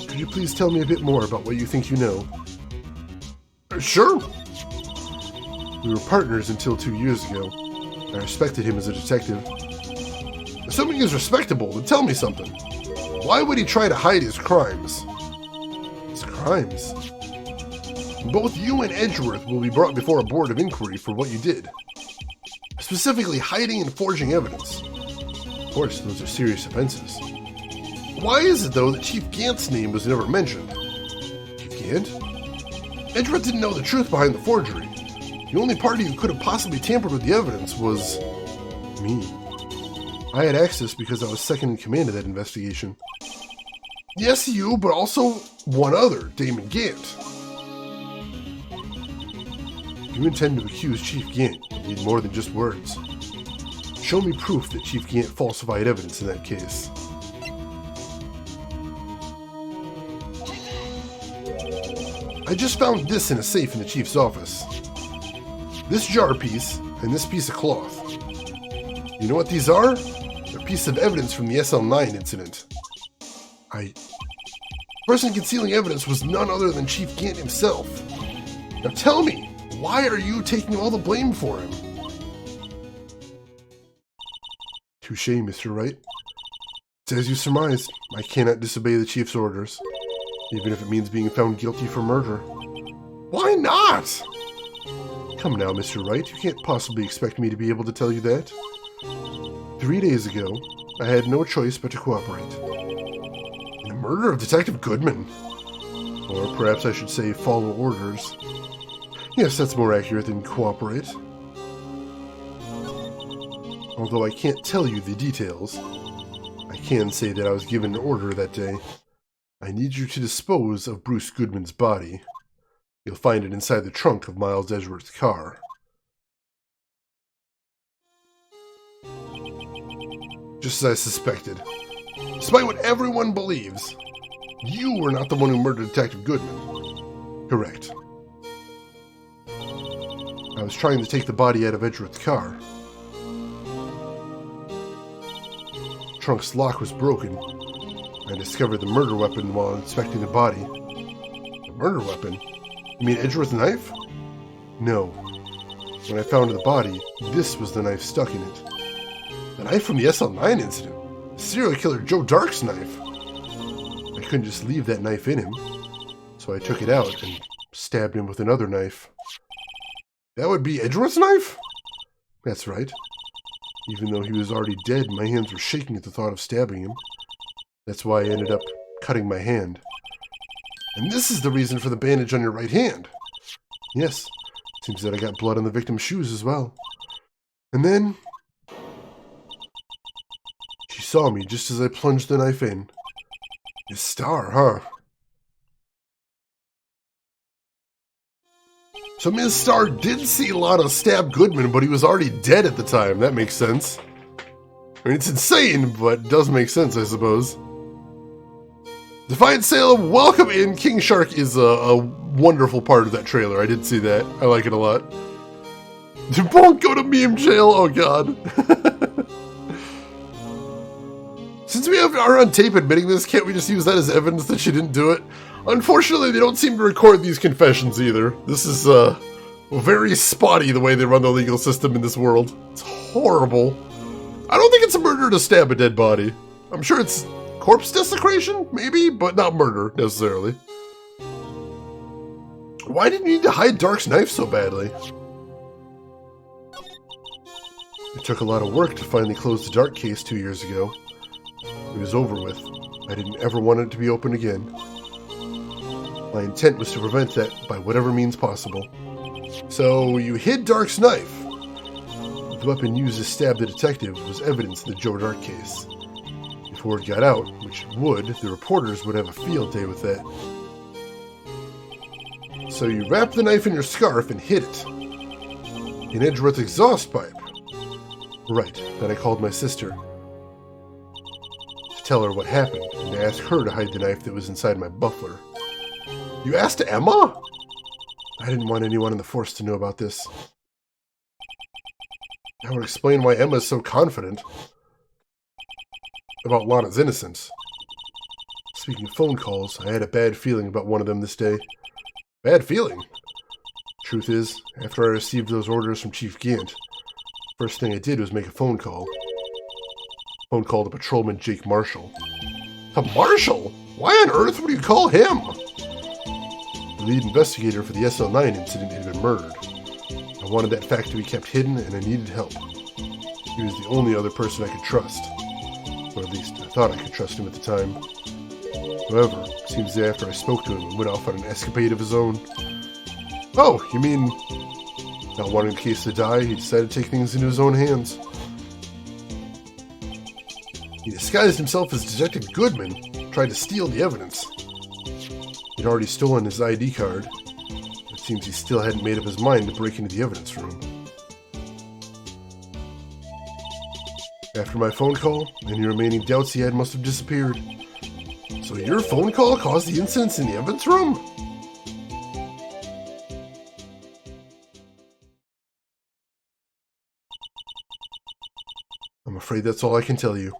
Could you please tell me a bit more about what you think you know? Sure. We were partners until 2 years ago. I respected him as a detective. Assuming he's respectable, then tell me something. Why would he try to hide his crimes? His crimes? Both you and Edgeworth will be brought before a board of inquiry for what you did. Specifically, hiding and forging evidence. Of course, those are serious offenses. Why is it, though, that Chief Gant's name was never mentioned? Chief Gant? Edgeworth didn't know the truth behind the forgery. The only party who could have possibly tampered with the evidence was me. I had access because I was second in command of that investigation. Yes, you, but also one other, Damon Gant. You intend to accuse Chief Gant. You need more than just words. Show me proof that Chief Gant falsified evidence in that case. I just found this in a safe in the Chief's office. This jar piece and this piece of cloth. You know what these are? They're pieces of evidence from the SL9 incident. The person concealing evidence was none other than Chief Gant himself. Now tell me, why are you taking all the blame for him? Touché, Mr. Wright. It's as you surmised. I cannot disobey the Chief's orders, even if it means being found guilty for murder. Why not? Come now, Mr. Wright. You can't possibly expect me to be able to tell you that. 3 days ago, I had no choice but to cooperate. In the murder of Detective Goodman. Or perhaps I should say follow orders. Yes, that's more accurate than cooperate. Although I can't tell you the details, I can say that I was given an order that day. I need you to dispose of Bruce Goodman's body. You'll find it inside the trunk of Miles Edgeworth's car. Just as I suspected. Despite what everyone believes, you were not the one who murdered Detective Goodman. Correct. I was trying to take the body out of Edgeworth's car. The trunk's lock was broken. I discovered the murder weapon while inspecting the body. The murder weapon? You mean Edgeworth's knife? No. When I found the body, this was the knife stuck in it. The knife from the SL9 incident. The serial killer Joe Dark's knife. I couldn't just leave that knife in him, so I took it out and stabbed him with another knife. That would be Edgeworth's knife? That's right. Even though he was already dead, my hands were shaking at the thought of stabbing him. That's why I ended up cutting my hand. And this is the reason for the bandage on your right hand. Yes, seems that I got blood on the victim's shoes as well. And then she saw me just as I plunged the knife in. His star, huh? So Ms. Starr did see Lana stab Goodman, but he was already dead at the time. That makes sense. I mean, it's insane, but it does make sense, I suppose. Defiant Salem, welcome in. King Shark is a wonderful part of that trailer. I did see that. I like it a lot. Won't go to meme jail. Oh, God. Since we have our on tape admitting this, can't we just use that as evidence that she didn't do it? Unfortunately, they don't seem to record these confessions either. This is very spotty the way they run the legal system in this world. It's horrible. I don't think it's a murder to stab a dead body. I'm sure it's corpse desecration, maybe, but not murder, necessarily. Why did you need to hide Dark's knife so badly? It took a lot of work to finally close the Dark case 2 years ago. It was over with. I didn't ever want it to be open again. My intent was to prevent that by whatever means possible. So, you hid Dark's knife. The weapon used to stab the detective was evidence in the Joe Dark case. If word got out, which it would, the reporters would have a field day with that. So you wrapped the knife in your scarf and hid it. In Edgeworth's exhaust pipe. Right, then I called my sister. To tell her what happened, and to ask her to hide the knife that was inside my buffler. You asked Emma? I didn't want anyone in the force to know about this. That would explain why Emma is so confident about Lana's innocence. Speaking of phone calls, I had a bad feeling about one of them this day. Bad feeling? Truth is, after I received those orders from Chief Gant, first thing I did was make a phone call. Phone call to Patrolman Jake Marshall. To Marshall? Why on earth would you call him? The lead investigator for the SL9 incident had been murdered. I wanted that fact to be kept hidden, and I needed help. He was the only other person I could trust. Or at least, I thought I could trust him at the time. However, it seems that after I spoke to him, he went off on an escapade of his own. Oh, you mean, not wanting the case to die, he decided to take things into his own hands. He disguised himself as Detective Goodman, tried to steal the evidence. He'd already stolen his ID card. It seems he still hadn't made up his mind to break into the evidence room. After my phone call, any remaining doubts he had must have disappeared. So your phone call caused the incidents in the evidence room? I'm afraid that's all I can tell you.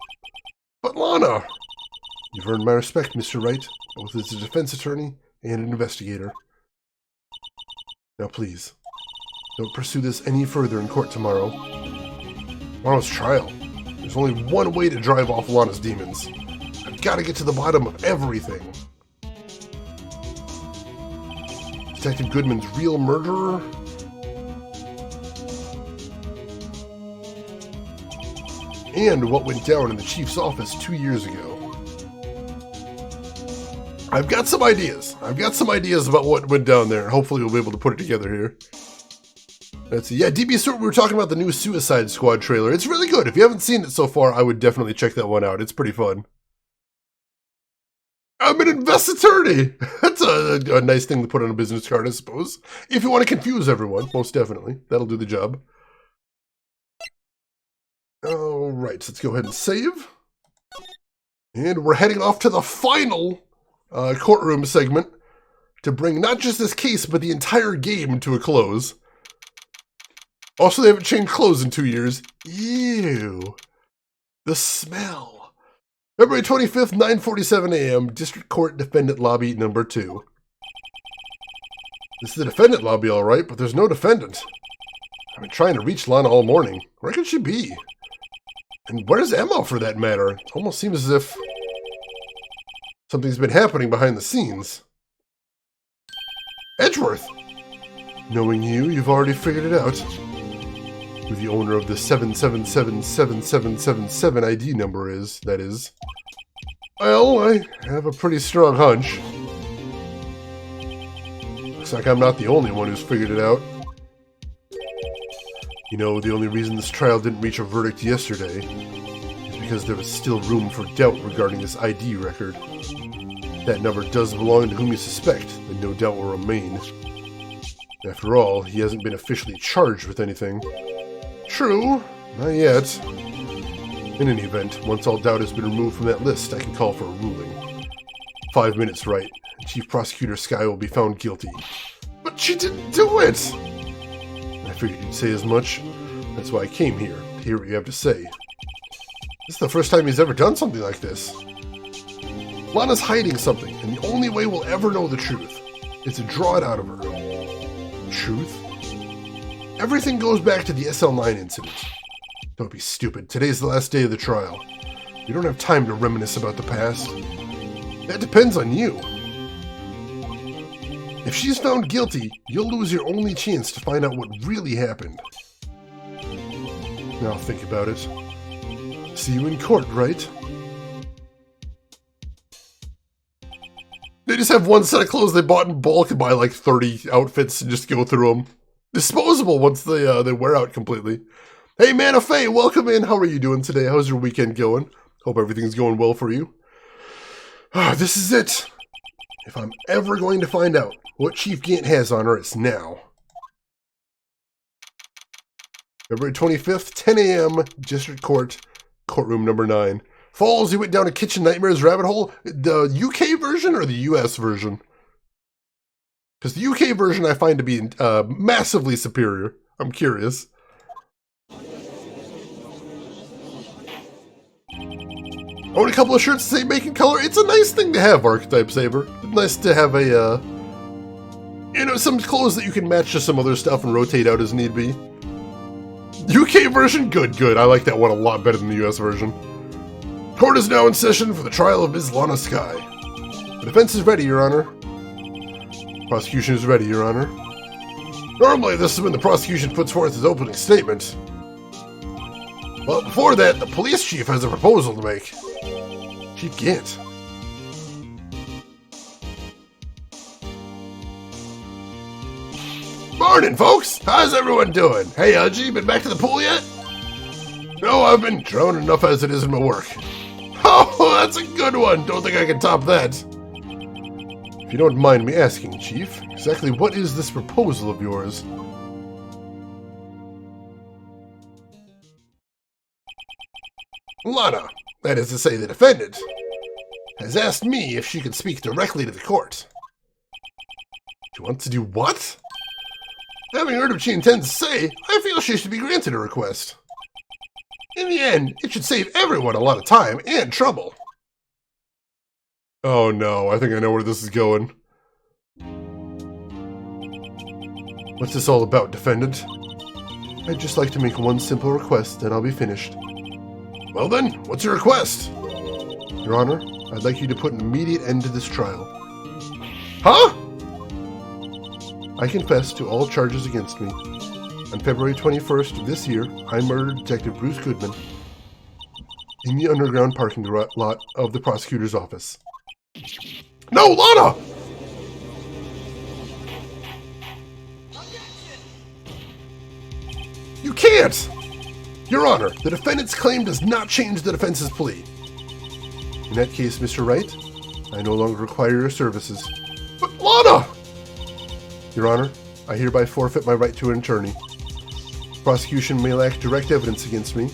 But Lana! You've earned my respect, Mr. Wright, both as a defense attorney and an investigator. Now please, don't pursue this any further in court tomorrow. Tomorrow's trial. There's only one way to drive off Lana's demons. I've got to get to the bottom of everything. Detective Goodman's real murderer? And what went down in the chief's office 2 years ago. I've got some ideas. I've got some ideas about what went down there, and hopefully we'll be able to put it together here. Let's see. Yeah, DB Stewart, we were talking about the new Suicide Squad trailer. It's really good. If you haven't seen it so far, I would definitely check that one out. It's pretty fun. I'm an invest attorney! That's a nice thing to put on a business card, I suppose. If you want to confuse everyone, most definitely. That'll do the job. Alright, so let's go ahead and save. And we're heading off to the final courtroom segment to bring not just this case, but the entire game to a close. Also, they haven't changed clothes in 2 years. Ew. The smell. February 25th, 9:47 a.m., District Court Defendant Lobby number 2. This is the defendant lobby, all right, but there's no defendant. I've been trying to reach Lana all morning. Where could she be? And where's Emma, for that matter? It almost seems as if something's been happening behind the scenes. Edgeworth! Knowing you, you've already figured it out. Who the owner of the 7777777 ID number is, that is. Well, I have a pretty strong hunch. Looks like I'm not the only one who's figured it out. You know, the only reason this trial didn't reach a verdict yesterday is because there was still room for doubt regarding this ID record. If that number does belong to whom you suspect, then no doubt will remain. After all, he hasn't been officially charged with anything. True, not yet. In any event, once all doubt has been removed from that list, I can call for a ruling. 5 minutes, Wright. Chief Prosecutor Skye will be found guilty. But she didn't do it! I figured you'd say as much. That's why I came here, to hear what you have to say. This is the first time he's ever done something like this. Lana's hiding something, and the only way we'll ever know the truth is to draw it out of her. Truth? Everything goes back to the SL9 incident. Don't be stupid. Today's the last day of the trial. You don't have time to reminisce about the past. That depends on you. If she's found guilty, you'll lose your only chance to find out what really happened. Now think about it. See you in court, right? They just have one set of clothes they bought in bulk and buy like 30 outfits and just go through them. Disposable once they wear out completely. Hey, Mana Faye, welcome in. How are you doing today? How's your weekend going? Hope everything's going well for you. This is it. If I'm ever going to find out what Chief Gant has on her, it's now. February 25th, 10 a.m., District Court, courtroom number 9. Falls, you went down a kitchen nightmares rabbit hole. The UK version or the US version? Because the UK version I find to be massively superior. I'm curious. Own a couple of shirts that say Making Color. It's a nice thing to have, Archetype Saber. Nice to have a You know, some clothes that you can match to some other stuff and rotate out as need be. UK version? Good, good. I like that one a lot better than the US version. Court is now in session for the trial of Ms. Lana Sky. The defense is ready, Your Honor. Prosecution is ready, Your Honor. Normally, this is when the prosecution puts forth his opening statement. But before that, the police chief has a proposal to make. Chief Gant. Morning, folks! How's everyone doing? Hey, Udgy, been back to the pool yet? No, I've been drowning enough as it is in my work. Oh, that's a good one! Don't think I can top that. If you don't mind me asking, Chief, exactly what is this proposal of yours? Lana, that is to say the defendant, has asked me if she could speak directly to the court. She wants to do what? Having heard what she intends to say, I feel she should be granted a request. In the end, it should save everyone a lot of time and trouble. Oh no, I think I know where this is going. What's this all about, defendant? I'd just like to make one simple request, and I'll be finished. Well then, what's your request? Your Honor, I'd like you to put an immediate end to this trial. Huh? I confess to all charges against me. On February 21st of this year, I murdered Detective Bruce Goodman in the underground parking lot of the prosecutor's office. No, Lana! You can't! Your Honor, the defendant's claim does not change the defense's plea. In that case, Mr. Wright, I no longer require your services. But Lana! Your Honor, I hereby forfeit my right to an attorney. The prosecution may lack direct evidence against me,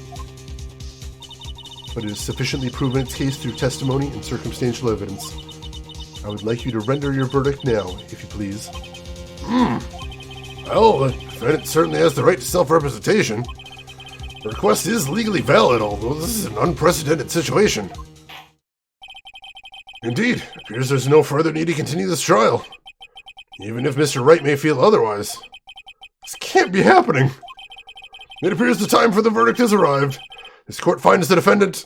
but it has sufficiently proven its case through testimony and circumstantial evidence. I would like you to render your verdict now, if you please. Well, the defendant certainly has the right to self-representation. The request is legally valid, although this is an unprecedented situation. Indeed, it appears there's no further need to continue this trial, even if Mr. Wright may feel otherwise. This can't be happening. It appears the time for the verdict has arrived. This court finds the defendant...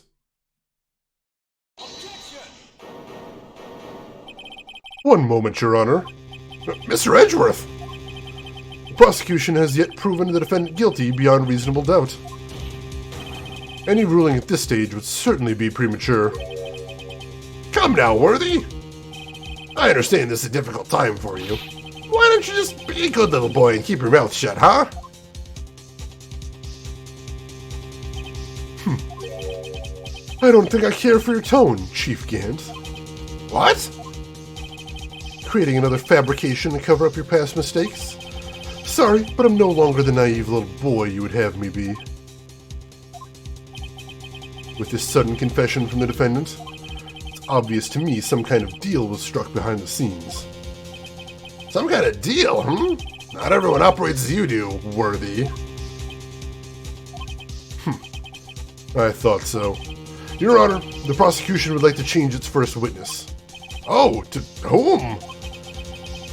One moment, Your Honor. Mr. Edgeworth! The prosecution has yet proven the defendant guilty beyond reasonable doubt. Any ruling at this stage would certainly be premature. Come now, Worthy! I understand this is a difficult time for you. Why don't you just be a good little boy and keep your mouth shut, huh? I don't think I care for your tone, Chief Gant. What? Creating another fabrication to cover up your past mistakes? Sorry, but I'm no longer the naive little boy you would have me be. With this sudden confession from the defendant, it's obvious to me some kind of deal was struck behind the scenes. Some kind of deal, Not everyone operates as you do, Worthy. I thought so. Your Honor, the prosecution would like to change its first witness. Oh, to whom?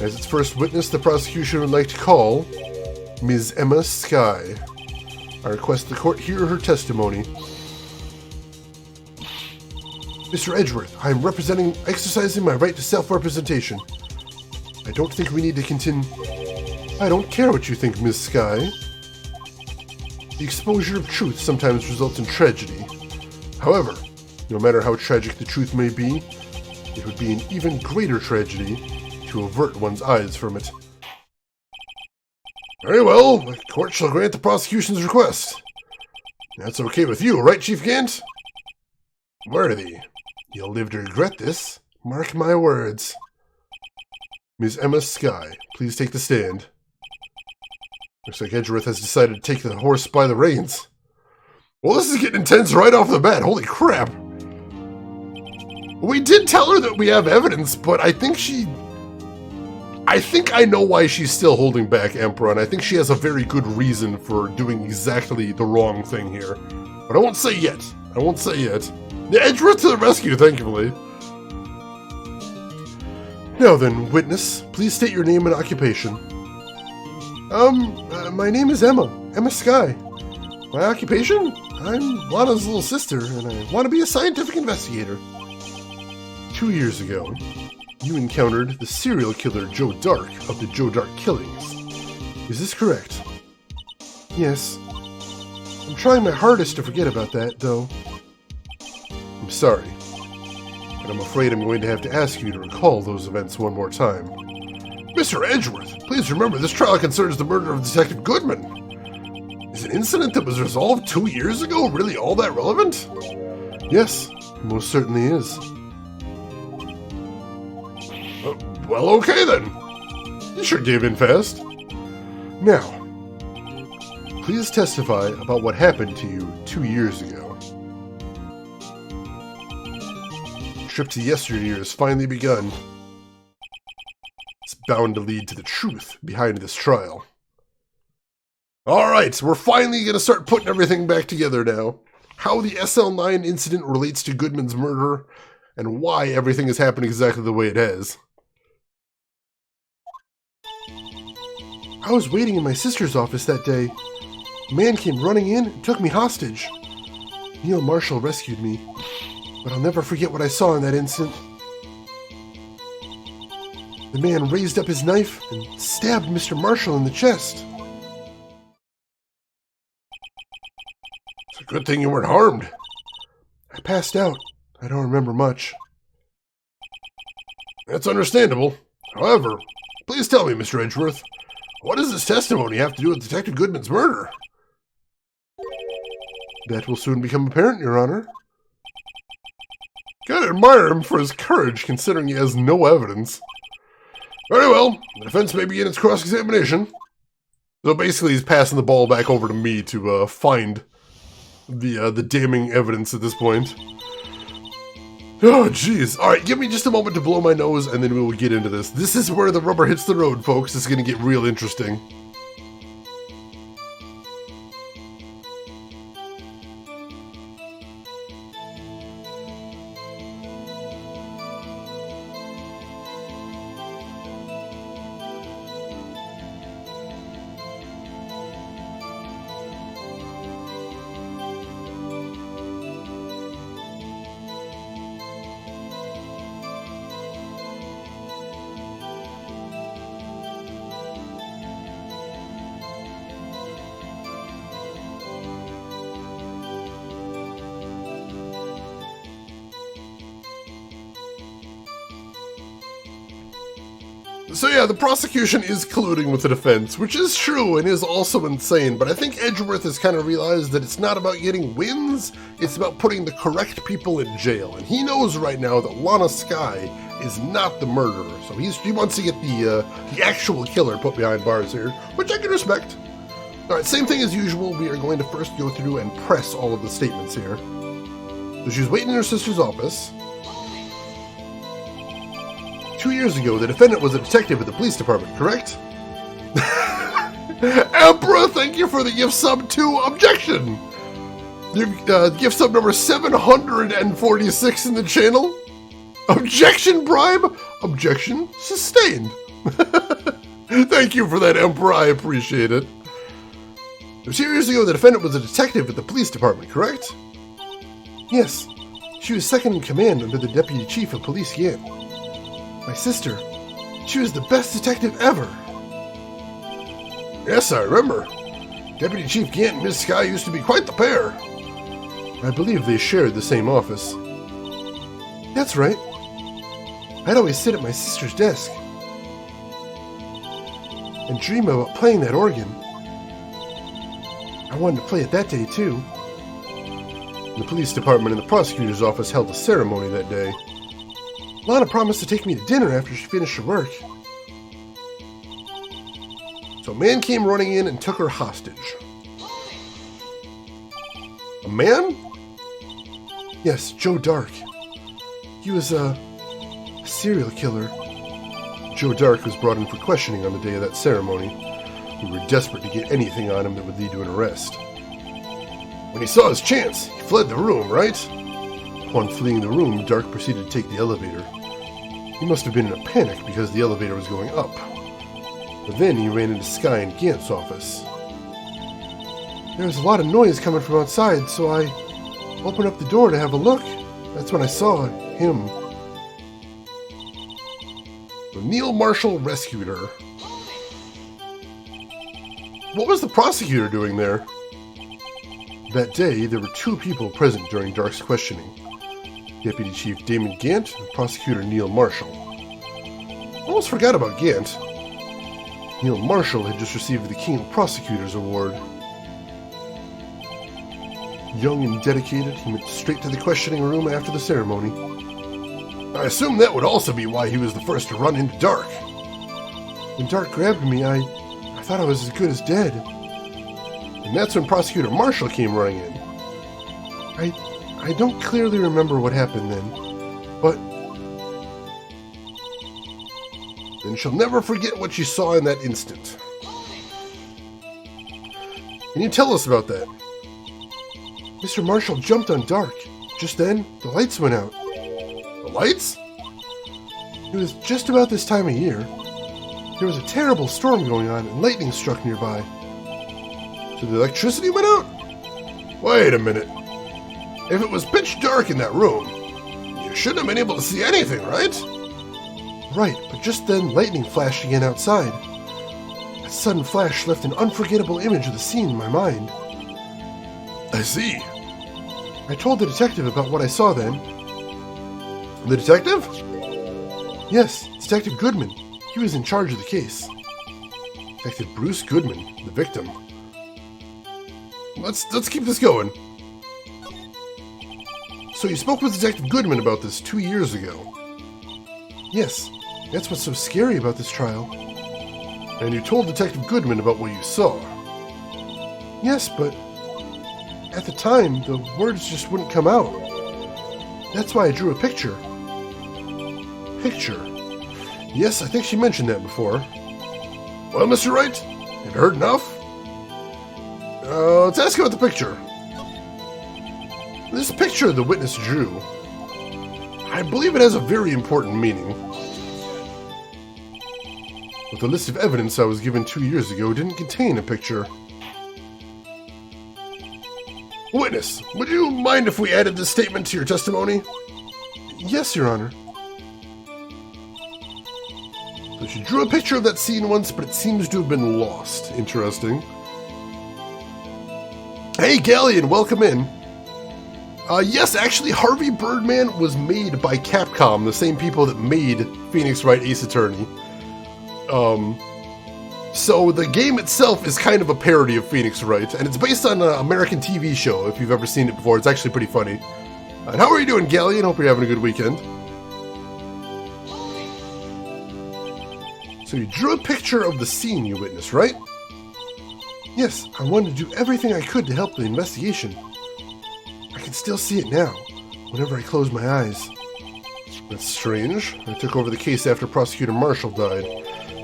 As its first witness, the prosecution would like to call Ms. Emma Sky. I request the court hear her testimony. Mr. Edgeworth, I am exercising my right to self-representation. I don't think we need to continue. I don't care what you think, Ms. Sky. The exposure of truth sometimes results in tragedy. However, no matter how tragic the truth may be, it would be an even greater tragedy to avert one's eyes from it. Very well, the court shall grant the prosecution's request. That's okay with you, right, Chief Gant? Worthy, you'll live to regret this. Mark my words. Ms. Emma Sky, please take the stand. Looks like Edgeworth has decided to take the horse by the reins. Well, this is getting intense right off the bat. Holy crap. We did tell her that we have evidence, but I think I know why she's still holding back, Emperor, and I think she has a very good reason for doing exactly the wrong thing here. But I won't say yet. The Edgeworth to the rescue, thankfully. Now then, witness, please state your name and occupation. My name is Emma Sky. My occupation? I'm Lana's little sister, and I want to be a scientific investigator. 2 years ago, you encountered the serial killer Joe Dark of the Joe Dark killings. Is this correct? Yes. I'm trying my hardest to forget about that, though. I'm sorry, but I'm afraid I'm going to have to ask you to recall those events one more time. Mr. Edgeworth, please remember this trial concerns the murder of Detective Goodman. Is an incident that was resolved 2 years ago really all that relevant? Yes, it most certainly is. Well, okay then. You sure gave in fast. Now, please testify about what happened to you 2 years ago. Trip to yesteryear has finally begun. It's bound to lead to the truth behind this trial. Alright, we're finally going to start putting everything back together now. How the SL9 incident relates to Goodman's murder, and why everything has happened exactly the way it has. I was waiting in my sister's office that day. A man came running in and took me hostage. Neil Marshall rescued me, but I'll never forget what I saw in that instant. The man raised up his knife and stabbed Mr. Marshall in the chest. It's a good thing you weren't harmed. I passed out. I don't remember much. That's understandable. However, please tell me, Mr. Edgeworth, what does this testimony have to do with Detective Goodman's murder? That will soon become apparent, Your Honor. Gotta admire him for his courage, considering he has no evidence. Very well, the defense may begin its cross-examination. So basically he's passing the ball back over to me to find the damning evidence at this point. Oh, jeez. Alright, give me just a moment to blow my nose, and then we will get into this. This is where the rubber hits the road, folks. It's going to get real interesting. So yeah, the prosecution is colluding with the defense, which is true and is also insane, but I think Edgeworth has kind of realized that it's not about getting wins, it's about putting the correct people in jail, and he knows right now that Lana Sky is not the murderer, so he wants to get the actual killer put behind bars here, which I can respect. Alright, same thing as usual, we are going to first go through and press all of the statements here. So she's waiting in her sister's office. 2 years ago, the defendant was a detective at the police department, correct? Emperor, thank you for the gift sub to Objection! Gift sub number 746 in the channel. Objection bribe? Objection sustained. Thank you for that, Emperor, I appreciate it. 2 years ago, the defendant was a detective at the police department, correct? Yes. She was second in command under the deputy chief of police Yant. My sister, she was the best detective ever. Yes, I remember. Deputy Chief Gant and Miss Sky used to be quite the pair. I believe they shared the same office. That's right. I'd always sit at my sister's desk and dream about playing that organ. I wanted to play it that day, too. The police department and the prosecutor's office held a ceremony that day. Lana promised to take me to dinner after she finished her work. So a man came running in and took her hostage. A man? Yes, Joe Dark. He was a serial killer. Joe Dark was brought in for questioning on the day of that ceremony. We were desperate to get anything on him that would lead to an arrest. When he saw his chance, he fled the room, right? Upon fleeing the room, Dark proceeded to take the elevator. He must have been in a panic because the elevator was going up. But then he ran into Sky and Gant's office. There was a lot of noise coming from outside, so I opened up the door to have a look. That's when I saw him. So Neil Marshall rescued her. What was the prosecutor doing there? That day, there were two people present during Dark's questioning. Deputy Chief Damon Gant and Prosecutor Neil Marshall. I almost forgot about Gant. Neil Marshall had just received the King of Prosecutors Award. Young and dedicated, he went straight to the questioning room after the ceremony. I assume that would also be why he was the first to run into Dark. When Dark grabbed me, I thought I was as good as dead. And that's when Prosecutor Marshall came running in. I don't clearly remember what happened then, but then she'll never forget what she saw in that instant. Can you tell us about that? Mr. Marshall jumped on Dark. Just then, the lights went out. The lights? It was just about this time of year. There was a terrible storm going on and lightning struck nearby. So the electricity went out? Wait a minute. If it was pitch dark in that room, you shouldn't have been able to see anything, right? Right, but just then lightning flashed again outside. That sudden flash left an unforgettable image of the scene in my mind. I see. I told the detective about what I saw then. The detective? Yes, Detective Goodman. He was in charge of the case. Detective Bruce Goodman, the victim. Let's keep this going. So you spoke with Detective Goodman about this 2 years ago? Yes, that's what's so scary about this trial. And you told Detective Goodman about what you saw? Yes, but at the time, the words just wouldn't come out. That's why I drew a picture. Picture? Yes, I think she mentioned that before. Well, Mr. Wright, have you heard enough? Let's ask about the picture. This picture the witness drew, I believe it has a very important meaning. But the list of evidence I was given 2 years ago didn't contain a picture. Witness, would you mind if we added this statement to your testimony? Yes, Your Honor. So she drew a picture of that scene once, but it seems to have been lost. Interesting. Hey, Galleon, welcome in. Yes, actually, Harvey Birdman was made by Capcom, the same people that made Phoenix Wright Ace Attorney. So the game itself is kind of a parody of Phoenix Wright, and it's based on an American TV show, if you've ever seen it before. It's actually pretty funny. And how are you doing, Galleon? Hope you're having a good weekend. So you drew a picture of the scene you witnessed, right? Yes, I wanted to do everything I could to help the investigation. I can still see it now, whenever I close my eyes. That's strange. I took over the case after Prosecutor Marshall died,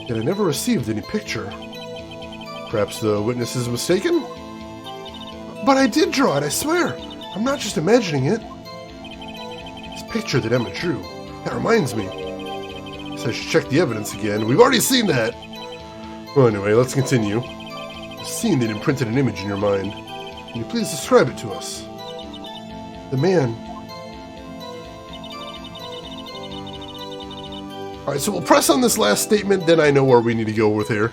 yet I never received any picture. Perhaps the witness is mistaken? But I did draw it, I swear. I'm not just imagining it. This picture that Emma drew, that reminds me. So I should check the evidence again. We've already seen that. Well, anyway, let's continue. The scene that imprinted an image in your mind. Can you please describe it to us? The man. Alright, so we'll press on this last statement, then I know where we need to go with here.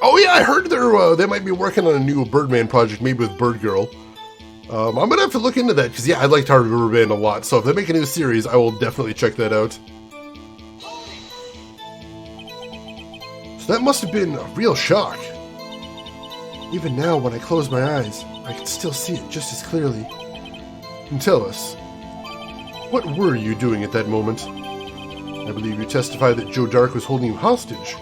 Oh yeah, I heard they might be working on a new Birdman project, maybe with Bird Girl. I'm gonna have to look into that, because yeah, I liked Harvey Birdman a lot, so if they make a new series, I will definitely check that out. So that must have been a real shock. Even now, when I close my eyes, I can still see it just as clearly. And tell us, what were you doing at that moment? I believe you testified that Joe Dark was holding you hostage.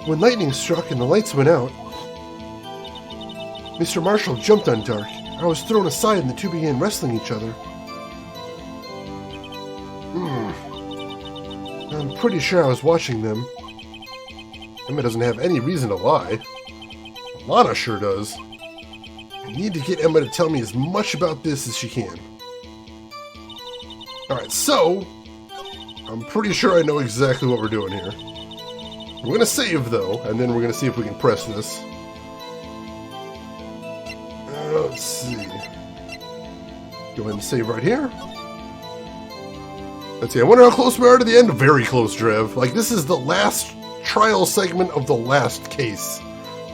When lightning struck and the lights went out, Mr. Marshall jumped on Dark. I was thrown aside and the two began wrestling each other. I'm pretty sure I was watching them. Emma doesn't have any reason to lie. Lana sure does. I need to get Emma to tell me as much about this as she can. Alright, so I'm pretty sure I know exactly what we're doing here. We're going to save, though, and then we're going to see if we can press this. Let's see. Go ahead and save right here. Let's see, I wonder how close we are to the end. Very close, Drev. Like, this is the last trial segment of the last case.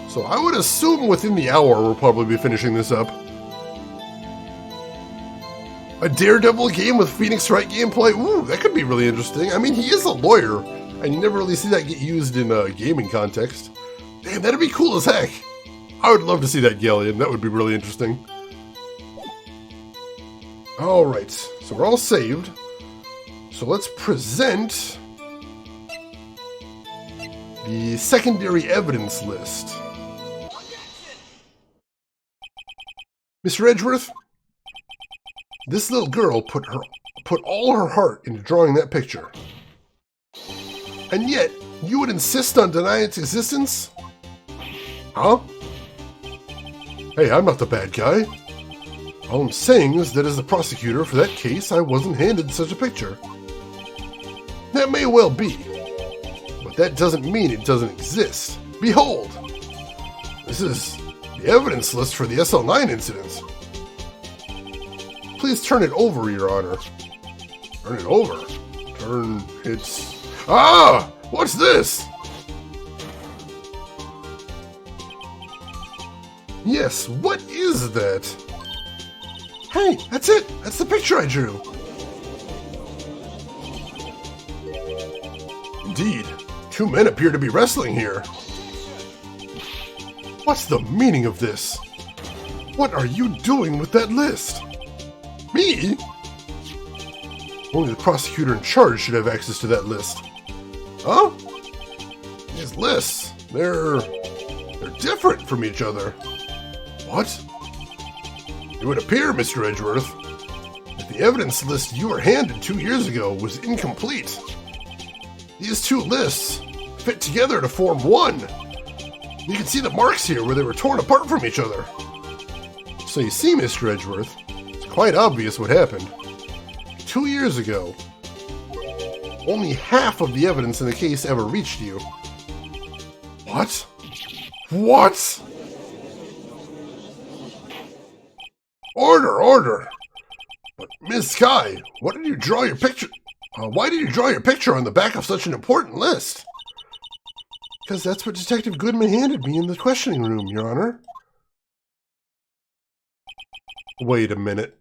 So I would assume within the hour we'll probably be finishing this up. A Daredevil game with Phoenix Wright gameplay? Ooh, that could be really interesting. I mean, he is a lawyer, and you never really see that get used in a gaming context. Damn, that'd be cool as heck. I would love to see that Galleon. That would be really interesting. Alright, so we're all saved. So let's present the secondary evidence list. Mr. Edgeworth, this little girl put all her heart into drawing that picture. And yet, you would insist on denying its existence? Huh? Hey, I'm not the bad guy. All I'm saying is that as the prosecutor for that case, I wasn't handed such a picture. That may well be, but that doesn't mean it doesn't exist. Behold! This is the evidence list for the SL9 incident. Please turn it over, Your Honor. Turn it over? Turn its... Ah! What's this? Yes, what is that? Hey, that's it! That's the picture I drew! Indeed, two men appear to be wrestling here. What's the meaning of this? What are you doing with that list? Me? Only the prosecutor in charge should have access to that list. Huh? These lists, they're different from each other. What? It would appear, Mr. Edgeworth, that the evidence list you were handed 2 years ago was incomplete. These two lists fit together to form one. You can see the marks here where they were torn apart from each other. So you see, Mr. Edgeworth, it's quite obvious what happened. 2 years ago, only half of the evidence in the case ever reached you. What? What? Order, order! But, Ms. Sky, what did you draw your picture... why did you draw your picture on the back of such an important list? Because that's what Detective Goodman handed me in the questioning room, Your Honor. Wait a minute.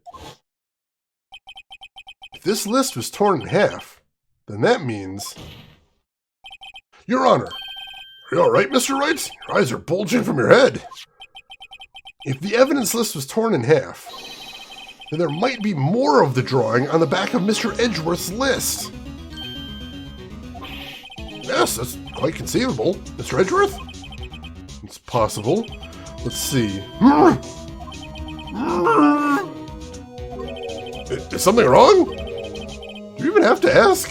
If this list was torn in half, then that means... Your Honor, are you alright, Mr. Wright? Your eyes are bulging from your head. If the evidence list was torn in half, then there might be more of the drawing on the back of Mr. Edgeworth's list. Yes, that's quite conceivable. Mr. Edgeworth? It's possible. Let's see. Is something wrong? Do you even have to ask?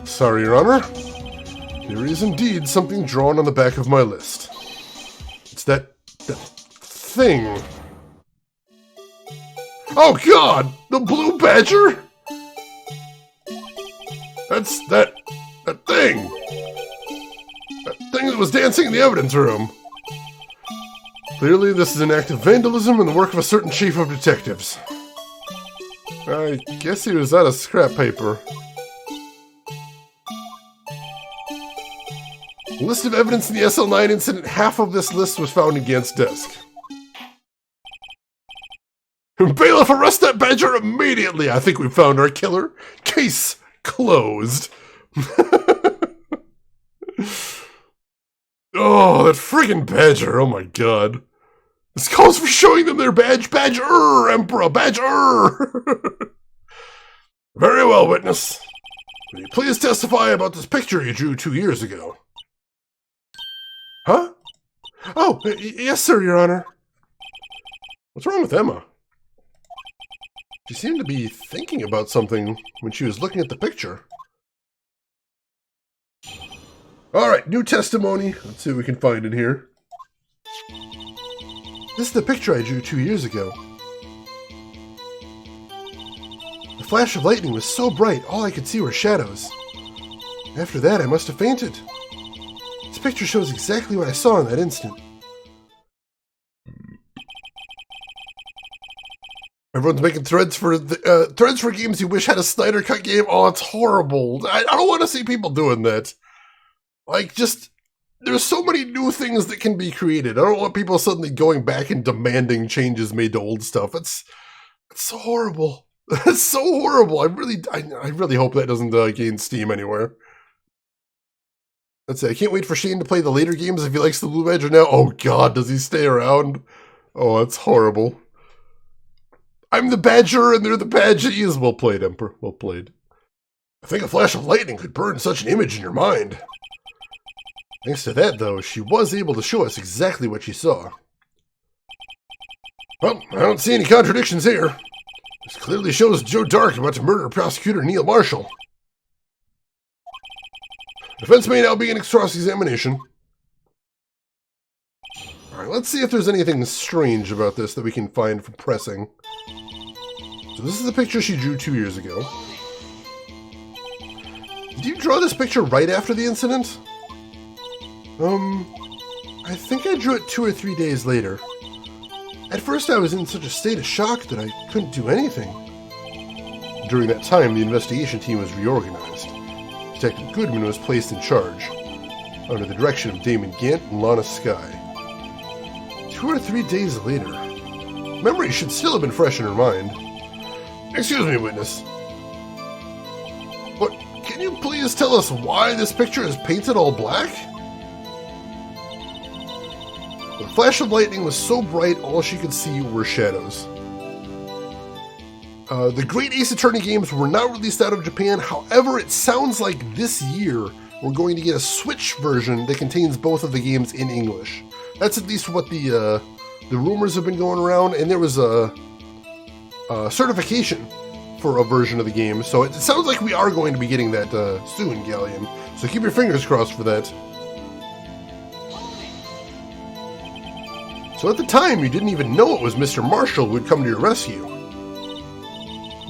Sorry, Your Honor. There is indeed something drawn on the back of my list. It's that thing. Oh God! The blue badger? That's that thing. That thing that was dancing in the evidence room. Clearly this is an act of vandalism and the work of a certain chief of detectives. I guess he was out of scrap paper. List of evidence in the SL9 incident. Half of this list was found in Gant's desk. Bailiff, arrest that badger immediately! I think we found our killer. Case closed. Oh, that friggin' badger. Oh my god. This calls for showing them their badge. Badger, Emperor, badger! Very well, witness. Will you please testify about this picture you drew 2 years ago? Huh? Oh, yes, sir, Your Honor. What's wrong with Emma? She seemed to be thinking about something when she was looking at the picture. Alright, new testimony. Let's see what we can find in here. This is the picture I drew 2 years ago. flash of lightning was so bright, all I could see were shadows. After that, I must have fainted. This picture shows exactly what I saw in that instant. Everyone's making threads for games you wish had a Snyder Cut game. Oh, it's horrible. I don't want to see people doing that. Like, just, there's so many new things that can be created. I don't want people suddenly going back and demanding changes made to old stuff. It's so horrible. It's so horrible. I really hope that doesn't gain steam anywhere. That's it. I can't wait for Shane to play the later games if he likes the Blue Badger now. Oh god, does he stay around? Oh, that's horrible. I'm the Badger and they're the Badgies. Well played, Emperor. Well played. I think a flash of lightning could burn such an image in your mind. Thanks to that, though, she was able to show us exactly what she saw. Well, I don't see any contradictions here. This clearly shows Joe Dark about to murder Prosecutor Neil Marshall. Defense may now begin its cross-examination. Alright, let's see if there's anything strange about this that we can find from pressing. So this is the picture she drew 2 years ago. Did you draw this picture right after the incident? I think I drew it 2 or 3 days later. At first I was in such a state of shock that I couldn't do anything. During that time, the investigation team was reorganized. Detective Goodman was placed in charge, under the direction of Damon Gant and Lana Skye. 2 or 3 days later. Memory should still have been fresh in her mind. Excuse me, witness. But can you please tell us why this picture is painted all black? The flash of lightning was so bright, all she could see were shadows. The Great Ace Attorney games were not released out of Japan. However, it sounds like this year we're going to get a Switch version that contains both of the games in English. That's at least what the rumors have been going around, and there was a certification for a version of the game. So it sounds like we are going to be getting that soon, Galleon. So keep your fingers crossed for that. So at the time, you didn't even know it was Mr. Marshall who had come to your rescue.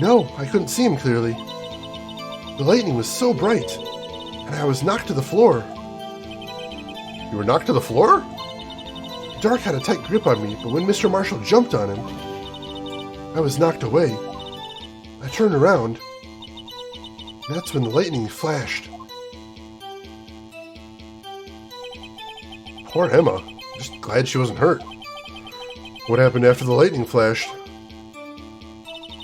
No, I couldn't see him clearly. The lightning was so bright, and I was knocked to the floor. You were knocked to the floor? The dark had a tight grip on me, but when Mr. Marshall jumped on him, I was knocked away. I turned around, and that's when the lightning flashed. Poor Emma. Just glad she wasn't hurt. What happened after the lightning flashed?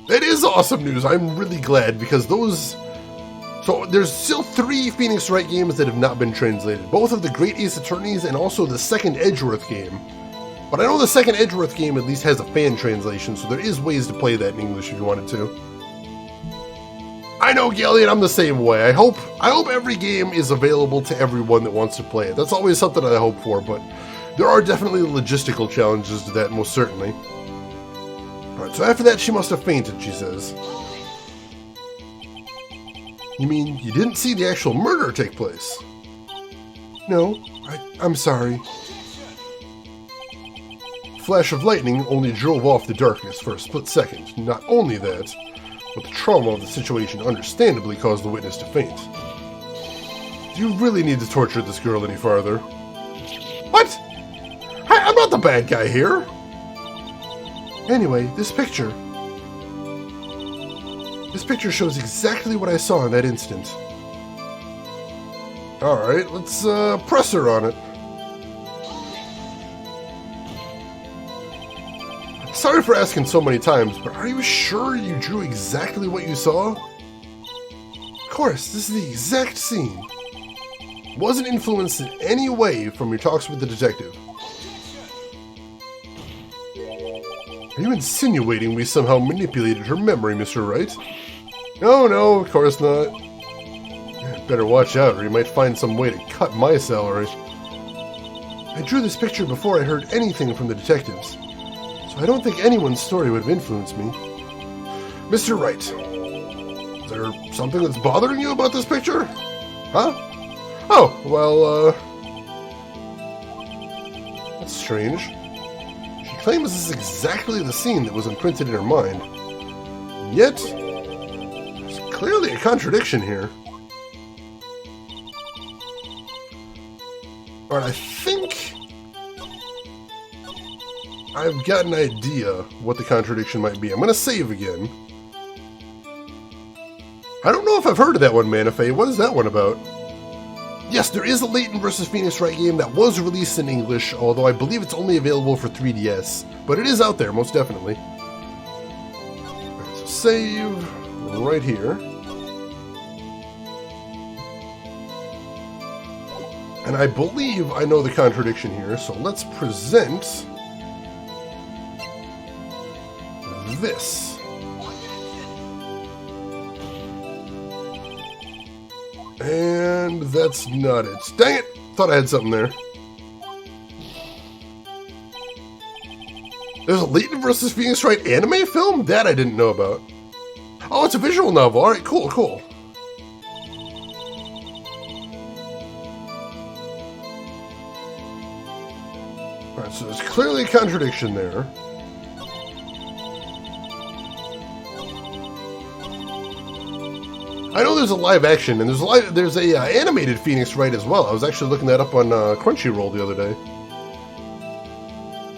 That is awesome news. I'm really glad because those... So there's still 3 Phoenix Wright games that have not been translated. Both of the Great Ace Attorneys and also the second Edgeworth game. But I know the second Edgeworth game at least has a fan translation, so there is ways to play that in English if you wanted to. I know, Galleon, I'm the same way. I hope every game is available to everyone that wants to play it. That's always something I hope for, but there are definitely logistical challenges to that, most certainly. Alright, so after that she must have fainted, she says. You mean you didn't see the actual murder take place? No, I'm sorry. Flash of lightning only drove off the darkness for a split second. Not only that, but the trauma of the situation understandably caused the witness to faint. Do you really need to torture this girl any farther? What? I'm not the bad guy here. Anyway, this picture shows exactly what I saw in that instant. Alright, let's press her on it. Sorry for asking so many times, but are you sure you drew exactly what you saw? Of course, this is the exact scene. Wasn't influenced in any way from your talks with the detective. Are you insinuating we somehow manipulated her memory, Mr. Wright? No, of course not. Better watch out, or you might find some way to cut my salary. I drew this picture before I heard anything from the detectives, so I don't think anyone's story would have influenced me. Mr. Wright, is there something that's bothering you about this picture? Huh? Oh, well, that's strange. She claims this is exactly the scene that was imprinted in her mind. And yet, clearly a contradiction here. Alright, I think I've got an idea what the contradiction might be. I'm going to save again. I don't know if I've heard of that one, Manifei. What is that one about? Yes, there is a Layton vs. Phoenix Wright game that was released in English, although I believe it's only available for 3DS. But it is out there, most definitely. Alright, so save right here. And I believe I know the contradiction here, so let's present this. And that's not it. Dang it! Thought I had something there. There's a Layton vs. Phoenix Wright anime film? That I didn't know about. Oh, it's a visual novel. Alright, cool, cool. Alright, so there's clearly a contradiction there. I know there's a live action, and there's a animated Phoenix Wright as well. I was actually looking that up on Crunchyroll the other day.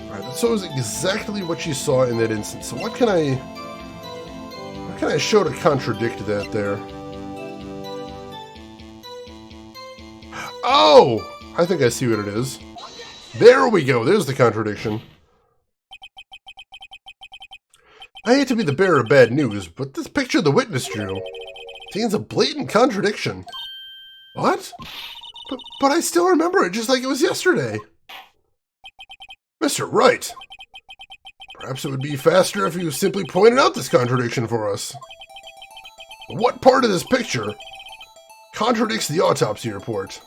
Alright, that shows exactly what you saw in that instance. So what can I show to contradict that there? Oh! I think I see what it is. There we go, there's the contradiction. I hate to be the bearer of bad news, but this picture the witness drew contains a blatant contradiction. What? But I still remember it just like it was yesterday. Mr. Wright, perhaps it would be faster if you simply pointed out this contradiction for us. What part of this picture contradicts the autopsy report?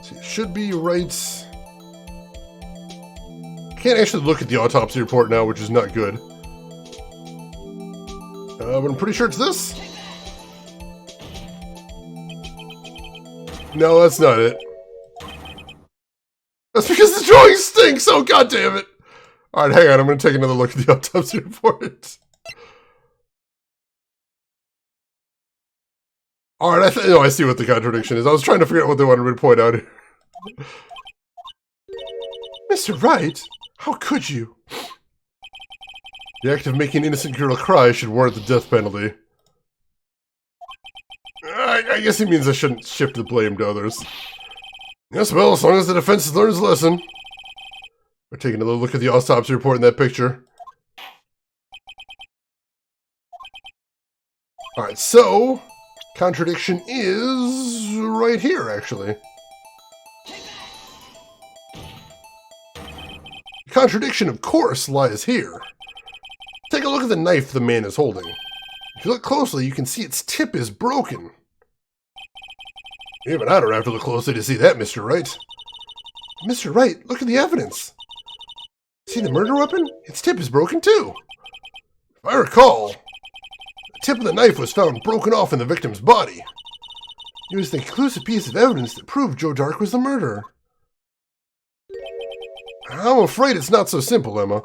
See, it should be Wright's. Can't actually look at the autopsy report now, which is not good. But I'm pretty sure it's this. No, that's not it. That's because the drawing stinks! Oh, god damn it! Alright, hang on, I'm gonna take another look at the autopsy report. Alright, I see what the contradiction is. I was trying to figure out what they wanted me to point out here. Mr. Wright, how could you? The act of making an innocent girl cry should warrant the death penalty. I guess he means I shouldn't shift the blame to others. Yes, well, as long as the defense learns a lesson. We're taking a little look at the autopsy report in that picture. Alright, so contradiction is right here, actually. The contradiction, of course, lies here. Take a look at the knife the man is holding. If you look closely, you can see its tip is broken. Even I don't have to look closely to see that, Mr. Wright. Mr. Wright, look at the evidence. See the murder weapon? Its tip is broken too. If I recall, the tip of the knife was found broken off in the victim's body. It was the conclusive piece of evidence that proved Joe Dark was the murderer. I'm afraid it's not so simple, Emma.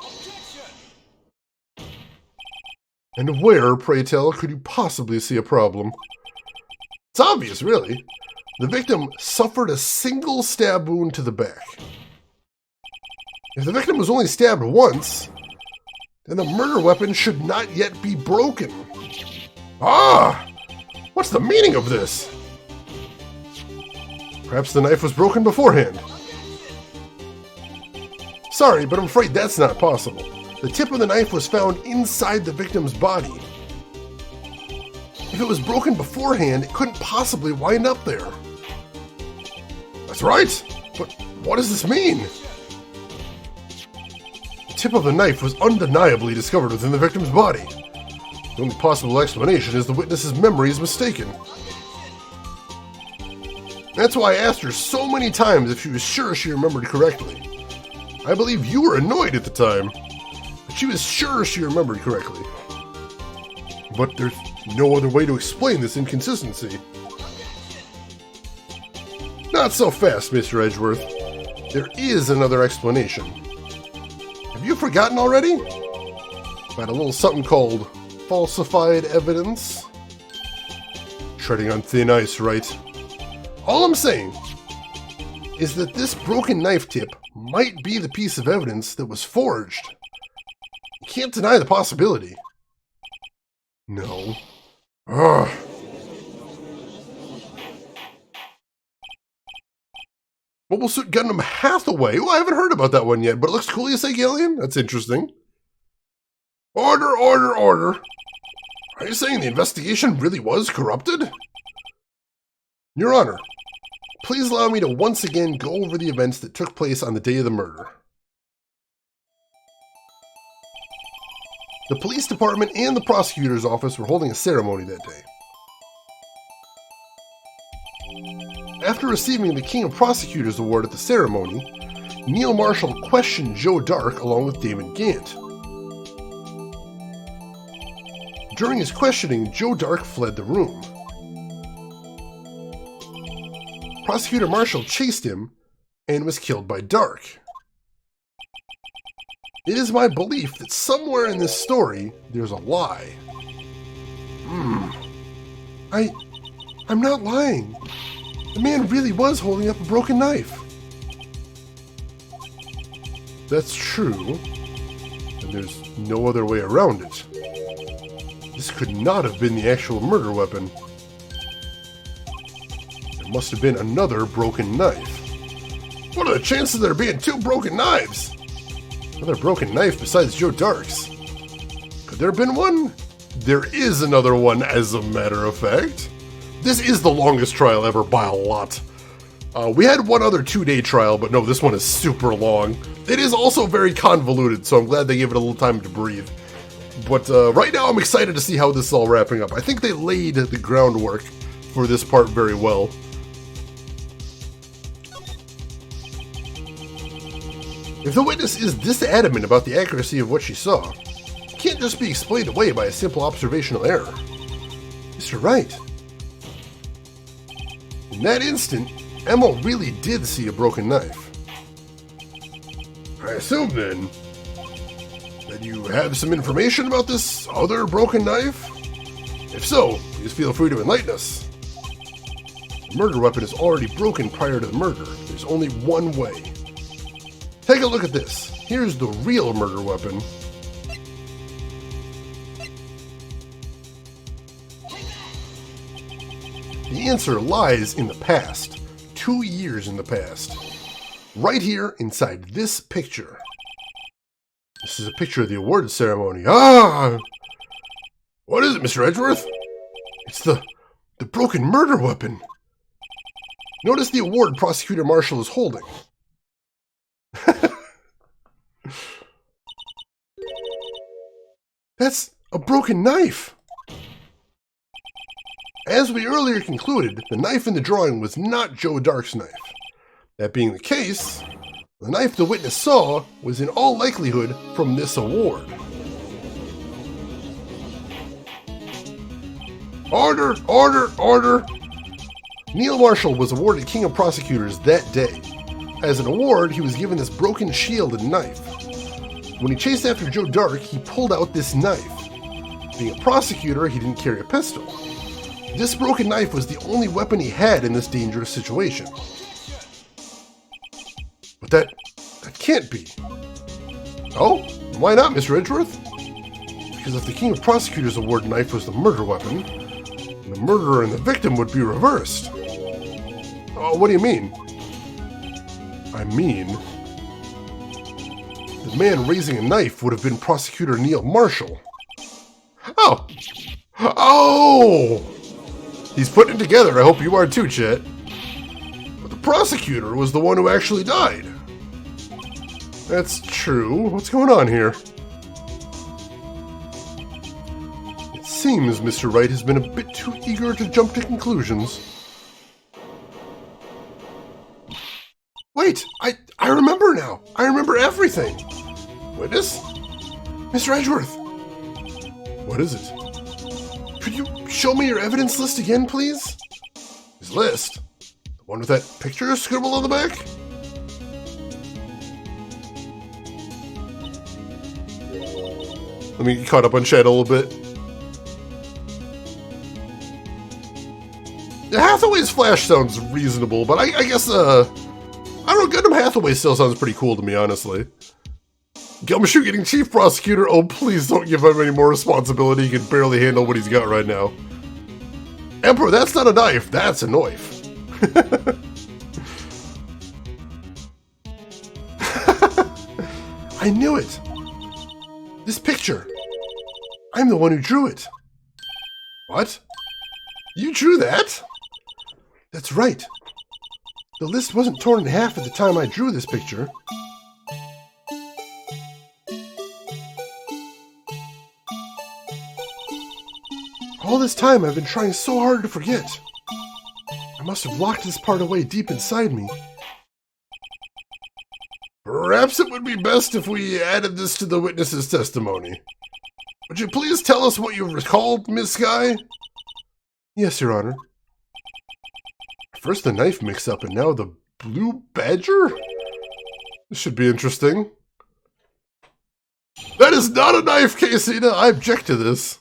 And where, pray tell, could you possibly see a problem? It's obvious, really. The victim suffered a single stab wound to the back. If the victim was only stabbed once, then the murder weapon should not yet be broken. Ah! What's the meaning of this? Perhaps the knife was broken beforehand. Sorry, but I'm afraid that's not possible. The tip of the knife was found inside the victim's body. If it was broken beforehand, it couldn't possibly wind up there. That's right! But what does this mean? The tip of the knife was undeniably discovered within the victim's body. The only possible explanation is the witness's memory is mistaken. That's why I asked her so many times if she was sure she remembered correctly. I believe you were annoyed at the time, but she was sure she remembered correctly. But there's no other way to explain this inconsistency. Not so fast, Mr. Edgeworth. There is another explanation. Have you forgotten already? About a little something called falsified evidence? Treading on thin ice, right? All I'm saying is that this broken knife tip might be the piece of evidence that was forged. You can't deny the possibility. No. Ugh. Mobile Suit Gundam Hathaway. Oh, I haven't heard about that one yet, but it looks cool, you say, Galleon? That's interesting. Order, order, order. Are you saying the investigation really was corrupted? Your Honor, please allow me to once again go over the events that took place on the day of the murder. The police department and the prosecutor's office were holding a ceremony that day. After receiving the King of Prosecutors Award at the ceremony, Neil Marshall questioned Joe Dark along with David Gant. During his questioning, Joe Dark fled the room. Prosecutor Marshall chased him and was killed by Dark. It is my belief that somewhere in this story, there's a lie. I'm not lying. The man really was holding up a broken knife. That's true, and there's no other way around it. This could not have been the actual murder weapon. There must have been another broken knife. What are the chances of there being two broken knives? Another broken knife besides Joe Dark's. Could there have been one? There is another one, as a matter of fact. This is the longest trial ever by a lot. We had one other 2-day trial, but no, this one is super long. It is also very convoluted, so I'm glad they gave it a little time to breathe. But right now I'm excited to see how this is all wrapping up. I think they laid the groundwork for this part very well. If the witness is this adamant about the accuracy of what she saw, it can't just be explained away by a simple observational error. Mr. Wright. In that instant, Emma really did see a broken knife. I assume, then, that you have some information about this other broken knife? If so, please feel free to enlighten us. The murder weapon is already broken prior to the murder. There's only one way. Take a look at this. Here's the real murder weapon. The answer lies in the past. 2 years in the past. Right here inside this picture. This is a picture of the award ceremony. Ah! What is it, Mr. Edgeworth? It's the broken murder weapon. Notice the award Prosecutor Marshall is holding. That's a broken knife. As we earlier concluded, the knife in the drawing was not Joe Dark's knife. That being the case, the knife the witness saw was in all likelihood from this award. Order, order, order! Neil Marshall was awarded King of Prosecutors that day. As an award, he was given this broken shield and knife. When he chased after Joe Dark, he pulled out this knife. Being a prosecutor, he didn't carry a pistol. This broken knife was the only weapon he had in this dangerous situation. But that can't be. Oh? Why not, Mr. Edgeworth? Because if the King of Prosecutors Award knife was the murder weapon, the murderer and the victim would be reversed. Oh, what do you mean? I mean, the man raising a knife would have been Prosecutor Neil Marshall. Oh! Oh! He's putting it together. I hope you are too, Chet. But the prosecutor was the one who actually died. That's true. What's going on here? It seems Mr. Wright has been a bit too eager to jump to conclusions. Wait! I remember now! I remember everything! Witness? Mr. Edgeworth! What is it? Could you show me your evidence list again, please? His list? The One with that picture scribbled on the back? Let me get caught up on chat a little bit. Yeah, Hathaway's Flash sounds reasonable, but I guess, I don't know, Gundam Hathaway still sounds pretty cool to me, honestly. Gumshoe getting Chief Prosecutor? Oh, please don't give him any more responsibility. He can barely handle what he's got right now. Emperor, that's not a knife. That's a knife. I knew it. This picture. I'm the one who drew it. What? You drew that? That's right. The list wasn't torn in half at the time I drew this picture. All this time I've been trying so hard to forget. I must have locked this part away deep inside me. Perhaps it would be best if we added this to the witness's testimony. Would you please tell us what you recall, Miss Sky? Yes, Your Honor. First the knife mix-up and now the blue badger? This should be interesting. That is not a knife, Casina! I object to this.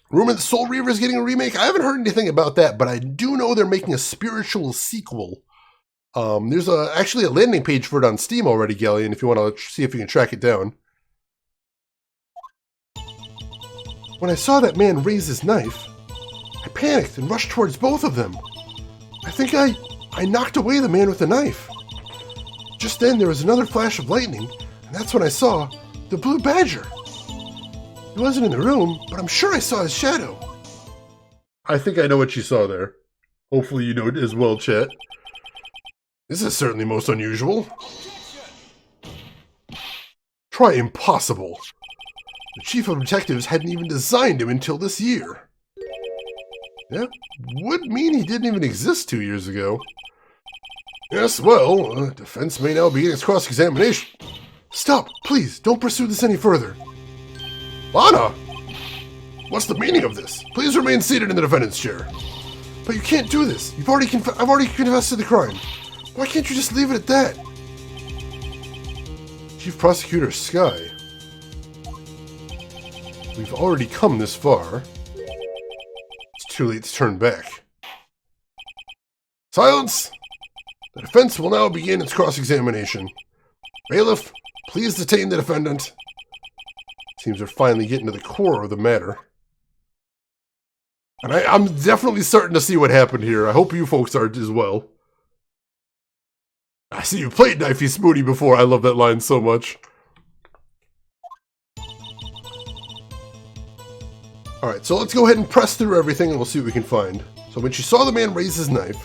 Rumor that Soul Reaver is getting a remake? I haven't heard anything about that, but I do know they're making a spiritual sequel. There's actually a landing page for it on Steam already, Galleon, if you want to see if you can track it down. When I saw that man raise his knife, I panicked and rushed towards both of them. I think I knocked away the man with the knife. Just then there was another flash of lightning, and that's when I saw the blue badger. He wasn't in the room, but I'm sure I saw his shadow. I think I know what you saw there. Hopefully you know it as well, chat. This is certainly most unusual. Try impossible. The chief of detectives hadn't even designed him until this year. That would mean he didn't even exist 2 years ago. Yes, well, defense may now begin its cross-examination. Stop, please, don't pursue this any further. Lana! What's the meaning of this? Please remain seated in the defendant's chair. But you can't do this. I've already confessed to the crime. Why can't you just leave it at that? Chief Prosecutor Sky. We've already come this far. It's too late to turn back. Silence! The defense will now begin its cross-examination. Bailiff, please detain the defendant. Seems we're finally getting to the core of the matter. And I'm definitely starting to see what happened here. I hope you folks are as well. I see you played Knifey Spoonie before. I love that line so much. Alright, so let's go ahead and press through everything and we'll see what we can find. So when she saw the man raise his knife...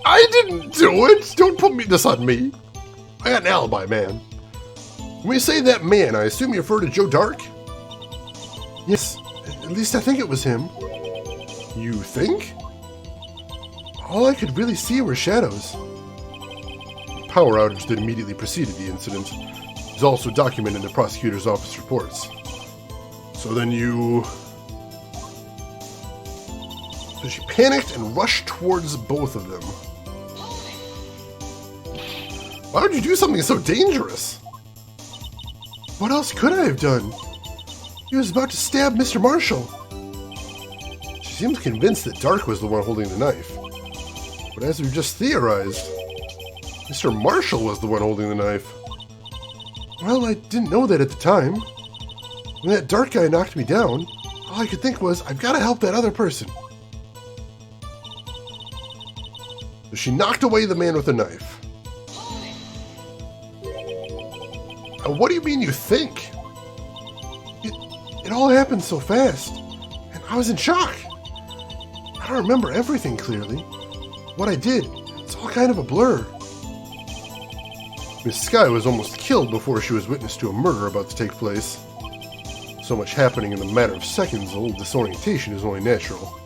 I didn't do it! Don't put this on me. I got an alibi, man. When you say that man, I assume you refer to Joe Dark? Yes, at least I think it was him. You think? All I could really see were shadows. The power outage that immediately preceded the incident is also documented in the prosecutor's office reports. So then you... So she panicked and rushed towards both of them. Why would you do something so dangerous? What else could I have done? He was about to stab Mr. Marshall. She seems convinced that Dark was the one holding the knife. But as we've just theorized, Mr. Marshall was the one holding the knife. Well, I didn't know that at the time. When that Dark guy knocked me down, all I could think was, I've got to help that other person. So she knocked away the man with the knife. What do you mean you think? It all happened so fast, and I was in shock. I don't remember everything clearly. What I did, it's all kind of a blur. Miss Sky was almost killed before she was witness to a murder about to take place. So much happening in the matter of seconds, a little disorientation is only natural.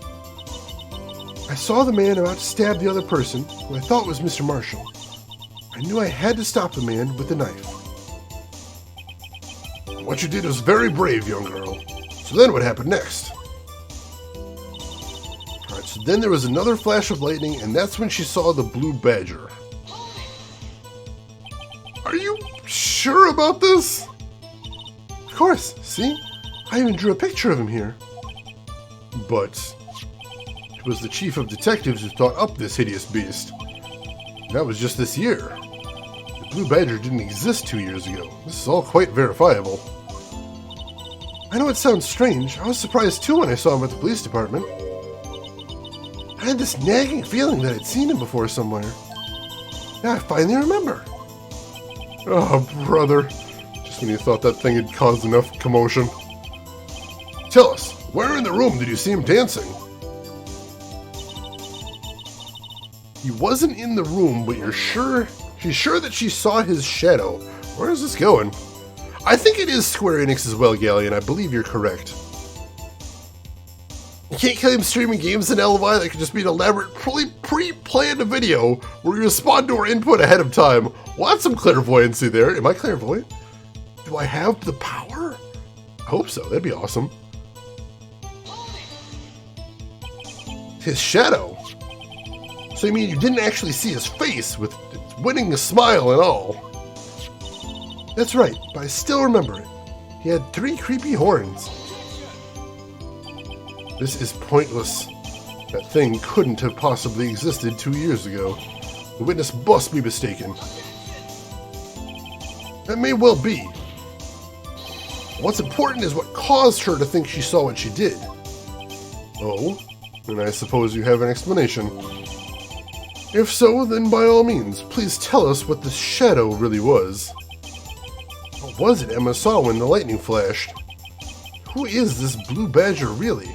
I saw the man about to stab the other person, who I thought was Mr. Marshall. I knew I had to stop the man with the knife. What you did was very brave, young girl. So then what happened next? then there was another flash of lightning, and that's when she saw the blue badger. Are you sure about this? Of course, see? I even drew a picture of him here. But it was the chief of detectives who thought up this hideous beast. And that was just this year. The blue badger didn't exist 2 years ago. This is all quite verifiable. I know it sounds strange. I was surprised too when I saw him at the police department. I had this nagging feeling that I'd seen him before somewhere. Now I finally remember. Oh, brother. Just when you thought that thing had caused enough commotion. Tell us, where in the room did you see him dancing? He wasn't in the room, but she's sure that she saw his shadow. Where is this going? I think it is Square Enix as well, Galleon. I believe you're correct. You can't claim streaming games an alibi. That could just be an elaborate, pre-planned video where you respond to our input ahead of time. Well, that's some clairvoyancy there. Am I clairvoyant? Do I have the power? I hope so. That'd be awesome. His shadow? So you mean you didn't actually see his face with its winning smile and all? That's right, but I still remember it. He had 3 creepy horns. This is pointless. That thing couldn't have possibly existed 2 years ago. The witness must be mistaken. That may well be. What's important is what caused her to think she saw what she did. Oh, then I suppose you have an explanation. If so, then by all means, please tell us what the shadow really was. What was it Emma saw when the lightning flashed? Who is this blue badger really?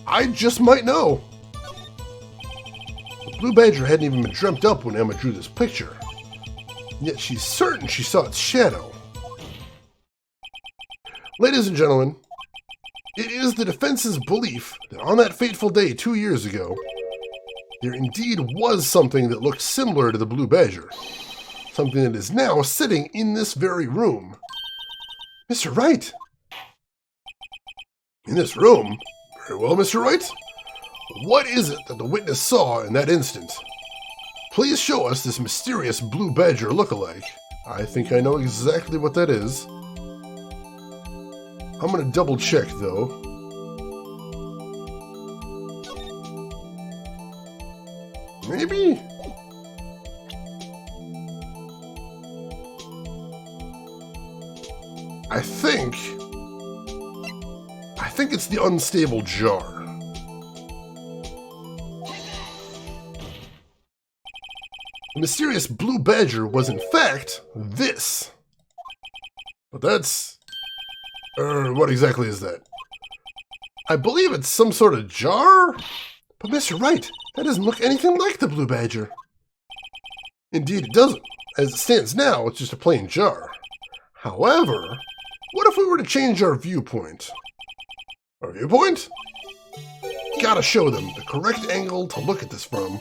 I just might know. The blue badger hadn't even been dreamt up when Emma drew this picture. Yet she's certain she saw its shadow. Ladies and gentlemen, it is the defense's belief that on that fateful day 2 years ago, there indeed was something that looked similar to the blue badger. Something that is now sitting in this very room. Mr. Wright! In this room? Very well, Mr. Wright. What is it that the witness saw in that instant? Please show us this mysterious blue badger look-alike. I think I know exactly what that is. I'm gonna double check though. Maybe? I think it's the unstable jar. The mysterious blue badger was in fact this. But that's... what exactly is that? I believe it's some sort of jar? But Mr. Wright, that doesn't look anything like the blue badger. Indeed it doesn't. As it stands now, it's just a plain jar. However, what if we were to change our viewpoint? Our viewpoint? Gotta show them the correct angle to look at this from.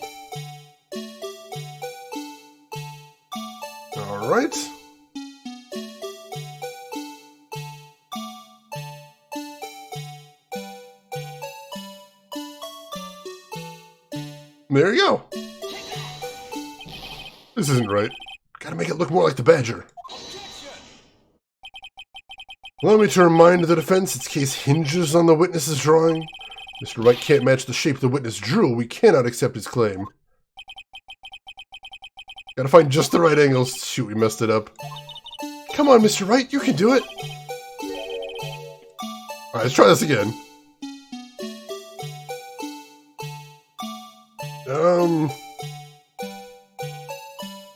Alright. There you go. This isn't right. Gotta make it look more like the badger. Allow me to remind the defense its case hinges on the witness's drawing. Mr. Wright can't match the shape the witness drew. We cannot accept his claim. Gotta find just the right angles. Shoot, we messed it up. Come on, Mr. Wright, you can do it. Alright, let's try this again.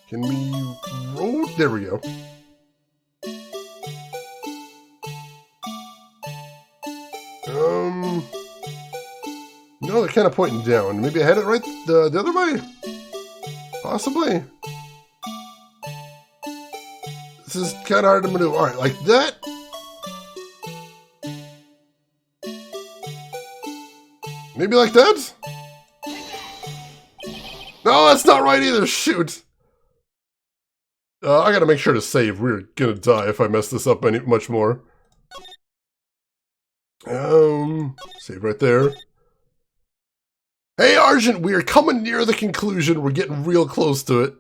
Can we roll? There we go. No, they're kind of pointing down. Maybe I had it right the other way? Possibly. This is kind of hard to maneuver. Alright, like that. Maybe like that? No, that's not right either. Shoot. I gotta make sure to save. We're gonna die if I mess this up much more. Save right there. Hey, Argent, we are coming near the conclusion. We're getting real close to it.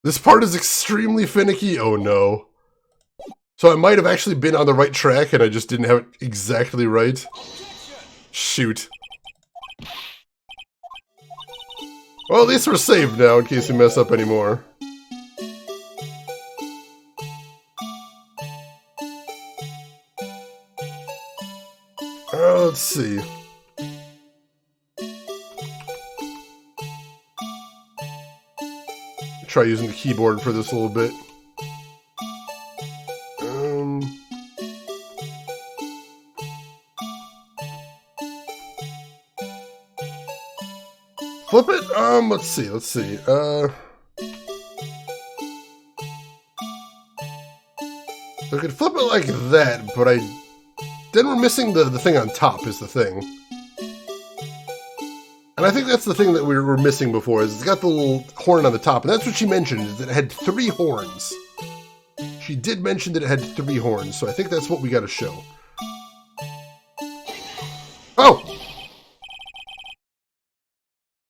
This part is extremely finicky. Oh, no. So I might have actually been on the right track, and I just didn't have it exactly right. Shoot. Well, at least we're saved now, in case we mess up anymore. Let's see. Try using the keyboard for this a little bit. Flip it? Let's see. We could flip it like that, but then we're missing the thing on top is the thing. And I think that's the thing that we were missing before, is it's got the little horn on the top, and that's what she mentioned, is that it had 3 horns. She did mention that it had 3 horns, so I think that's what we gotta show. Oh!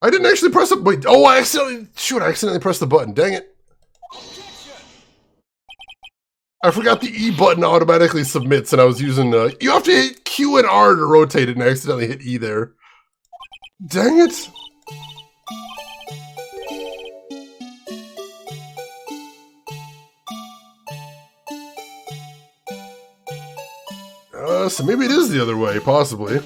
I didn't actually press the... Wait, oh, I accidentally pressed the button, dang it. I forgot the E button automatically submits, and I was using, you have to hit Q and R to rotate it, and I accidentally hit E there. Dang it! So maybe it is the other way, possibly.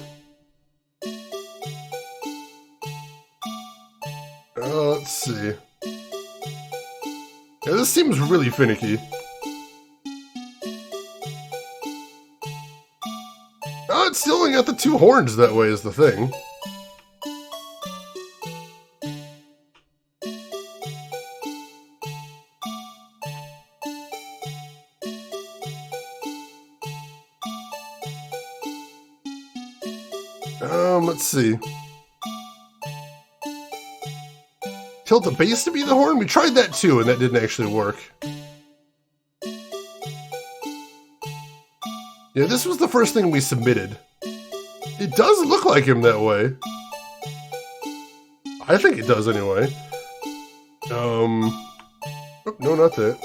Let's see. Yeah, this seems really finicky. Oh, it's still only got the 2 horns that way is the thing. Let's see. Tilt the base to be the horn? We tried that too, and that didn't actually work. Yeah, this was the first thing we submitted. It does look like him that way. I think it does anyway. Oh, no, not that.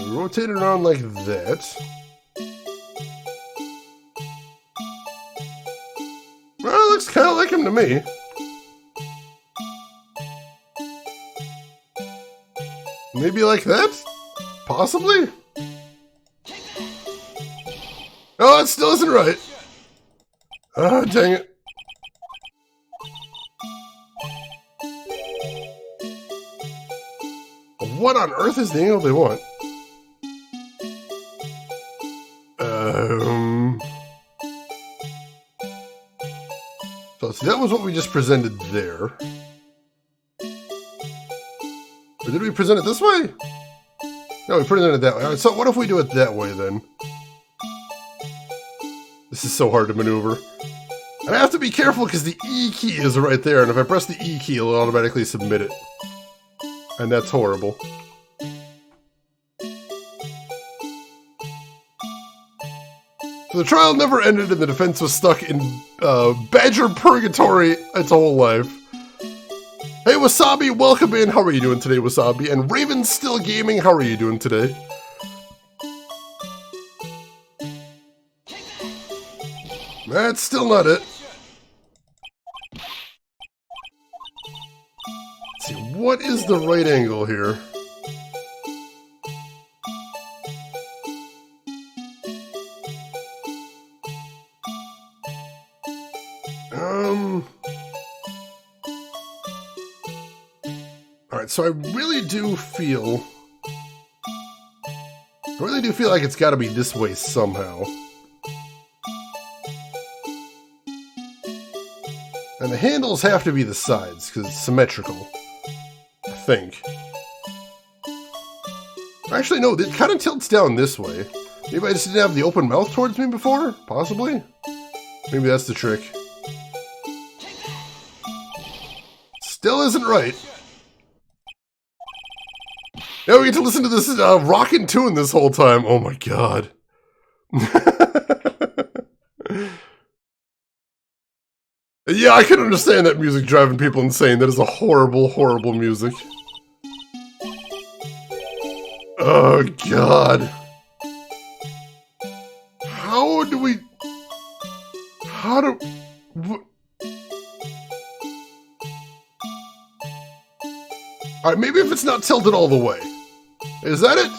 Rotate it around like that. Well, it looks kind of like him to me. Maybe like that? Possibly? Oh, it still isn't right. Ah, dang it. What on earth is the angle they want? So that was what we just presented there. Or did we present it this way? No, we presented it that way. All right, so what if we do it that way then? This is so hard to maneuver. And I have to be careful because the E key is right there, and if I press the E key, it'll automatically submit it. And that's horrible. So the trial never ended and the defense was stuck in Badger Purgatory its whole life. Hey Wasabi, welcome in. How are you doing today, Wasabi? And Raven's Still Gaming, how are you doing today? That's still not it. Let's see, what is the right angle here? Alright, so I really do feel like it's gotta be this way somehow. And the handles have to be the sides, because it's symmetrical. I think. Actually, no, it kind of tilts down this way. Maybe I just didn't have the open mouth towards me before? Possibly? Maybe that's the trick. Still isn't right. Now we get to listen to this rockin' tune this whole time. Oh my god. Yeah, I can understand that music driving people insane. That is a horrible, horrible music. Oh god. How do we... How do... Alright, maybe if it's not tilted all the way. Is that it?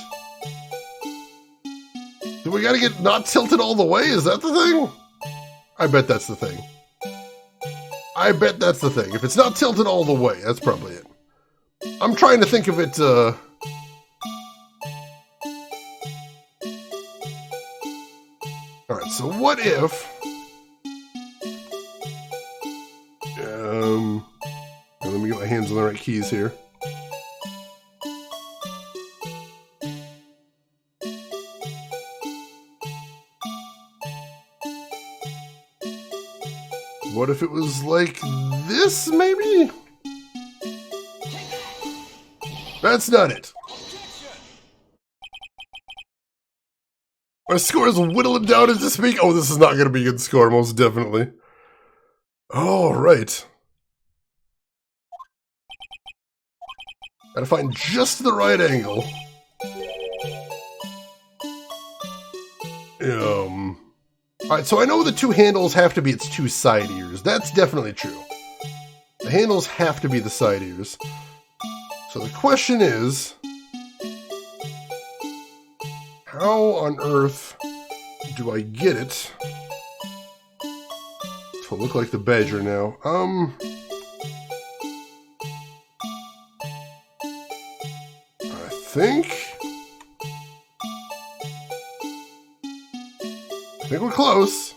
Do we gotta get not tilted all the way? Is that the thing? I bet that's the thing. I bet that's the thing. If it's not tilted all the way, that's probably it. I'm trying to think of it, Alright, so what if... Let me get my hands on the right keys here. What if it was like this, maybe? That's not it. My score is whittling down as to speak. Oh, this is not going to be a good score, most definitely. All right. Gotta find just the right angle. Alright, so I know the two handles have to be its two side ears. That's definitely true. The handles have to be the side ears. So the question is... how on earth do I get it to look like the badger now? I think we're close.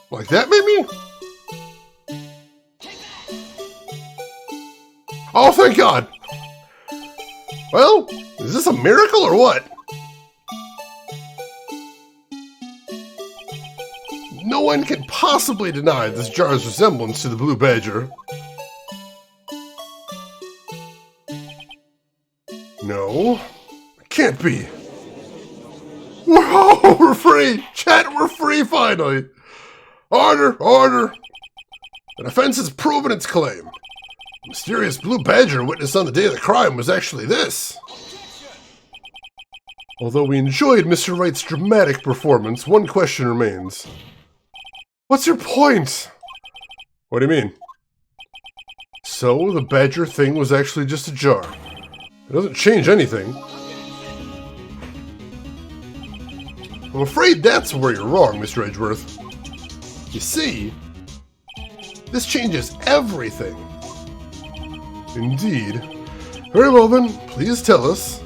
Like that, maybe? Oh, thank God! Well, is this a miracle or what? No one can possibly deny this jar's resemblance to the blue badger. No, it can't be. Whoa, we're free! Chat, we're free finally! Order, order! The defense has proven its claim. The mysterious blue badger witnessed on the day of the crime was actually this. Although we enjoyed Mr. Wright's dramatic performance, one question remains. What's your point? What do you mean? So, the badger thing was actually just a jar. It doesn't change anything. I'm afraid that's where you're wrong, Mr. Edgeworth. You see, this changes everything. Indeed. Very well then, please tell us,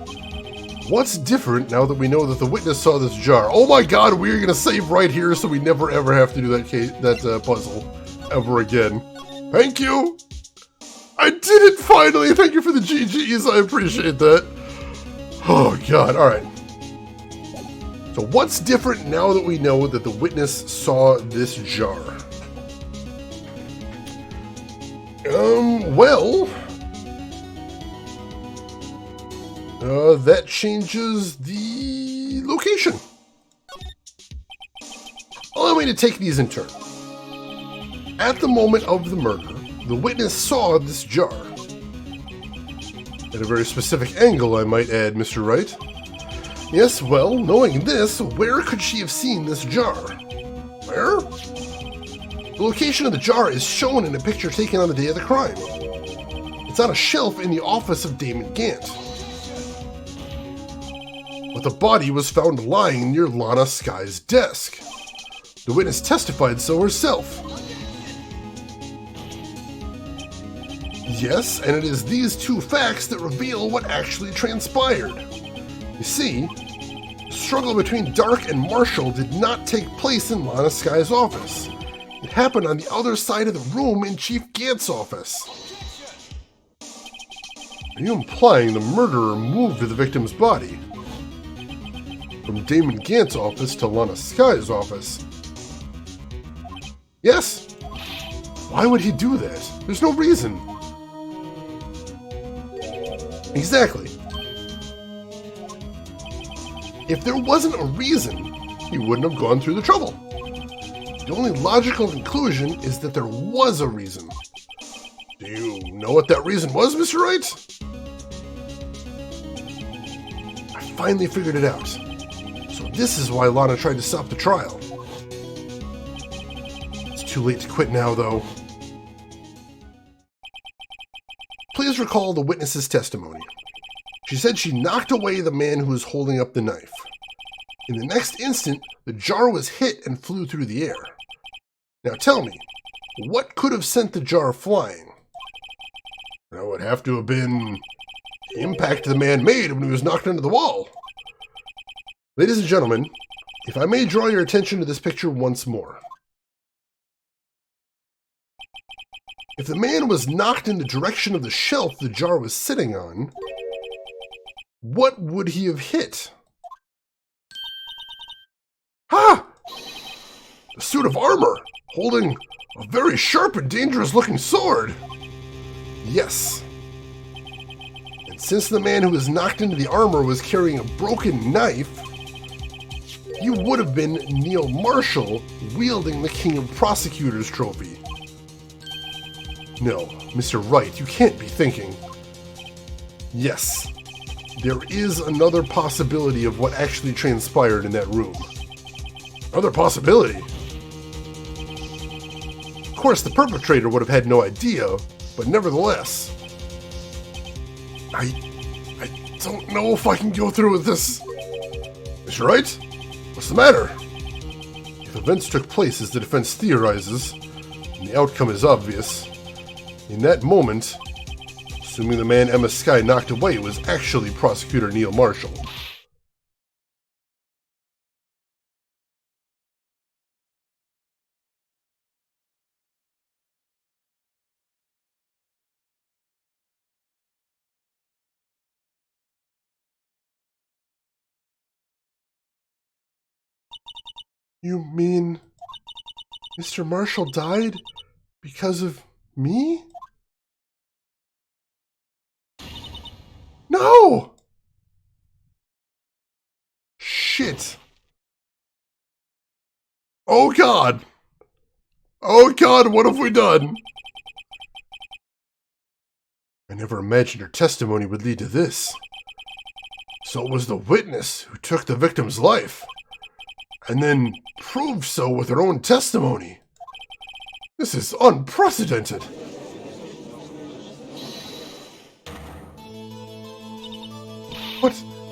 what's different now that we know that the witness saw this jar? Oh my god, we're gonna save right here so we never ever have to do that puzzle ever again. Thank you! I did it finally! Thank you for the GGs, I appreciate that. Oh god, alright. So what's different now that we know that the witness saw this jar? Well... that changes the location. Allow me to take these in turn. At the moment of the murder, the witness saw this jar. At a very specific angle, I might add, Mr. Wright. Yes, well, knowing this, where could she have seen this jar? Where? The location of the jar is shown in a picture taken on the day of the crime. It's on a shelf in the office of Damon Gant. But the body was found lying near Lana Sky's desk. The witness testified so herself. Yes, and it is these two facts that reveal what actually transpired. You see, the struggle between Dark and Marshall did not take place in Lana Sky's office. It happened on the other side of the room in Chief Gant's office. Are you implying the murderer moved the victim's body from Damon Gant's office to Lana Sky's office? Yes. Why would he do that? There's no reason. Exactly. If there wasn't a reason, he wouldn't have gone through the trouble. The only logical conclusion is that there was a reason. Do you know what that reason was, Mr. Wright? I finally figured it out. So this is why Lana tried to stop the trial. It's too late to quit now, though. Please recall the witness's testimony. She said she knocked away the man who was holding up the knife. In the next instant, the jar was hit and flew through the air. Now tell me, what could have sent the jar flying? That would have to have been the impact the man made when he was knocked into the wall. Ladies and gentlemen, if I may draw your attention to this picture once more. If the man was knocked in the direction of the shelf the jar was sitting on, what would he have hit? Ah! A suit of armor, holding a very sharp and dangerous-looking sword. Yes. And since the man who was knocked into the armor was carrying a broken knife, he would have been Neil Marshall wielding the King of Prosecutors trophy. No, Mr. Wright, you can't be thinking. Yes, there is another possibility of what actually transpired in that room. Another possibility? Of course, the perpetrator would have had no idea, but nevertheless. I don't know if I can go through with this. Mr. Wright? What's the matter? If events took place as the defense theorizes, and the outcome is obvious, in that moment, assuming the man Emma Sky knocked away was actually Prosecutor Neil Marshall. You mean Mr. Marshall died because of me? No! Shit. Oh God! Oh God, what have we done? I never imagined her testimony would lead to this. So it was the witness who took the victim's life, and then proved so with her own testimony. This is unprecedented.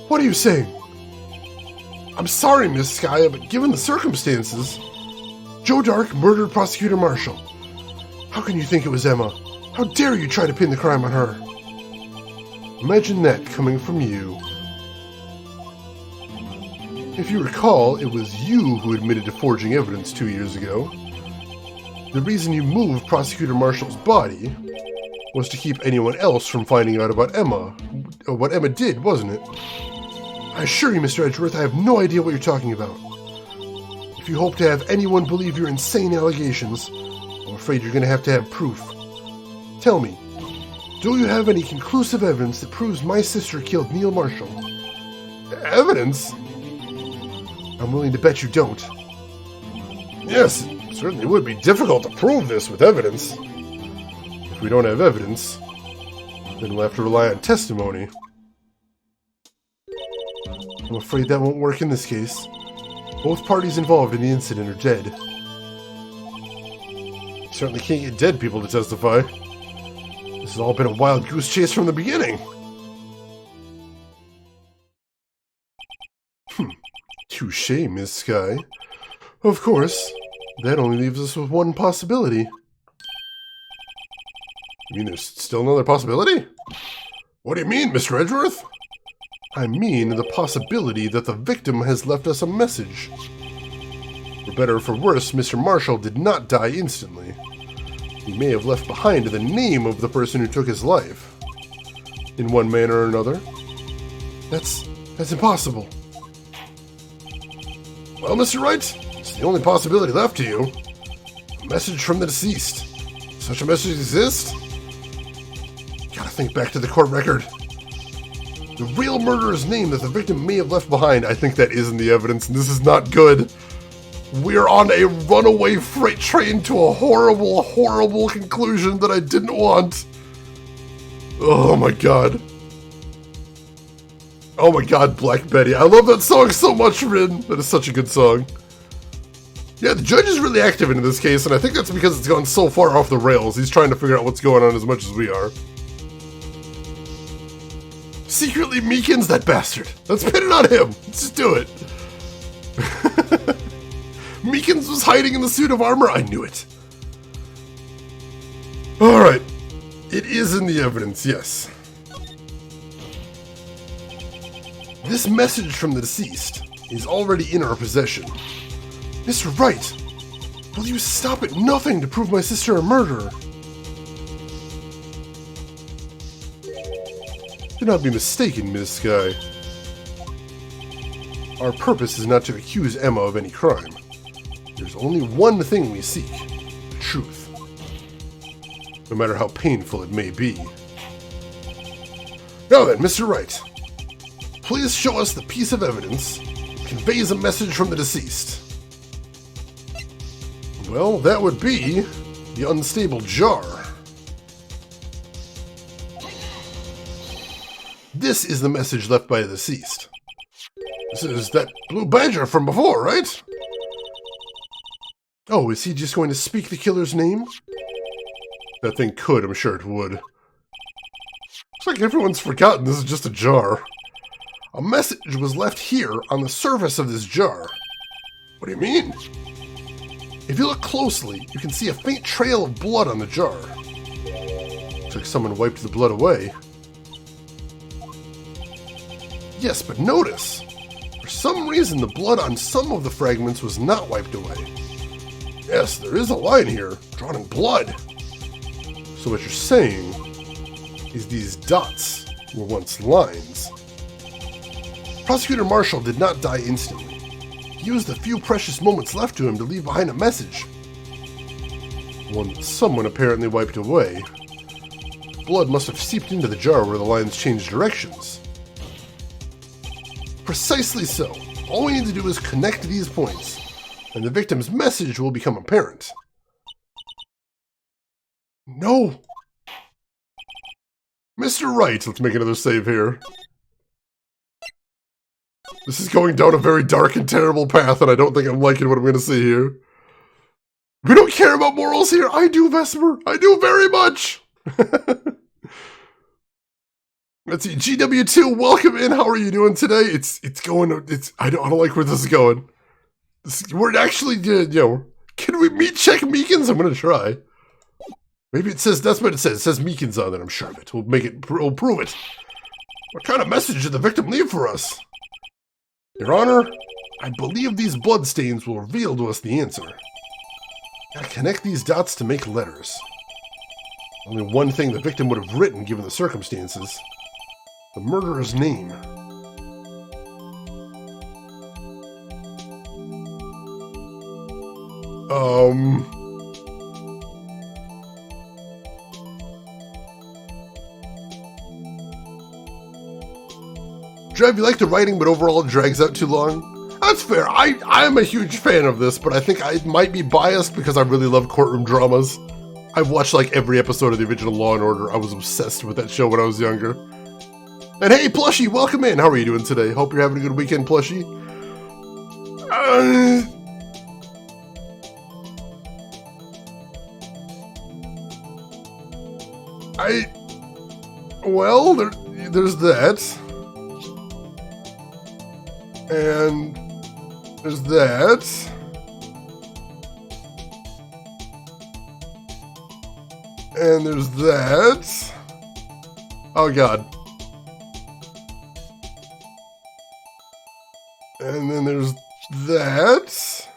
What are you saying? I'm sorry, Miss Skya, but given the circumstances, Joe Dark murdered Prosecutor Marshall. How can you think it was Emma? How dare you try to pin the crime on her? Imagine that coming from you. If you recall, it was you who admitted to forging evidence 2 years ago. The reason you moved Prosecutor Marshall's body was to keep anyone else from finding out about Emma, or what Emma did, wasn't it? I assure you, Mr. Edgeworth, I have no idea what you're talking about. If you hope to have anyone believe your insane allegations, I'm afraid you're going to have proof. Tell me, do you have any conclusive evidence that proves my sister killed Neil Marshall? Evidence? I'm willing to bet you don't. Yes, it certainly would be difficult to prove this with evidence. If we don't have evidence, then we'll have to rely on testimony. I'm afraid that won't work in this case. Both parties involved in the incident are dead. You certainly can't get dead people to testify. This has all been a wild goose chase from the beginning. Touché, Miss Sky. Of course, that only leaves us with one possibility. You mean there's still another possibility? What do you mean, Mr. Edgeworth? I mean the possibility that the victim has left us a message. For better or for worse, Mr. Marshall did not die instantly. He may have left behind the name of the person who took his life. In one manner or another. That's impossible. Well, Mr. Wright, it's the only possibility left to you. A message from the deceased. Such a message exists? Gotta think back to the court record. The real murderer's name that the victim may have left behind, I think that is in the evidence, and this is not good. We're on a runaway freight train to a horrible, horrible conclusion that I didn't want. Oh my god. Oh my god, Black Betty. I love that song so much, Rin. That is such a good song. Yeah, the judge is really active in this case, and I think that's because it's gone so far off the rails. He's trying to figure out what's going on as much as we are. Secretly Meekins, that bastard. Let's pin it on him. Let's just do it. Meekins was hiding in the suit of armor. I knew it. Alright. It is in the evidence, yes. This message from the deceased is already in our possession. Mr. Wright, will you stop at nothing to prove my sister a murderer? Do not be mistaken, Miss Sky. Our purpose is not to accuse Emma of any crime. There's only one thing we seek, the truth. No matter how painful it may be. Now then, Mr. Wright, please show us the piece of evidence that conveys a message from the deceased. Well, that would be the unstable jar. This is the message left by the deceased. This is that blue badger from before, right? Oh, is he just going to speak the killer's name? That thing could, I'm sure it would. Looks like everyone's forgotten this is just a jar. A message was left here on the surface of this jar. What do you mean? If you look closely, you can see a faint trail of blood on the jar. Looks like someone wiped the blood away. Yes, but notice, for some reason the blood on some of the fragments was not wiped away. Yes, there is a line here, drawn in blood. So what you're saying is these dots were once lines. Prosecutor Marshall did not die instantly. He used the few precious moments left to him to leave behind a message. One that someone apparently wiped away. Blood must have seeped into the jar where the lines changed directions. Precisely so. All we need to do is connect these points, and the victim's message will become apparent. No! Mr. Wright, let's make another save here. This is going down a very dark and terrible path, and I don't think I'm liking what I'm going to see here. We don't care about morals here. I do, Vesper. I do very much. Let's see. GW2, welcome in. How are you doing today? I don't like where this is going. We're actually, can we meet check Meekins? I'm going to try. Maybe it says, that's what it says. It says Meekins on it. I'm sure of it. We'll prove it. What kind of message did the victim leave for us? Your Honor, I believe these bloodstains will reveal to us the answer. Gotta connect these dots to make letters. Only one thing the victim would have written given the circumstances. The murderer's name. Trev, you like the writing, but overall it drags out too long? That's fair. I'm a huge fan of this, but I think I might be biased because I really love courtroom dramas. I've watched like every episode of the original Law & Order. I was obsessed with that show when I was younger. And hey, Plushie, welcome in. How are you doing today? Hope you're having a good weekend, Plushie. Well, there's that. And there's that. And there's that. Oh god. And then there's that.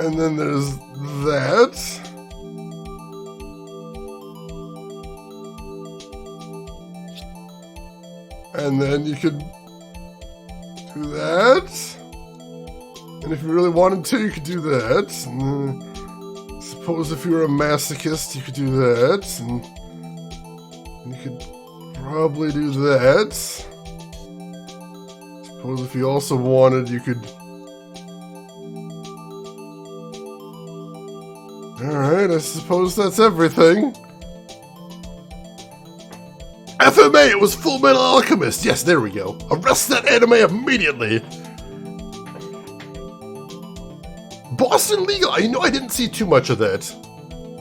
And then there's that. And then you could do that. And if you really wanted to, you could do that. And suppose if you were a masochist, you could do that. And you could probably do that. Suppose if you also wanted, you could... Alright, I suppose that's everything. FMA, it was Full Metal Alchemist. Yes, there we go. Arrest that anime immediately. Boston Legal. You know, I didn't see too much of that.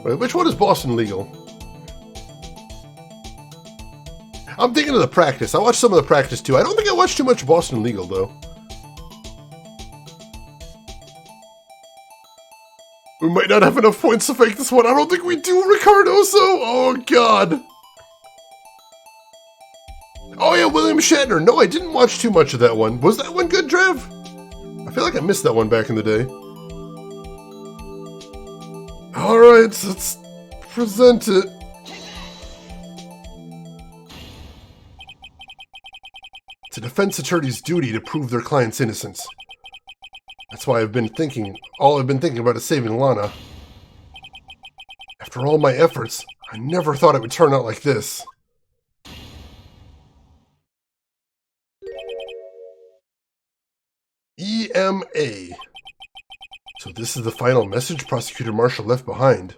Wait, which one is Boston Legal? I'm thinking of The Practice. I watched some of The Practice too. I don't think I watched too much Boston Legal though. We might not have enough points to fake this one. I don't think we do, Ricardo, so... Oh, God. Oh, yeah, William Shatner. No, I didn't watch too much of that one. Was that one good, Trev? I feel like I missed that one back in the day. Alright, let's present it. It's a defense attorney's duty to prove their client's innocence. That's why all I've been thinking about is saving Lana. After all my efforts, I never thought it would turn out like this. EMA. So this is the final message Prosecutor Marshall left behind.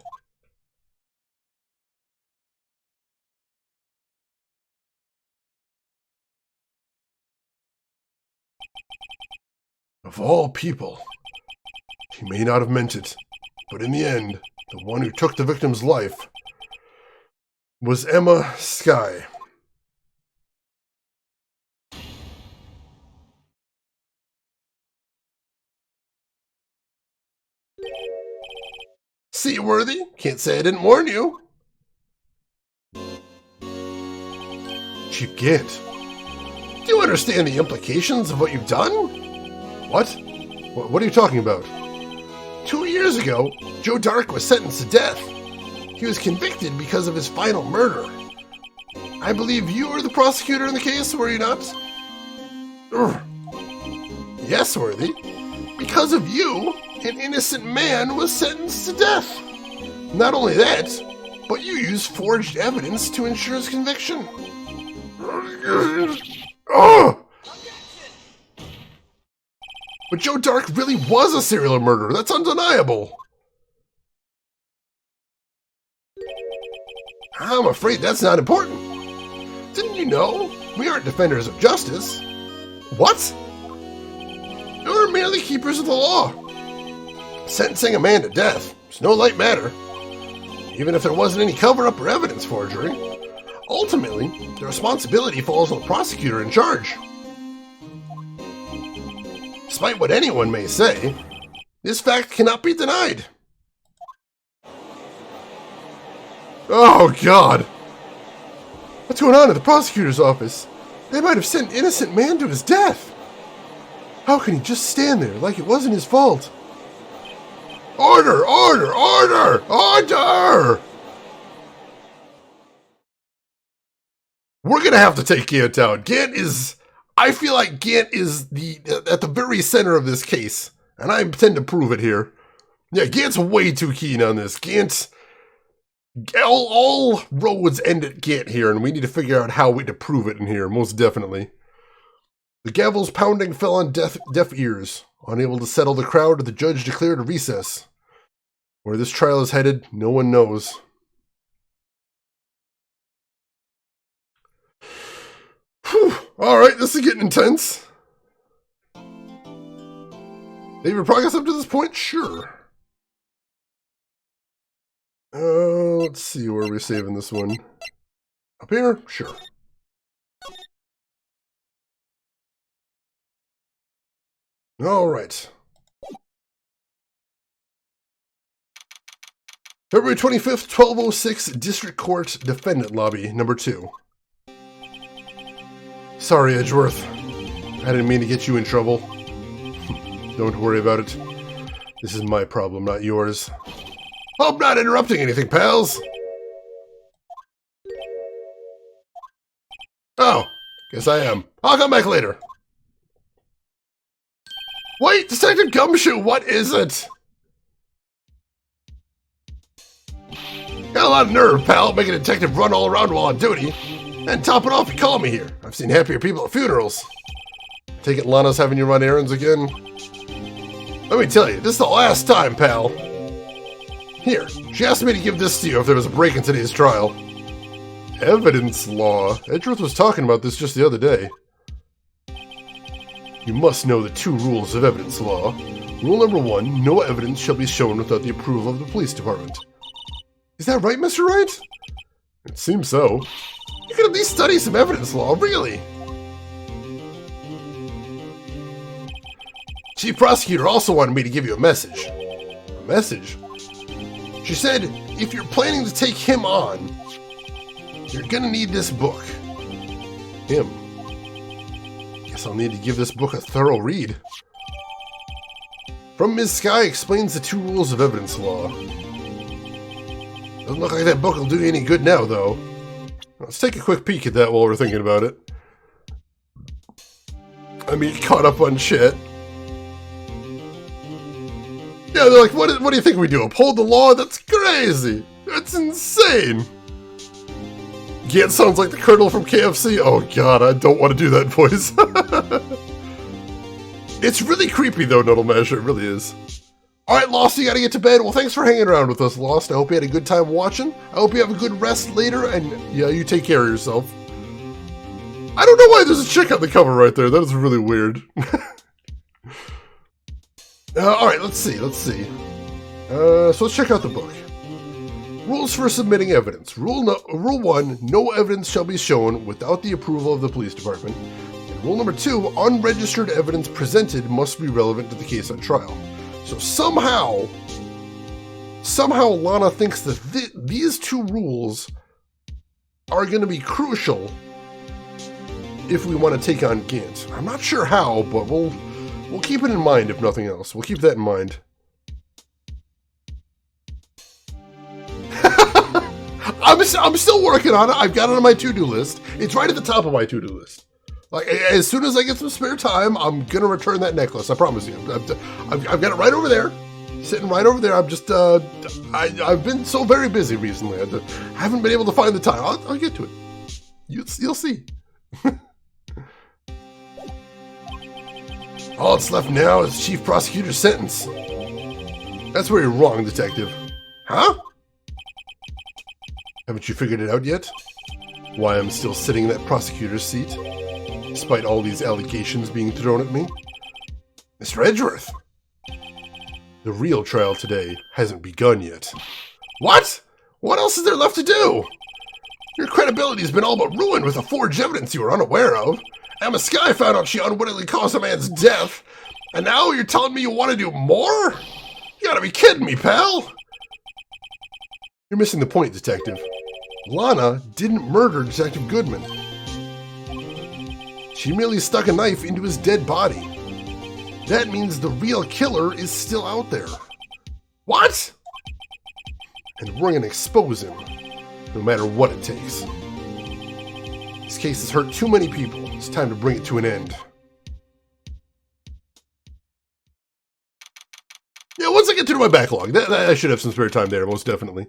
Of all people, he may not have meant it, but in the end, the one who took the victim's life was Emma Skye. Seaworthy, can't say I didn't warn you. Chief Gant, do you understand the implications of what you've done? What? What are you talking about? 2 years ago, Joe Dark was sentenced to death. He was convicted because of his final murder. I believe you were the prosecutor in the case, were you not? Yes, Worthy. Because of you, an innocent man was sentenced to death. Not only that, but you used forged evidence to ensure his conviction. But Joe Dark really was a serial murderer. That's undeniable. I'm afraid that's not important. Didn't you know? We aren't defenders of justice. What? We're merely keepers of the law. Sentencing a man to death is no light matter. Even if there wasn't any cover-up or evidence forgery, ultimately, the responsibility falls on the prosecutor in charge. Despite what anyone may say, this fact cannot be denied. Oh, God! What's going on at the prosecutor's office? They might have sent an innocent man to his death. How can he just stand there like it wasn't his fault? Order! Order! Order! Order! We're gonna have to take Gant out. I feel like Gant is at the very center of this case, and I intend to prove it here. Yeah, Gant's way too keen on this. All roads end at Gant here, and we need to figure out how to prove it in here, most definitely. The gavel's pounding fell on deaf ears. Unable to settle the crowd, the judge declared a recess. Where this trial is headed, no one knows. Whew. Alright, this is getting intense. Favorite progress up to this point? Sure. Let's see where we're saving this one. Up here? Sure. Alright. February 25th, 1206, District Court, Defendant Lobby, number 2. Sorry, Edgeworth. I didn't mean to get you in trouble. Don't worry about it. This is my problem, not yours. Hope not interrupting anything, pals. Oh, guess I am. I'll come back later. Wait, Detective Gumshoe, what is it? Got a lot of nerve, pal, making a detective run all around while on duty. And top it off, you call me here. I've seen happier people at funerals. Take it Lana's having you run errands again? Let me tell you, this is the last time, pal. Here, she asked me to give this to you if there was a break in today's trial. Evidence law. Edgeworth was talking about this just the other day. You must know the 2 rules of evidence law. Rule number 1, no evidence shall be shown without the approval of the police department. Is that right, Mr. Wright? It seems so. You could at least study some evidence law, really. Chief Prosecutor also wanted me to give you a message. A message? She said, if you're planning to take him on, you're gonna need this book. Him. Guess I'll need to give this book a thorough read. From Ms. Sky explains the 2 rules of evidence law. Doesn't look like that book will do you any good now, though. Let's take a quick peek at that while we're thinking about it. I mean, caught up on shit. Yeah, they're like, what do you think we do? Uphold the law? That's crazy! That's insane! Yeah, it sounds like the Colonel from KFC. Oh god, I don't want to do that voice. It's really creepy though, Nuddle Masher, it really is. Alright, Lost, you gotta get to bed. Well, thanks for hanging around with us, Lost. I hope you had a good time watching. I hope you have a good rest later, and yeah, you take care of yourself. I don't know why there's a chick on the cover right there. That is really weird. Alright, let's see. So let's check out the book. Rules for submitting evidence. Rule 1, no evidence shall be shown without the approval of the police department. And rule number 2, unregistered evidence presented must be relevant to the case on trial. So somehow Lana thinks that these 2 rules are going to be crucial if we want to take on Gant. I'm not sure how, but we'll keep it in mind if nothing else. We'll keep that in mind. I'm still working on it. I've got it on my to-do list. It's right at the top of my to-do list. Like, as soon as I get some spare time, I'm gonna return that necklace. I promise you. I've got it right over there, sitting right over there. I'm just, I've been so very busy recently. I haven't been able to find the time. I'll get to it. You'll see. All that's left now is Chief Prosecutor's sentence. That's where you're wrong, Detective. Huh? Haven't you figured it out yet? Why I'm still sitting in that prosecutor's seat, despite all these allegations being thrown at me? Mr. Edgeworth! The real trial today hasn't begun yet. What? What else is there left to do? Your credibility's been all but ruined with the forged evidence you were unaware of. Emma Sky found out she unwittingly caused a man's death, and now you're telling me you want to do more? You gotta be kidding me, pal! You're missing the point, Detective. Lana didn't murder Detective Goodman. She merely stuck a knife into his dead body. That means the real killer is still out there. What? And we're gonna expose him, no matter what it takes. This case has hurt too many people. It's time to bring it to an end. Yeah, once I get through my backlog, I should have some spare time there, most definitely.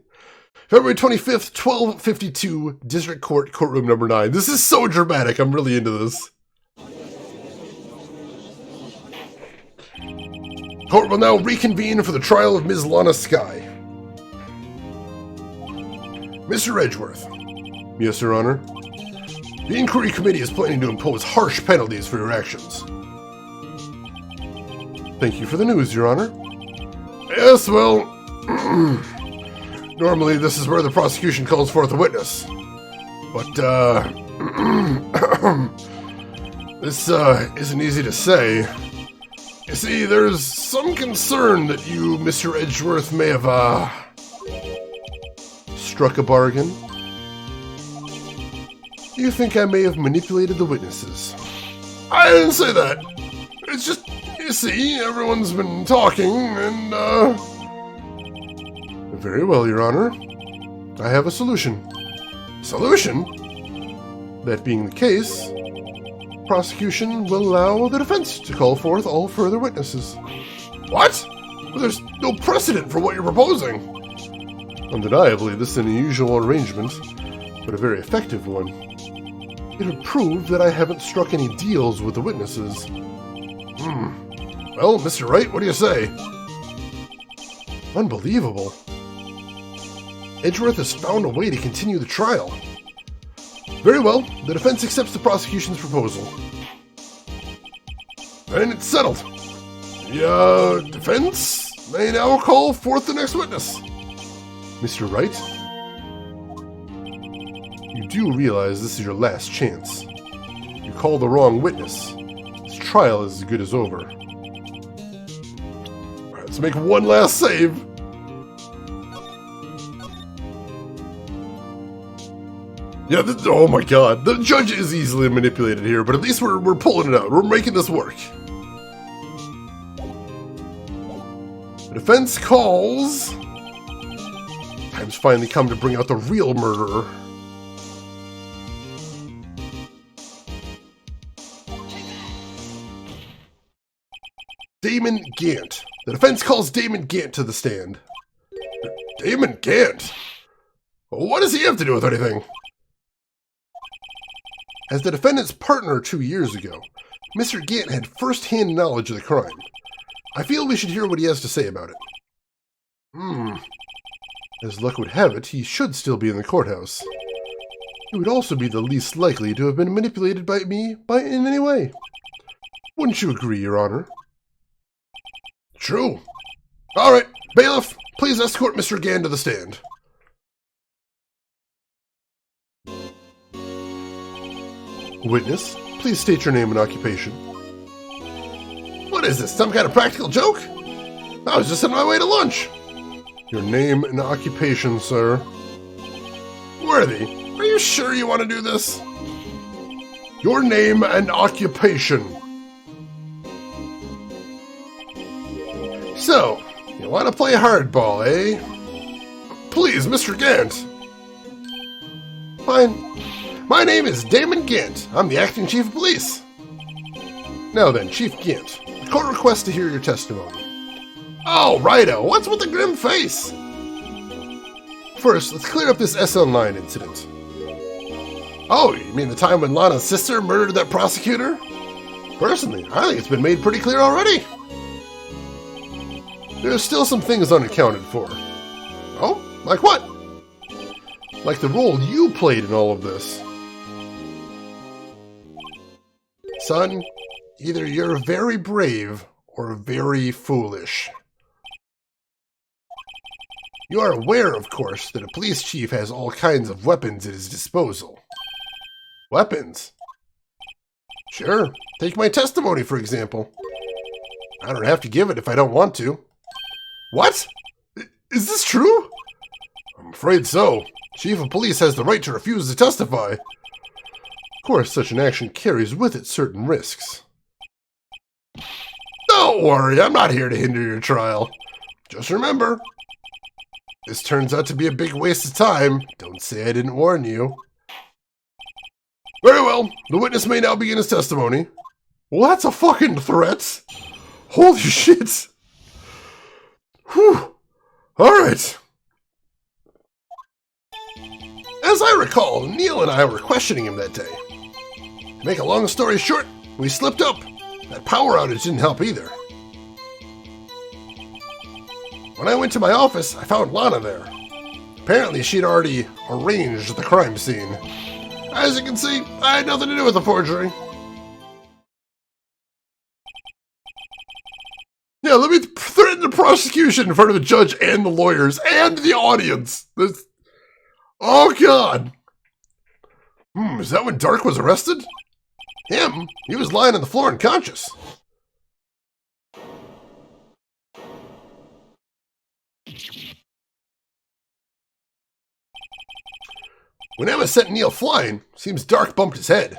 February 25th, 12:52, District Court, Courtroom Number 9. This is so dramatic. I'm really into this. Court will now reconvene for the trial of Ms. Lana Sky. Mr. Edgeworth. Yes, Your Honor. The Inquiry Committee is planning to impose harsh penalties for your actions. Thank you for the news, Your Honor. Yes, well... Normally, this is where the prosecution calls forth a witness. But, this, isn't easy to say. You see, there's some concern that you, Mr. Edgeworth, may have, struck a bargain. You think I may have manipulated the witnesses? I didn't say that. It's just, you see, everyone's been talking, and, Very well, Your Honor. I have a solution. Solution? That being the case, prosecution will allow the defense to call forth all further witnesses. What? Well, there's no precedent for what you're proposing. Undeniably, this is an unusual arrangement, but a very effective one. It would prove that I haven't struck any deals with the witnesses. Well, Mr. Wright, what do you say? Unbelievable. Edgeworth has found a way to continue the trial. Very well, the defense accepts the prosecution's proposal. And it's settled. The defense may now call forth the next witness. Mr. Wright, you do realize this is your last chance. You call the wrong witness. This trial is as good as over. Alright, let's make one last save. Yeah, oh my god. The judge is easily manipulated here, but at least we're pulling it out. We're making this work. The defense calls. Time's finally come to bring out the real murderer. Damon Gant. The defense calls Damon Gant to the stand. Damon Gant? What does he have to do with anything? As the defendant's partner 2 years ago, Mr. Gant had first-hand knowledge of the crime. I feel we should hear what he has to say about it. As luck would have it, he should still be in the courthouse. He would also be the least likely to have been manipulated by me in any way. Wouldn't you agree, Your Honor? True. All right, bailiff, please escort Mr. Gant to the stand. Witness, please state your name and occupation. What is this, some kind of practical joke? I was just on my way to lunch. Your name and occupation, sir. Worthy, are you sure you want to do this? Your name and occupation. So, you want to play hardball, eh? Please, Mr. Gant. Fine. My name is Damon Gant. I'm the acting chief of police. Now then, Chief Gant, the court requests to hear your testimony. Oh, righto. What's with the grim face? First, let's clear up this SL9 incident. Oh, you mean the time when Lana's sister murdered that prosecutor? Personally, I think it's been made pretty clear already. There's still some things unaccounted for. Oh, like what? Like the role you played in all of this. Son, either you're very brave or very foolish. You are aware, of course, that a police chief has all kinds of weapons at his disposal. Weapons? Sure. Take my testimony, for example. I don't have to give it if I don't want to. What? Is this true? I'm afraid so. Chief of police has the right to refuse to testify. Of course, such an action carries with it certain risks. Don't worry, I'm not here to hinder your trial. Just remember, this turns out to be a big waste of time. Don't say I didn't warn you. Very well, the witness may now begin his testimony. Well, that's a fucking threat. Holy shit. Whew. Alright. As I recall, Neil and I were questioning him that day. To make a long story short, we slipped up. That power outage didn't help either. When I went to my office, I found Lana there. Apparently, she'd already arranged the crime scene. As you can see, I had nothing to do with the forgery. Yeah, let me threaten the prosecution in front of the judge and the lawyers and the audience. Oh, God. Is that when Dark was arrested? Him? He was lying on the floor unconscious. When Emma sent Neil flying, seems Dark bumped his head.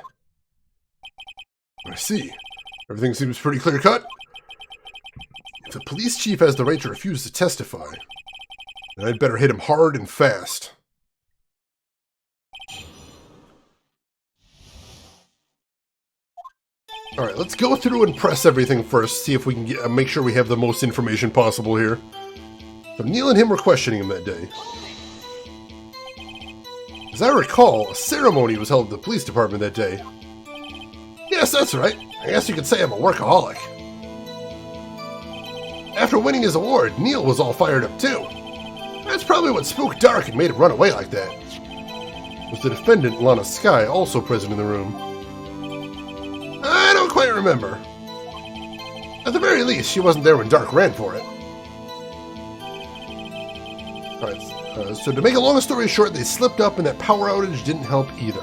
I see. Everything seems pretty clear-cut. the police chief has the right to refuse to testify. And I'd better hit him hard and fast. Alright, let's go through and press everything first, see if we can make sure we have the most information possible here. So Neil and him were questioning him that day. As I recall, a ceremony was held at the police department that day. Yes, that's right. I guess you could say I'm a workaholic. After winning his award, Neil was all fired up too. That's probably what spooked Dark and made him run away like that. Was the defendant, Lana Skye, also present in the room? I don't quite remember. At the very least, she wasn't there when Dark ran for it. Alright, so to make a long story short, they slipped up and that power outage didn't help either.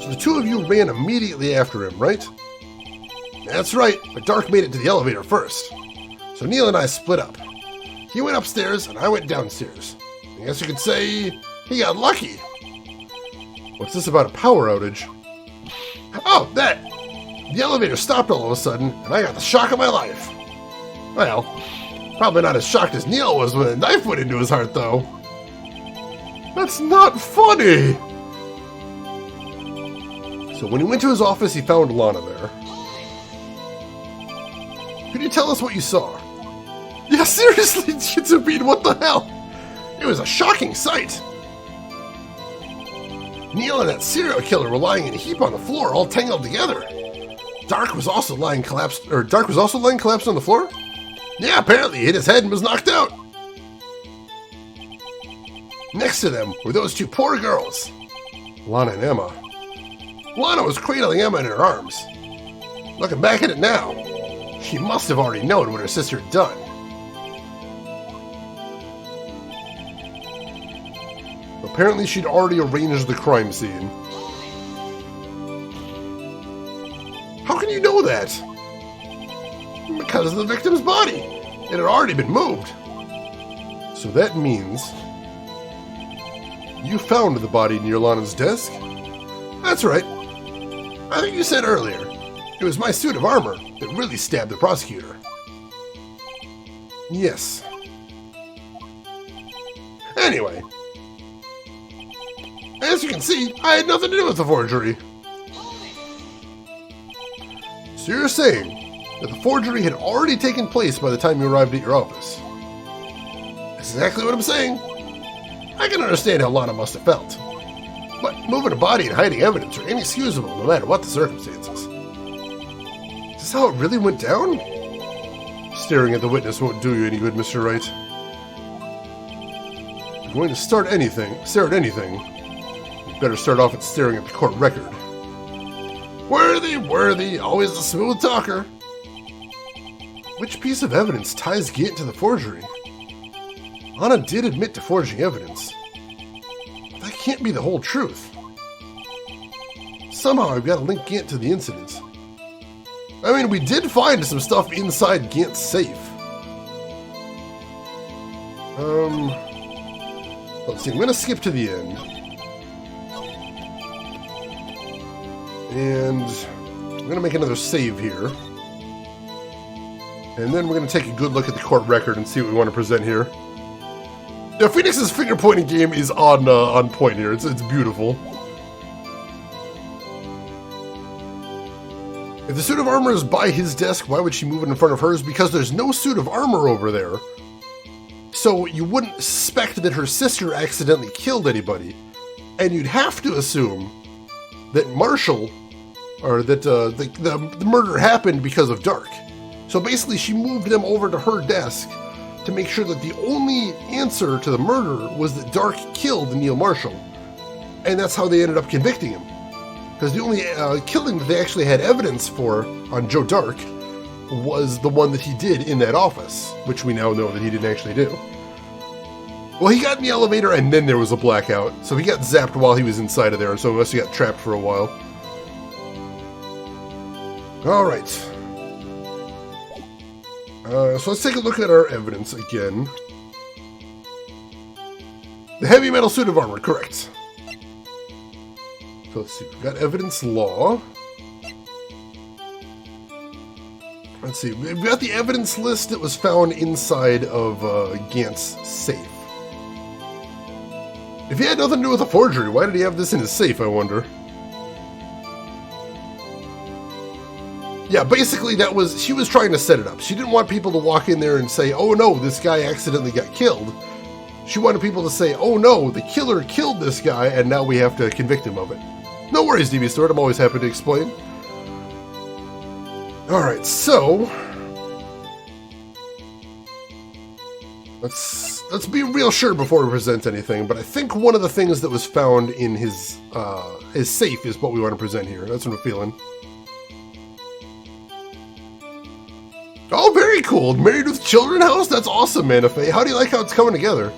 So the two of you ran immediately after him, right? That's right, but Dark made it to the elevator first. So Neil and I split up. He went upstairs and I went downstairs. I guess you could say he got lucky. What's this about a power outage? Oh, that! The elevator stopped all of a sudden, and I got the shock of my life. Well, probably not as shocked as Neil was when a knife went into his heart, though. That's not funny! So when he went to his office, he found Lana there. Could you tell us what you saw? Yeah, seriously, Jitsubin, what the hell? It was a shocking sight. Neil and that serial killer were lying in a heap on the floor, all tangled together. Dark was also lying collapsed on the floor? Yeah, apparently he hit his head and was knocked out. Next to them were those two poor girls, Lana and Emma. Lana was cradling Emma in her arms. Looking back at it now, she must have already known what her sister had done. Apparently she'd already arranged the crime scene. How can you know that? Because of the victim's body. It had already been moved. So that means you found the body near Lana's desk? That's right. I think you said earlier, it was my suit of armor that really stabbed the prosecutor. Yes. Anyway, as you can see, I had nothing to do with the forgery. So you're saying that the forgery had already taken place by the time you arrived at your office? That's exactly what I'm saying. I can understand how Lana must have felt. But moving a body and hiding evidence are inexcusable no matter what the circumstances. Is this how it really went down? Staring at the witness won't do you any good, Mr. Wright. If you're going to stare at anything, you'd better start off at staring at the court record. Worthy, always a smooth talker. Which piece of evidence ties Gant to the forgery? Lana did admit to forging evidence. But that can't be the whole truth. Somehow I've got to link Gant to the incident. I mean, we did find some stuff inside Gant's safe. Let's see, I'm going to skip to the end. And I'm going to make another save here. And then we're going to take a good look at the court record and see what we want to present here. Yeah, Phoenix's finger-pointing game is on point here. It's beautiful. If the suit of armor is by his desk, why would she move it in front of hers? Because there's no suit of armor over there. So you wouldn't suspect that her sister accidentally killed anybody. And you'd have to assume that Marshall, or that the murder happened because of Dark. So basically she moved them over to her desk to make sure that the only answer to the murder was that Dark killed Neil Marshall. And that's how they ended up convicting him. Because the only killing that they actually had evidence for on Joe Dark was the one that he did in that office, which we now know that he didn't actually do. Well, he got in the elevator and then there was a blackout, so he got zapped while he was inside of there, so he must have got trapped for a while. Alright. So let's take a look at our evidence again. The heavy metal suit of armor, correct. So let's see, we've got evidence law. Let's see. We've got the evidence list that was found inside of Gant's safe. If he had nothing to do with a forgery, why did he have this in his safe, I wonder? Yeah, basically she was trying to set it up. She didn't want people to walk in there and say, oh no, this guy accidentally got killed. She wanted people to say, oh no, the killer killed this guy and now we have to convict him of it. No worries, DB Stewart, I'm always happy to explain. Alright, so let's be real sure before we present anything, but I think one of the things that was found in his safe is what we want to present here. That's what I'm feeling. Oh, very cool. Married with Children house? That's awesome, Manafay. How do you like how it's coming together?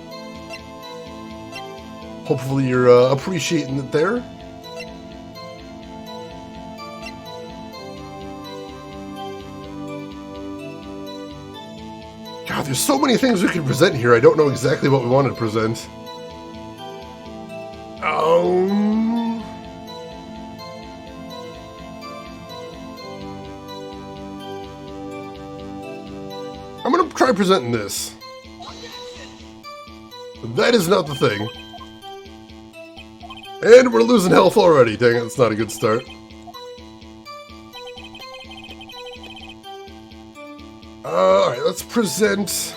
Hopefully you're appreciating it there. God, there's so many things we could present here. I don't know exactly what we wanted to present. I'm gonna try presenting this. That is not the thing. And we're losing health already. Dang it, that's not a good start. Alright, let's present...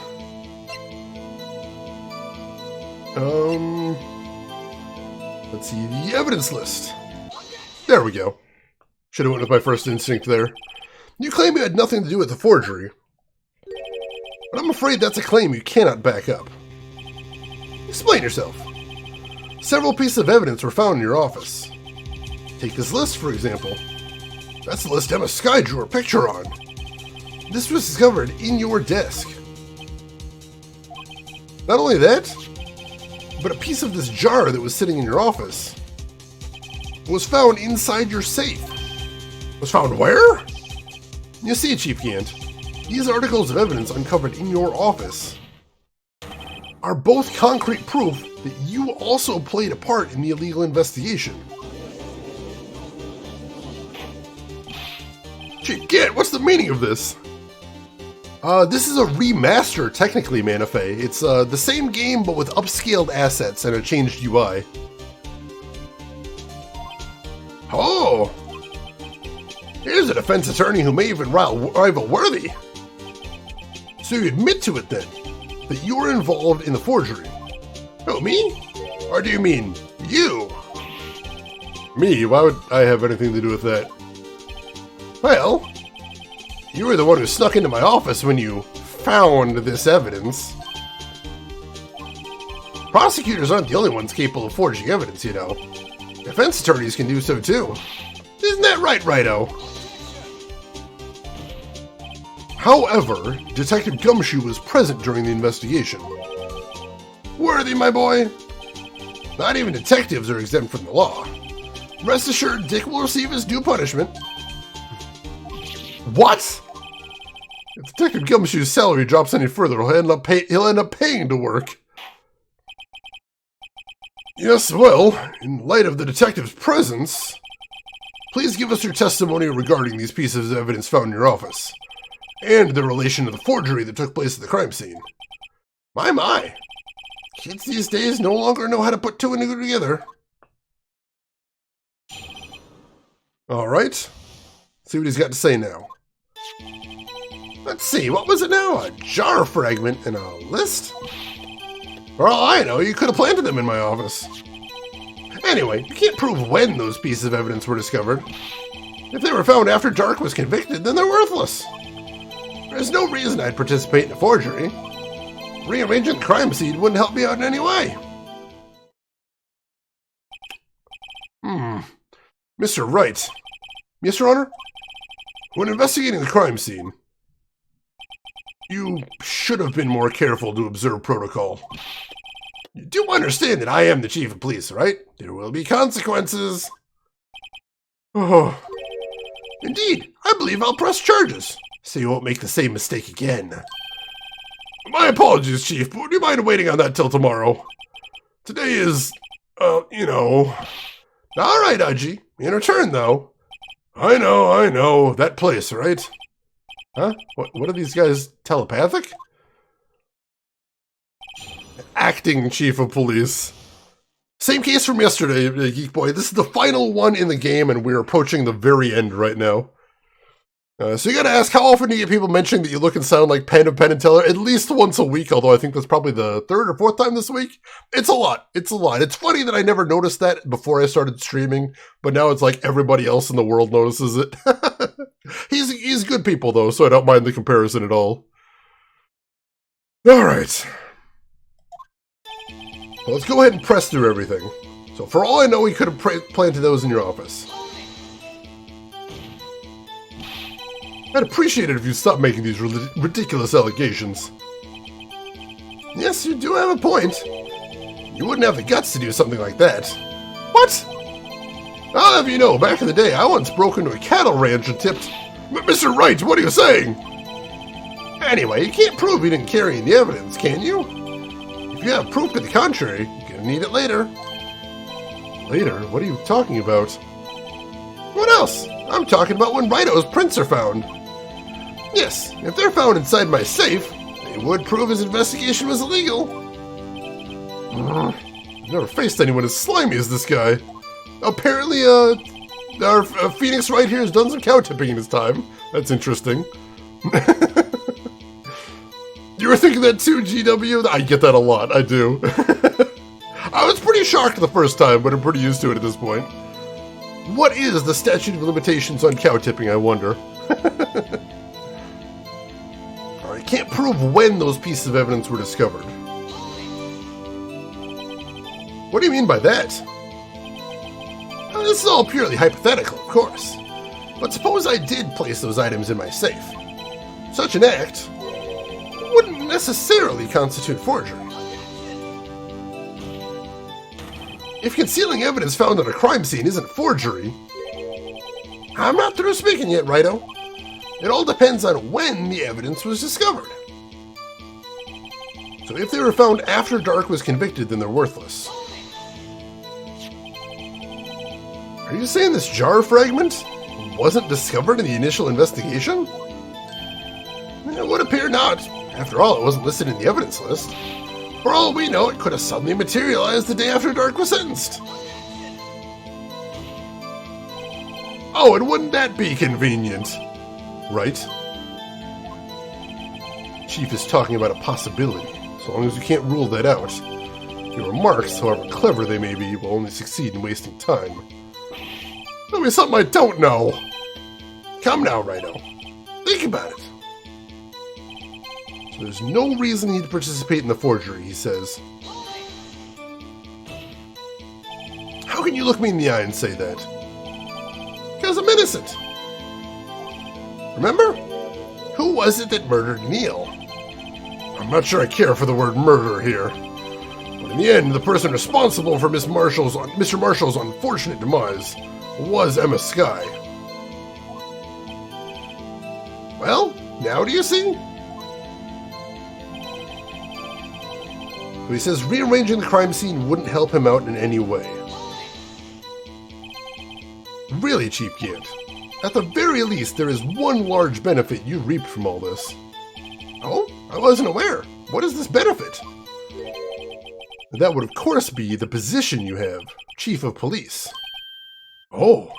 Let's see, the evidence list. There we go. Should've went with my first instinct there. You claim you had nothing to do with the forgery. But I'm afraid that's a claim you cannot back up. Explain yourself. Several pieces of evidence were found in your office. Take this list, for example. That's the list Emma Sky drew her picture on. This was discovered in your desk. Not only that, but a piece of this jar that was sitting in your office was found inside your safe. Was found where? You see, Chief Gant, these articles of evidence uncovered in your office are both concrete proof that you also played a part in the illegal investigation. Chief Gant, what's the meaning of this? This is a remaster, technically, Manafay. It's the same game, but with upscaled assets and a changed UI. Oh! Here's a defense attorney who may even rival Worthy. So you admit to it, then, that you were involved in the forgery. Oh, me? Or do you mean you? Me? Why would I have anything to do with that? Well... you were the one who snuck into my office when you found this evidence. Prosecutors aren't the only ones capable of forging evidence, you know. Defense attorneys can do so too. Isn't that right, Righto? However, Detective Gumshoe was present during the investigation. Worthy, my boy. Not even detectives are exempt from the law. Rest assured, Dick will receive his due punishment. What? If Detective Gumshoe's salary drops any further, he'll end up paying to work. Yes, well, in light of the detective's presence, please give us your testimony regarding these pieces of evidence found in your office, and the relation to the forgery that took place at the crime scene. My. Kids these days no longer know how to put two and two together. Alright, see what he's got to say now. Let's see, what was it now? A jar fragment and a list? For all I know, you could have planted them in my office. Anyway, you can't prove when those pieces of evidence were discovered. If they were found after Dark was convicted, then they're worthless. There's no reason I'd participate in a forgery. Rearranging the crime scene wouldn't help me out in any way. Mr. Wright. Yes, Your Honor? When investigating the crime scene, you should have been more careful to observe protocol. You do understand that I am the chief of police, right? There will be consequences. Oh. Indeed, I believe I'll press charges, so you won't make the same mistake again. My apologies, Chief, but would you mind waiting on that till tomorrow? Today is, you know... All right, Aji. In return, though... I know, that place, right? Huh? What are these guys, telepathic? Acting chief of police. Same case from yesterday, Geek Boy. This is the final one in the game, and we're approaching the very end right now. So you gotta ask, how often do you get people mentioning that you look and sound like Penn of Penn and Teller? At least once a week, although I think that's probably the third or fourth time this week. It's a lot. It's a lot. It's funny that I never noticed that before I started streaming, but now it's like everybody else in the world notices it. He's good people, though, so I don't mind the comparison at all. Alright. Well, let's go ahead and press through everything. So for all I know, we could have planted those in your office. I'd appreciate it if you stopped making these ridiculous allegations. Yes, you do have a point. You wouldn't have the guts to do something like that. What? I'll have you know, back in the day, I once broke into a cattle ranch and tipped... Mr. Wright, what are you saying? Anyway, you can't prove you didn't carry any evidence, can you? If you have proof to the contrary, you're gonna need it later. Later? What are you talking about? What else? I'm talking about when Wright's prints are found. Yes, if they're found inside my safe, they would prove his investigation was illegal. I've never faced anyone as slimy as this guy. Apparently, our Phoenix right here has done some cow tipping in his time. That's interesting. You were thinking that too, GW? I get that a lot, I do. I was pretty shocked the first time, but I'm pretty used to it at this point. What is the statute of limitations on cow tipping, I wonder? I can't prove when those pieces of evidence were discovered. What do you mean by that? Now, this is all purely hypothetical, of course. But suppose I did place those items in my safe. Such an act wouldn't necessarily constitute forgery. If concealing evidence found at a crime scene isn't forgery... I'm not through speaking yet, Righto. It all depends on when the evidence was discovered. So if they were found after Dark was convicted, then they're worthless. Are you saying this jar fragment wasn't discovered in the initial investigation? It would appear not. After all, it wasn't listed in the evidence list. For all we know, it could have suddenly materialized the day after Dark was sentenced. Oh, and wouldn't that be convenient? Right? Chief is talking about a possibility, so long as you can't rule that out. Your remarks, however clever they may be, will only succeed in wasting time. There'll be something I don't know. Come now, Righto. Think about it. So there's no reason he'd participate in the forgery, he says. How can you look me in the eye and say that? Because I'm innocent. Remember? Who was it that murdered Neil? I'm not sure I care for the word murder here. But in the end, the person responsible for Mr. Marshall's unfortunate demise was Emma Skye. Well, now do you see? So he says rearranging the crime scene wouldn't help him out in any way. Really, Chief Gant. At the very least, there is one large benefit you reaped from all this. Oh? I wasn't aware. What is this benefit? That would of course be the position you have, Chief of Police. Oh.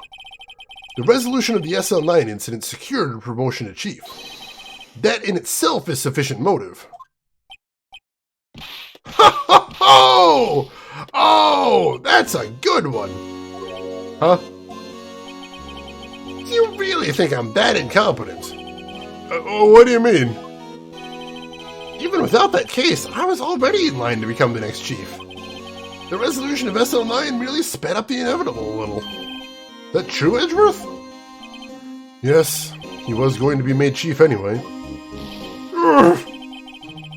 The resolution of the SL9 incident secured a promotion to Chief. That in itself is sufficient motive. Ha ha ho! Oh, that's a good one. Huh? You really think I'm that incompetent? What do you mean? Even without that case, I was already in line to become the next chief. The resolution of SL9 merely sped up the inevitable a little. That true, Edgeworth? Yes, he was going to be made chief anyway.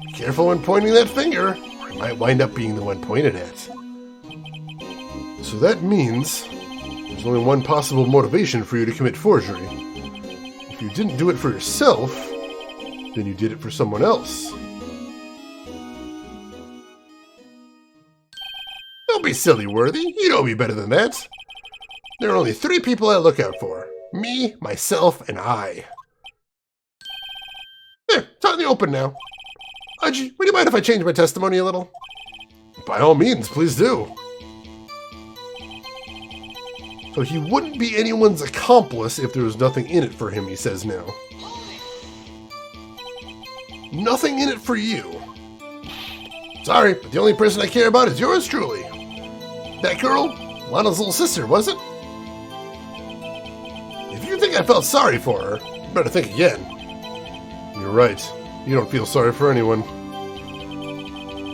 Be careful when pointing that finger, or he might wind up being the one pointed at. So that means there's only one possible motivation for you to commit forgery. If you didn't do it for yourself, then you did it for someone else. Don't be silly, Worthy. You know me better than that. There are only 3 people I look out for. Me, myself, and I. It's out in the open now. Haji, would you mind if I change my testimony a little? By all means, please do. So he wouldn't be anyone's accomplice if there was nothing in it for him, he says now. Nothing in it for you. Sorry, but the only person I care about is yours truly. That girl, Lana's little sister, was it? If you think I felt sorry for her, you better think again. You're right. You don't feel sorry for anyone.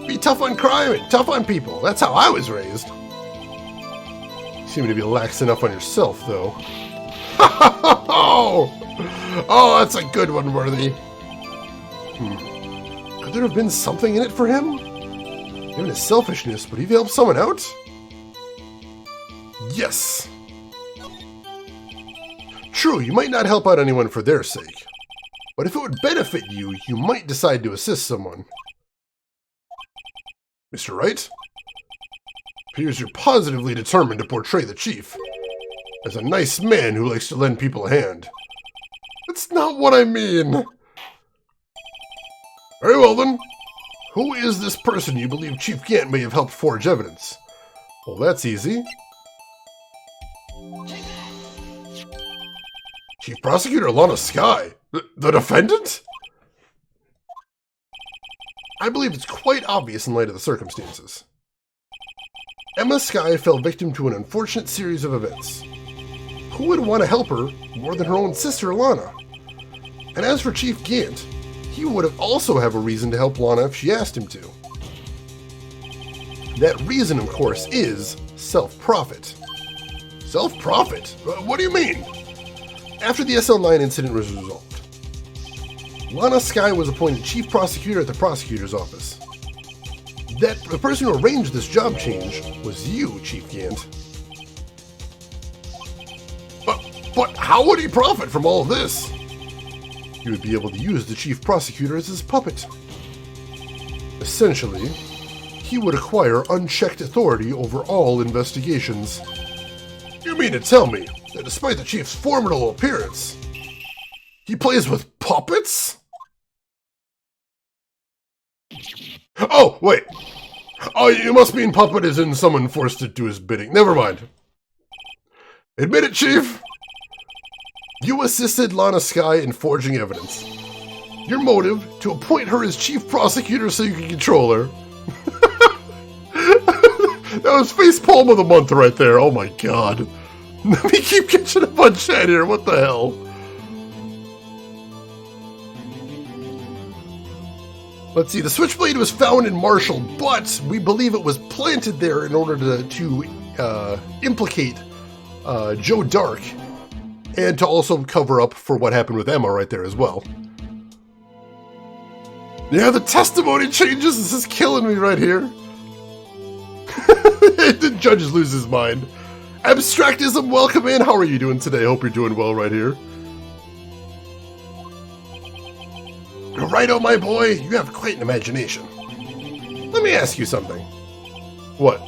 Be tough on crime and tough on people. That's how I was raised. You seem to be lax enough on yourself, though. Oh, that's a good one, Worthy. Could there have been something in it for him? Given his selfishness, would he help someone out? Yes. True, you might not help out anyone for their sake. But if it would benefit you, you might decide to assist someone. Mr. Wright? Appears you're positively determined to portray the chief as a nice man who likes to lend people a hand. That's not what I mean. Very well then. Who is this person you believe Chief Gant may have helped forge evidence? Well, that's easy. Chief Prosecutor Lana Skye? The defendant? I believe it's quite obvious in light of the circumstances. Emma Skye fell victim to an unfortunate series of events. Who would want to help her more than her own sister Lana? And as for Chief Gant, he would have also have a reason to help Lana if she asked him to. That reason, of course, is self-profit. Self-profit? What do you mean? After the SL9 incident was resolved, Lana Skye was appointed chief prosecutor at the prosecutor's office. That the person who arranged this job change was you, Chief Gant. But how would he profit from all of this? He would be able to use the chief prosecutor as his puppet. Essentially, he would acquire unchecked authority over all investigations. You mean to tell me that despite the chief's formidable appearance, he plays with puppets? Oh, wait. Oh, you must mean puppet as in someone forced to do his bidding. Never mind. Admit it, Chief. You assisted Lana Skye in forging evidence. Your motive, to appoint her as chief prosecutor so you can control her. That was facepalm of the month right there. Oh my god. Let me keep catching up on chat here. What the hell? Let's see. The switchblade was found in Marshall, but we believe it was planted there in order to implicate Joe Dark, and to also cover up for what happened with Emma right there as well. Yeah, the testimony changes. This is killing me right here. The judges lose his mind. Abstractism, welcome in. How are you doing today? Hope you're doing well right here. Righto, my boy. You have quite an imagination. Let me ask you something. What?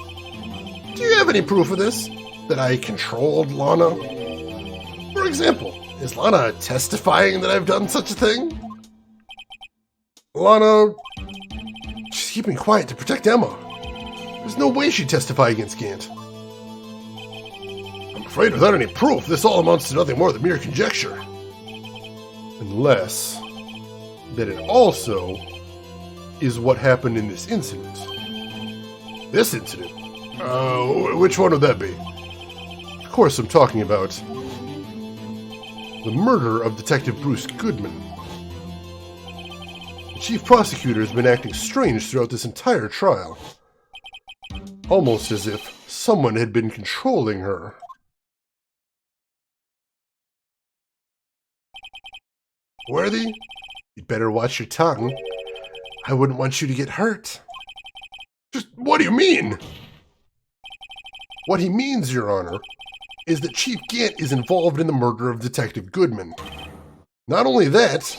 Do you have any proof of this? That I controlled Lana? For example, is Lana testifying that I've done such a thing? Lana... she's keeping quiet to protect Emma. There's no way she'd testify against Gant. I'm afraid without any proof, this all amounts to nothing more than mere conjecture. Unless... that it also is what happened in this incident. This incident? Which one would that be? Of course, I'm talking about the murder of Detective Bruce Goodman. The chief prosecutor has been acting strange throughout this entire trial. Almost as if someone had been controlling her. Worthy, you'd better watch your tongue. I wouldn't want you to get hurt. Just, what do you mean? What he means, Your Honor, is that Chief Gant is involved in the murder of Detective Goodman. Not only that,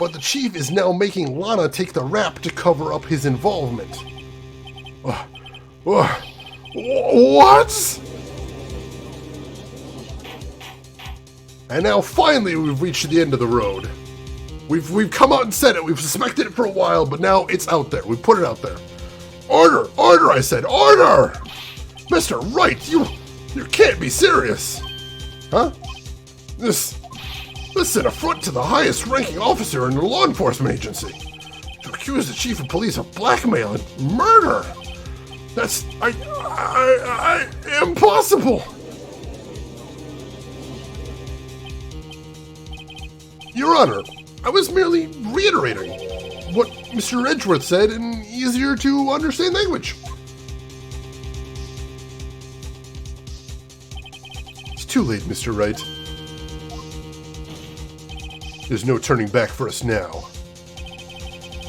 but the Chief is now making Lana take the rap to cover up his involvement. What? And now finally we've reached the end of the road. We've come out and said it. We've suspected it for a while, but now it's out there. We put it out there. Order! Order, I said. Order! Mr. Wright, you can't be serious. Huh? This is an affront to the highest ranking officer in the law enforcement agency. To accuse the chief of police of blackmail and murder. That's impossible. Your Honor, I was merely reiterating what Mr. Edgeworth said in easier to understand language. It's too late, Mr. Wright. There's no turning back for us now.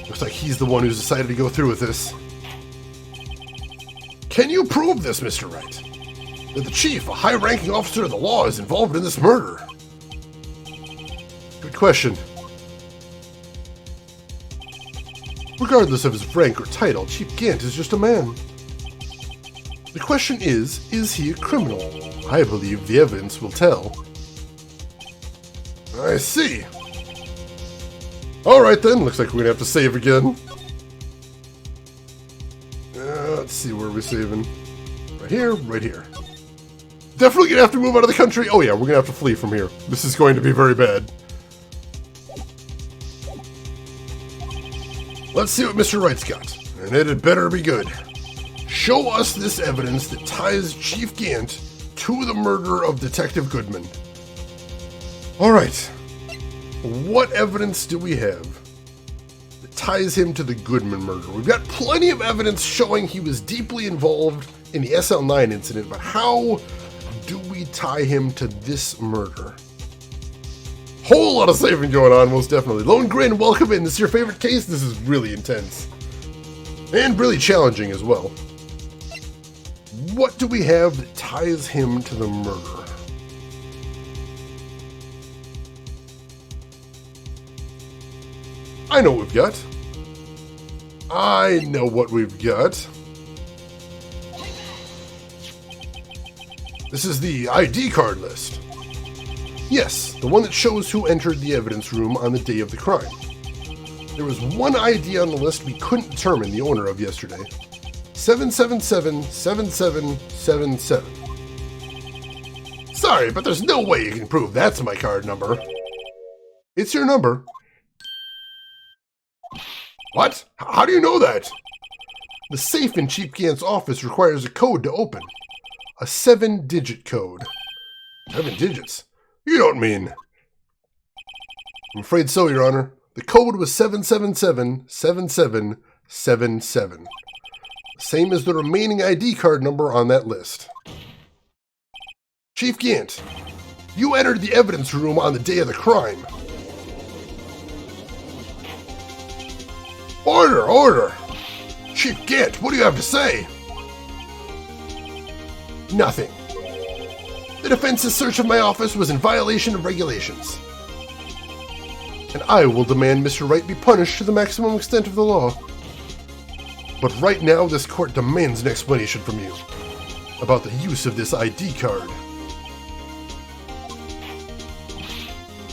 Looks like he's the one who's decided to go through with this. Can you prove this, Mr. Wright? That the chief, a high-ranking officer of the law, is involved in this murder? Good question. Regardless of his rank or title, Chief Gant is just a man. The question is he a criminal? I believe the evidence will tell. I see. Alright then, looks like we're gonna have to save again. Let's see, where are we saving? Right here, right here. Definitely gonna have to move out of the country. Oh yeah, we're gonna have to flee from here. This is going to be very bad. Let's see what Mr. Wright's got, and it had better be good. Show us this evidence that ties Chief Gant to the murder of Detective Goodman. Alright, what evidence do we have that ties him to the Goodman murder? We've got plenty of evidence showing he was deeply involved in the SL9 incident, but how do we tie him to this murder? Whole lot of saving going on, most definitely. Lone Grin, welcome in. This is your favorite case? This is really intense. And really challenging as well. What do we have that ties him to the murder? I know what we've got. I know what we've got. This is the ID card list. Yes, the one that shows who entered the evidence room on the day of the crime. There was one ID on the list we couldn't determine the owner of yesterday. 777-7777. Sorry, but there's no way you can prove that's my card number. It's your number. What? How do you know that? The safe in Chief Gant's office requires a code to open. A 7-digit code. 7 digits? You don't mean... I'm afraid so, Your Honor. The code was 777-7777. Same as the remaining ID card number on that list. Chief Gant, you entered the evidence room on the day of the crime. Order! Order! Chief Gant, what do you have to say? Nothing. The defense's search of my office was in violation of regulations. And I will demand Mr. Wright be punished to the maximum extent of the law. But right now, this court demands an explanation from you about the use of this ID card.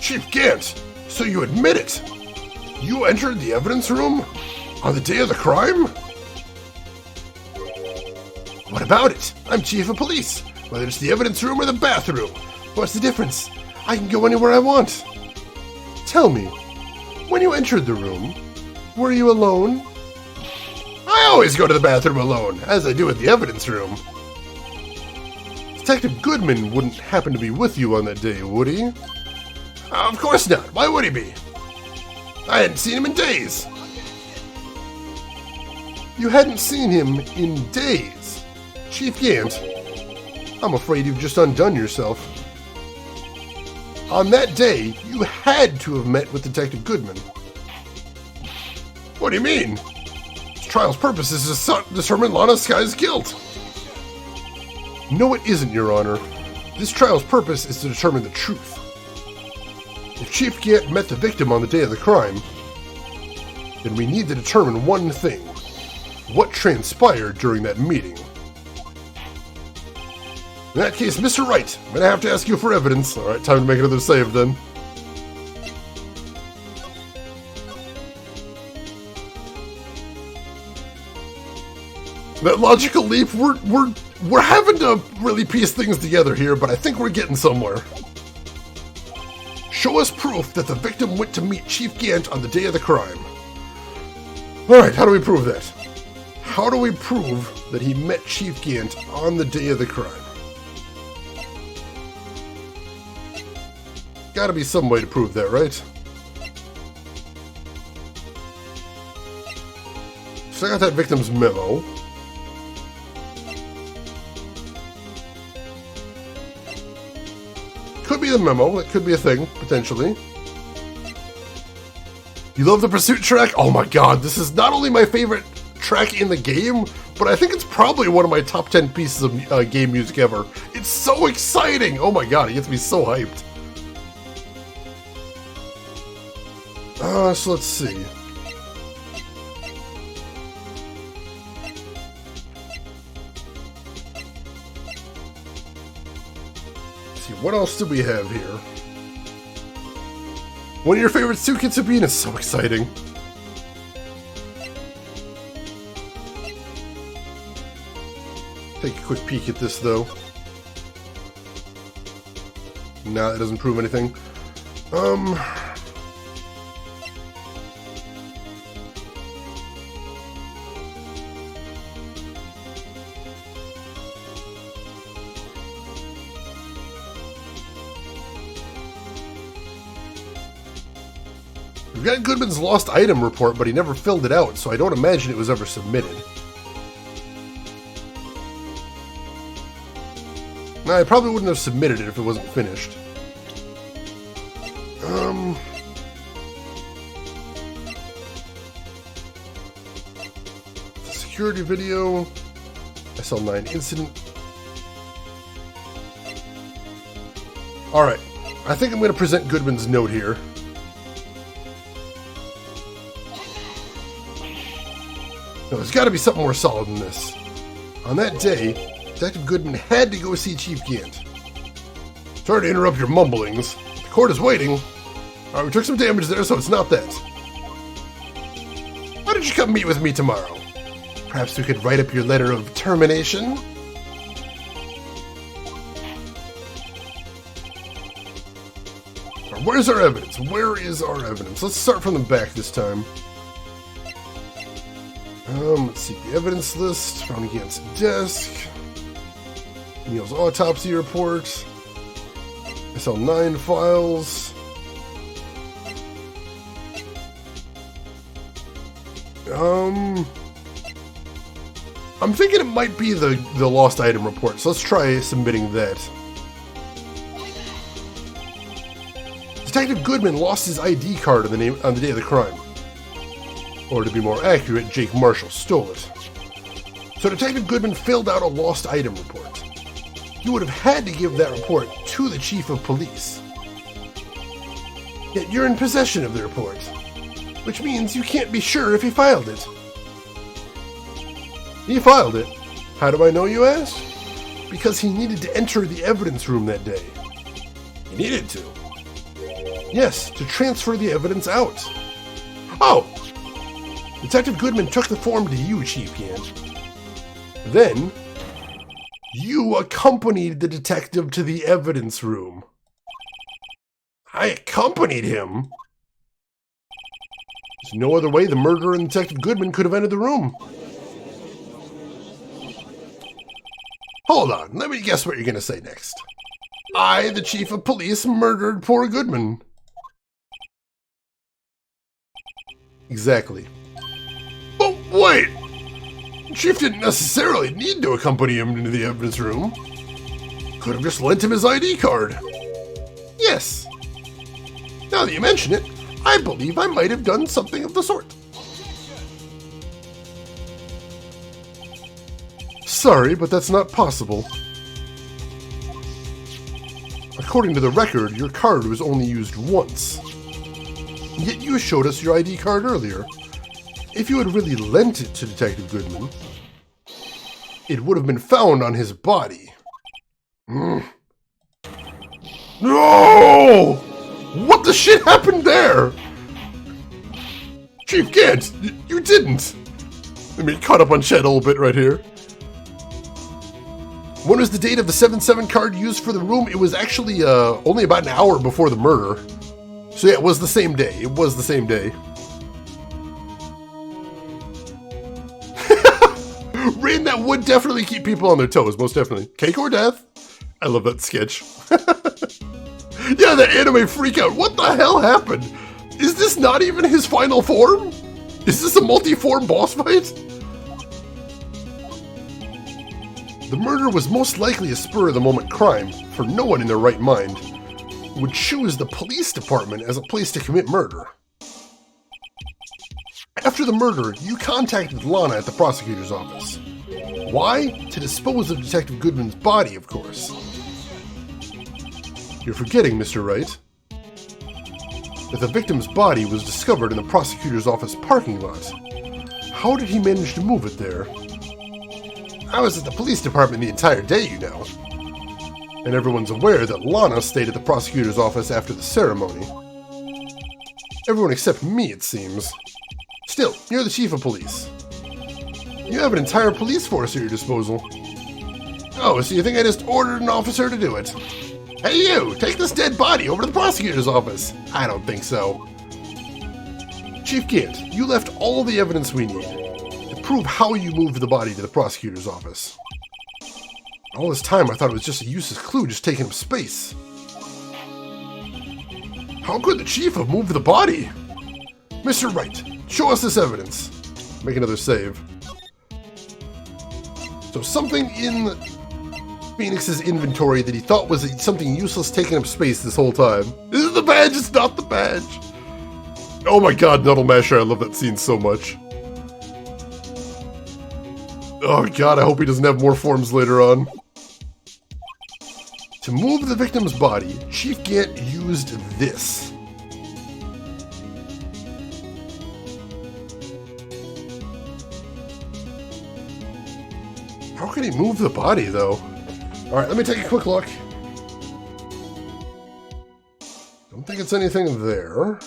Chief Gant, so you admit it? You entered the evidence room on the day of the crime? What about it? I'm chief of police. Whether it's the evidence room or the bathroom. What's the difference? I can go anywhere I want. Tell me, when you entered the room, were you alone? I always go to the bathroom alone, as I do at the evidence room. Detective Goodman wouldn't happen to be with you on that day, would he? Of course not. Why would he be? I hadn't seen him in days. You hadn't seen him in days? Chief Gant, I'm afraid you've just undone yourself. On that day, you had to have met with Detective Goodman. What do you mean? This trial's purpose is to determine Lana Sky's guilt. No, it isn't, Your Honor. This trial's purpose is to determine the truth. If Chief Gant met the victim on the day of the crime, then we need to determine one thing. What transpired during that meeting? In that case, Mr. Wright, I'm going to have to ask you for evidence. Alright, time to make another save then. That logical leap, we're having to really piece things together here, but I think we're getting somewhere. Show us proof that the victim went to meet Chief Gant on the day of the crime. Alright, how do we prove that? How do we prove that he met Chief Gant on the day of the crime? Gotta be some way to prove that, right? So I got that victim's memo. Could be the memo, it could be a thing, potentially. You love the pursuit track? Oh my god, this is not only my favorite track in the game, but I think it's probably one of my top 10 pieces of game music ever. It's so exciting! Oh my god, it gets me so hyped. So let's see. What else do we have here? One of your favorite Suki Sabine is so exciting. Take a quick peek at this though. Nah, that doesn't prove anything. We've got Goodman's lost item report, but he never filled it out, so I don't imagine it was ever submitted. Nah, I probably wouldn't have submitted it if it wasn't finished. Security video. SL9 incident. Alright, I think I'm going to present Goodman's note here. No, there's got to be something more solid than this. On that day, Detective Goodman had to go see Chief Gant. Sorry to interrupt your mumblings. The court is waiting. Alright, we took some damage there, so it's not that. Why don't you come meet with me tomorrow? Perhaps we could write up your letter of termination? Where's our evidence? Where is our evidence? Let's start from the back this time. Let's see, the evidence list, found against desk, Neil's autopsy report, SL9 files, I'm thinking it might be the lost item report, so let's try submitting that. Detective Goodman lost his ID card on the day of the crime. Or to be more accurate, Jake Marshall stole it. So Detective Goodman filled out a lost item report. You would have had to give that report to the Chief of Police. Yet you're in possession of the report, which means you can't be sure if he filed it. He filed it. How do I know, you ask? Because he needed to enter the evidence room that day. He needed to. Yes, to transfer the evidence out. Oh! Detective Goodman took the form to you, Chief Gant. Then, you accompanied the detective to the evidence room. I accompanied him? There's no other way the murderer and Detective Goodman could have entered the room. Hold on, let me guess what you're going to say next. I, the Chief of Police, murdered poor Goodman. Exactly. But wait! The Chief didn't necessarily need to accompany him into the evidence room. Could have just lent him his ID card. Yes. Now that you mention it, I believe I might have done something of the sort. Sorry, but that's not possible. According to the record, your card was only used once. Yet you showed us your ID card earlier. If you had really lent it to Detective Goodman, it would have been found on his body. No! What the shit happened there? Chief Gant, you didn't. Let me caught up on chat a little bit right here. When was the date of the 7-7 card used for the room? It was actually only about an hour before the murder. So yeah, it was the same day. It was the same day. Rain, that would definitely keep people on their toes, most definitely. Cake or death? I love that sketch. Yeah, the anime freakout. What the hell happened? Is this not even his final form? Is this a multi-form boss fight? The murder was most likely a spur-of-the-moment crime, for no one in their right mind would choose the police department as a place to commit murder. After the murder, you contacted Lana at the prosecutor's office. Why? To dispose of Detective Goodman's body, of course. You're forgetting, Mr. Wright, that the victim's body was discovered in the prosecutor's office parking lot. How did he manage to move it there? I was at the police department the entire day, you know. And everyone's aware that Lana stayed at the prosecutor's office after the ceremony. Everyone except me, it seems. Still, you're the chief of police. You have an entire police force at your disposal. Oh, so you think I just ordered an officer to do it? Hey you, take this dead body over to the prosecutor's office. I don't think so. Chief Gant, you left all the evidence we need to prove how you moved the body to the prosecutor's office. All this time I thought it was just a useless clue just taking up space. How could the chief have moved the body? Mr. Wright, show us this evidence. Make another save. So something in Phoenix's inventory that he thought was something useless taking up space this whole time. This is the badge, it's not the badge. Oh my god, Nuddle Masher, I love that scene so much. Oh god, I hope he doesn't have more forms later on. To move the victim's body, Chief Gant used this. How can he move the body, though? Alright, let me take a quick look. Don't think it's anything there.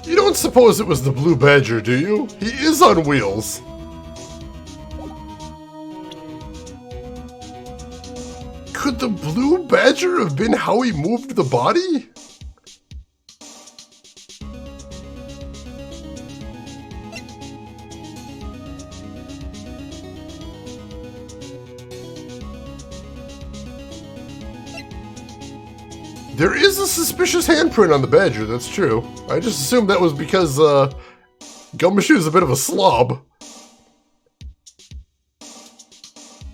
You don't suppose it was the Blue Badger, do you? He is on wheels. Could the Blue Badger have been how he moved the body? There is a suspicious handprint on the Badger, that's true. I just assumed that was because, Gumshoe is a bit of a slob.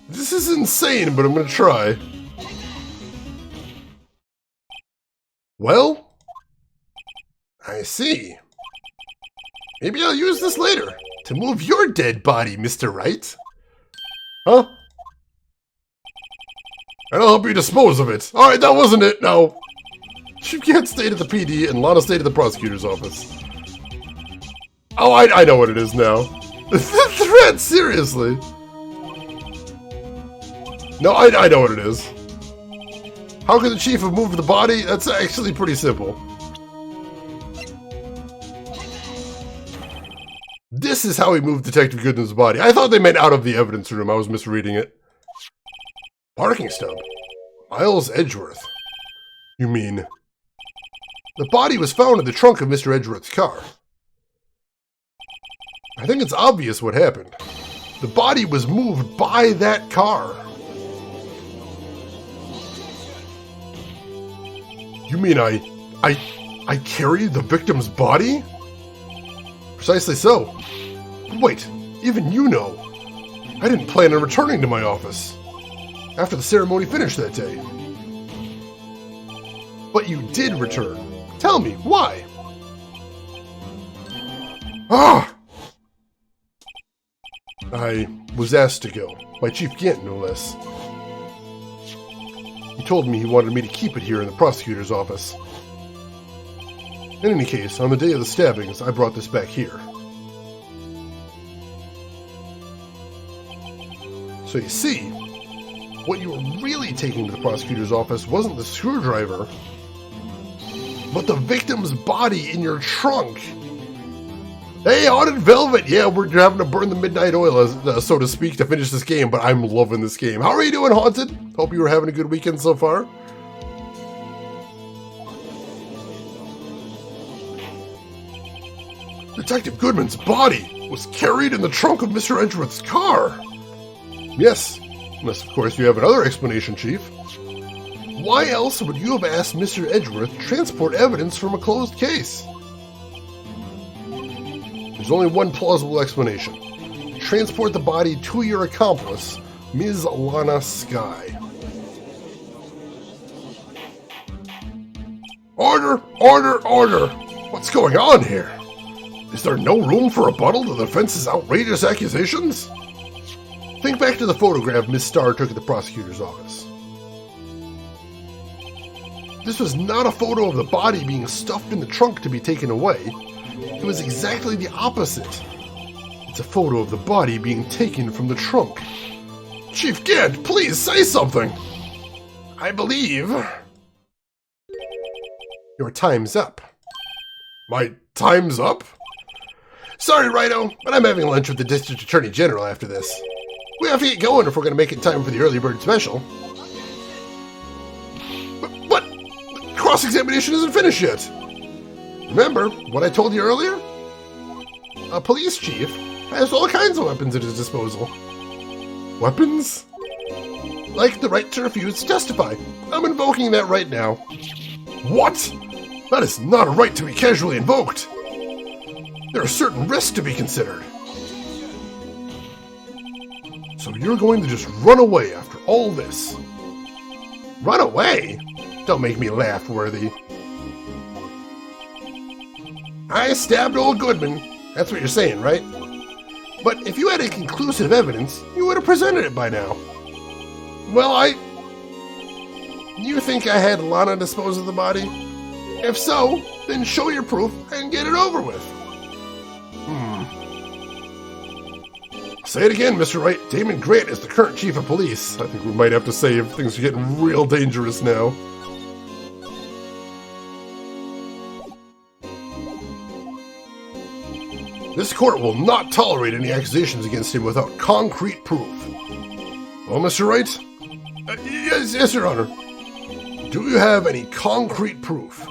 This is insane, but I'm gonna try. Well, I see. Maybe I'll use this later to move your dead body, Mr. Wright. Huh? And I'll help you dispose of it. Alright, that wasn't it, no. Chief Gant stayed at the PD and Lana stayed at the prosecutor's office. Oh, I know what it is now. The threat, seriously. No, I know what it is. How could the chief have moved the body? That's actually pretty simple. This is how he moved Detective Goodman's body. I thought they meant out of the evidence room. I was misreading it. Parking stub. Miles Edgeworth. You mean... The body was found in the trunk of Mr. Edgeworth's car. I think it's obvious what happened. The body was moved by that car. You mean I carried the victim's body? Precisely so. But wait, even you know. I didn't plan on returning to my office after the ceremony finished that day. But you did return. Tell me, why? Ah! I was asked to go, by Chief Gant, no less. He told me he wanted me to keep it here in the prosecutor's office. In any case, on the day of the stabbings, I brought this back here. So you see, what you were really taking to the prosecutor's office wasn't the screwdriver, but the victim's body in your trunk. Hey, Haunted Velvet! Yeah, we're having to burn the midnight oil, so to speak, to finish this game, but I'm loving this game. How are you doing, Haunted? Hope you were having a good weekend so far. Detective Goodman's body was carried in the trunk of Mr. Edgeworth's car. Yes, unless, of course, you have another explanation, Chief. Why else would you have asked Mr. Edgeworth to transport evidence from a closed case? There's only one plausible explanation. Transport the body to your accomplice, Ms. Lana Skye. Order! Order! Order! What's going on here? Is there no room for rebuttal to the defense's outrageous accusations? Think back to the photograph Miss Starr took at the prosecutor's office. This was not a photo of the body being stuffed in the trunk to be taken away. It was exactly the opposite. It's a photo of the body being taken from the trunk. Chief Gant, please say something! I believe... Your time's up. My time's up? Sorry, Righto, but I'm having lunch with the District Attorney General after this. We have to get going if we're going to make it in time for the early bird special. But what? The cross-examination isn't finished yet. Remember what I told you earlier? A police chief has all kinds of weapons at his disposal. Weapons? Like the right to refuse to testify. I'm invoking that right now. What? That is not a right to be casually invoked. There are certain risks to be considered. So you're going to just run away after all this? Run away? Don't make me laugh, Worthy. I stabbed old Goodman. That's what you're saying, right? But if you had conclusive evidence, you would have presented it by now. Well, You think I had Lana dispose of the body? If so, then show your proof and get it over with. Say it again, Mr. Wright. Damon Grant is the current chief of police. I think we might have to say if things are getting real dangerous now. This court will not tolerate any accusations against him without concrete proof. Well, Mr. Wright? Yes, Your Honor. Do you have any concrete proof?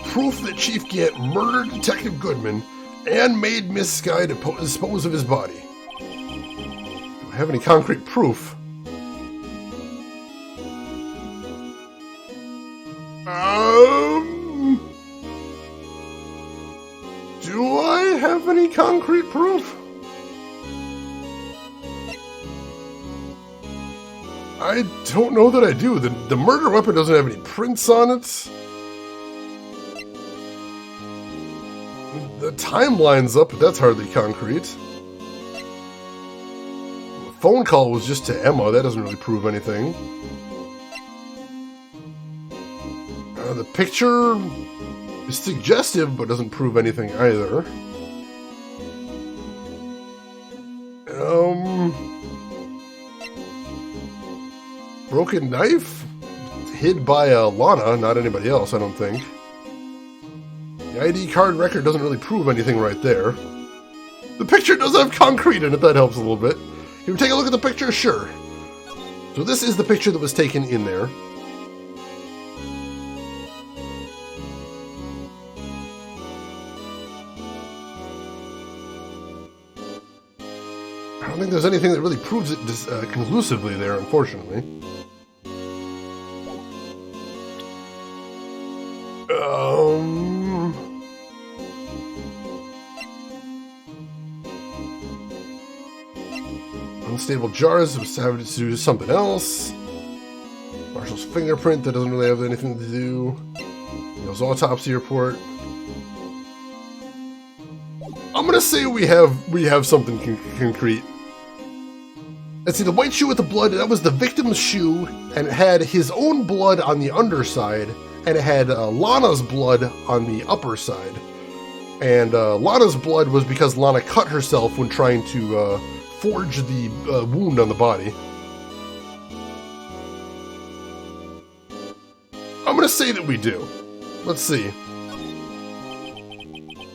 Proof that Chief Gant murdered Detective Goodman and made Miss Skye dispose of his body? Do I have any concrete proof? Do I have any concrete proof? I don't know that I do. The murder weapon doesn't have any prints on it. The timeline's up, but that's hardly concrete. The phone call was just to Emma. That doesn't really prove anything. The picture is suggestive, but doesn't prove anything either. Broken knife? Hid by Lana, not anybody else, I don't think. The ID card record doesn't really prove anything right there. The picture does have concrete in it, that helps a little bit. Can we take a look at the picture? Sure. So this is the picture that was taken in there. I don't think there's anything that really proves it conclusively there, unfortunately. Unstable jars was having to do something else. Marshall's fingerprint, that doesn't really have anything to do. Neil's autopsy report. I'm gonna say we have something concrete. Let's see, the white shoe with the blood, that was the victim's shoe, and it had his own blood on the underside, and it had Lana's blood on the upper side. And Lana's blood was because Lana cut herself when trying to forge the wound on the body. I'm going to say that we do. Let's see.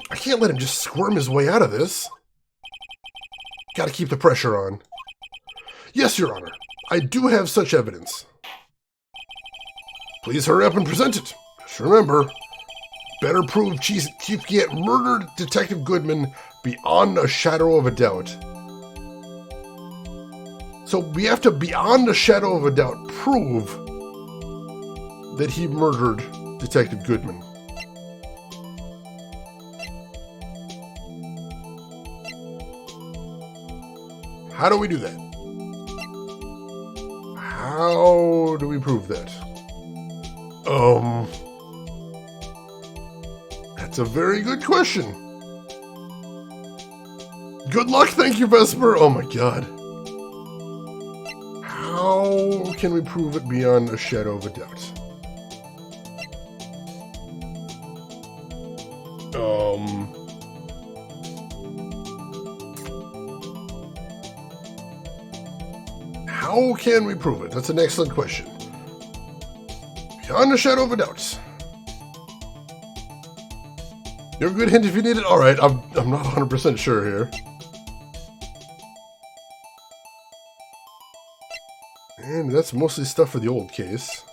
I can't let him just squirm his way out of this. Gotta keep the pressure on. Yes, Your Honor. I do have such evidence. Please hurry up and present it. Just remember, better prove Chief Gant murdered Detective Goodman beyond a shadow of a doubt. So we have to, beyond a shadow of a doubt, prove that he murdered Detective Goodman. How do we do that? How do we prove that? That's a very good question. Good luck, thank you, Vesper. Oh my god. How can we prove it beyond a shadow of a doubt? How can we prove it? That's an excellent question. Beyond a shadow of a doubt. You have a good hint if you need it? Alright, I'm not 100% sure here. And that's mostly stuff for the old case.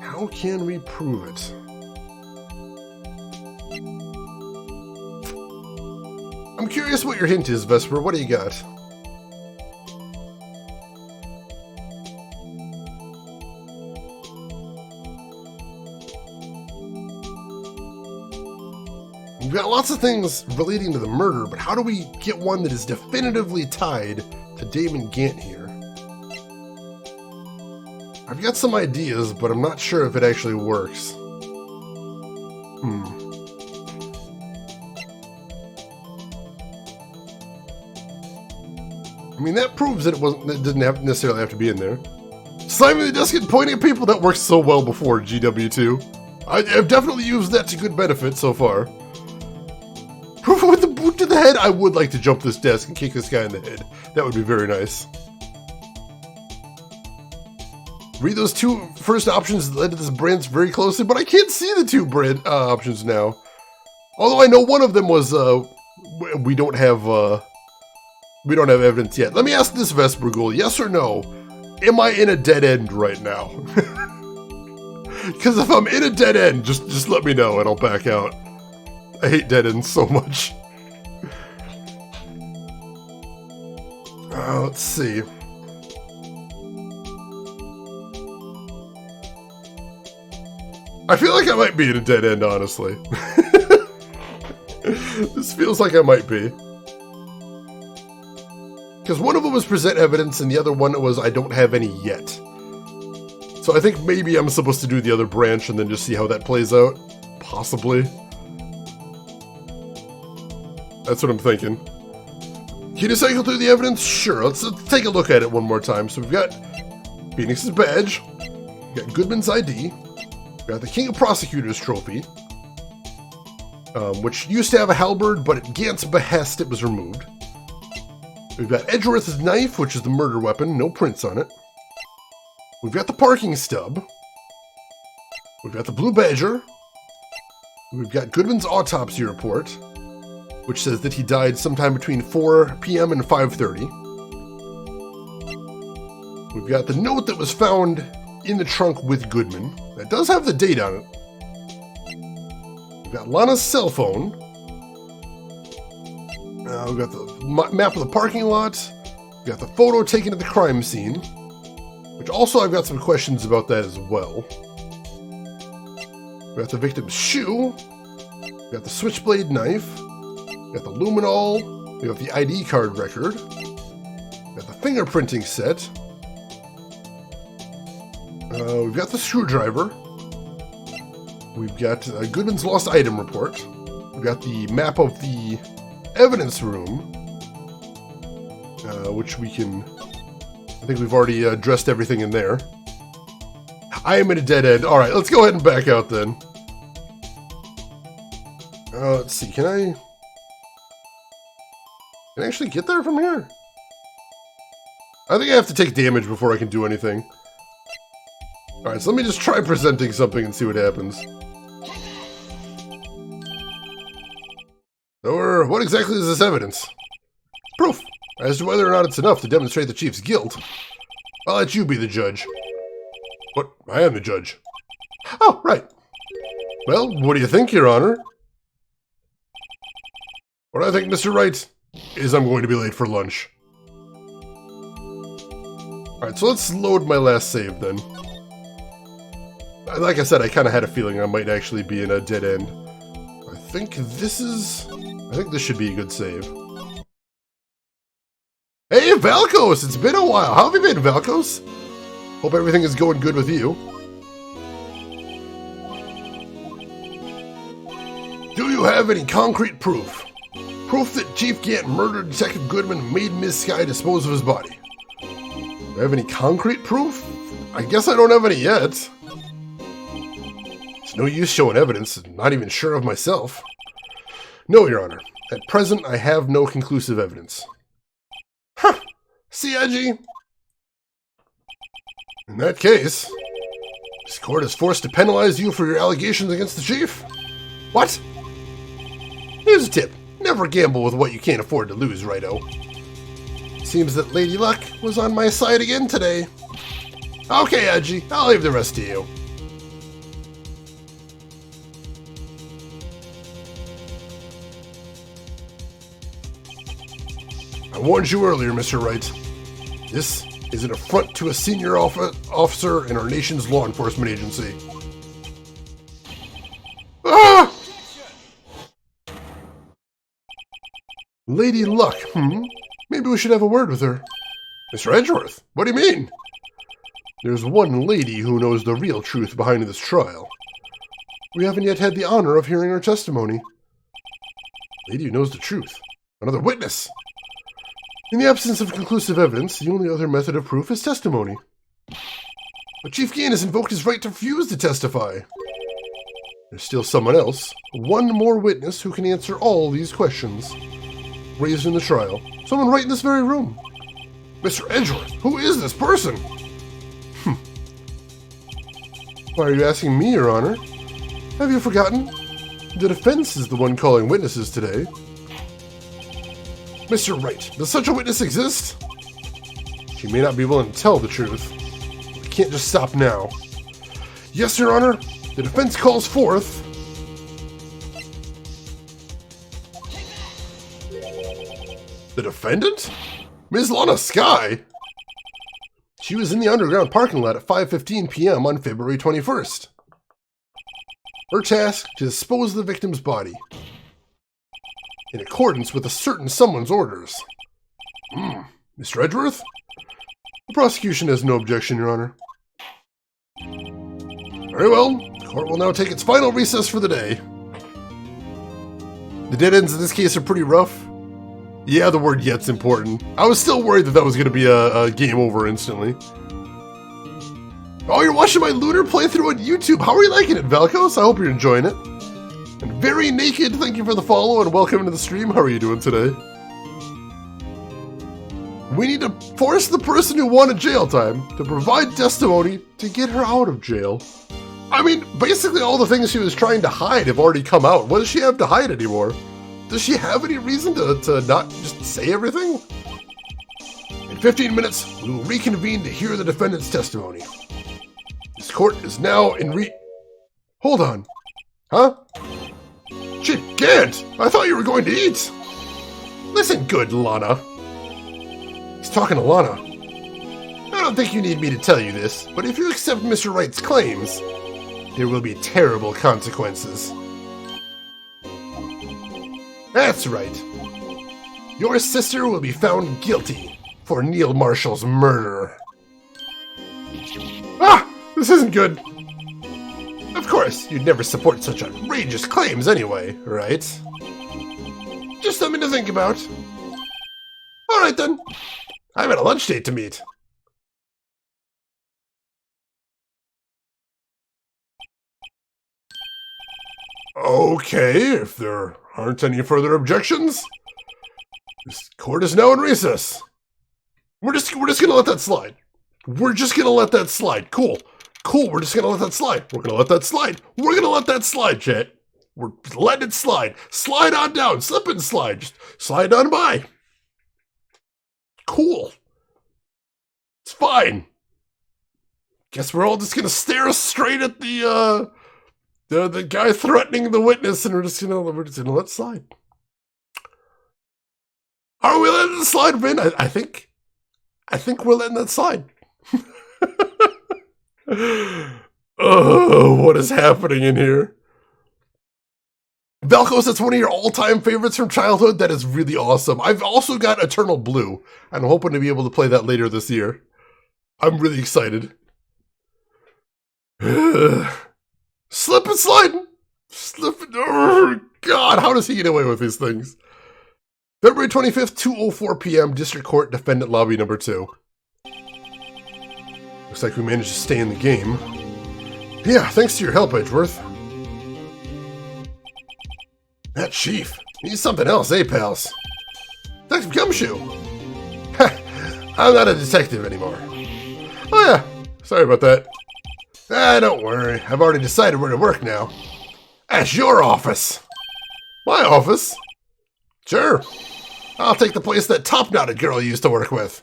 How can we prove it? I'm curious what your hint is, Vesper. What do you got? We've got lots of things relating to the murder, but how do we get one that is definitively tied to Damon Gant here? I've got some ideas, but I'm not sure if it actually works. I mean, that proves that it didn't necessarily have to be in there. Slamming the desk and pointing at people, that worked so well before GW2. I've definitely used that to good benefit so far. Proof with the boot to the head. I would like to jump this desk and kick this guy in the head. That would be very nice. Read those two first options that led to this branch very closely, but I can't see the two options now. Although I know one of them was, we don't have evidence yet. Let me ask this Vesper Ghoul, yes or no? Am I in a dead end right now? Because if I'm in a dead end, just let me know and I'll back out. I hate dead ends so much. Let's see. I feel like I might be in a dead end, honestly. This feels like I might be. Because one of them was present evidence and the other one was I don't have any yet. So I think maybe I'm supposed to do the other branch and then just see how that plays out. Possibly. That's what I'm thinking. Can you cycle through the evidence? Sure, let's take a look at it one more time. So we've got Phoenix's badge. We've got Goodman's ID. We've got the King of Prosecutors trophy. Which used to have a halberd, but at Gant's behest it was removed. We've got Edgeworth's knife, which is the murder weapon, no prints on it. We've got the parking stub. We've got the Blue Badger. We've got Goodman's autopsy report, which says that he died sometime between 4 p.m. and 5:30. We've got the note that was found in the trunk with Goodman. That does have the date on it. We've got Lana's cell phone. We've got the map of the parking lot. We've got the photo taken at the crime scene, which also I've got some questions about that as well. We've got the victim's shoe. We've got the switchblade knife. We've got the luminol. We've got the ID card record. We've got the fingerprinting set. We've got the screwdriver. We've got Goodman's lost item report. We've got the map of the evidence room, which we can I think we've already addressed everything in there. I am in a dead end. Alright, let's go ahead and back out then. Let's see, can I actually get there from here? I think I have to take damage before I can do anything. Alright, so let me just try presenting something and see what happens. Or, what exactly is this evidence? Proof, as to whether or not it's enough to demonstrate the chief's guilt. I'll let you be the judge. What? I am the judge. Oh, right. Well, what do you think, Your Honor? What I think, Mr. Wright, is I'm going to be late for lunch. Alright, so let's load my last save then. Like I said, I kind of had a feeling I might actually be in a dead end. I think this should be a good save. Hey, Valkos! It's been a while. How have you been, Valkos? Hope everything is going good with you. Do you have any concrete proof? Proof that Chief Gant murdered Detective Goodman and made Miss Sky dispose of his body. Do I have any concrete proof? I guess I don't have any yet. It's no use showing evidence, I'm not even sure of myself. No, Your Honor. At present, I have no conclusive evidence. Huh! See, Edgy? In that case, this court is forced to penalize you for your allegations against the chief. What? Here's a tip. Never gamble with what you can't afford to lose, Righto. Seems that Lady Luck was on my side again today. Okay, Edgy, I'll leave the rest to you. I warned you earlier, Mr. Wright. This is an affront to a senior officer in our nation's law enforcement agency. Ah! Lady Luck, Maybe we should have a word with her. Mr. Edgeworth, what do you mean? There's one lady who knows the real truth behind this trial. We haven't yet had the honor of hearing her testimony. Lady who knows the truth. Another witness. In the absence of conclusive evidence, the only other method of proof is testimony. But Chief Gant has invoked his right to refuse to testify. There's still someone else, one more witness who can answer all these questions raised in the trial. Someone right in this very room. Mr. Edgeworth, who is this person? Why are you asking me, Your Honor? Have you forgotten? The defense is the one calling witnesses today. Mr. Wright, does such a witness exist? She may not be willing to tell the truth. We can't just stop now. Yes, Your Honor. The defense calls forth... The defendant? Ms. Lana Sky? She was in the underground parking lot at 5:15 p.m. on February 21st. Her task, to dispose of the victim's body. In accordance with a certain someone's orders. Mr. Edgeworth? The prosecution has no objection, Your Honor. Very well. The court will now take its final recess for the day. The dead ends in this case are pretty rough. Yeah, the word yet's important. I was still worried that was going to be a game over instantly. Oh, you're watching my Lunar playthrough on YouTube. How are you liking it, Valkos? I hope you're enjoying it. And Very Naked, thank you for the follow and welcome to the stream. How are you doing today? We need to force the person who wanted jail time to provide testimony to get her out of jail. I mean, basically all the things she was trying to hide have already come out. What does she have to hide anymore? Does she have any reason to not just say everything? In 15 minutes, we will reconvene to hear the defendant's testimony. This court is now in Hold on. Huh? Chief Gant! I thought you were going to eat! Listen good, Lana. He's talking to Lana. I don't think you need me to tell you this, but if you accept Mr. Wright's claims, there will be terrible consequences. That's right. Your sister will be found guilty for Neil Marshall's murder. Ah! This isn't good. Of course, you'd never support such outrageous claims anyway, right? Just something to think about. Alright then. I've got a lunch date to meet. Okay, if there aren't any further objections, this court is now in recess. We're just gonna let that slide. We're just gonna let that slide. Cool. We're just gonna let that slide. We're gonna let that slide. We're gonna let that slide, chat. We're letting it slide. Slide on down. Slip and slide. Just slide on by. Cool. It's fine. Guess we're all just gonna stare straight at the guy threatening the witness, and we're just gonna let it slide. Are we letting it slide, Vin? I think we're letting that slide. Oh, what is happening in here? Velcos, that's one of your all-time favorites from childhood. That is really awesome. I've also got Eternal Blue, and I'm hoping to be able to play that later this year. I'm really excited. Slip and slide. Oh, God, how does he get away with these things? February 25th, 2:04 p.m., District Court, Defendant Lobby number 2. Looks like we managed to stay in the game. Yeah, thanks to your help, Edgeworth. That chief needs something else, eh, pals? Detective Gumshoe. I'm not a detective anymore. Oh yeah, sorry about that. Don't worry, I've already decided where to work now. At your office. My office? Sure. I'll take the place that top-knotted girl you used to work with.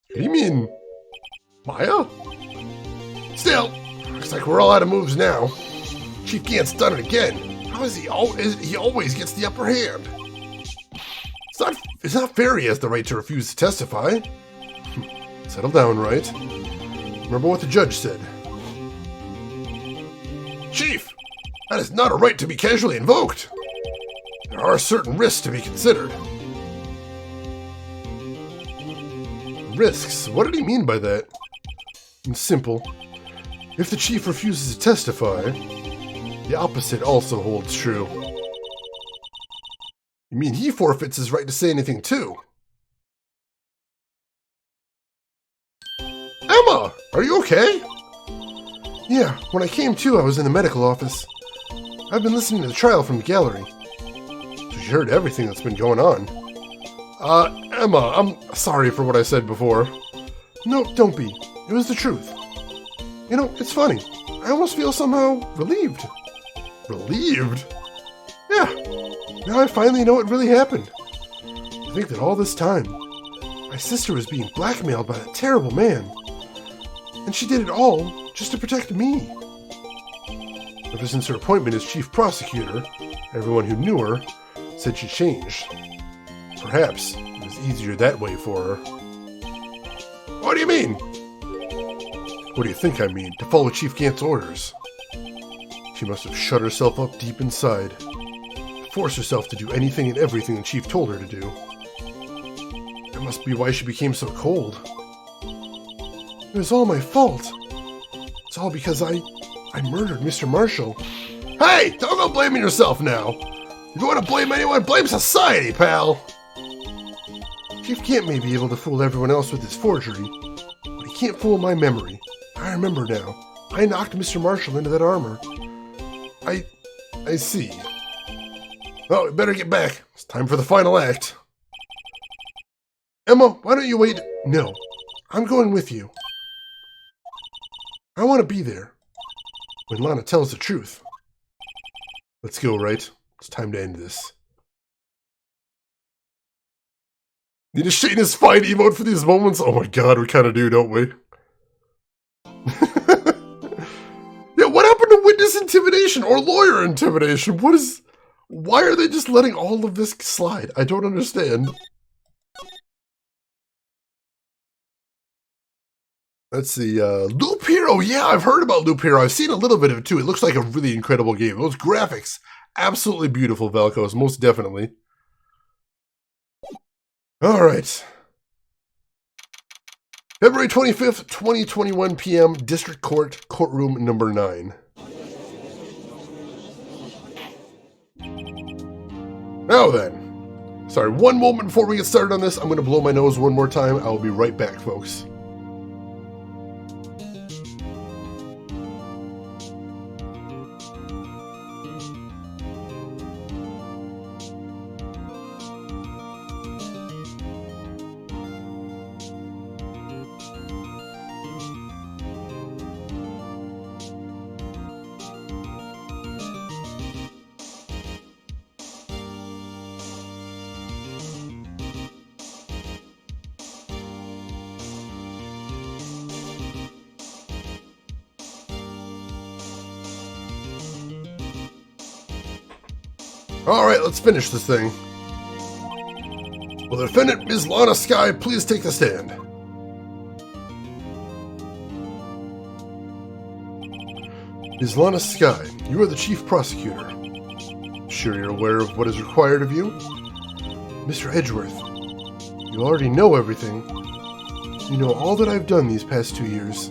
What do you mean, Maya? Still, looks like we're all out of moves now. Chief Gant's done it again. How is he always gets the upper hand? It's not fair he has the right to refuse to testify. Settle down, Wright. Remember what the judge said. Chief, that is not a right to be casually invoked. There are certain risks to be considered. Risks? What did he mean by that? It's simple. If the chief refuses to testify, the opposite also holds true. You mean he forfeits his right to say anything too? Emma! Are you okay? Yeah, when I came to, I was in the medical office. I've been listening to the trial from the gallery. So you heard everything that's been going on. Emma, I'm sorry for what I said before. No, don't be. It was the truth. You know, it's funny. I almost feel somehow relieved. Relieved? Yeah. Now I finally know what really happened. I think that all this time, my sister was being blackmailed by that terrible man. And she did it all just to protect me. Ever since her appointment as chief prosecutor, everyone who knew her said she changed. Perhaps it was easier that way for her. What do you mean? What do you think I mean? To follow Chief Gant's orders. She must have shut herself up deep inside, forced herself to do anything and everything the chief told her to do. That must be why she became so cold. It was all my fault. It's all because I murdered Mr. Marshall. Hey, don't go blaming yourself now. If you want to blame anyone, blame society, pal. Chief Gant may be able to fool everyone else with his forgery, but he can't fool my memory. I remember now. I knocked Mr. Marshall into that armor. I see. Well, we better get back. It's time for the final act. Emma, why don't you wait? No, I'm going with you. I want to be there when Lana tells the truth. Let's go, Wright. It's time to end this. Need a Shayna's fine emote for these moments? Oh my god, we kind of do, don't we? Yeah, what happened to witness intimidation or lawyer intimidation? Why are they just letting all of this slide? I don't understand. Let's see, Loop Hero. Yeah, I've heard about Loop Hero. I've seen a little bit of it too. It looks like a really incredible game. Those graphics, absolutely beautiful, Velcos, most definitely. All right. February 25th, 2021 p.m., District Court, Courtroom number 9. Now then. Sorry, one moment before we get started on this, I'm going to blow my nose one more time. I will be right back, folks. Alright, let's finish this thing. Will the defendant, Ms. Lana Skye, please take the stand? Ms. Lana Skye, you are the chief prosecutor. Sure you're aware of what is required of you? Mr. Edgeworth, you already know everything. You know all that I've done these past 2 years.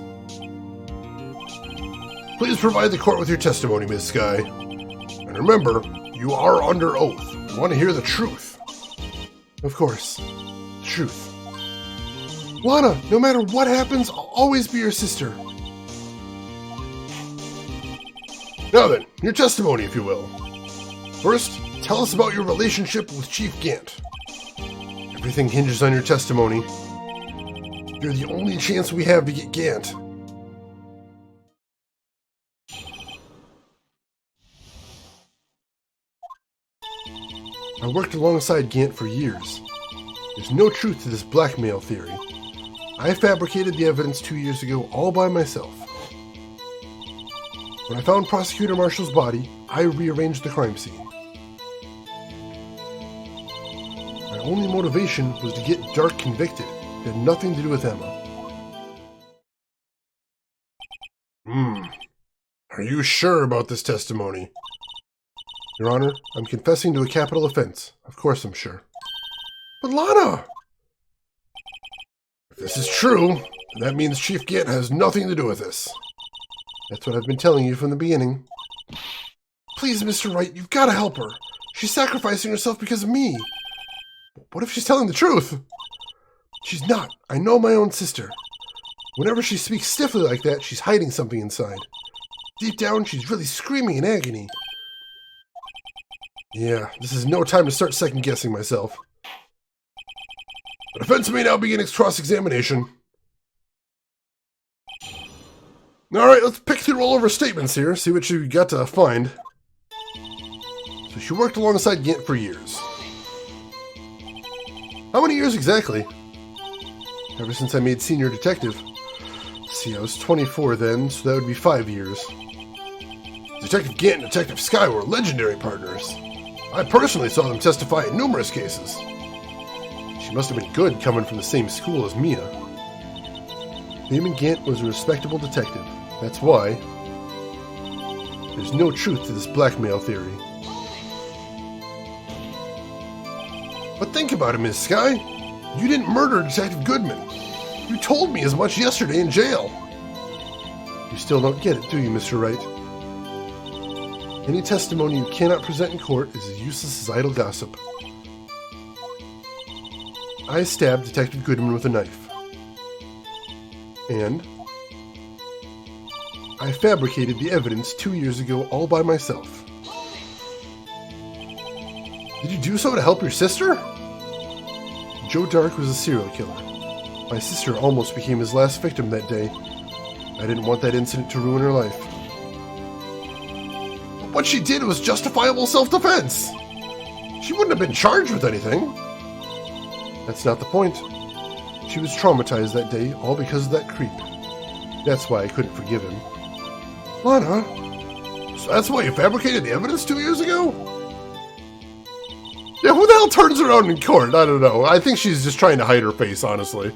Please provide the court with your testimony, Ms. Skye. And remember, you are under oath. You want to hear the truth. Of course. Truth. Lana, no matter what happens, I'll always be your sister. Now then, your testimony, if you will. First, tell us about your relationship with Chief Gant. Everything hinges on your testimony. You're the only chance we have to get Gant. I worked alongside Gant for years. There's no truth to this blackmail theory. I fabricated the evidence 2 years ago all by myself. When I found Prosecutor Marshall's body, I rearranged the crime scene. My only motivation was to get Dark convicted. It had nothing to do with Emma. Are you sure about this testimony? Your Honor, I'm confessing to a capital offense. Of course I'm sure. But Lana! If this is true, then that means Chief Gant has nothing to do with this. That's what I've been telling you from the beginning. Please, Mr. Wright, you've got to help her. She's sacrificing herself because of me. What if she's telling the truth? She's not. I know my own sister. Whenever she speaks stiffly like that, she's hiding something inside. Deep down, she's really screaming in agony. Yeah, this is no time to start second-guessing myself. The defense may now begin its cross-examination. Alright, let's pick through all of her statements here, see what you got to find. So she worked alongside Gant for years. How many years exactly? Ever since I made senior detective. Let's see, I was 24 then, so that would be 5 years. Detective Gant and Detective Skye were legendary partners. I personally saw them testify in numerous cases. She must have been good coming from the same school as Mia. Damon Gant was a respectable detective. That's why. There's no truth to this blackmail theory. But think about it, Miss Skye. You didn't murder Detective Goodman. You told me as much yesterday in jail. You still don't get it, do you, Mr. Wright? Any testimony you cannot present in court is as useless as idle gossip. I stabbed Detective Goodman with a knife. And I fabricated the evidence 2 years ago all by myself. Did you do so to help your sister? Joe Dark was a serial killer. My sister almost became his last victim that day. I didn't want that incident to ruin her life. What she did was justifiable self-defense. She wouldn't have been charged with anything. That's not the point. She was traumatized that day, all because of that creep. That's why I couldn't forgive him. Lana? So that's why you fabricated the evidence 2 years ago? Yeah, who the hell turns around in court? I don't know. I think she's just trying to hide her face, honestly.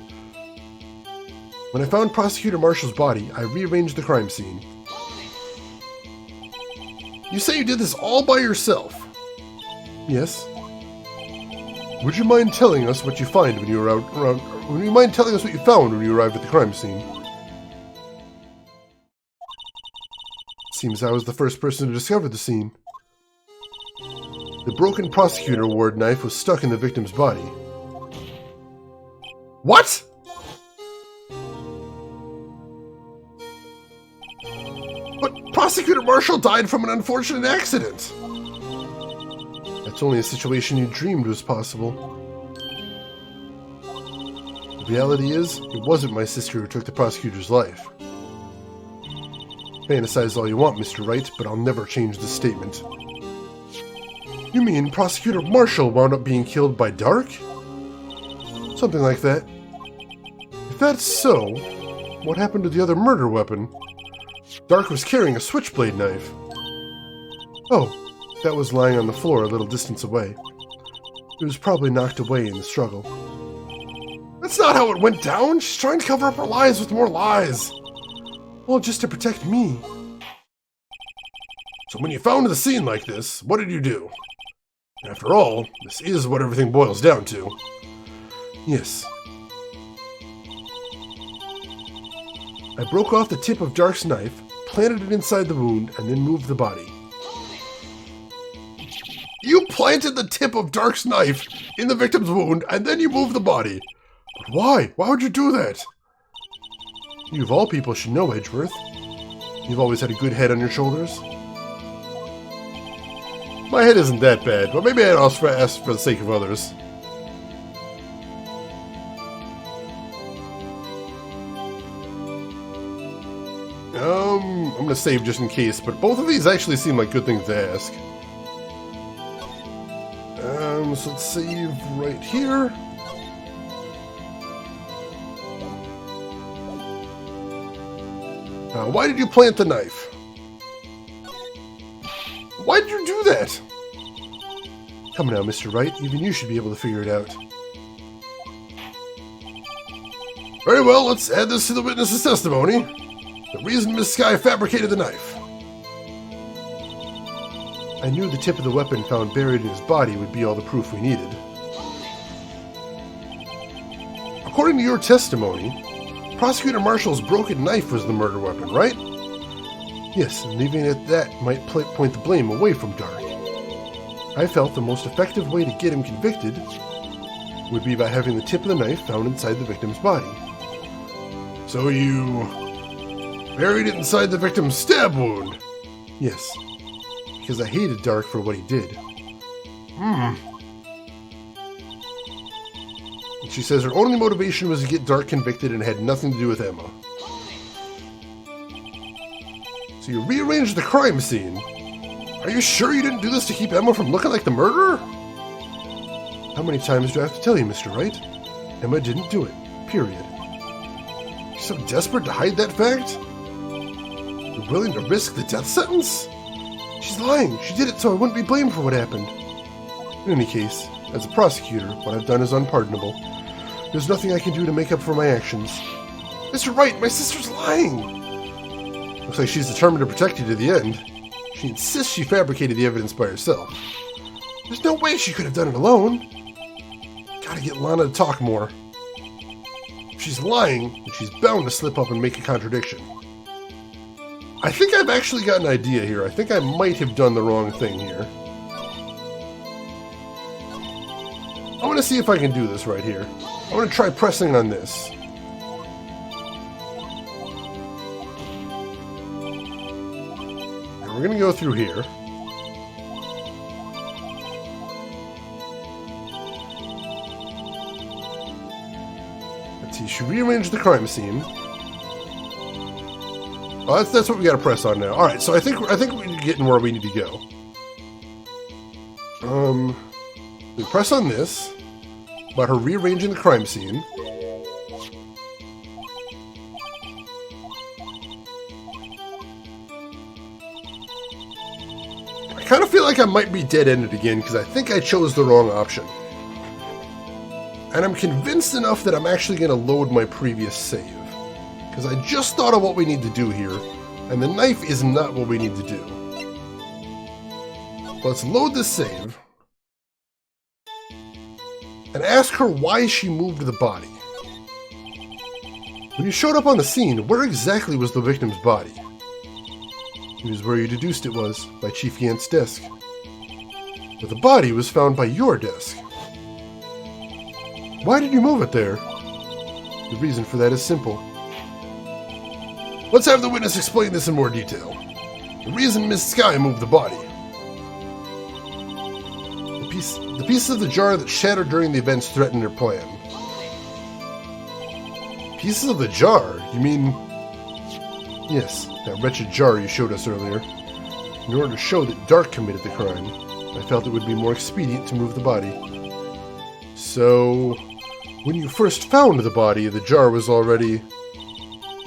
When I found Prosecutor Marshall's body, I rearranged the crime scene. You say you did this all by yourself? Yes. Would you mind telling us what you find when you arrived? Would you mind telling us what you found when you arrived at the crime scene? Seems I was the first person to discover the scene. The broken prosecutor award knife was stuck in the victim's body. What? But Prosecutor Marshall died from an unfortunate accident. That's only a situation you dreamed was possible. The reality is, it wasn't my sister who took the prosecutor's life. Fantasize all you want, Mr. Wright, but I'll never change this statement. You mean Prosecutor Marshall wound up being killed by Dark? Something like that. If that's so, what happened to the other murder weapon? Dark was carrying a switchblade knife. Oh, that was lying on the floor a little distance away. It was probably knocked away in the struggle. That's not how it went down! She's trying to cover up her lies with more lies! Well, just to protect me. So when you found the scene like this, what did you do? After all, this is what everything boils down to. Yes. I broke off the tip of Dark's knife, planted it inside the wound, and then moved the body. You planted the tip of Dark's knife in the victim's wound, and then you moved the body. But why? Why would you do that? You of all people should know, Edgeworth. You've always had a good head on your shoulders. My head isn't that bad, but maybe I'd also ask for the sake of others. I'm gonna save just in case, but both of these actually seem like good things to ask. So let's save right here. Why did you plant the knife? Why did you do that? Come now, Mr. Wright. Even you should be able to figure it out. Very well, let's add this to the witness's testimony. The reason Miss Sky fabricated the knife. I knew the tip of the weapon found buried in his body would be all the proof we needed. According to your testimony, Prosecutor Marshall's broken knife was the murder weapon, right? Yes, and leaving it at that might point the blame away from Dark. I felt the most effective way to get him convicted would be by having the tip of the knife found inside the victim's body. So you buried it inside the victim's stab wound? Yes, because I hated Dark for what he did. And she says her only motivation was to get Dark convicted and had nothing to do with Emma. So you rearranged the crime scene. Are you sure you didn't do this to keep Emma from looking like the murderer? How many times do I have to tell you, Mr. Wright? Emma didn't do it. Period. You're so desperate to hide that fact? You're willing to risk the death sentence? She's lying. She did it so I wouldn't be blamed for what happened. In any case, as a prosecutor, what I've done is unpardonable. There's nothing I can do to make up for my actions. Mr. Wright, my sister's lying! Looks like she's determined to protect you to the end. She insists she fabricated the evidence by herself. There's no way she could have done it alone. Gotta get Lana to talk more. If she's lying, then she's bound to slip up and make a contradiction. I think I've actually got an idea here. I think I might have done the wrong thing here. I want to see if I can do this right here. I want to try pressing on this. And we're going to go through here. Let's see, she rearranged the crime scene. Oh, that's what we got to press on now. All right, so I think we're getting where we need to go. We press on this about her rearranging the crime scene. I kind of feel like I might be dead-ended again because I think I chose the wrong option. And I'm convinced enough that I'm actually going to load my previous save. Because I just thought of what we need to do here, and the knife is not what we need to do. Let's load this save, and ask her why she moved the body. When you showed up on the scene, where exactly was the victim's body? It was where you deduced it was, by Chief Gant's desk. But the body was found by your desk. Why did you move it there? The reason for that is simple. Let's have the witness explain this in more detail. The reason Miss Sky moved the body. The pieces of the jar that shattered during the events threatened her plan. Pieces of the jar? You mean... Yes, that wretched jar you showed us earlier. In order to show that Dark committed the crime, I felt it would be more expedient to move the body. So... when you first found the body, the jar was already...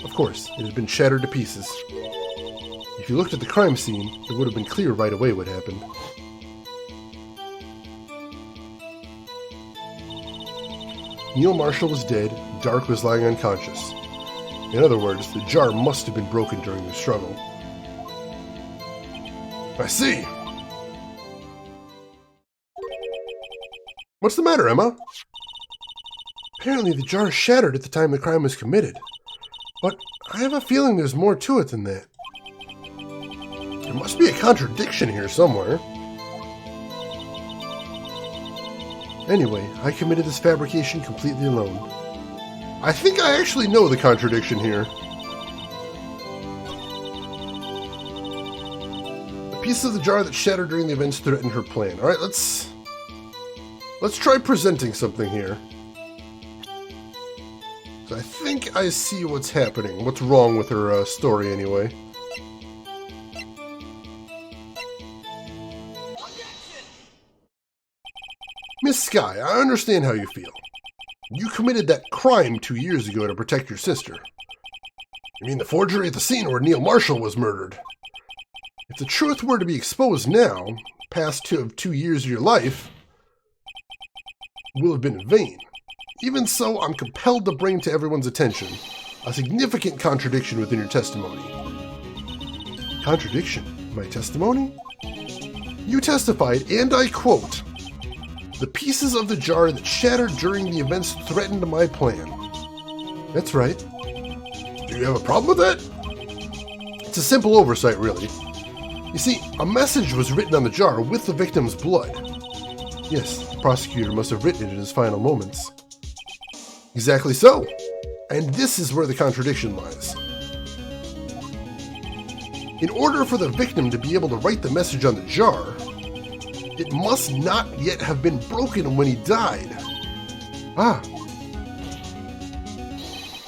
Of course, it had been shattered to pieces. If you looked at the crime scene, it would have been clear right away what happened. Neil Marshall was dead, Dark was lying unconscious. In other words, the jar must have been broken during the struggle. I see. What's the matter, Emma? Apparently the jar shattered at the time the crime was committed. But I have a feeling there's more to it than that. There must be a contradiction here somewhere. Anyway, I committed this fabrication completely alone. I think I actually know the contradiction here. The piece of the jar that shattered during the events threatened her plan. Alright, let's try presenting something here. So I think I see what's happening. What's wrong with her story, anyway. Miss Sky, I understand how you feel. You committed that crime 2 years ago to protect your sister. You mean the forgery at the scene where Neil Marshall was murdered? If the truth were to be exposed now, past 2 years of your life will have been in vain. Even so, I'm compelled to bring to everyone's attention a significant contradiction within your testimony. Contradiction? My testimony? You testified, and I quote, "The pieces of the jar that shattered during the events threatened my plan." That's right. Do you have a problem with that? It's a simple oversight, really. You see, a message was written on the jar with the victim's blood. Yes, the prosecutor must have written it in his final moments. Exactly so. And this is where the contradiction lies. In order for the victim to be able to write the message on the jar, it must not yet have been broken when he died. Ah.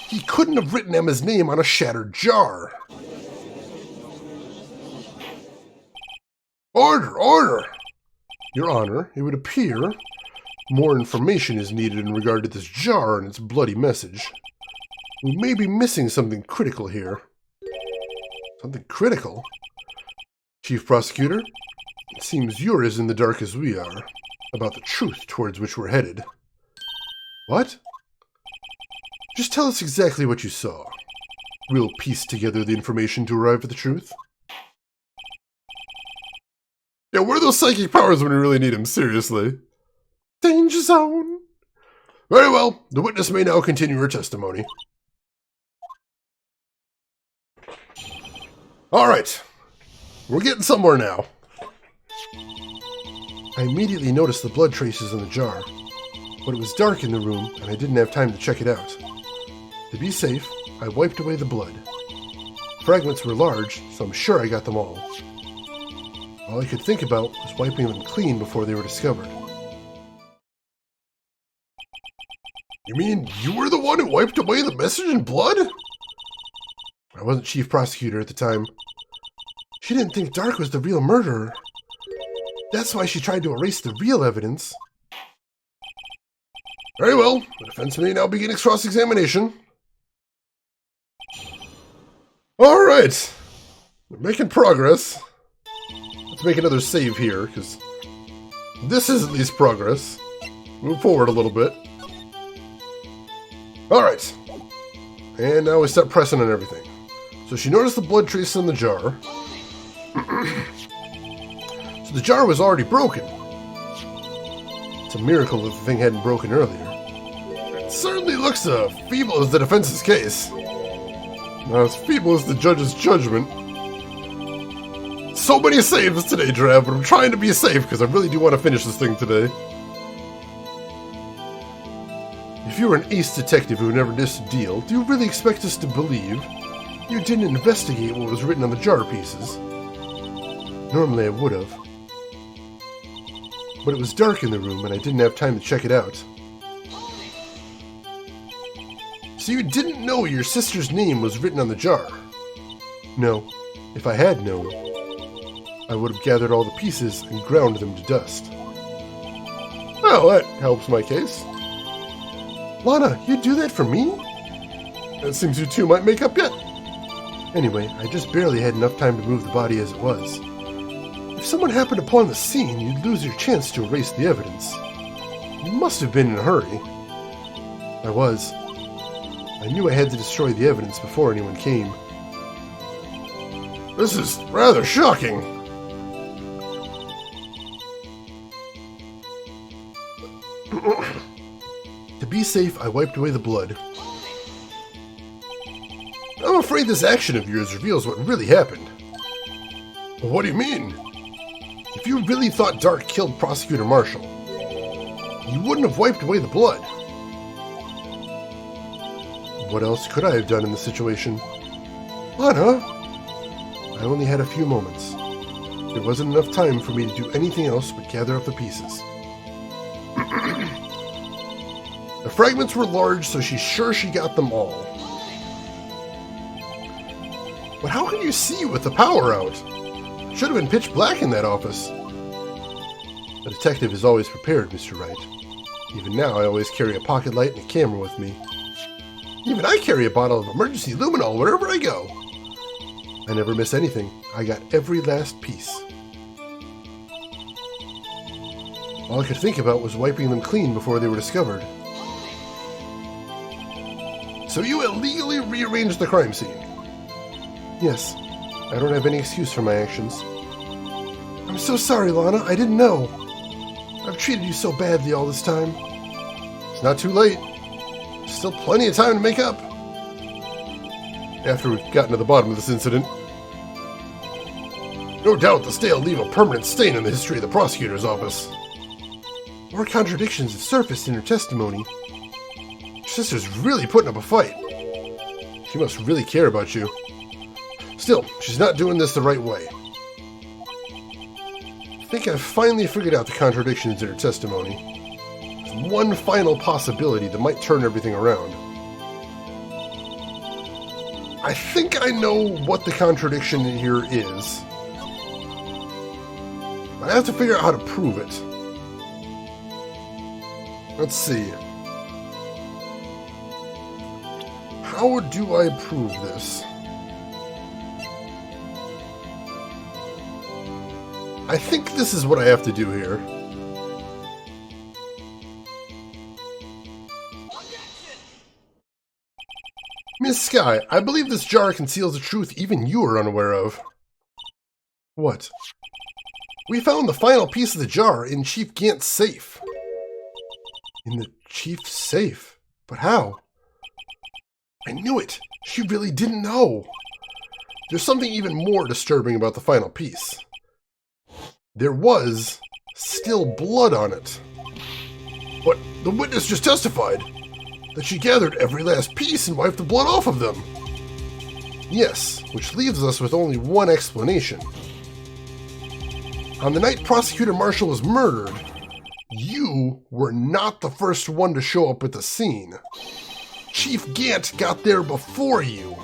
He couldn't have written Emma's name on a shattered jar. Order! Order! Your Honor, it would appear more information is needed in regard to this jar and its bloody message. We may be missing something critical here. Something critical? Chief Prosecutor, it seems you're as in the dark as we are about the truth towards which we're headed. What? Just tell us exactly what you saw. We'll piece together the information to arrive at the truth. Yeah, where are those psychic powers when we really need them? Seriously. Danger zone. Very well. The witness may now continue her testimony. All right. We're getting somewhere now. I immediately noticed the blood traces in the jar, but it was dark in the room and I didn't have time to check it out. To be safe, I wiped away the blood. Fragments were large, so I'm sure I got them all. All I could think about was wiping them clean before they were discovered. You mean you were the one who wiped away the message in blood? I wasn't chief prosecutor at the time. She didn't think Dark was the real murderer. That's why she tried to erase the real evidence. Very well. The defense may now begin its cross-examination. All right. We're making progress. Let's make another save here, because this is at least progress. Move forward a little bit. Alright. And now we start pressing on everything. So she noticed the blood traces in the jar. So the jar was already broken. It's a miracle that the thing hadn't broken earlier. It certainly looks feeble as the defense's case. Now, as feeble as the judge's judgment. So many saves today, Drab, but I'm trying to be safe because I really do want to finish this thing today. If you were an ace detective who never missed a deal, do you really expect us to believe you didn't investigate what was written on the jar pieces? Normally I would have. But it was dark in the room and I didn't have time to check it out. So you didn't know your sister's name was written on the jar? No. If I had known, I would have gathered all the pieces and ground them to dust. Well, that helps my case. Lana, you'd do that for me? It seems you two might make up yet. Anyway, I just barely had enough time to move the body as it was. If someone happened upon the scene, you'd lose your chance to erase the evidence. You must have been in a hurry. I was. I knew I had to destroy the evidence before anyone came. This is rather shocking. To be safe, I wiped away the blood. I'm afraid this action of yours reveals what really happened. What do you mean? If you really thought Dark killed Prosecutor Marshall, you wouldn't have wiped away the blood. What else could I have done in the situation? Lana? I only had a few moments. There wasn't enough time for me to do anything else but gather up the pieces. The fragments were large, so she's sure she got them all. But how can you see with the power out? Should have been pitch black in that office. A detective is always prepared, Mr. Wright. Even now, I always carry a pocket light and a camera with me. Even I carry a bottle of emergency luminol wherever I go. I never miss anything. I got every last piece. All I could think about was wiping them clean before they were discovered. So you illegally rearranged the crime scene? Yes. I don't have any excuse for my actions. I'm so sorry, Lana. I didn't know. I've treated you so badly all this time. It's not too late. There's still plenty of time to make up. After we've gotten to the bottom of this incident. No doubt the stay will leave a permanent stain in the history of the prosecutor's office. More contradictions have surfaced in her testimony. Your sister's really putting up a fight. She must really care about you. Still, she's not doing this the right way. I think I've finally figured out the contradictions in her testimony. There's one final possibility that might turn everything around. I think I know what the contradiction here is. I have to figure out how to prove it. Let's see. How do I prove this? I think this is what I have to do here. Miss Sky, I believe this jar conceals a truth even you are unaware of. What? We found the final piece of the jar in Chief Gant's safe. In the Chief's safe? But how? I knew it! She really didn't know! There's something even more disturbing about the final piece. There was still blood on it. But the witness just testified that she gathered every last piece and wiped the blood off of them. Yes, which leaves us with only one explanation. On the night Prosecutor Marshall was murdered, you were not the first one to show up at the scene. Chief Gant got there before you.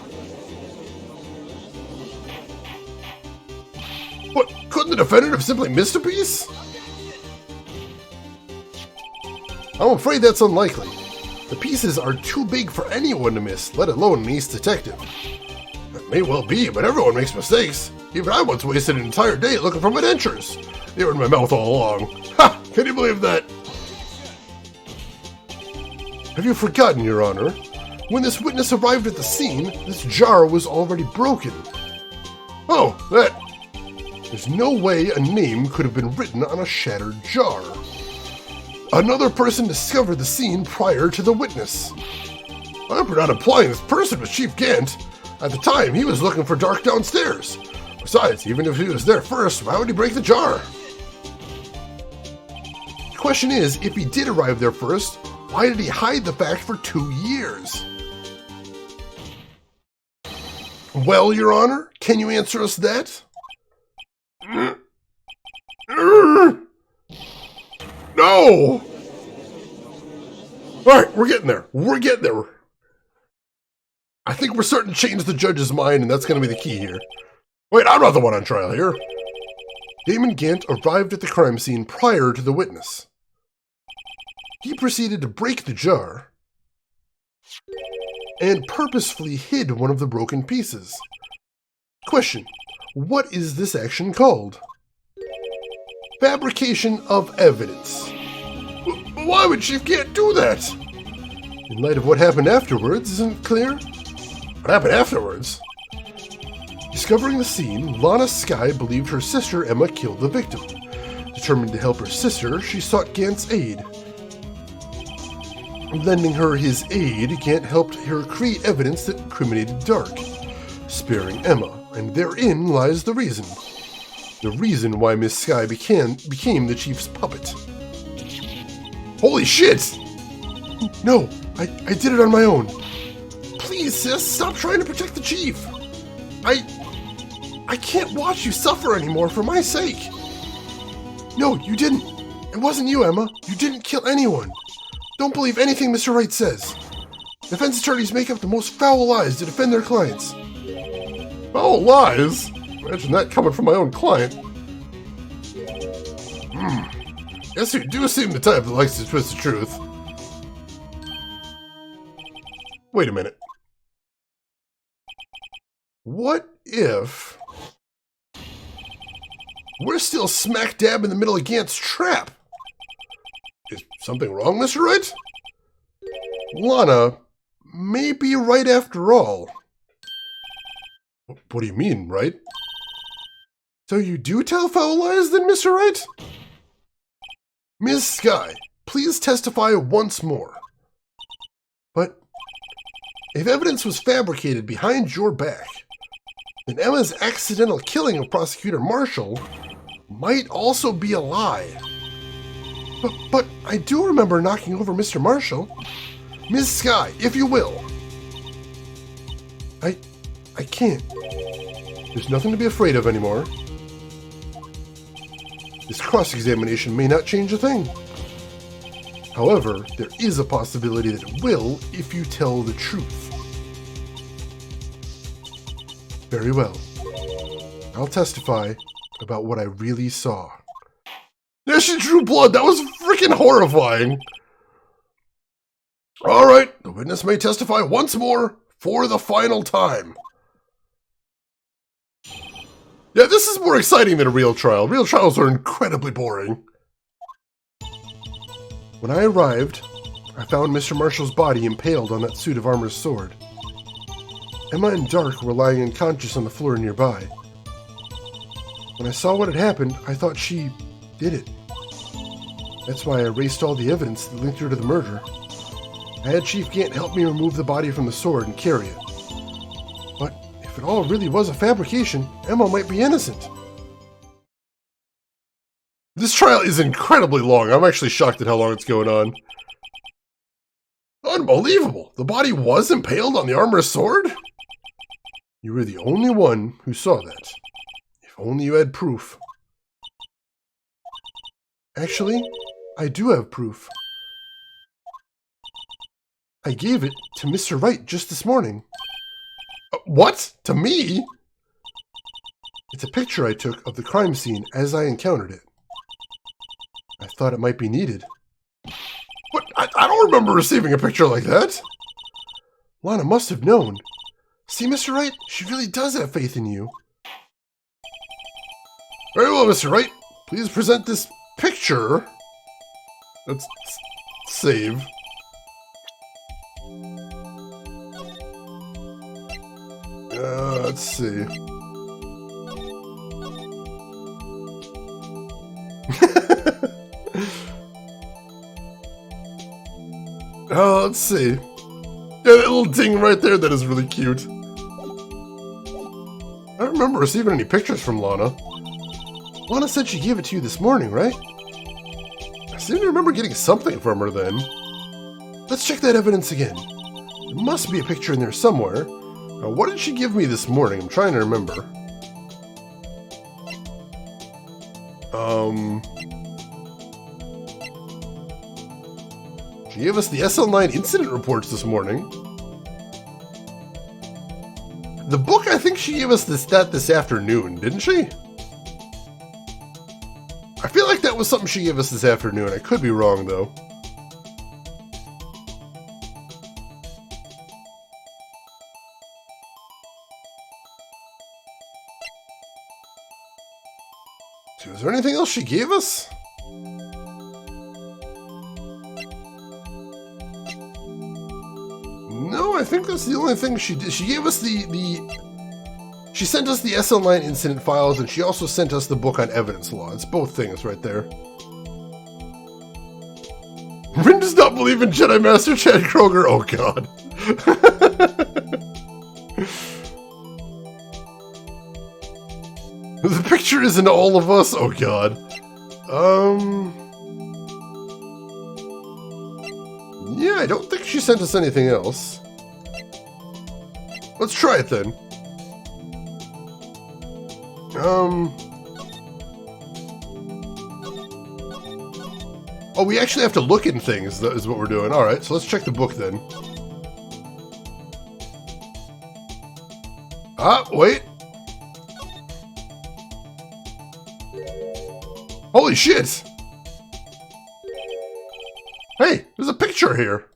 What, couldn't the defendant have simply missed a piece? I'm afraid that's unlikely. The pieces are too big for anyone to miss, let alone an ace detective. It may well be, but everyone makes mistakes. Even I once wasted an entire day looking for my dentures. They were in my mouth all along. Ha! Can you believe that? Have you forgotten, Your Honor? When this witness arrived at the scene, this jar was already broken. Oh, that... There's no way a name could have been written on a shattered jar. Another person discovered the scene prior to the witness. I'm not implying this person was Chief Gant. At the time, he was looking for Dark downstairs. Besides, even if he was there first, why would he break the jar? The question is, if he did arrive there first, why did he hide the fact for 2 years? Well, Your Honor, can you answer us that? No! Alright, we're getting there. We're getting there. I think we're starting to change the judge's mind, and that's going to be the key here. Wait, I'm not the one on trial here. Damon Gant arrived at the crime scene prior to the witness. He proceeded to break the jar and purposefully hid one of the broken pieces. Question: what is this action called? Fabrication of evidence. Why would Chief Gant do that? In light of what happened afterwards, isn't it clear? What happened afterwards? Discovering the scene, Lana Skye believed her sister Emma killed the victim. Determined to help her sister, she sought Gant's aid. Lending her his aid, Gant helped her create evidence that incriminated Dark, sparing Emma, and therein lies the reason. The reason why Miss Skye became the chief's puppet. Holy shit! No, I did it on my own. Please, sis, stop trying to protect the chief. I can't watch you suffer anymore for my sake. No, you didn't. It wasn't you, Emma. You didn't kill anyone. Don't believe anything Mr. Wright says. Defense attorneys make up the most foul lies to defend their clients. Foul lies? Imagine that coming from my own client. Yes, you do seem the type that likes to twist the truth. Wait a minute. What if we're still smack dab in the middle of Gant's trap? Is something wrong, Mr. Wright? Lana may be right after all. What do you mean, Wright? So you do tell foul lies then, Mr. Wright? Ms. Skye, please testify once more. But if evidence was fabricated behind your back, then Emma's accidental killing of Prosecutor Marshall might also be a lie. But I do remember knocking over Mr. Marshall. Ms. Skye, if you will. I can't. There's nothing to be afraid of anymore. This cross-examination may not change a thing. However, there is a possibility that it will if you tell the truth. Very well. I'll testify about what I really saw. Yeah, she drew blood. That was freaking horrifying. All right, the witness may testify once more for the final time. Yeah, this is more exciting than a real trial. Real trials are incredibly boring. When I arrived, I found Mr. Marshall's body impaled on that suit of armor's sword. Emma and Dark were lying unconscious on the floor nearby. When I saw what had happened, I thought she did it. That's why I erased all the evidence that linked her to the murder. I had Chief Gant help me remove the body from the sword and carry it. But if it all really was a fabrication, Emma might be innocent. This trial is incredibly long. I'm actually shocked at how long it's going on. Unbelievable! The body was impaled on the armor's sword? You were the only one who saw that. If only you had proof. Actually, I do have proof. I gave it to Mr. Wright just this morning. What? To me? It's a picture I took of the crime scene as I encountered it. I thought it might be needed. What? I don't remember receiving a picture like that. Lana must have known. See, Mr. Wright, she really does have faith in you. Very well, Mr. Wright. Please present this picture. Let's save. Let's see. Let's see. Yeah, that little ding right there, that is really cute. I don't remember receiving any pictures from Lana. Lana said she gave it to you this morning, right? I seem to remember getting something from her then. Let's check that evidence again. There must be a picture in there somewhere. Now, what did she give me this morning? I'm trying to remember. She gave us the SL9 incident reports this morning. The book, I think she gave us this afternoon, didn't she? I feel like that was something she gave us this afternoon. I could be wrong, though. So, is there anything else she gave us? I think that's the only thing she did. She gave us she sent us the SL9 incident files, and she also sent us the book on evidence law. It's both things right there. Rin does not believe in Jedi Master Chad Kroger. Oh, God. The picture isn't all of us. Oh, God. Yeah, I don't think she sent us anything else. Let's try it then. Oh, we actually have to look in things, is what we're doing. Alright, so let's check the book then. Ah, wait. Holy shit! Hey, there's a picture here.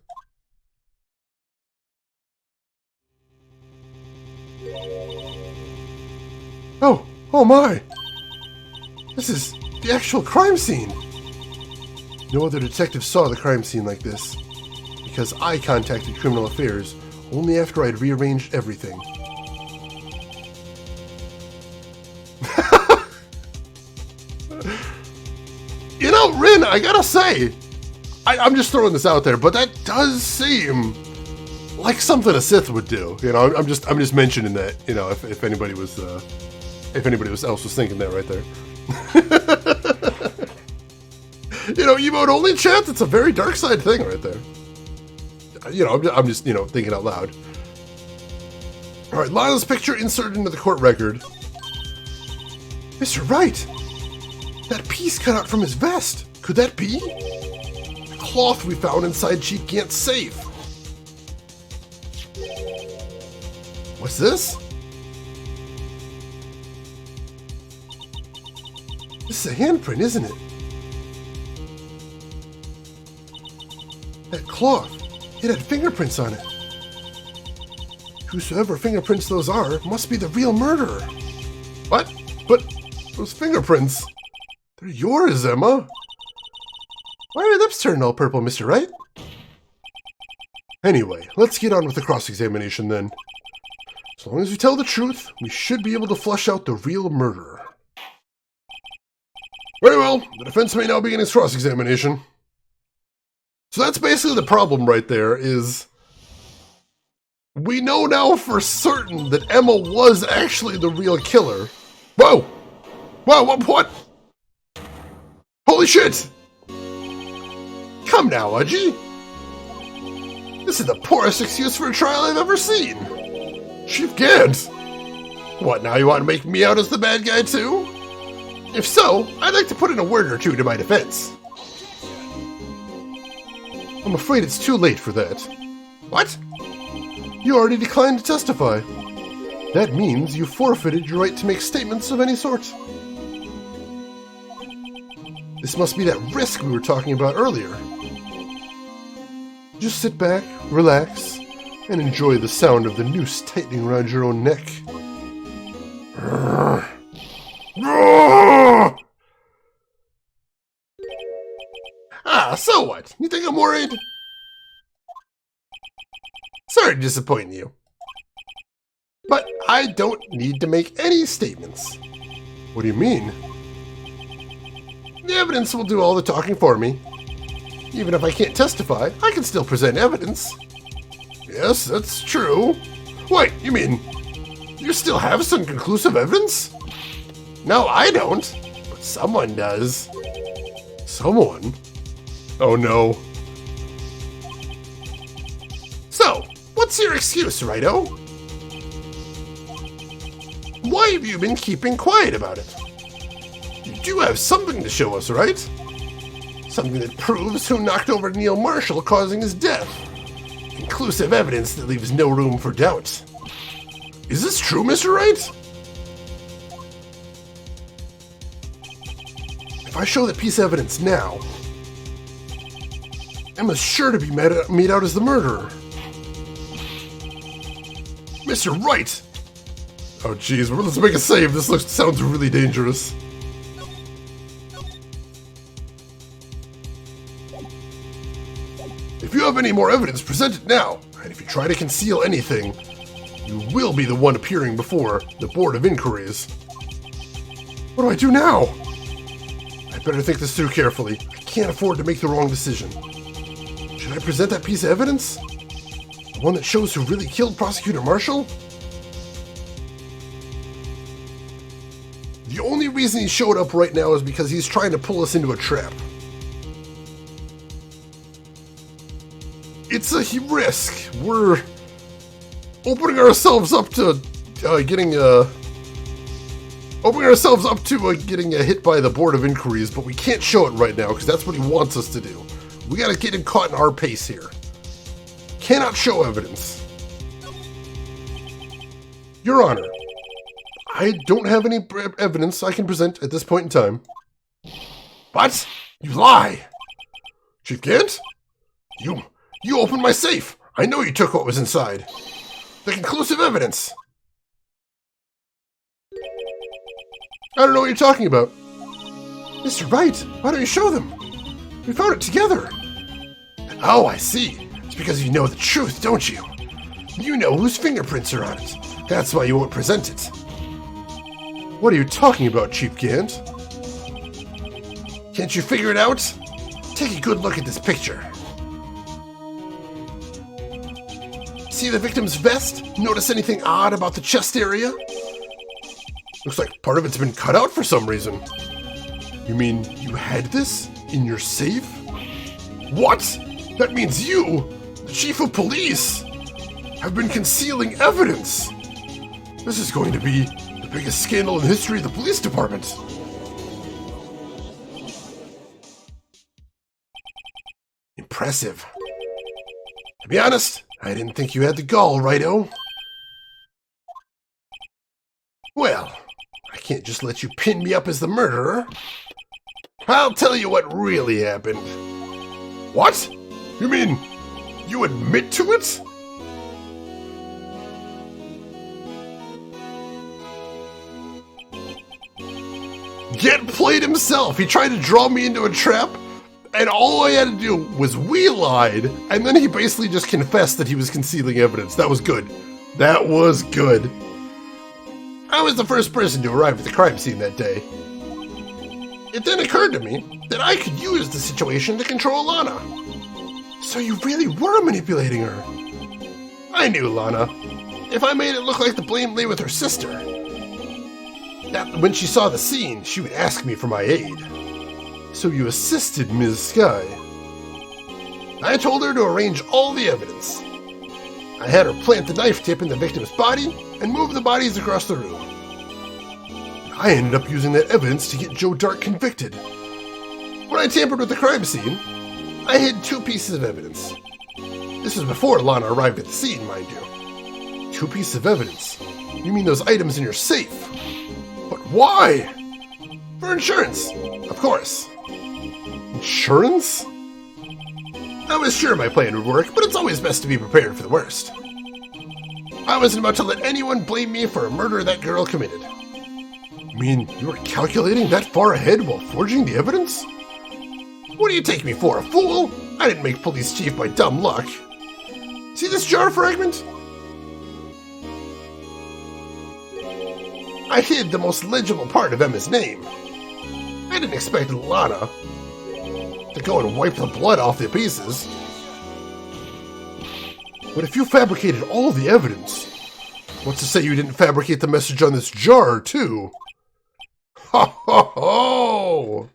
Oh my! This is the actual crime scene! No other detective saw the crime scene like this, because I contacted Criminal Affairs only after I'd rearranged everything. You know, Rin, I gotta say, I'm just throwing this out there, but that does seem like something a Sith would do. You know, I'm just mentioning that. You know, if anybody else was thinking that right there. You know, emote only chat. It's a very dark side thing right there. You know, I'm just thinking out loud. All right, Lila's picture inserted into the court record. Mr. Wright, that piece cut out from his vest. Could that be the cloth we found inside Chief Gant's safe? What's this? This is a handprint, isn't it? That cloth, it had fingerprints on it. Whosoever fingerprints those are must be the real murderer. What? But those fingerprints, they're yours, Emma. Why are your lips turned all purple, Mr. Wright? Anyway, let's get on with the cross-examination then. As long as we tell the truth, we should be able to flush out the real murderer. Very well, the defense may now begin its cross-examination. So that's basically the problem right there, is we know now for certain that Emma was actually the real killer. Whoa! Whoa, what? Holy shit! Come now, Udgy. This is the poorest excuse for a trial I've ever seen. Chief Gant! What, now you want to make me out as the bad guy too? If so, I'd like to put in a word or two to my defense. I'm afraid it's too late for that. What? You already declined to testify. That means you forfeited your right to make statements of any sort. This must be that risk we were talking about earlier. Just sit back, relax, and enjoy the sound of the noose tightening around your own neck. Ah, so what? You think I'm worried? Sorry to disappoint you. But I don't need to make any statements. What do you mean? The evidence will do all the talking for me. Even if I can't testify, I can still present evidence. Yes, that's true. Wait, you mean you still have some conclusive evidence? No, I don't. But someone does. Someone? Oh no. So, what's your excuse, Righto? Why have you been keeping quiet about it? You do have something to show us, right? Something that proves who knocked over Neil Marshall, causing his death. Conclusive evidence that leaves no room for doubt. Is this true, Mr. Wright? If I show that piece of evidence now, Emma's sure to be made out as the murderer. Mr. Wright! Oh jeez, let's make a save. This sounds really dangerous. If you have any more evidence, present it now. And if you try to conceal anything, you will be the one appearing before the Board of Inquiries. What do I do now? I better think this through carefully. I can't afford to make the wrong decision. Should I present that piece of evidence? The one that shows who really killed Prosecutor Marshall? The only reason he showed up right now is because he's trying to pull us into a trap. It's a risk. We're opening ourselves up to getting hit by the Board of Inquiries, but we can't show it right now because that's what he wants us to do. We gotta get him caught in our pace here. Cannot show evidence. Your Honor, I don't have any evidence I can present at this point in time. What? You lie! Chief Gant? You opened my safe! I know you took what was inside. The conclusive evidence! I don't know what you're talking about. Mr. Wright, why don't you show them? We found it together. Oh, I see. It's because you know the truth, don't you? You know whose fingerprints are on it. That's why you won't present it. What are you talking about, Chief Gant? Can't you figure it out? Take a good look at this picture. See the victim's vest? Notice anything odd about the chest area? Looks like part of it's been cut out for some reason. You mean you had this in your safe? What? That means you, the Chief of Police, have been concealing evidence. This is going to be the biggest scandal in the history of the police department. Impressive. To be honest, I didn't think you had the gall, Righto. Well, I can't just let you pin me up as the murderer. I'll tell you what really happened. What? You mean you admit to it? Get played himself. He tried to draw me into a trap, and all I had to do was we lied, and then he basically just confessed that he was concealing evidence. That was good. That was good. I was the first person to arrive at the crime scene that day. It then occurred to me that I could use the situation to control Lana. So you really were manipulating her. I knew Lana. If I made it look like the blame lay with her sister, that when she saw the scene, she would ask me for my aid. So you assisted Ms. Sky. I told her to arrange all the evidence. I had her plant the knife tip in the victim's body and move the bodies across the room. I ended up using that evidence to get Joe Dart convicted. When I tampered with the crime scene, I hid 2 pieces of evidence. This was before Lana arrived at the scene, mind you. 2 pieces of evidence? You mean those items in your safe? But why? For insurance, of course. Insurance? I was sure my plan would work, but it's always best to be prepared for the worst. I wasn't about to let anyone blame me for a murder that girl committed. You mean you were calculating that far ahead while forging the evidence? What do you take me for, a fool? I didn't make police chief by dumb luck. See this jar fragment? I hid the most legible part of Emma's name. I didn't expect Lana to go and wipe the blood off the pieces. But if you fabricated all the evidence, what's to say you didn't fabricate the message on this jar, too? Ho ho ho!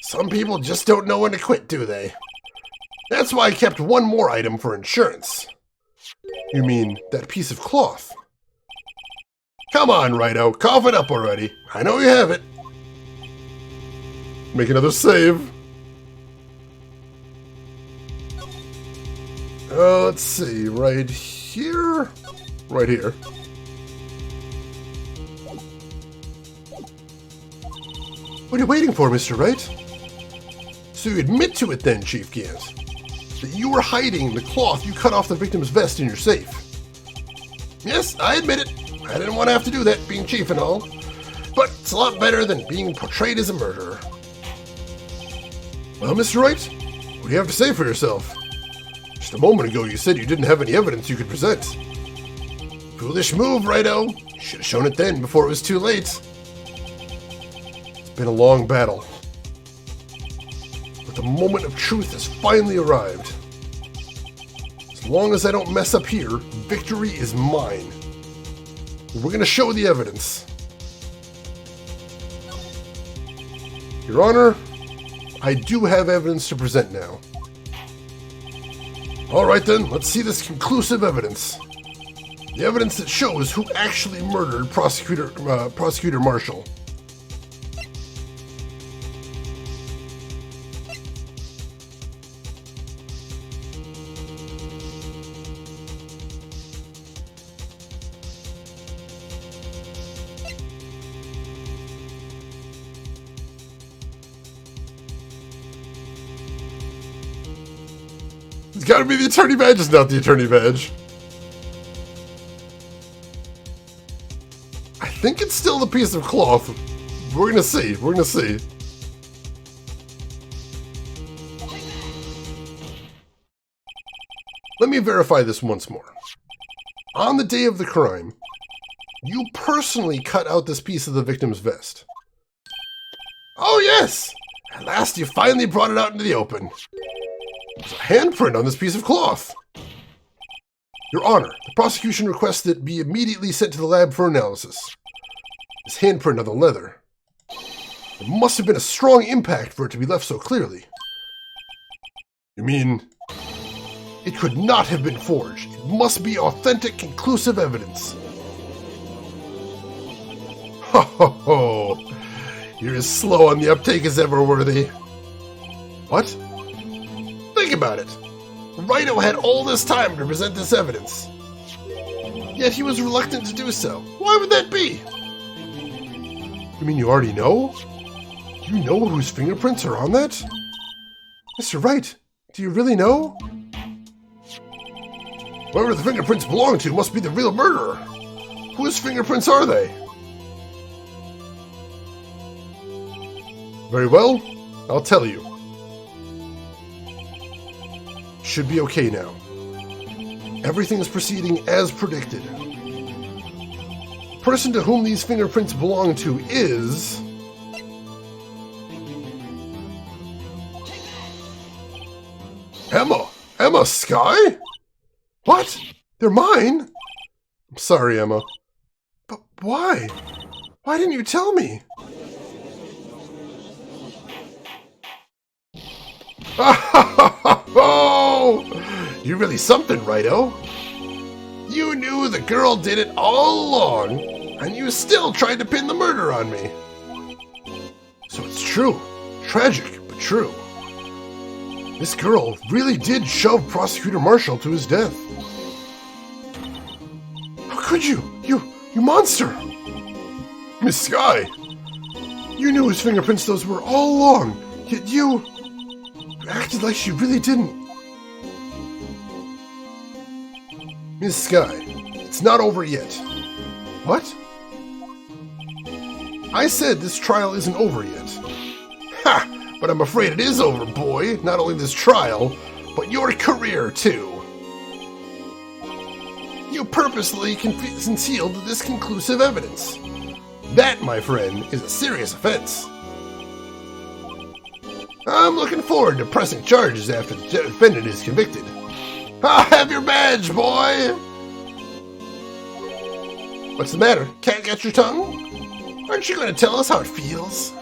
Some people just don't know when to quit, do they? That's why I kept one more item for insurance. You mean that piece of cloth? Come on, Righto, cough it up already. I know you have it. Make another save. Let's see, right here? Right here. What are you waiting for, Mr. Wright? So you admit to it then, Chief Gant, that you were hiding the cloth you cut off the victim's vest in your safe. Yes, I admit it. I didn't want to have to do that, being chief and all. But it's a lot better than being portrayed as a murderer. Well, Mr. Wright, what do you have to say for yourself? Just a moment ago you said you didn't have any evidence you could present. Foolish move, Righto. Should have shown it then before it was too late. It's been a long battle. But the moment of truth has finally arrived. As long as I don't mess up here, victory is mine. We're going to show the evidence. Your Honor, I do have evidence to present now. Alright then, let's see this conclusive evidence. The evidence that shows who actually murdered Prosecutor Marshall. It's gotta be the attorney badge. It's not the attorney badge. I think it's still the piece of cloth. We're gonna see. We're gonna see. Let me verify this once more. On the day of the crime, you personally cut out this piece of the victim's vest. Oh yes! At last you finally brought it out into the open. There's a handprint on this piece of cloth. Your Honor, the prosecution requests that it be immediately sent to the lab for analysis. This handprint on the leather. There must have been a strong impact for it to be left so clearly. You mean, it could not have been forged. It must be authentic, conclusive evidence. Ho ho ho! You're as slow on the uptake as ever, Worthy. What? Think about it. Righto had all this time to present this evidence. Yet he was reluctant to do so. Why would that be? You mean you already know? You know whose fingerprints are on that? Mr. Wright, do you really know? Whoever the fingerprints belong to must be the real murderer. Whose fingerprints are they? Very well, I'll tell you. Should be okay now. Everything is proceeding as predicted. The person to whom these fingerprints belong to is... Emma Skye? What? They're mine? I'm sorry, Emma. But why? Why didn't you tell me? Oh, you're really something, Righto. You knew the girl did it all along, and you still tried to pin the murder on me. So it's true. Tragic, but true. This girl really did shove Prosecutor Marshall to his death. How could you? You monster! Miss Skye! You knew whose fingerprints those were all along, yet you acted like she really didn't. Miss Skye, it's not over yet. What? I said this trial isn't over yet. Ha! But I'm afraid it is over, boy. Not only this trial, but your career, too. You purposely concealed this conclusive evidence. That, my friend, is a serious offense. I'm looking forward to pressing charges after the defendant is convicted. I'll have your badge, boy! What's the matter? Can't get your tongue? Aren't you going to tell us how it feels?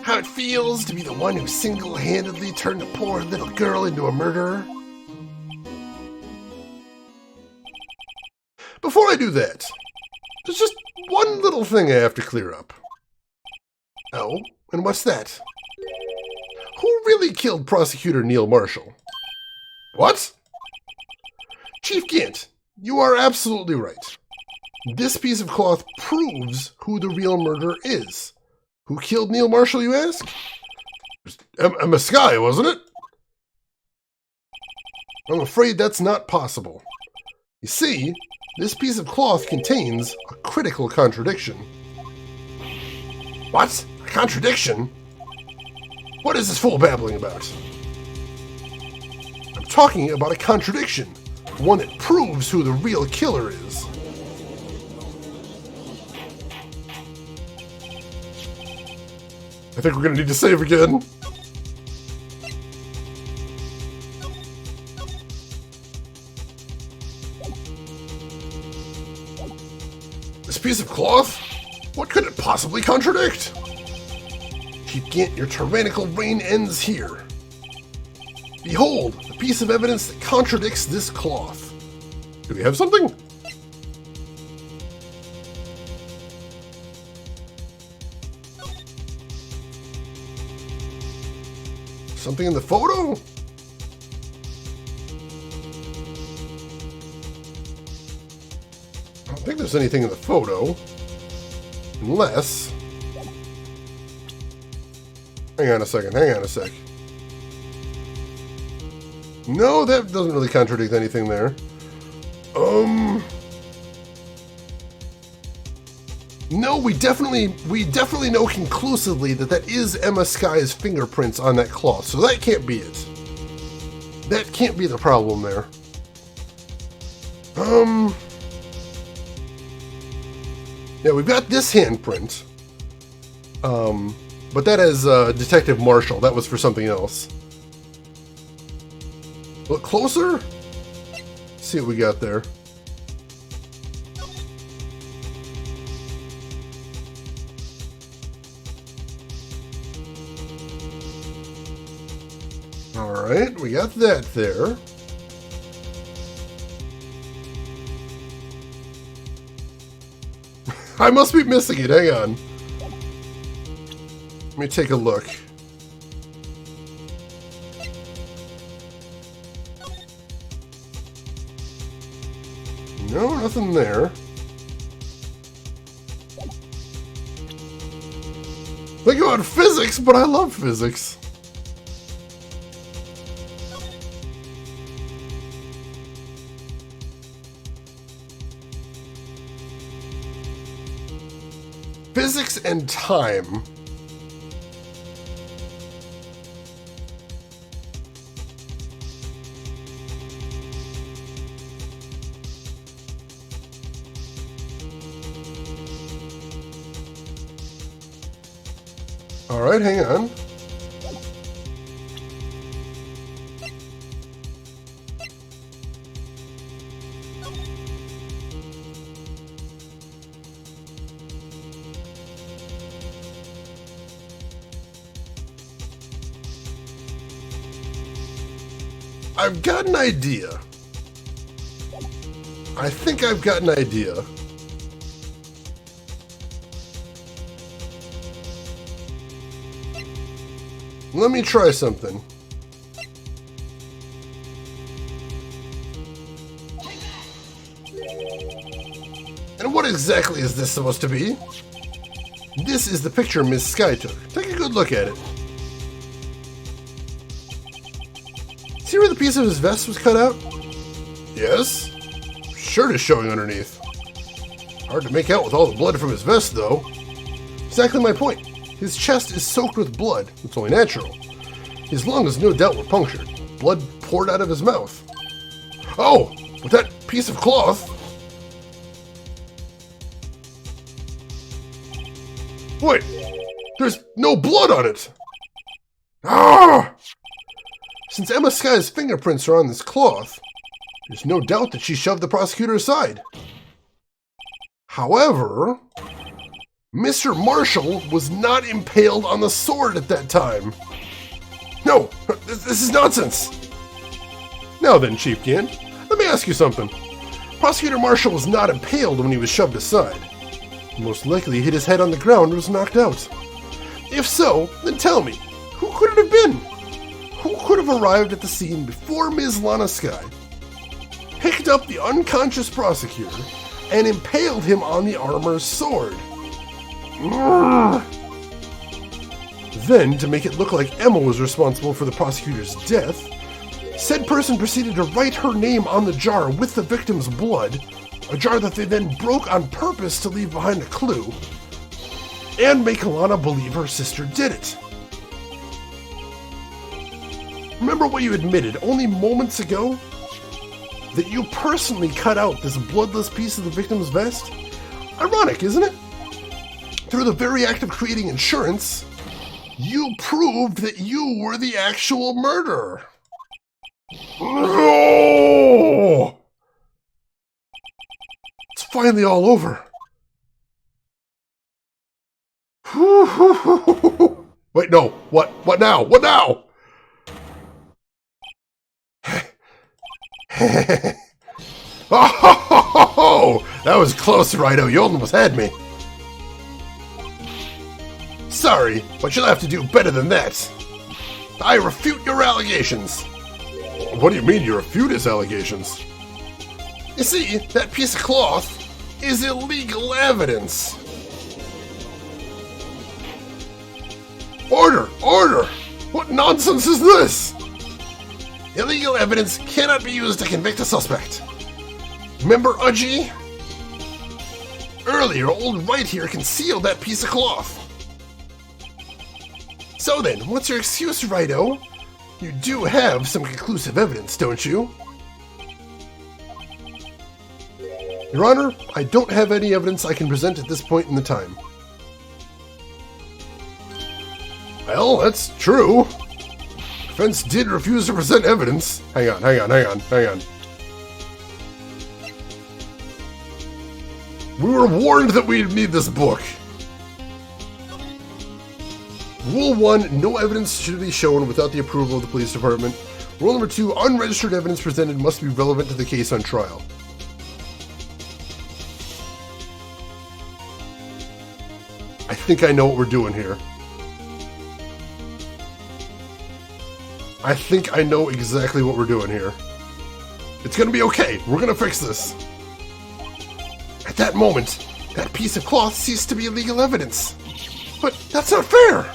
How it feels to be the one who single-handedly turned a poor little girl into a murderer? Before I do that, there's just one little thing I have to clear up. Oh, and what's that? Who really killed Prosecutor Neil Marshall? What? Chief Gant, you are absolutely right. This piece of cloth proves who the real murderer is. Who killed Neil Marshall, you ask? Emma Skye, wasn't it? I'm afraid that's not possible. You see, this piece of cloth contains a critical contradiction. What? A contradiction? What is this fool babbling about? I'm talking about a contradiction, one that proves who the real killer is. I think we're gonna need to save again. This piece of cloth? What could it possibly contradict? Chief Gant, your tyrannical reign ends here. Behold, the piece of evidence that contradicts this cloth. Do we have something? Something in the photo? I don't think there's anything in the photo. Unless... Hang on a second, hang on a sec. No, that doesn't really contradict anything there. No, we definitely know conclusively that that is Emma Sky's fingerprints on that cloth, so that can't be it. That can't be the problem there. Yeah, we've got this handprint. But that is Detective Marshall. That was for something else. Look closer. Let's see what we got there. Alright, we got that there. I must be missing it, hang on. Let me take a look. No, nothing there. Think about physics, but I love physics. Physics and time. All right, hang on. I've got an idea. I think I've got an idea. Let me try something. And what exactly is this supposed to be? This is the picture Miss Sky took. Take a good look at it. See where the piece of his vest was cut out? Yes. Shirt is showing underneath. Hard to make out with all the blood from his vest, though. Exactly my point. His chest is soaked with blood. It's only natural. His lungs no doubt were punctured. Blood poured out of his mouth. Oh, with that piece of cloth. Wait, there's no blood on it. Ah! Since Emma Sky's fingerprints are on this cloth, there's no doubt that she shoved the prosecutor aside. However, Mr. Marshall was not impaled on the sword at that time. No, this is nonsense. Now then, Chief Gant, let me ask you something. Prosecutor Marshall was not impaled when he was shoved aside. He most likely hit his head on the ground and was knocked out. If so, then tell me, who could it have been? Who could have arrived at the scene before Ms. Lana Sky, picked up the unconscious prosecutor, and impaled him on the armorer's sword? Then, to make it look like Emma was responsible for the prosecutor's death, said person proceeded to write her name on the jar with the victim's blood, a jar that they then broke on purpose to leave behind a clue, and make Lana believe her sister did it. Remember what you admitted only moments ago? That you personally cut out this bloodless piece of the victim's vest? Ironic, isn't it? Through the very act of creating insurance, you proved that you were the actual murderer. No! It's finally all over. Wait, no. What? What now? What now? Oh, that was close, Righto. You almost had me. Sorry, but you'll have to do better than that. I refute your allegations. What do you mean you refute his allegations? You see, that piece of cloth is illegal evidence. Order! Order! What nonsense is this? Illegal evidence cannot be used to convict a suspect. Remember Udgy? Earlier, old Wright here concealed that piece of cloth. So then, what's your excuse, Righto? You do have some conclusive evidence, don't you? Your Honor, I don't have any evidence I can present at this point in the time. Well, that's true. Defense did refuse to present evidence. Hang on. We were warned that we'd need this book. Rule 1, no evidence should be shown without the approval of the police department. Rule number 2, unregistered evidence presented must be relevant to the case on trial. I think I know what we're doing here. I think I know exactly what we're doing here. It's gonna be okay. We're gonna fix this. At that moment, that piece of cloth ceased to be illegal evidence. But that's not fair!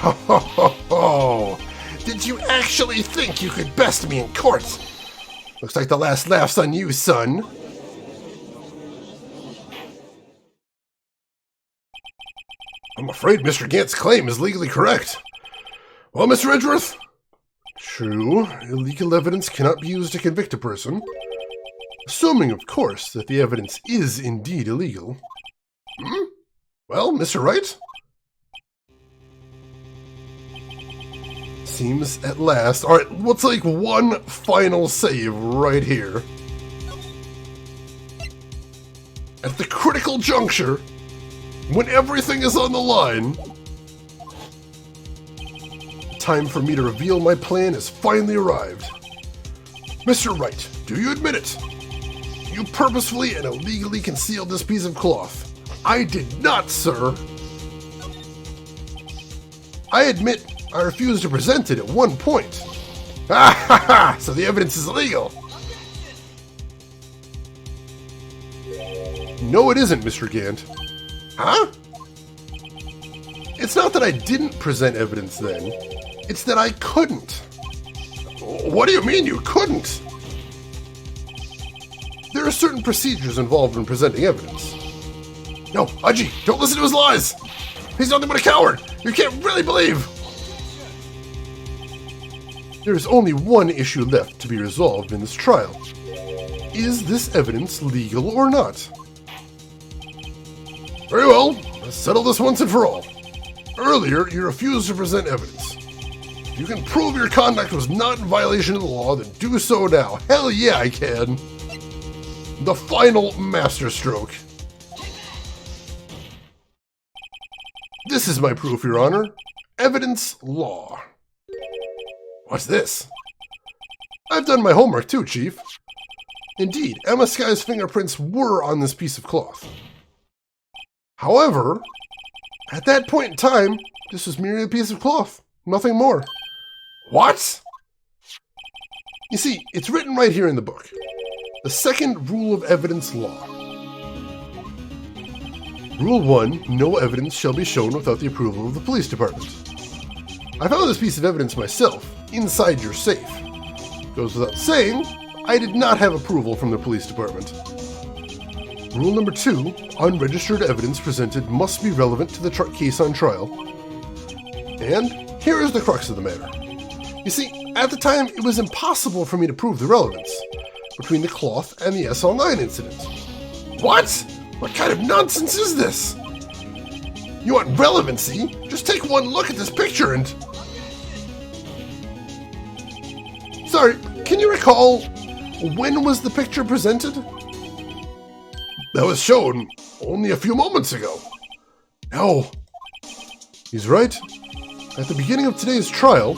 Ho ho ho ho! Did you actually think you could best me in court? Looks like the last laugh's on you, son. I'm afraid Mr. Gant's claim is legally correct. Well, Mr. Edgeworth? True, illegal evidence cannot be used to convict a person. Assuming, of course, that the evidence is indeed illegal. Well, Mr. Wright? Seems at last. Alright, let's take one final save right here. At the critical juncture, when everything is on the line, time for me to reveal my plan has finally arrived. Mr. Wright, do you admit it? You purposefully and illegally concealed this piece of cloth. I did not, sir. I admit I refused to present it at one point. Ha ha ha! So the evidence is illegal. No, it isn't, Mr. Gant. Huh? It's not that I didn't present evidence then. It's that I couldn't. What do you mean you couldn't? There are certain procedures involved in presenting evidence. No, Udgy, don't listen to his lies! He's nothing but a coward! You can't really believe! There is only one issue left to be resolved in this trial. Is this evidence legal or not? Very well, let's settle this once and for all. Earlier, you refused to present evidence. If you can prove your conduct was not in violation of the law, then do so now. Hell yeah, I can. The final masterstroke. This is my proof, Your Honor. Evidence law. What's this? I've done my homework too, Chief. Indeed, Emma Sky's fingerprints were on this piece of cloth. However, at that point in time, this was merely a piece of cloth. Nothing more. What? You see, it's written right here in the book. The second rule of evidence law. Rule 1, no evidence shall be shown without the approval of the police department. I found this piece of evidence myself, inside your safe. Goes without saying, I did not have approval from the police department. Rule number 2, unregistered evidence presented must be relevant to the case on trial. And here is the crux of the matter. You see, at the time, it was impossible for me to prove the relevance between the cloth and the SL9 incident. What? What kind of nonsense is this? You want relevancy? Just take one look at this picture and... Sorry, can you recall when was the picture presented? That was shown only a few moments ago. No. He's right. At the beginning of today's trial,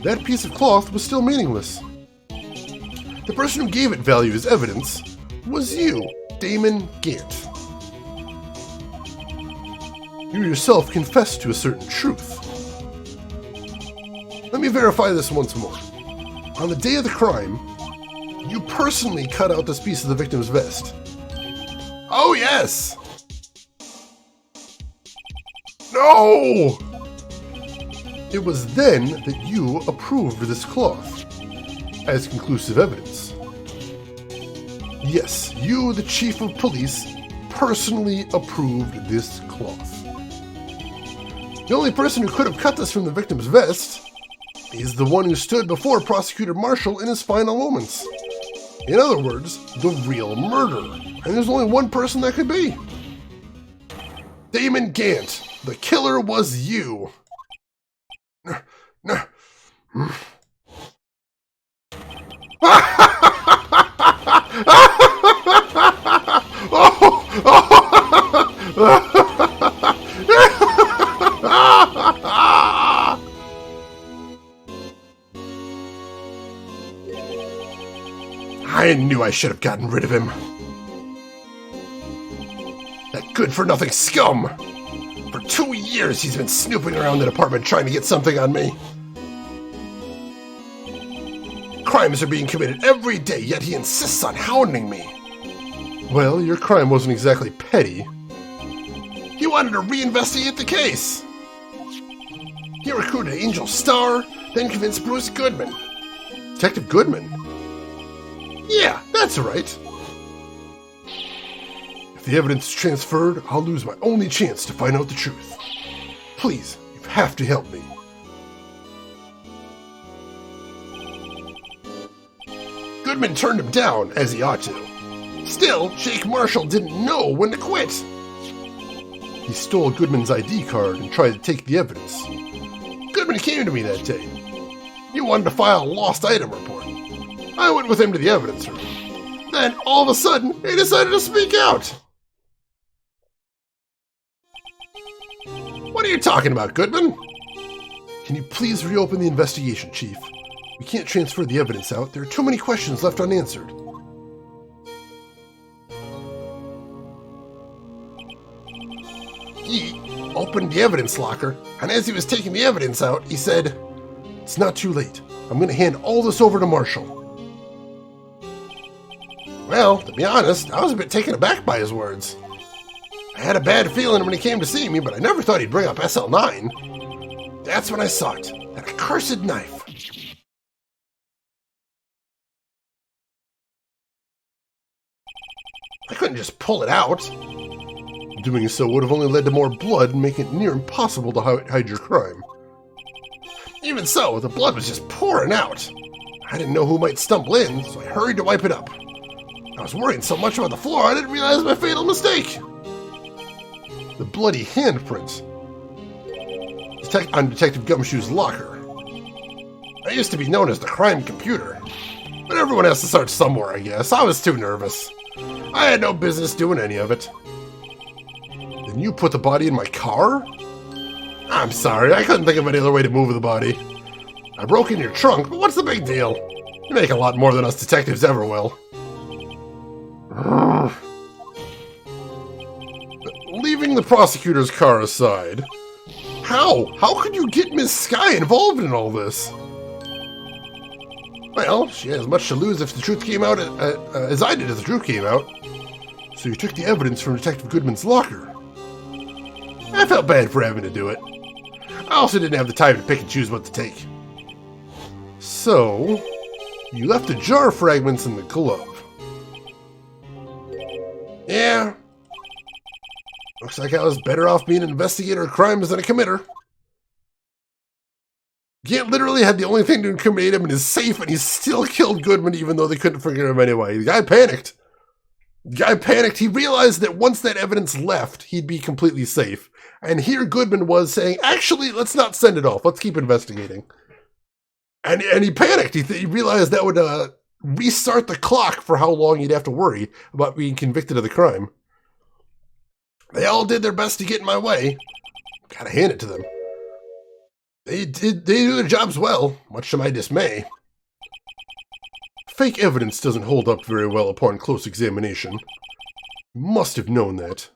that piece of cloth was still meaningless. The person who gave it value as evidence was you, Damon Gant. You yourself confessed to a certain truth. Let me verify this once more. On the day of the crime, you personally cut out this piece of the victim's vest. Oh, yes! No! It was then that you approved this cloth as conclusive evidence. Yes, you, the chief of police, personally approved this cloth. The only person who could have cut this from the victim's vest is the one who stood before Prosecutor Marshall in his final moments. In other words, the real murderer. And there's only one person that could be. Damon Gant. The killer was you. I knew I should have gotten rid of him. That good-for-nothing scum! For 2 years he's been snooping around the department trying to get something on me. Crimes are being committed every day, yet he insists on hounding me. Well, your crime wasn't exactly petty. He wanted to reinvestigate the case. He recruited Angel Starr, then convinced Bruce Goodman. Detective Goodman? Yeah, that's right. If the evidence is transferred, I'll lose my only chance to find out the truth. Please, you have to help me. Goodman turned him down, as he ought to. Still, Jake Marshall didn't know when to quit. He stole Goodman's ID card and tried to take the evidence. Goodman came to me that day. He wanted to file a lost item report. I went with him to the evidence room. Then, all of a sudden, he decided to speak out. What are you talking about, Goodman? Can you please reopen the investigation, Chief? We can't transfer the evidence out. There are too many questions left unanswered. He opened the evidence locker, and as he was taking the evidence out, he said, "It's not too late. I'm going to hand all this over to Marshall." Well, to be honest, I was a bit taken aback by his words. I had a bad feeling when he came to see me, but I never thought he'd bring up SL9. That's when I saw it, that accursed knife. I couldn't just pull it out. Doing so would have only led to more blood and making it near impossible to hide your crime. Even so, the blood was just pouring out. I didn't know who might stumble in, so I hurried to wipe it up. I was worrying so much about the floor, I didn't realize my fatal mistake. The bloody handprint on Detective Gumshoe's locker. I used to be known as the crime computer, but everyone has to start somewhere, I guess. I was too nervous. I had no business doing any of it. Then you put the body in my car? I'm sorry, I couldn't think of any other way to move the body. I broke in your trunk, but what's the big deal? You make a lot more than us detectives ever will. Leaving the prosecutor's car aside, how could you get Miss Sky involved in all this? Well, she had as much to lose if the truth came out as I did if the truth came out. So you took the evidence from Detective Goodman's locker. I felt bad for having to do it. I also didn't have the time to pick and choose what to take. So, you left the jar fragments in the glove. Yeah. Looks like I was better off being an investigator of crimes than a committer. Gant literally had the only thing to incriminate him in his safe, and he still killed Goodman even though they couldn't figure him anyway. The guy panicked. He realized that once that evidence left, he'd be completely safe. And here Goodman was saying, actually, let's not send it off. Let's keep investigating. And he panicked. He realized that would restart the clock for how long he'd have to worry about being convicted of the crime. They all did their best to get in my way. Gotta hand it to them. They do their jobs well, much to my dismay. Fake evidence doesn't hold up very well upon close examination. You must have known that.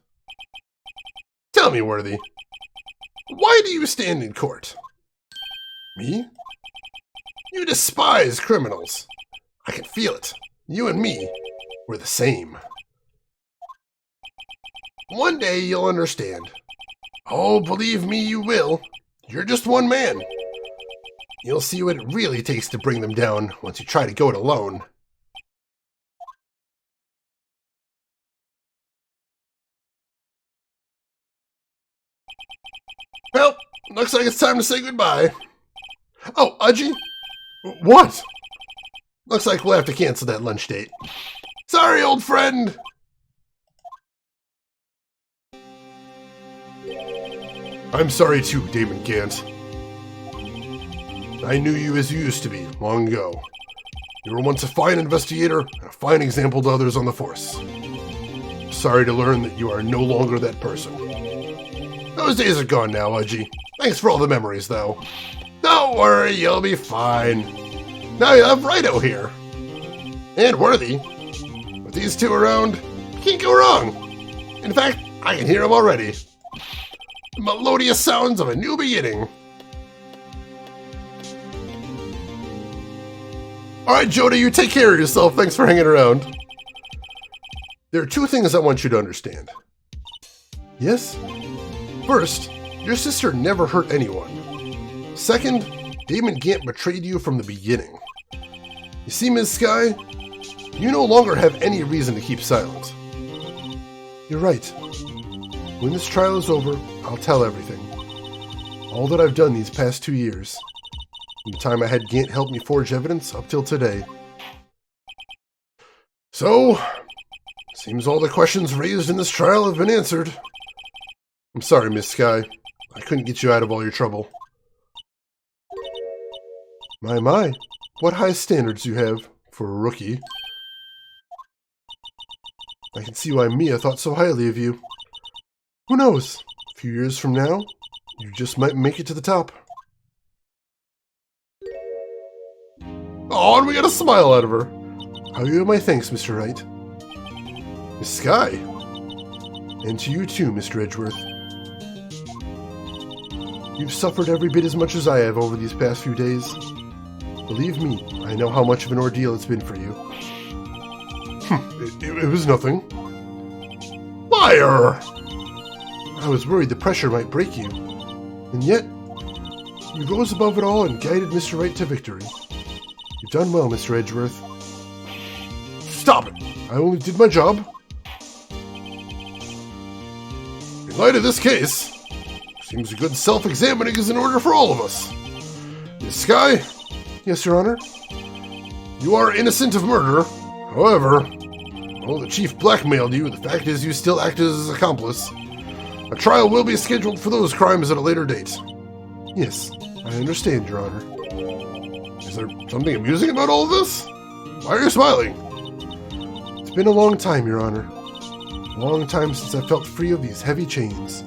Tell me, Worthy, why do you stand in court? Me? You despise criminals. I can feel it. You and me, we're the same. One day you'll understand. Oh, believe me, you will. You're just one man. You'll see what it really takes to bring them down once you try to go it alone. Well, looks like it's time to say goodbye. Oh, Udgy? What? Looks like we'll have to cancel that lunch date. Sorry, old friend! I'm sorry too, Damon Gant. I knew you as you used to be, long ago. You were once a fine investigator and a fine example to others on the force. Sorry to learn that you are no longer that person. Those days are gone now, Udgy. Thanks for all the memories, though. Don't worry, you'll be fine. Now you have Wright here. And Worthy. With these two around, you can't go wrong. In fact, I can hear them already. The melodious sounds of a new beginning. Alright, Joda, you take care of yourself. Thanks for hanging around. There are two things I want you to understand. Yes? First, your sister never hurt anyone. Second, Damon Gant betrayed you from the beginning. You see, Ms. Sky? You no longer have any reason to keep silent. You're right. When this trial is over, I'll tell everything. All that I've done these past 2 years. From the time I had Gant help me forge evidence up till today. So, seems all the questions raised in this trial have been answered. I'm sorry, Miss Sky. I couldn't get you out of all your trouble. My, what high standards you have for a rookie. I can see why Mia thought so highly of you. Who knows? A few years from now, you just might make it to the top. Oh, and we got a smile out of her. I'll give you my thanks, Mr. Wright. Miss Sky. And to you too, Mr. Edgeworth. You've suffered every bit as much as I have over these past few days. Believe me, I know how much of an ordeal it's been for you. It was nothing. Liar! I was worried the pressure might break you. And yet, you rose above it all and guided Mr. Wright to victory. You've done well, Mr. Edgeworth. Stop it! I only did my job. In light of this case, seems a good self-examining is in order for all of us. Miss Sky? Yes, Your Honor? You are innocent of murder. However, although the chief blackmailed you, the fact is you still acted as his accomplice. A trial will be scheduled for those crimes at a later date. Yes, I understand, Your Honor. Is there something amusing about all of this? Why are you smiling? It's been a long time, Your Honor. A long time since I felt free of these heavy chains.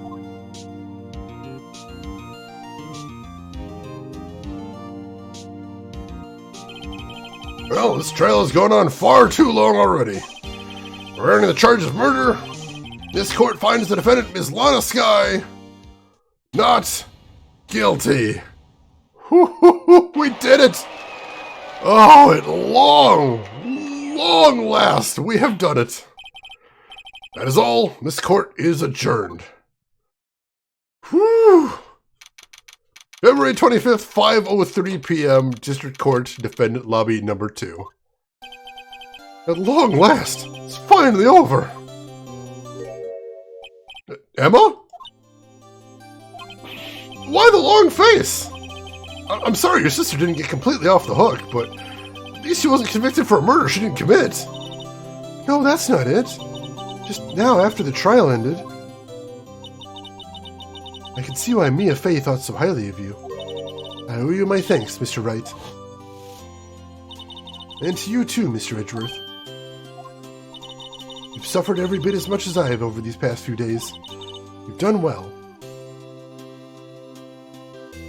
Well, this trial has gone on far too long already. Regarding the charge of murder, this court finds the defendant, Ms. Lana Sky, not guilty. We did it! Oh, at long last, we have done it. That is all. This court is adjourned. Whew. February 25th, 5:03 p.m., District Court, Defendant Lobby Number 2. At long last, it's finally over. Emma? Why the long face? I'm sorry your sister didn't get completely off the hook, but at least she wasn't convicted for a murder she didn't commit. No, that's not it. Just now, after the trial ended, I can see why Mia Fey thought so highly of you. I owe you my thanks, Mr. Wright. And to you too, Mr. Edgeworth. You've suffered every bit as much as I have over these past few days. You've done well.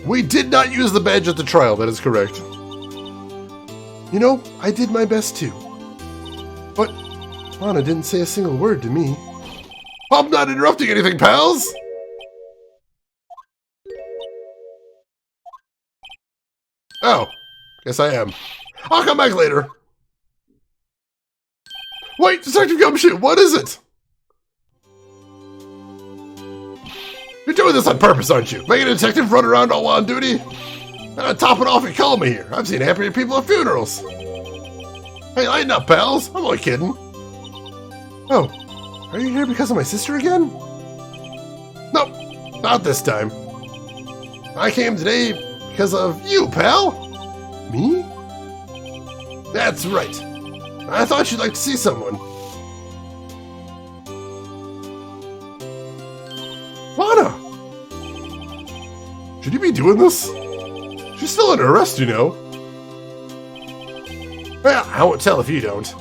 We did not use the badge at the trial, that is correct. You know, I did my best too. But Lana didn't say a single word to me. I'm not interrupting anything, pals! Oh, guess I am. I'll come back later. Wait, Detective Gumshoe, what is it? You're doing this on purpose, aren't you? Making a detective run around all on duty? And top it off, you call me here. I've seen happier people at funerals. Hey, lighten up, pals. I'm only kidding. Oh, are you here because of my sister again? Nope, not this time. I came today because of you, pal. Me? That's right. I thought you'd like to see someone. Lana! Should you be doing this? She's still under arrest, you know. Well, I won't tell if you don't.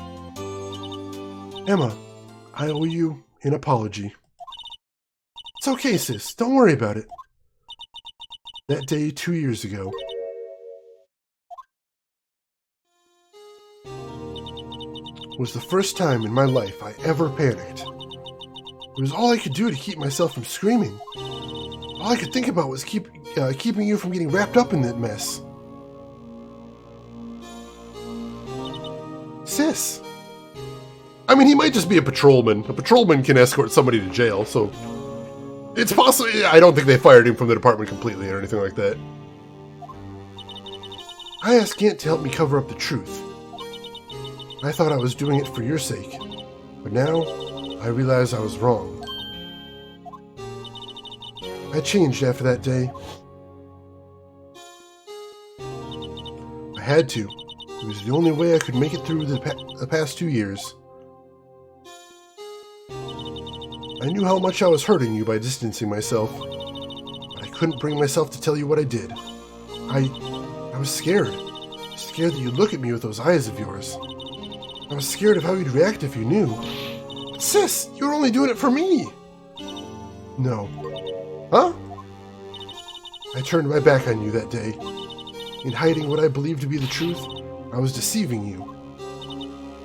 Emma, I owe you an apology. It's okay, sis. Don't worry about it. That day 2 years ago, was the first time in my life I ever panicked. It was all I could do to keep myself from screaming. All I could think about was keeping you from getting wrapped up in that mess. Sis. I mean, he might just be a patrolman. A patrolman can escort somebody to jail, so it's possible. I don't think they fired him from the department completely or anything like that. I asked Gant to help me cover up the truth. I thought I was doing it for your sake, but now I realize I was wrong. I changed after that day. I had to. It was the only way I could make it through the past 2 years. I knew how much I was hurting you by distancing myself, but I couldn't bring myself to tell you what I did. I was scared. Scared that you'd look at me with those eyes of yours. I was scared of how you'd react if you knew. But sis, you were only doing it for me. No. Huh? I turned my back on you that day. In hiding what I believed to be the truth, I was deceiving you.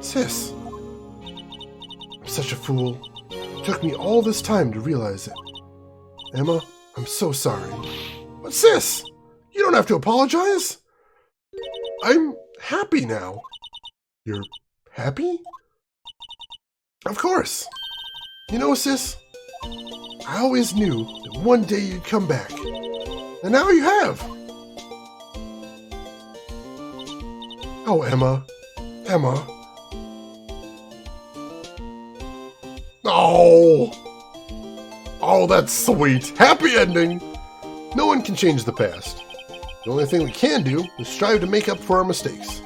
Sis. I'm such a fool. It took me all this time to realize it. Emma, I'm so sorry. But sis, you don't have to apologize. I'm happy now. You're happy? Of course. You know, sis, I always knew that one day you'd come back. And now you have. Oh, Emma. Emma. Oh. Oh, that's sweet. Happy ending. No one can change the past. The only thing we can do is strive to make up for our mistakes.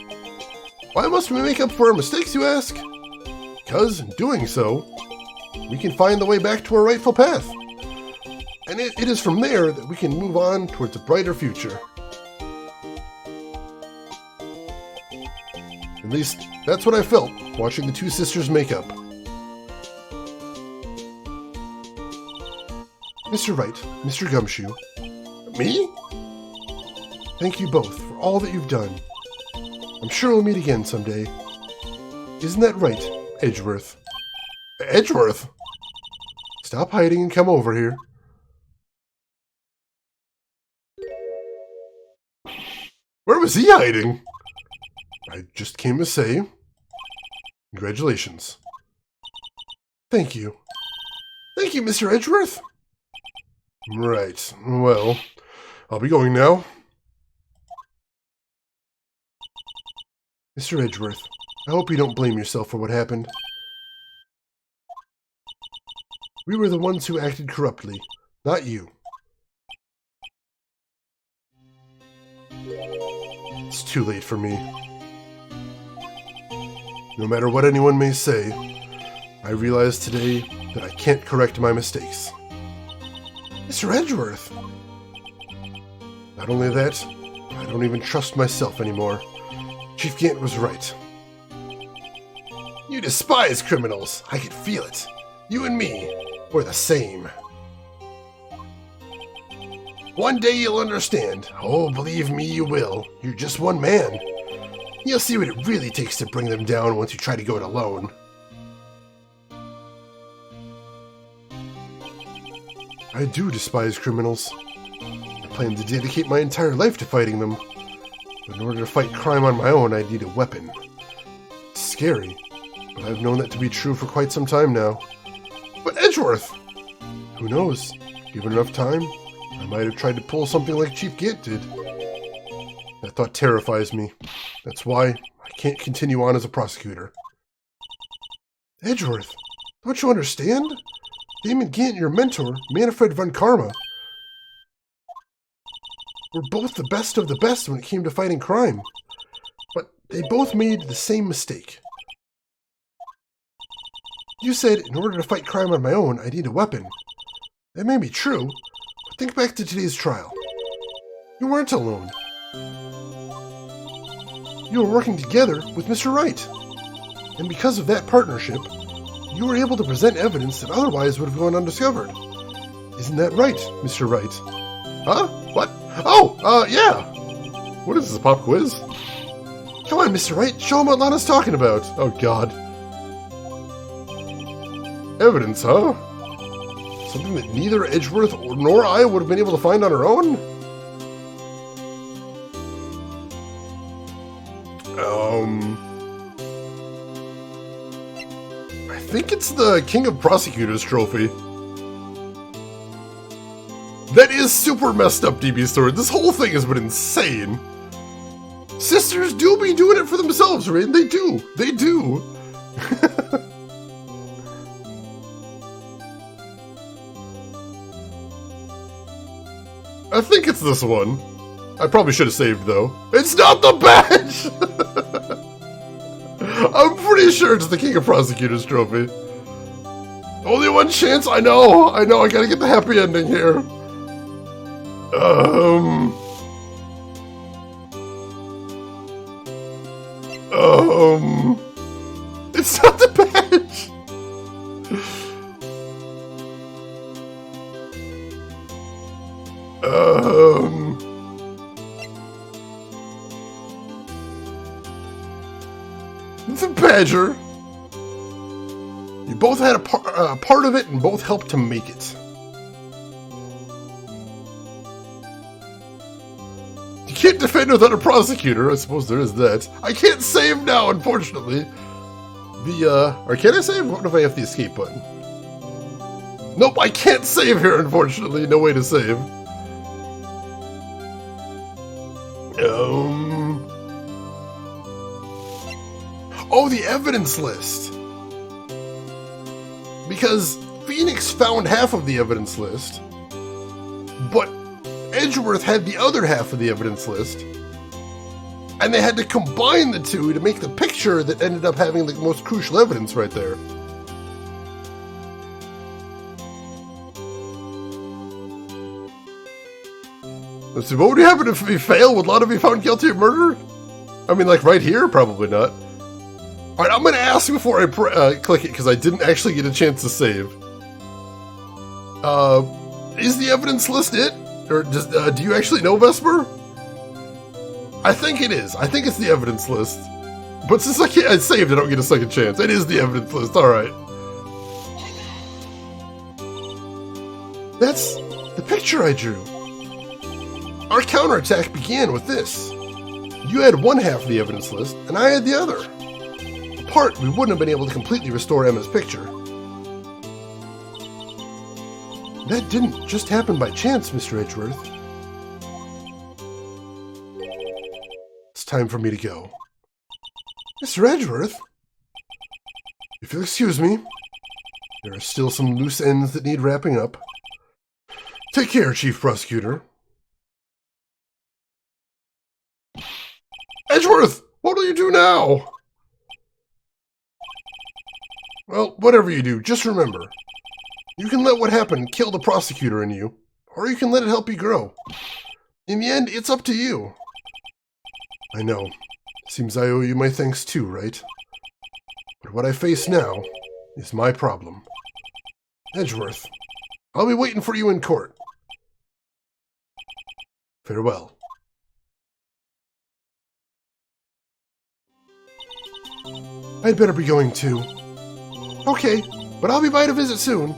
Why must we make up for our mistakes, you ask? Because, in doing so, we can find the way back to our rightful path. And it is from there that we can move on towards a brighter future. At least, that's what I felt watching the two sisters make up. Mr. Wright, Mr. Gumshoe. Me? Thank you both for all that you've done. I'm sure we'll meet again someday. Isn't that right, Edgeworth? Edgeworth? Stop hiding and come over here. Where was he hiding? I just came to say, congratulations. Thank you. Thank you, Mr. Edgeworth. Right, well, I'll be going now. Mr. Edgeworth, I hope you don't blame yourself for what happened. We were the ones who acted corruptly, not you. too late for me. No matter what anyone may say, I realize today that I can't correct my mistakes. Mr. Edgeworth! Not only that, I don't even trust myself anymore. Chief Gant was right. You despise criminals. I can feel it. You and me, we're the same. One day you'll understand. Oh, believe me, you will. You're just one man. You'll see what it really takes to bring them down once you try to go it alone. I do despise criminals. I plan to dedicate my entire life to fighting them. But in order to fight crime on my own, I need a weapon. It's scary, but I've known that to be true for quite some time now. But Edgeworth! Who knows? Given enough time, I might have tried to pull something like Chief Gant did. That thought terrifies me. That's why I can't continue on as a prosecutor. Edgeworth, don't you understand? Damon Gant, your mentor, Manfred von Karma, were both the best of the best when it came to fighting crime. But they both made the same mistake. You said, in order to fight crime on my own, I need a weapon. That may be true, but think back to today's trial. You weren't alone. You were working together with Mr. Wright. And because of that partnership, you were able to present evidence that otherwise would have gone undiscovered. Isn't that right, Mr. Wright? Huh? What? Oh, yeah! What is this, a pop quiz? Come on, Mr. Wright, show him what Lana's talking about. Oh, God. Evidence, huh? Something that neither Edgeworth nor I would have been able to find on our own? I think it's the King of Prosecutors trophy. That is super messed up, DB Store. This whole thing has been insane. Sisters do be doing it for themselves, right? They do. They do. I think it's this one. I probably should have saved, though. It's not the badge! I'm pretty sure it's the King of Prosecutors trophy. Only one chance? I know, I gotta get the happy ending here. It's not the badge! The Badger. You both had a part of it and both helped to make it. You can't defend without a prosecutor. I suppose there is that. I can't save now, unfortunately. Or can I save? What if I have the escape button? Nope, I can't save here, unfortunately. No way to save. Oh, the evidence list. Because Phoenix found half of the evidence list, but Edgeworth had the other half of the evidence list, and they had to combine the two to make the picture that ended up having the most crucial evidence right there. Let's see, what would happen if we fail? Would Lana be found guilty of murder? I mean, like right here? Probably not. Alright, I'm going to ask before I click it, because I didn't actually get a chance to save. Is the evidence list it? Or do you actually know, Vesper? I think it is. I think it's the evidence list. But since I saved, I don't get a second chance. It is the evidence list, alright. That's the picture I drew. Our counterattack began with this. You had one half of the evidence list, and I had the other. Apart, we wouldn't have been able to completely restore Emma's picture. That didn't just happen by chance, Mr. Edgeworth. It's time for me to go. Mr. Edgeworth? If you'll excuse me, there are still some loose ends that need wrapping up. Take care, Chief Prosecutor. Edgeworth, what will you do now? Well, whatever you do, just remember. You can let what happened kill the prosecutor in you, or you can let it help you grow. In the end, it's up to you. I know. Seems I owe you my thanks too, right? But what I face now is my problem. Edgeworth, I'll be waiting for you in court. Farewell. I'd better be going too. Okay, but I'll be by to visit soon.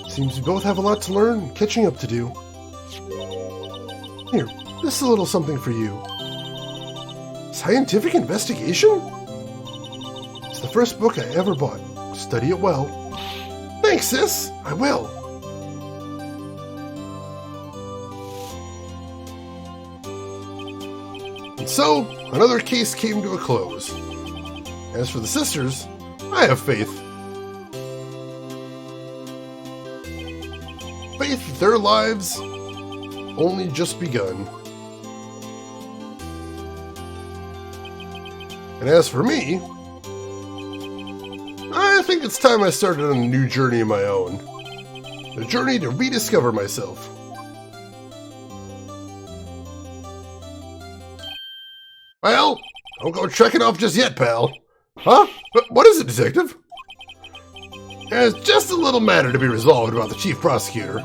Seems we both have a lot to learn and catching up to do. Here, this is a little something for you. Scientific investigation? It's the first book I ever bought. Study it well. Thanks, sis. I will. And so, another case came to a close. As for the sisters, I have faith. Faith that their lives only just begun. And as for me, I think it's time I started on a new journey of my own. A journey to rediscover myself. Well, don't go checking off just yet, pal. Huh? What is it, detective? There's just a little matter to be resolved about the chief prosecutor.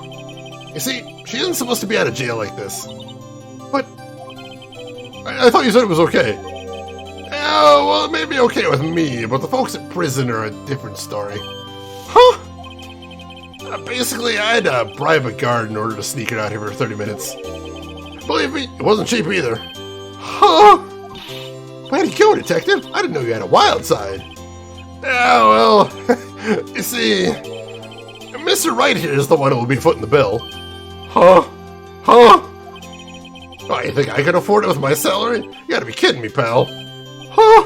You see, she isn't supposed to be out of jail like this. But I thought you said it was okay. Oh, well, it may be okay with me, but the folks at prison are a different story. Huh? Basically, I had to bribe a guard in order to sneak it out here for 30 minutes. Believe me, it wasn't cheap either. Huh? Way to go, detective. I didn't know you had a wild side. Yeah, well, you see, Mr. Wright here is the one who will be footing the bill. Huh? Huh? Oh, you think I can afford it with my salary? You gotta be kidding me, pal. Huh?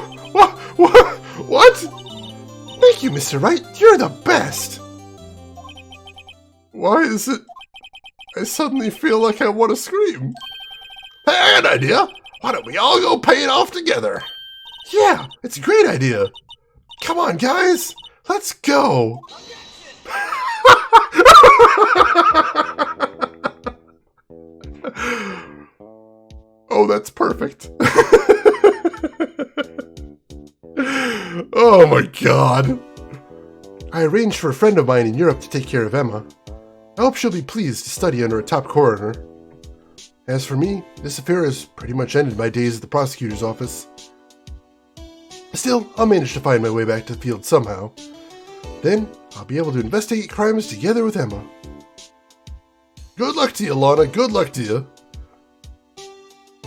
What? Thank you, Mr. Wright. You're the best. Why is it I suddenly feel like I want to scream? Hey, I got an idea. Why don't we all go pay it off together? Yeah, it's a great idea. Come on, guys. Let's go. Oh, that's perfect. Oh my god. I arranged for a friend of mine in Europe to take care of Emma. I hope she'll be pleased to study under a top coroner. As for me, this affair has pretty much ended my days at the prosecutor's office. Still, I'll manage to find my way back to the field somehow. Then, I'll be able to investigate crimes together with Emma. Good luck to you, Lana. Good luck to you.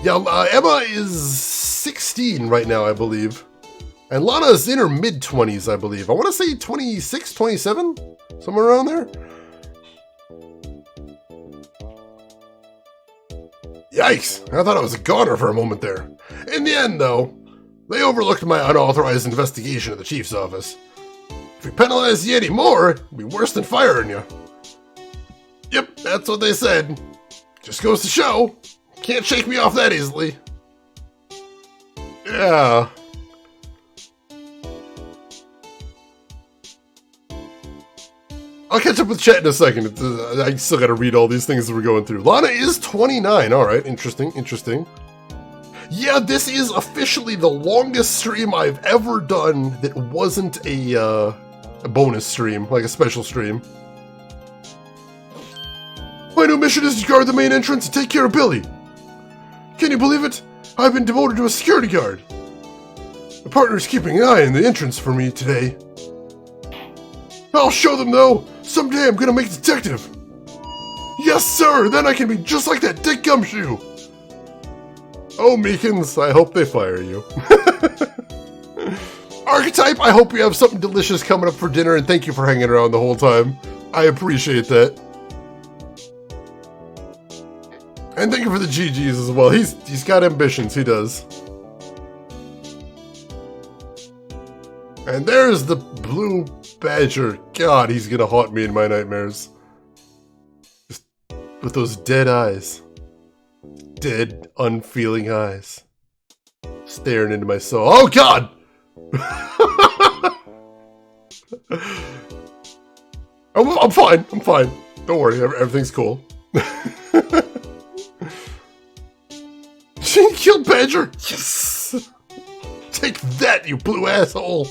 Yeah, Emma is 16 right now, I believe. And Lana's in her mid-20s, I believe. I want to say 26, 27? Somewhere around there? Yikes! I thought I was a goner for a moment there. In the end, though, they overlooked my unauthorized investigation at the chief's office. If we penalize you any more, it'd be worse than firing you. Yep, that's what they said. Just goes to show. Can't shake me off that easily. Yeah. I'll catch up with chat in a second. I still gotta read all these things that we're going through. Lana is 29. Alright, interesting, interesting. Yeah, this is officially the longest stream I've ever done that wasn't a bonus stream, like a special stream. My new mission is to guard the main entrance and take care of Billy. Can you believe it? I've been demoted to a security guard. My partner's keeping an eye on the entrance for me today. I'll show them, though. Someday I'm gonna make detective. Yes, sir. Then I can be just like that Dick Gumshoe. Oh, Meekins, I hope they fire you. Archetype, I hope you have something delicious coming up for dinner, and thank you for hanging around the whole time. I appreciate that. And thank you for the GGs as well. He's got ambitions, he does. And there's the blue badger. God, he's gonna haunt me in my nightmares. Just with those dead eyes. Dead, unfeeling eyes. Staring into my soul. Oh, God! I'm fine. I'm fine. Don't worry. Everything's cool. She killed Badger! Yes! Take that, you blue asshole!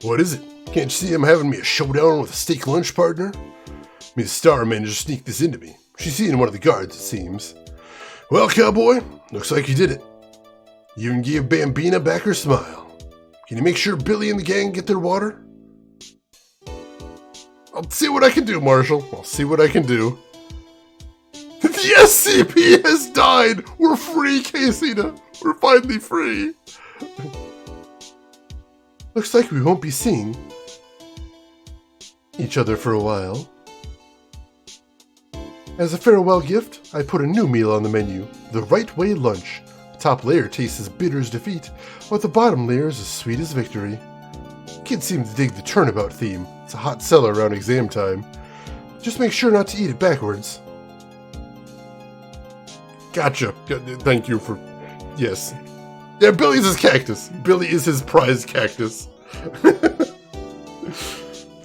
What is it? Can't you see I'm having me a showdown with a steak lunch partner? Miss Star managed to sneak this into me. She's seen one of the guards, it seems. Well, cowboy, looks like you did it. You even gave Bambina back her smile. Can you make sure Billy and the gang get their water? I'll see what I can do, Marshall. I'll see what I can do. The SCP has died! We're free, Casina! We're finally free! Looks like we won't be seeing each other for a while. As a farewell gift, I put a new meal on the menu, the Right Way Lunch. The top layer tastes as bitter as defeat, while the bottom layer is as sweet as victory. Kids seem to dig the turnabout theme. It's a hot seller around exam time. Just make sure not to eat it backwards. Gotcha. Thank you for... Yes. Yeah, Billy's his cactus. Billy is his prized cactus.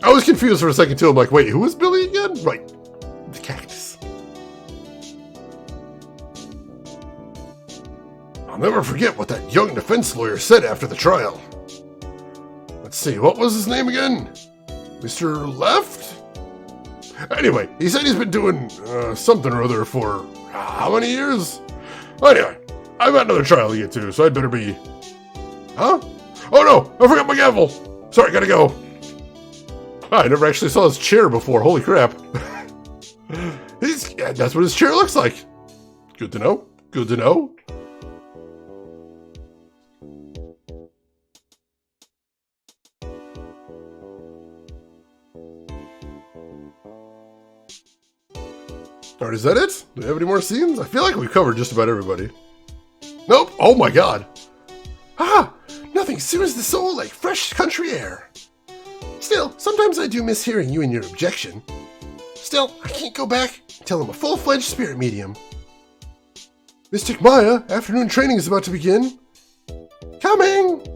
I was confused for a second too. I'm like, wait, who is Billy again? Right. The cactus. I'll never forget what that young defense lawyer said after the trial. Let's see, what was his name again? Mr. Left? Anyway, he said he's been doing something or other for how many years? Well, anyway, I've got another trial to get to, so I'd better be... Huh? Oh no, I forgot my gavel! Sorry, gotta go. Oh, I never actually saw his chair before, holy crap. That's what his chair looks like. Good to know, good to know. Alright, is that it? Do we have any more scenes? I feel like we've covered just about everybody. Nope! Oh my god! Ah! Nothing soothes the soul like fresh country air. Still, sometimes I do miss hearing you and your objection. Still, I can't go back until I'm a full-fledged spirit medium. Mystic Maya, afternoon training is about to begin. Coming!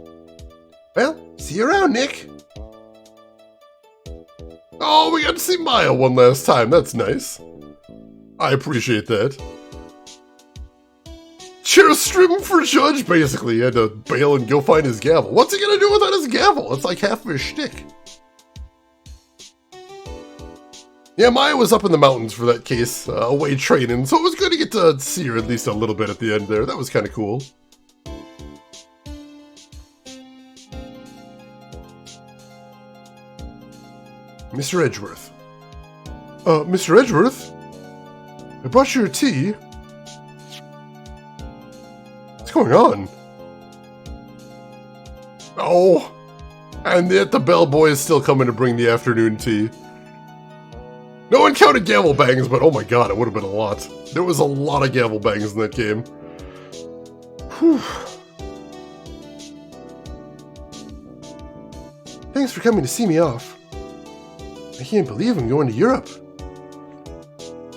Well, see you around, Nick. Oh, we got to see Maya one last time. That's nice. I appreciate that. Chairstrim for judge, basically. He had to bail and go find his gavel. What's he gonna do without his gavel? It's like half of his shtick. Yeah, Maya was up in the mountains for that case, away training, so it was good to get to see her at least a little bit at the end there. That was kind of cool. Mr. Edgeworth. Mr. Edgeworth? I brought you your tea. What's going on? Oh, and yet the bellboy is still coming to bring the afternoon tea. No one counted gavel bangs, but oh my god, it would have been a lot. There was a lot of gavel bangs in that game. Whew. Thanks for coming to see me off. I can't believe I'm going to Europe.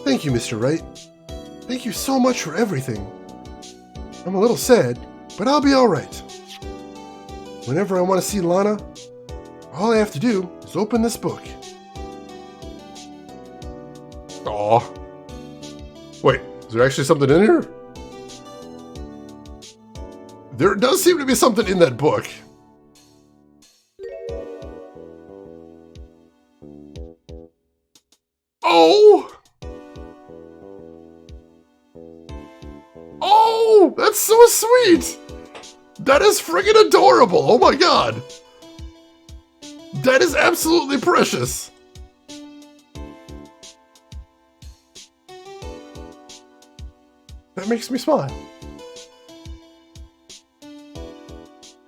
Thank you, Mr. Wright. Thank you so much for everything. I'm a little sad, but I'll be alright. Whenever I want to see Lana, all I have to do is open this book. Aw. Wait, is there actually something in here? There does seem to be something in that book. Oh! Oh, that's so sweet! That is friggin' adorable! Oh my god! That is absolutely precious! That makes me smile.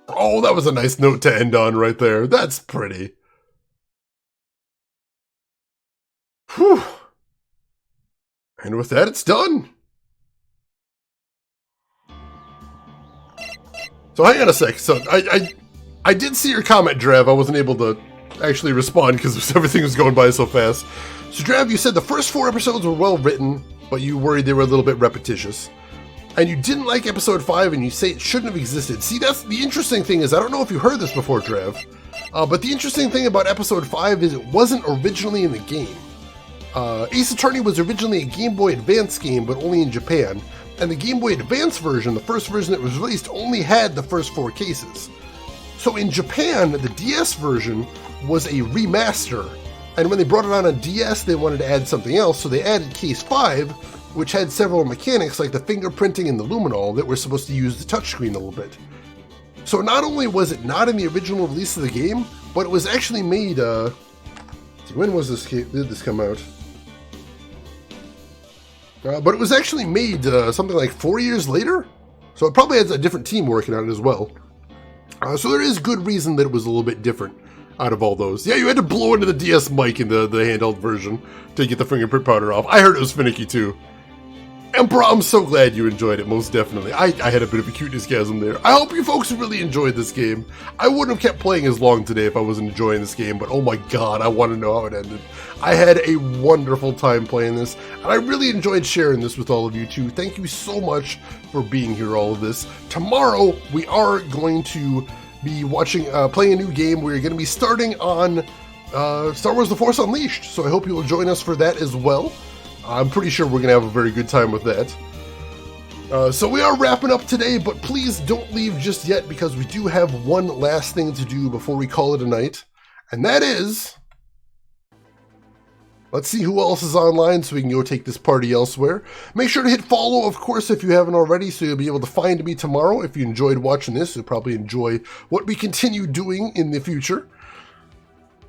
Oh, that was a nice note to end on right there. That's pretty. Whew. And with that, it's done. So hang on a sec. So I did see your comment, Drav. I wasn't able to actually respond because everything was going by so fast. So Drav, you said the first 4 episodes were well written, but you worried they were a little bit repetitious. and you didn't like episode 5 and you say it shouldn't have existed. See, that's the interesting thing is, I don't know if you heard this before, Trev, but the interesting thing about episode 5 is it wasn't originally in the game. Ace Attorney was originally a Game Boy Advance game, but only in Japan, and the Game Boy Advance version, the first version that was released, only had the first 4 cases. So in Japan, the DS version was a remaster, and when they brought it on a DS, they wanted to add something else, so they added Case 5, which had several mechanics like the fingerprinting and the luminol that were supposed to use the touchscreen a little bit. So not only was it not in the original release of the game, but it was actually made, when was this did this come out? But it was actually made something like 4 years later, so it probably has a different team working on it as well. So there is good reason that it was a little bit different out of all those. Yeah, you had to blow into the DS mic in the handheld version to get the fingerprint powder off. I heard it was finicky too. Emperor, I'm so glad you enjoyed it, most definitely. I had a bit of a cuteness-gasm there. I hope you folks really enjoyed this game. I wouldn't have kept playing as long today if I wasn't enjoying this game, but oh my god, I want to know how it ended. I had a wonderful time playing this, and I really enjoyed sharing this with all of you too. Thank you so much for being here, all of this. Tomorrow, we are going to be playing a new game. We're going to be starting on Star Wars The Force Unleashed, so I hope you will join us for that as well. I'm pretty sure we're going to have a very good time with that. So we are wrapping up today, but please don't leave just yet because we do have one last thing to do before we call it a night. And that is, let's see who else is online so we can go take this party elsewhere. Make sure to hit follow, of course, if you haven't already, so you'll be able to find me tomorrow. If you enjoyed watching this, you'll probably enjoy what we continue doing in the future.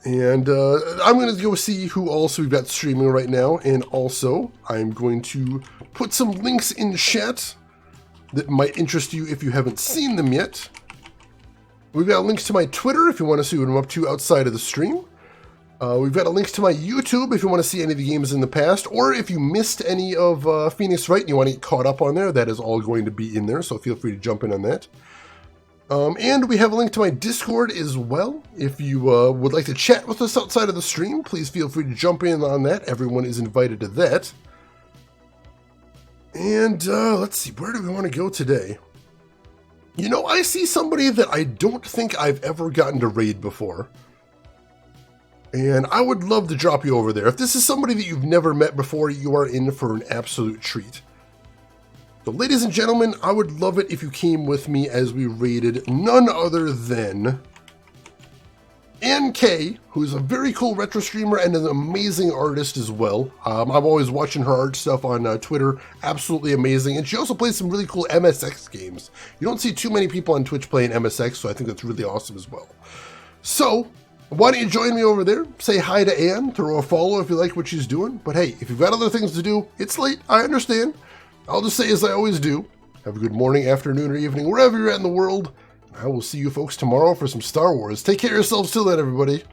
And I'm going to go see who else we've got streaming right now. And also, I'm going to put some links in chat that might interest you if you haven't seen them yet. We've got links to my Twitter if you want to see what I'm up to outside of the stream. We've got a link to my YouTube if you want to see any of the games in the past. Or if you missed any of Phoenix Wright and you want to get caught up on there, that is all going to be in there. So feel free to jump in on that. And we have a link to my Discord as well. If you would like to chat with us outside of the stream, please feel free to jump in on that. Everyone is invited to that. And let's see, where do we want to go today? You know, I see somebody that I don't think I've ever gotten to raid before. And I would love to drop you over there. If this is somebody that you've never met before, you are in for an absolute treat. So ladies and gentlemen, I would love it if you came with me as we raided none other than NK, who's a very cool retro streamer and an amazing artist as well. I'm always watching her art stuff on Twitter, absolutely amazing. And she also plays some really cool MSX games. You don't see too many people on Twitch playing MSX, so I think that's really awesome as well. So why don't you join me over there? Say hi to Anne, throw a follow if you like what she's doing. But hey, if you've got other things to do, it's late, I understand. I'll just say as I always do, have a good morning, afternoon, or evening, wherever you're at in the world. I will see you folks tomorrow for some Star Wars. Take care of yourselves till then, everybody.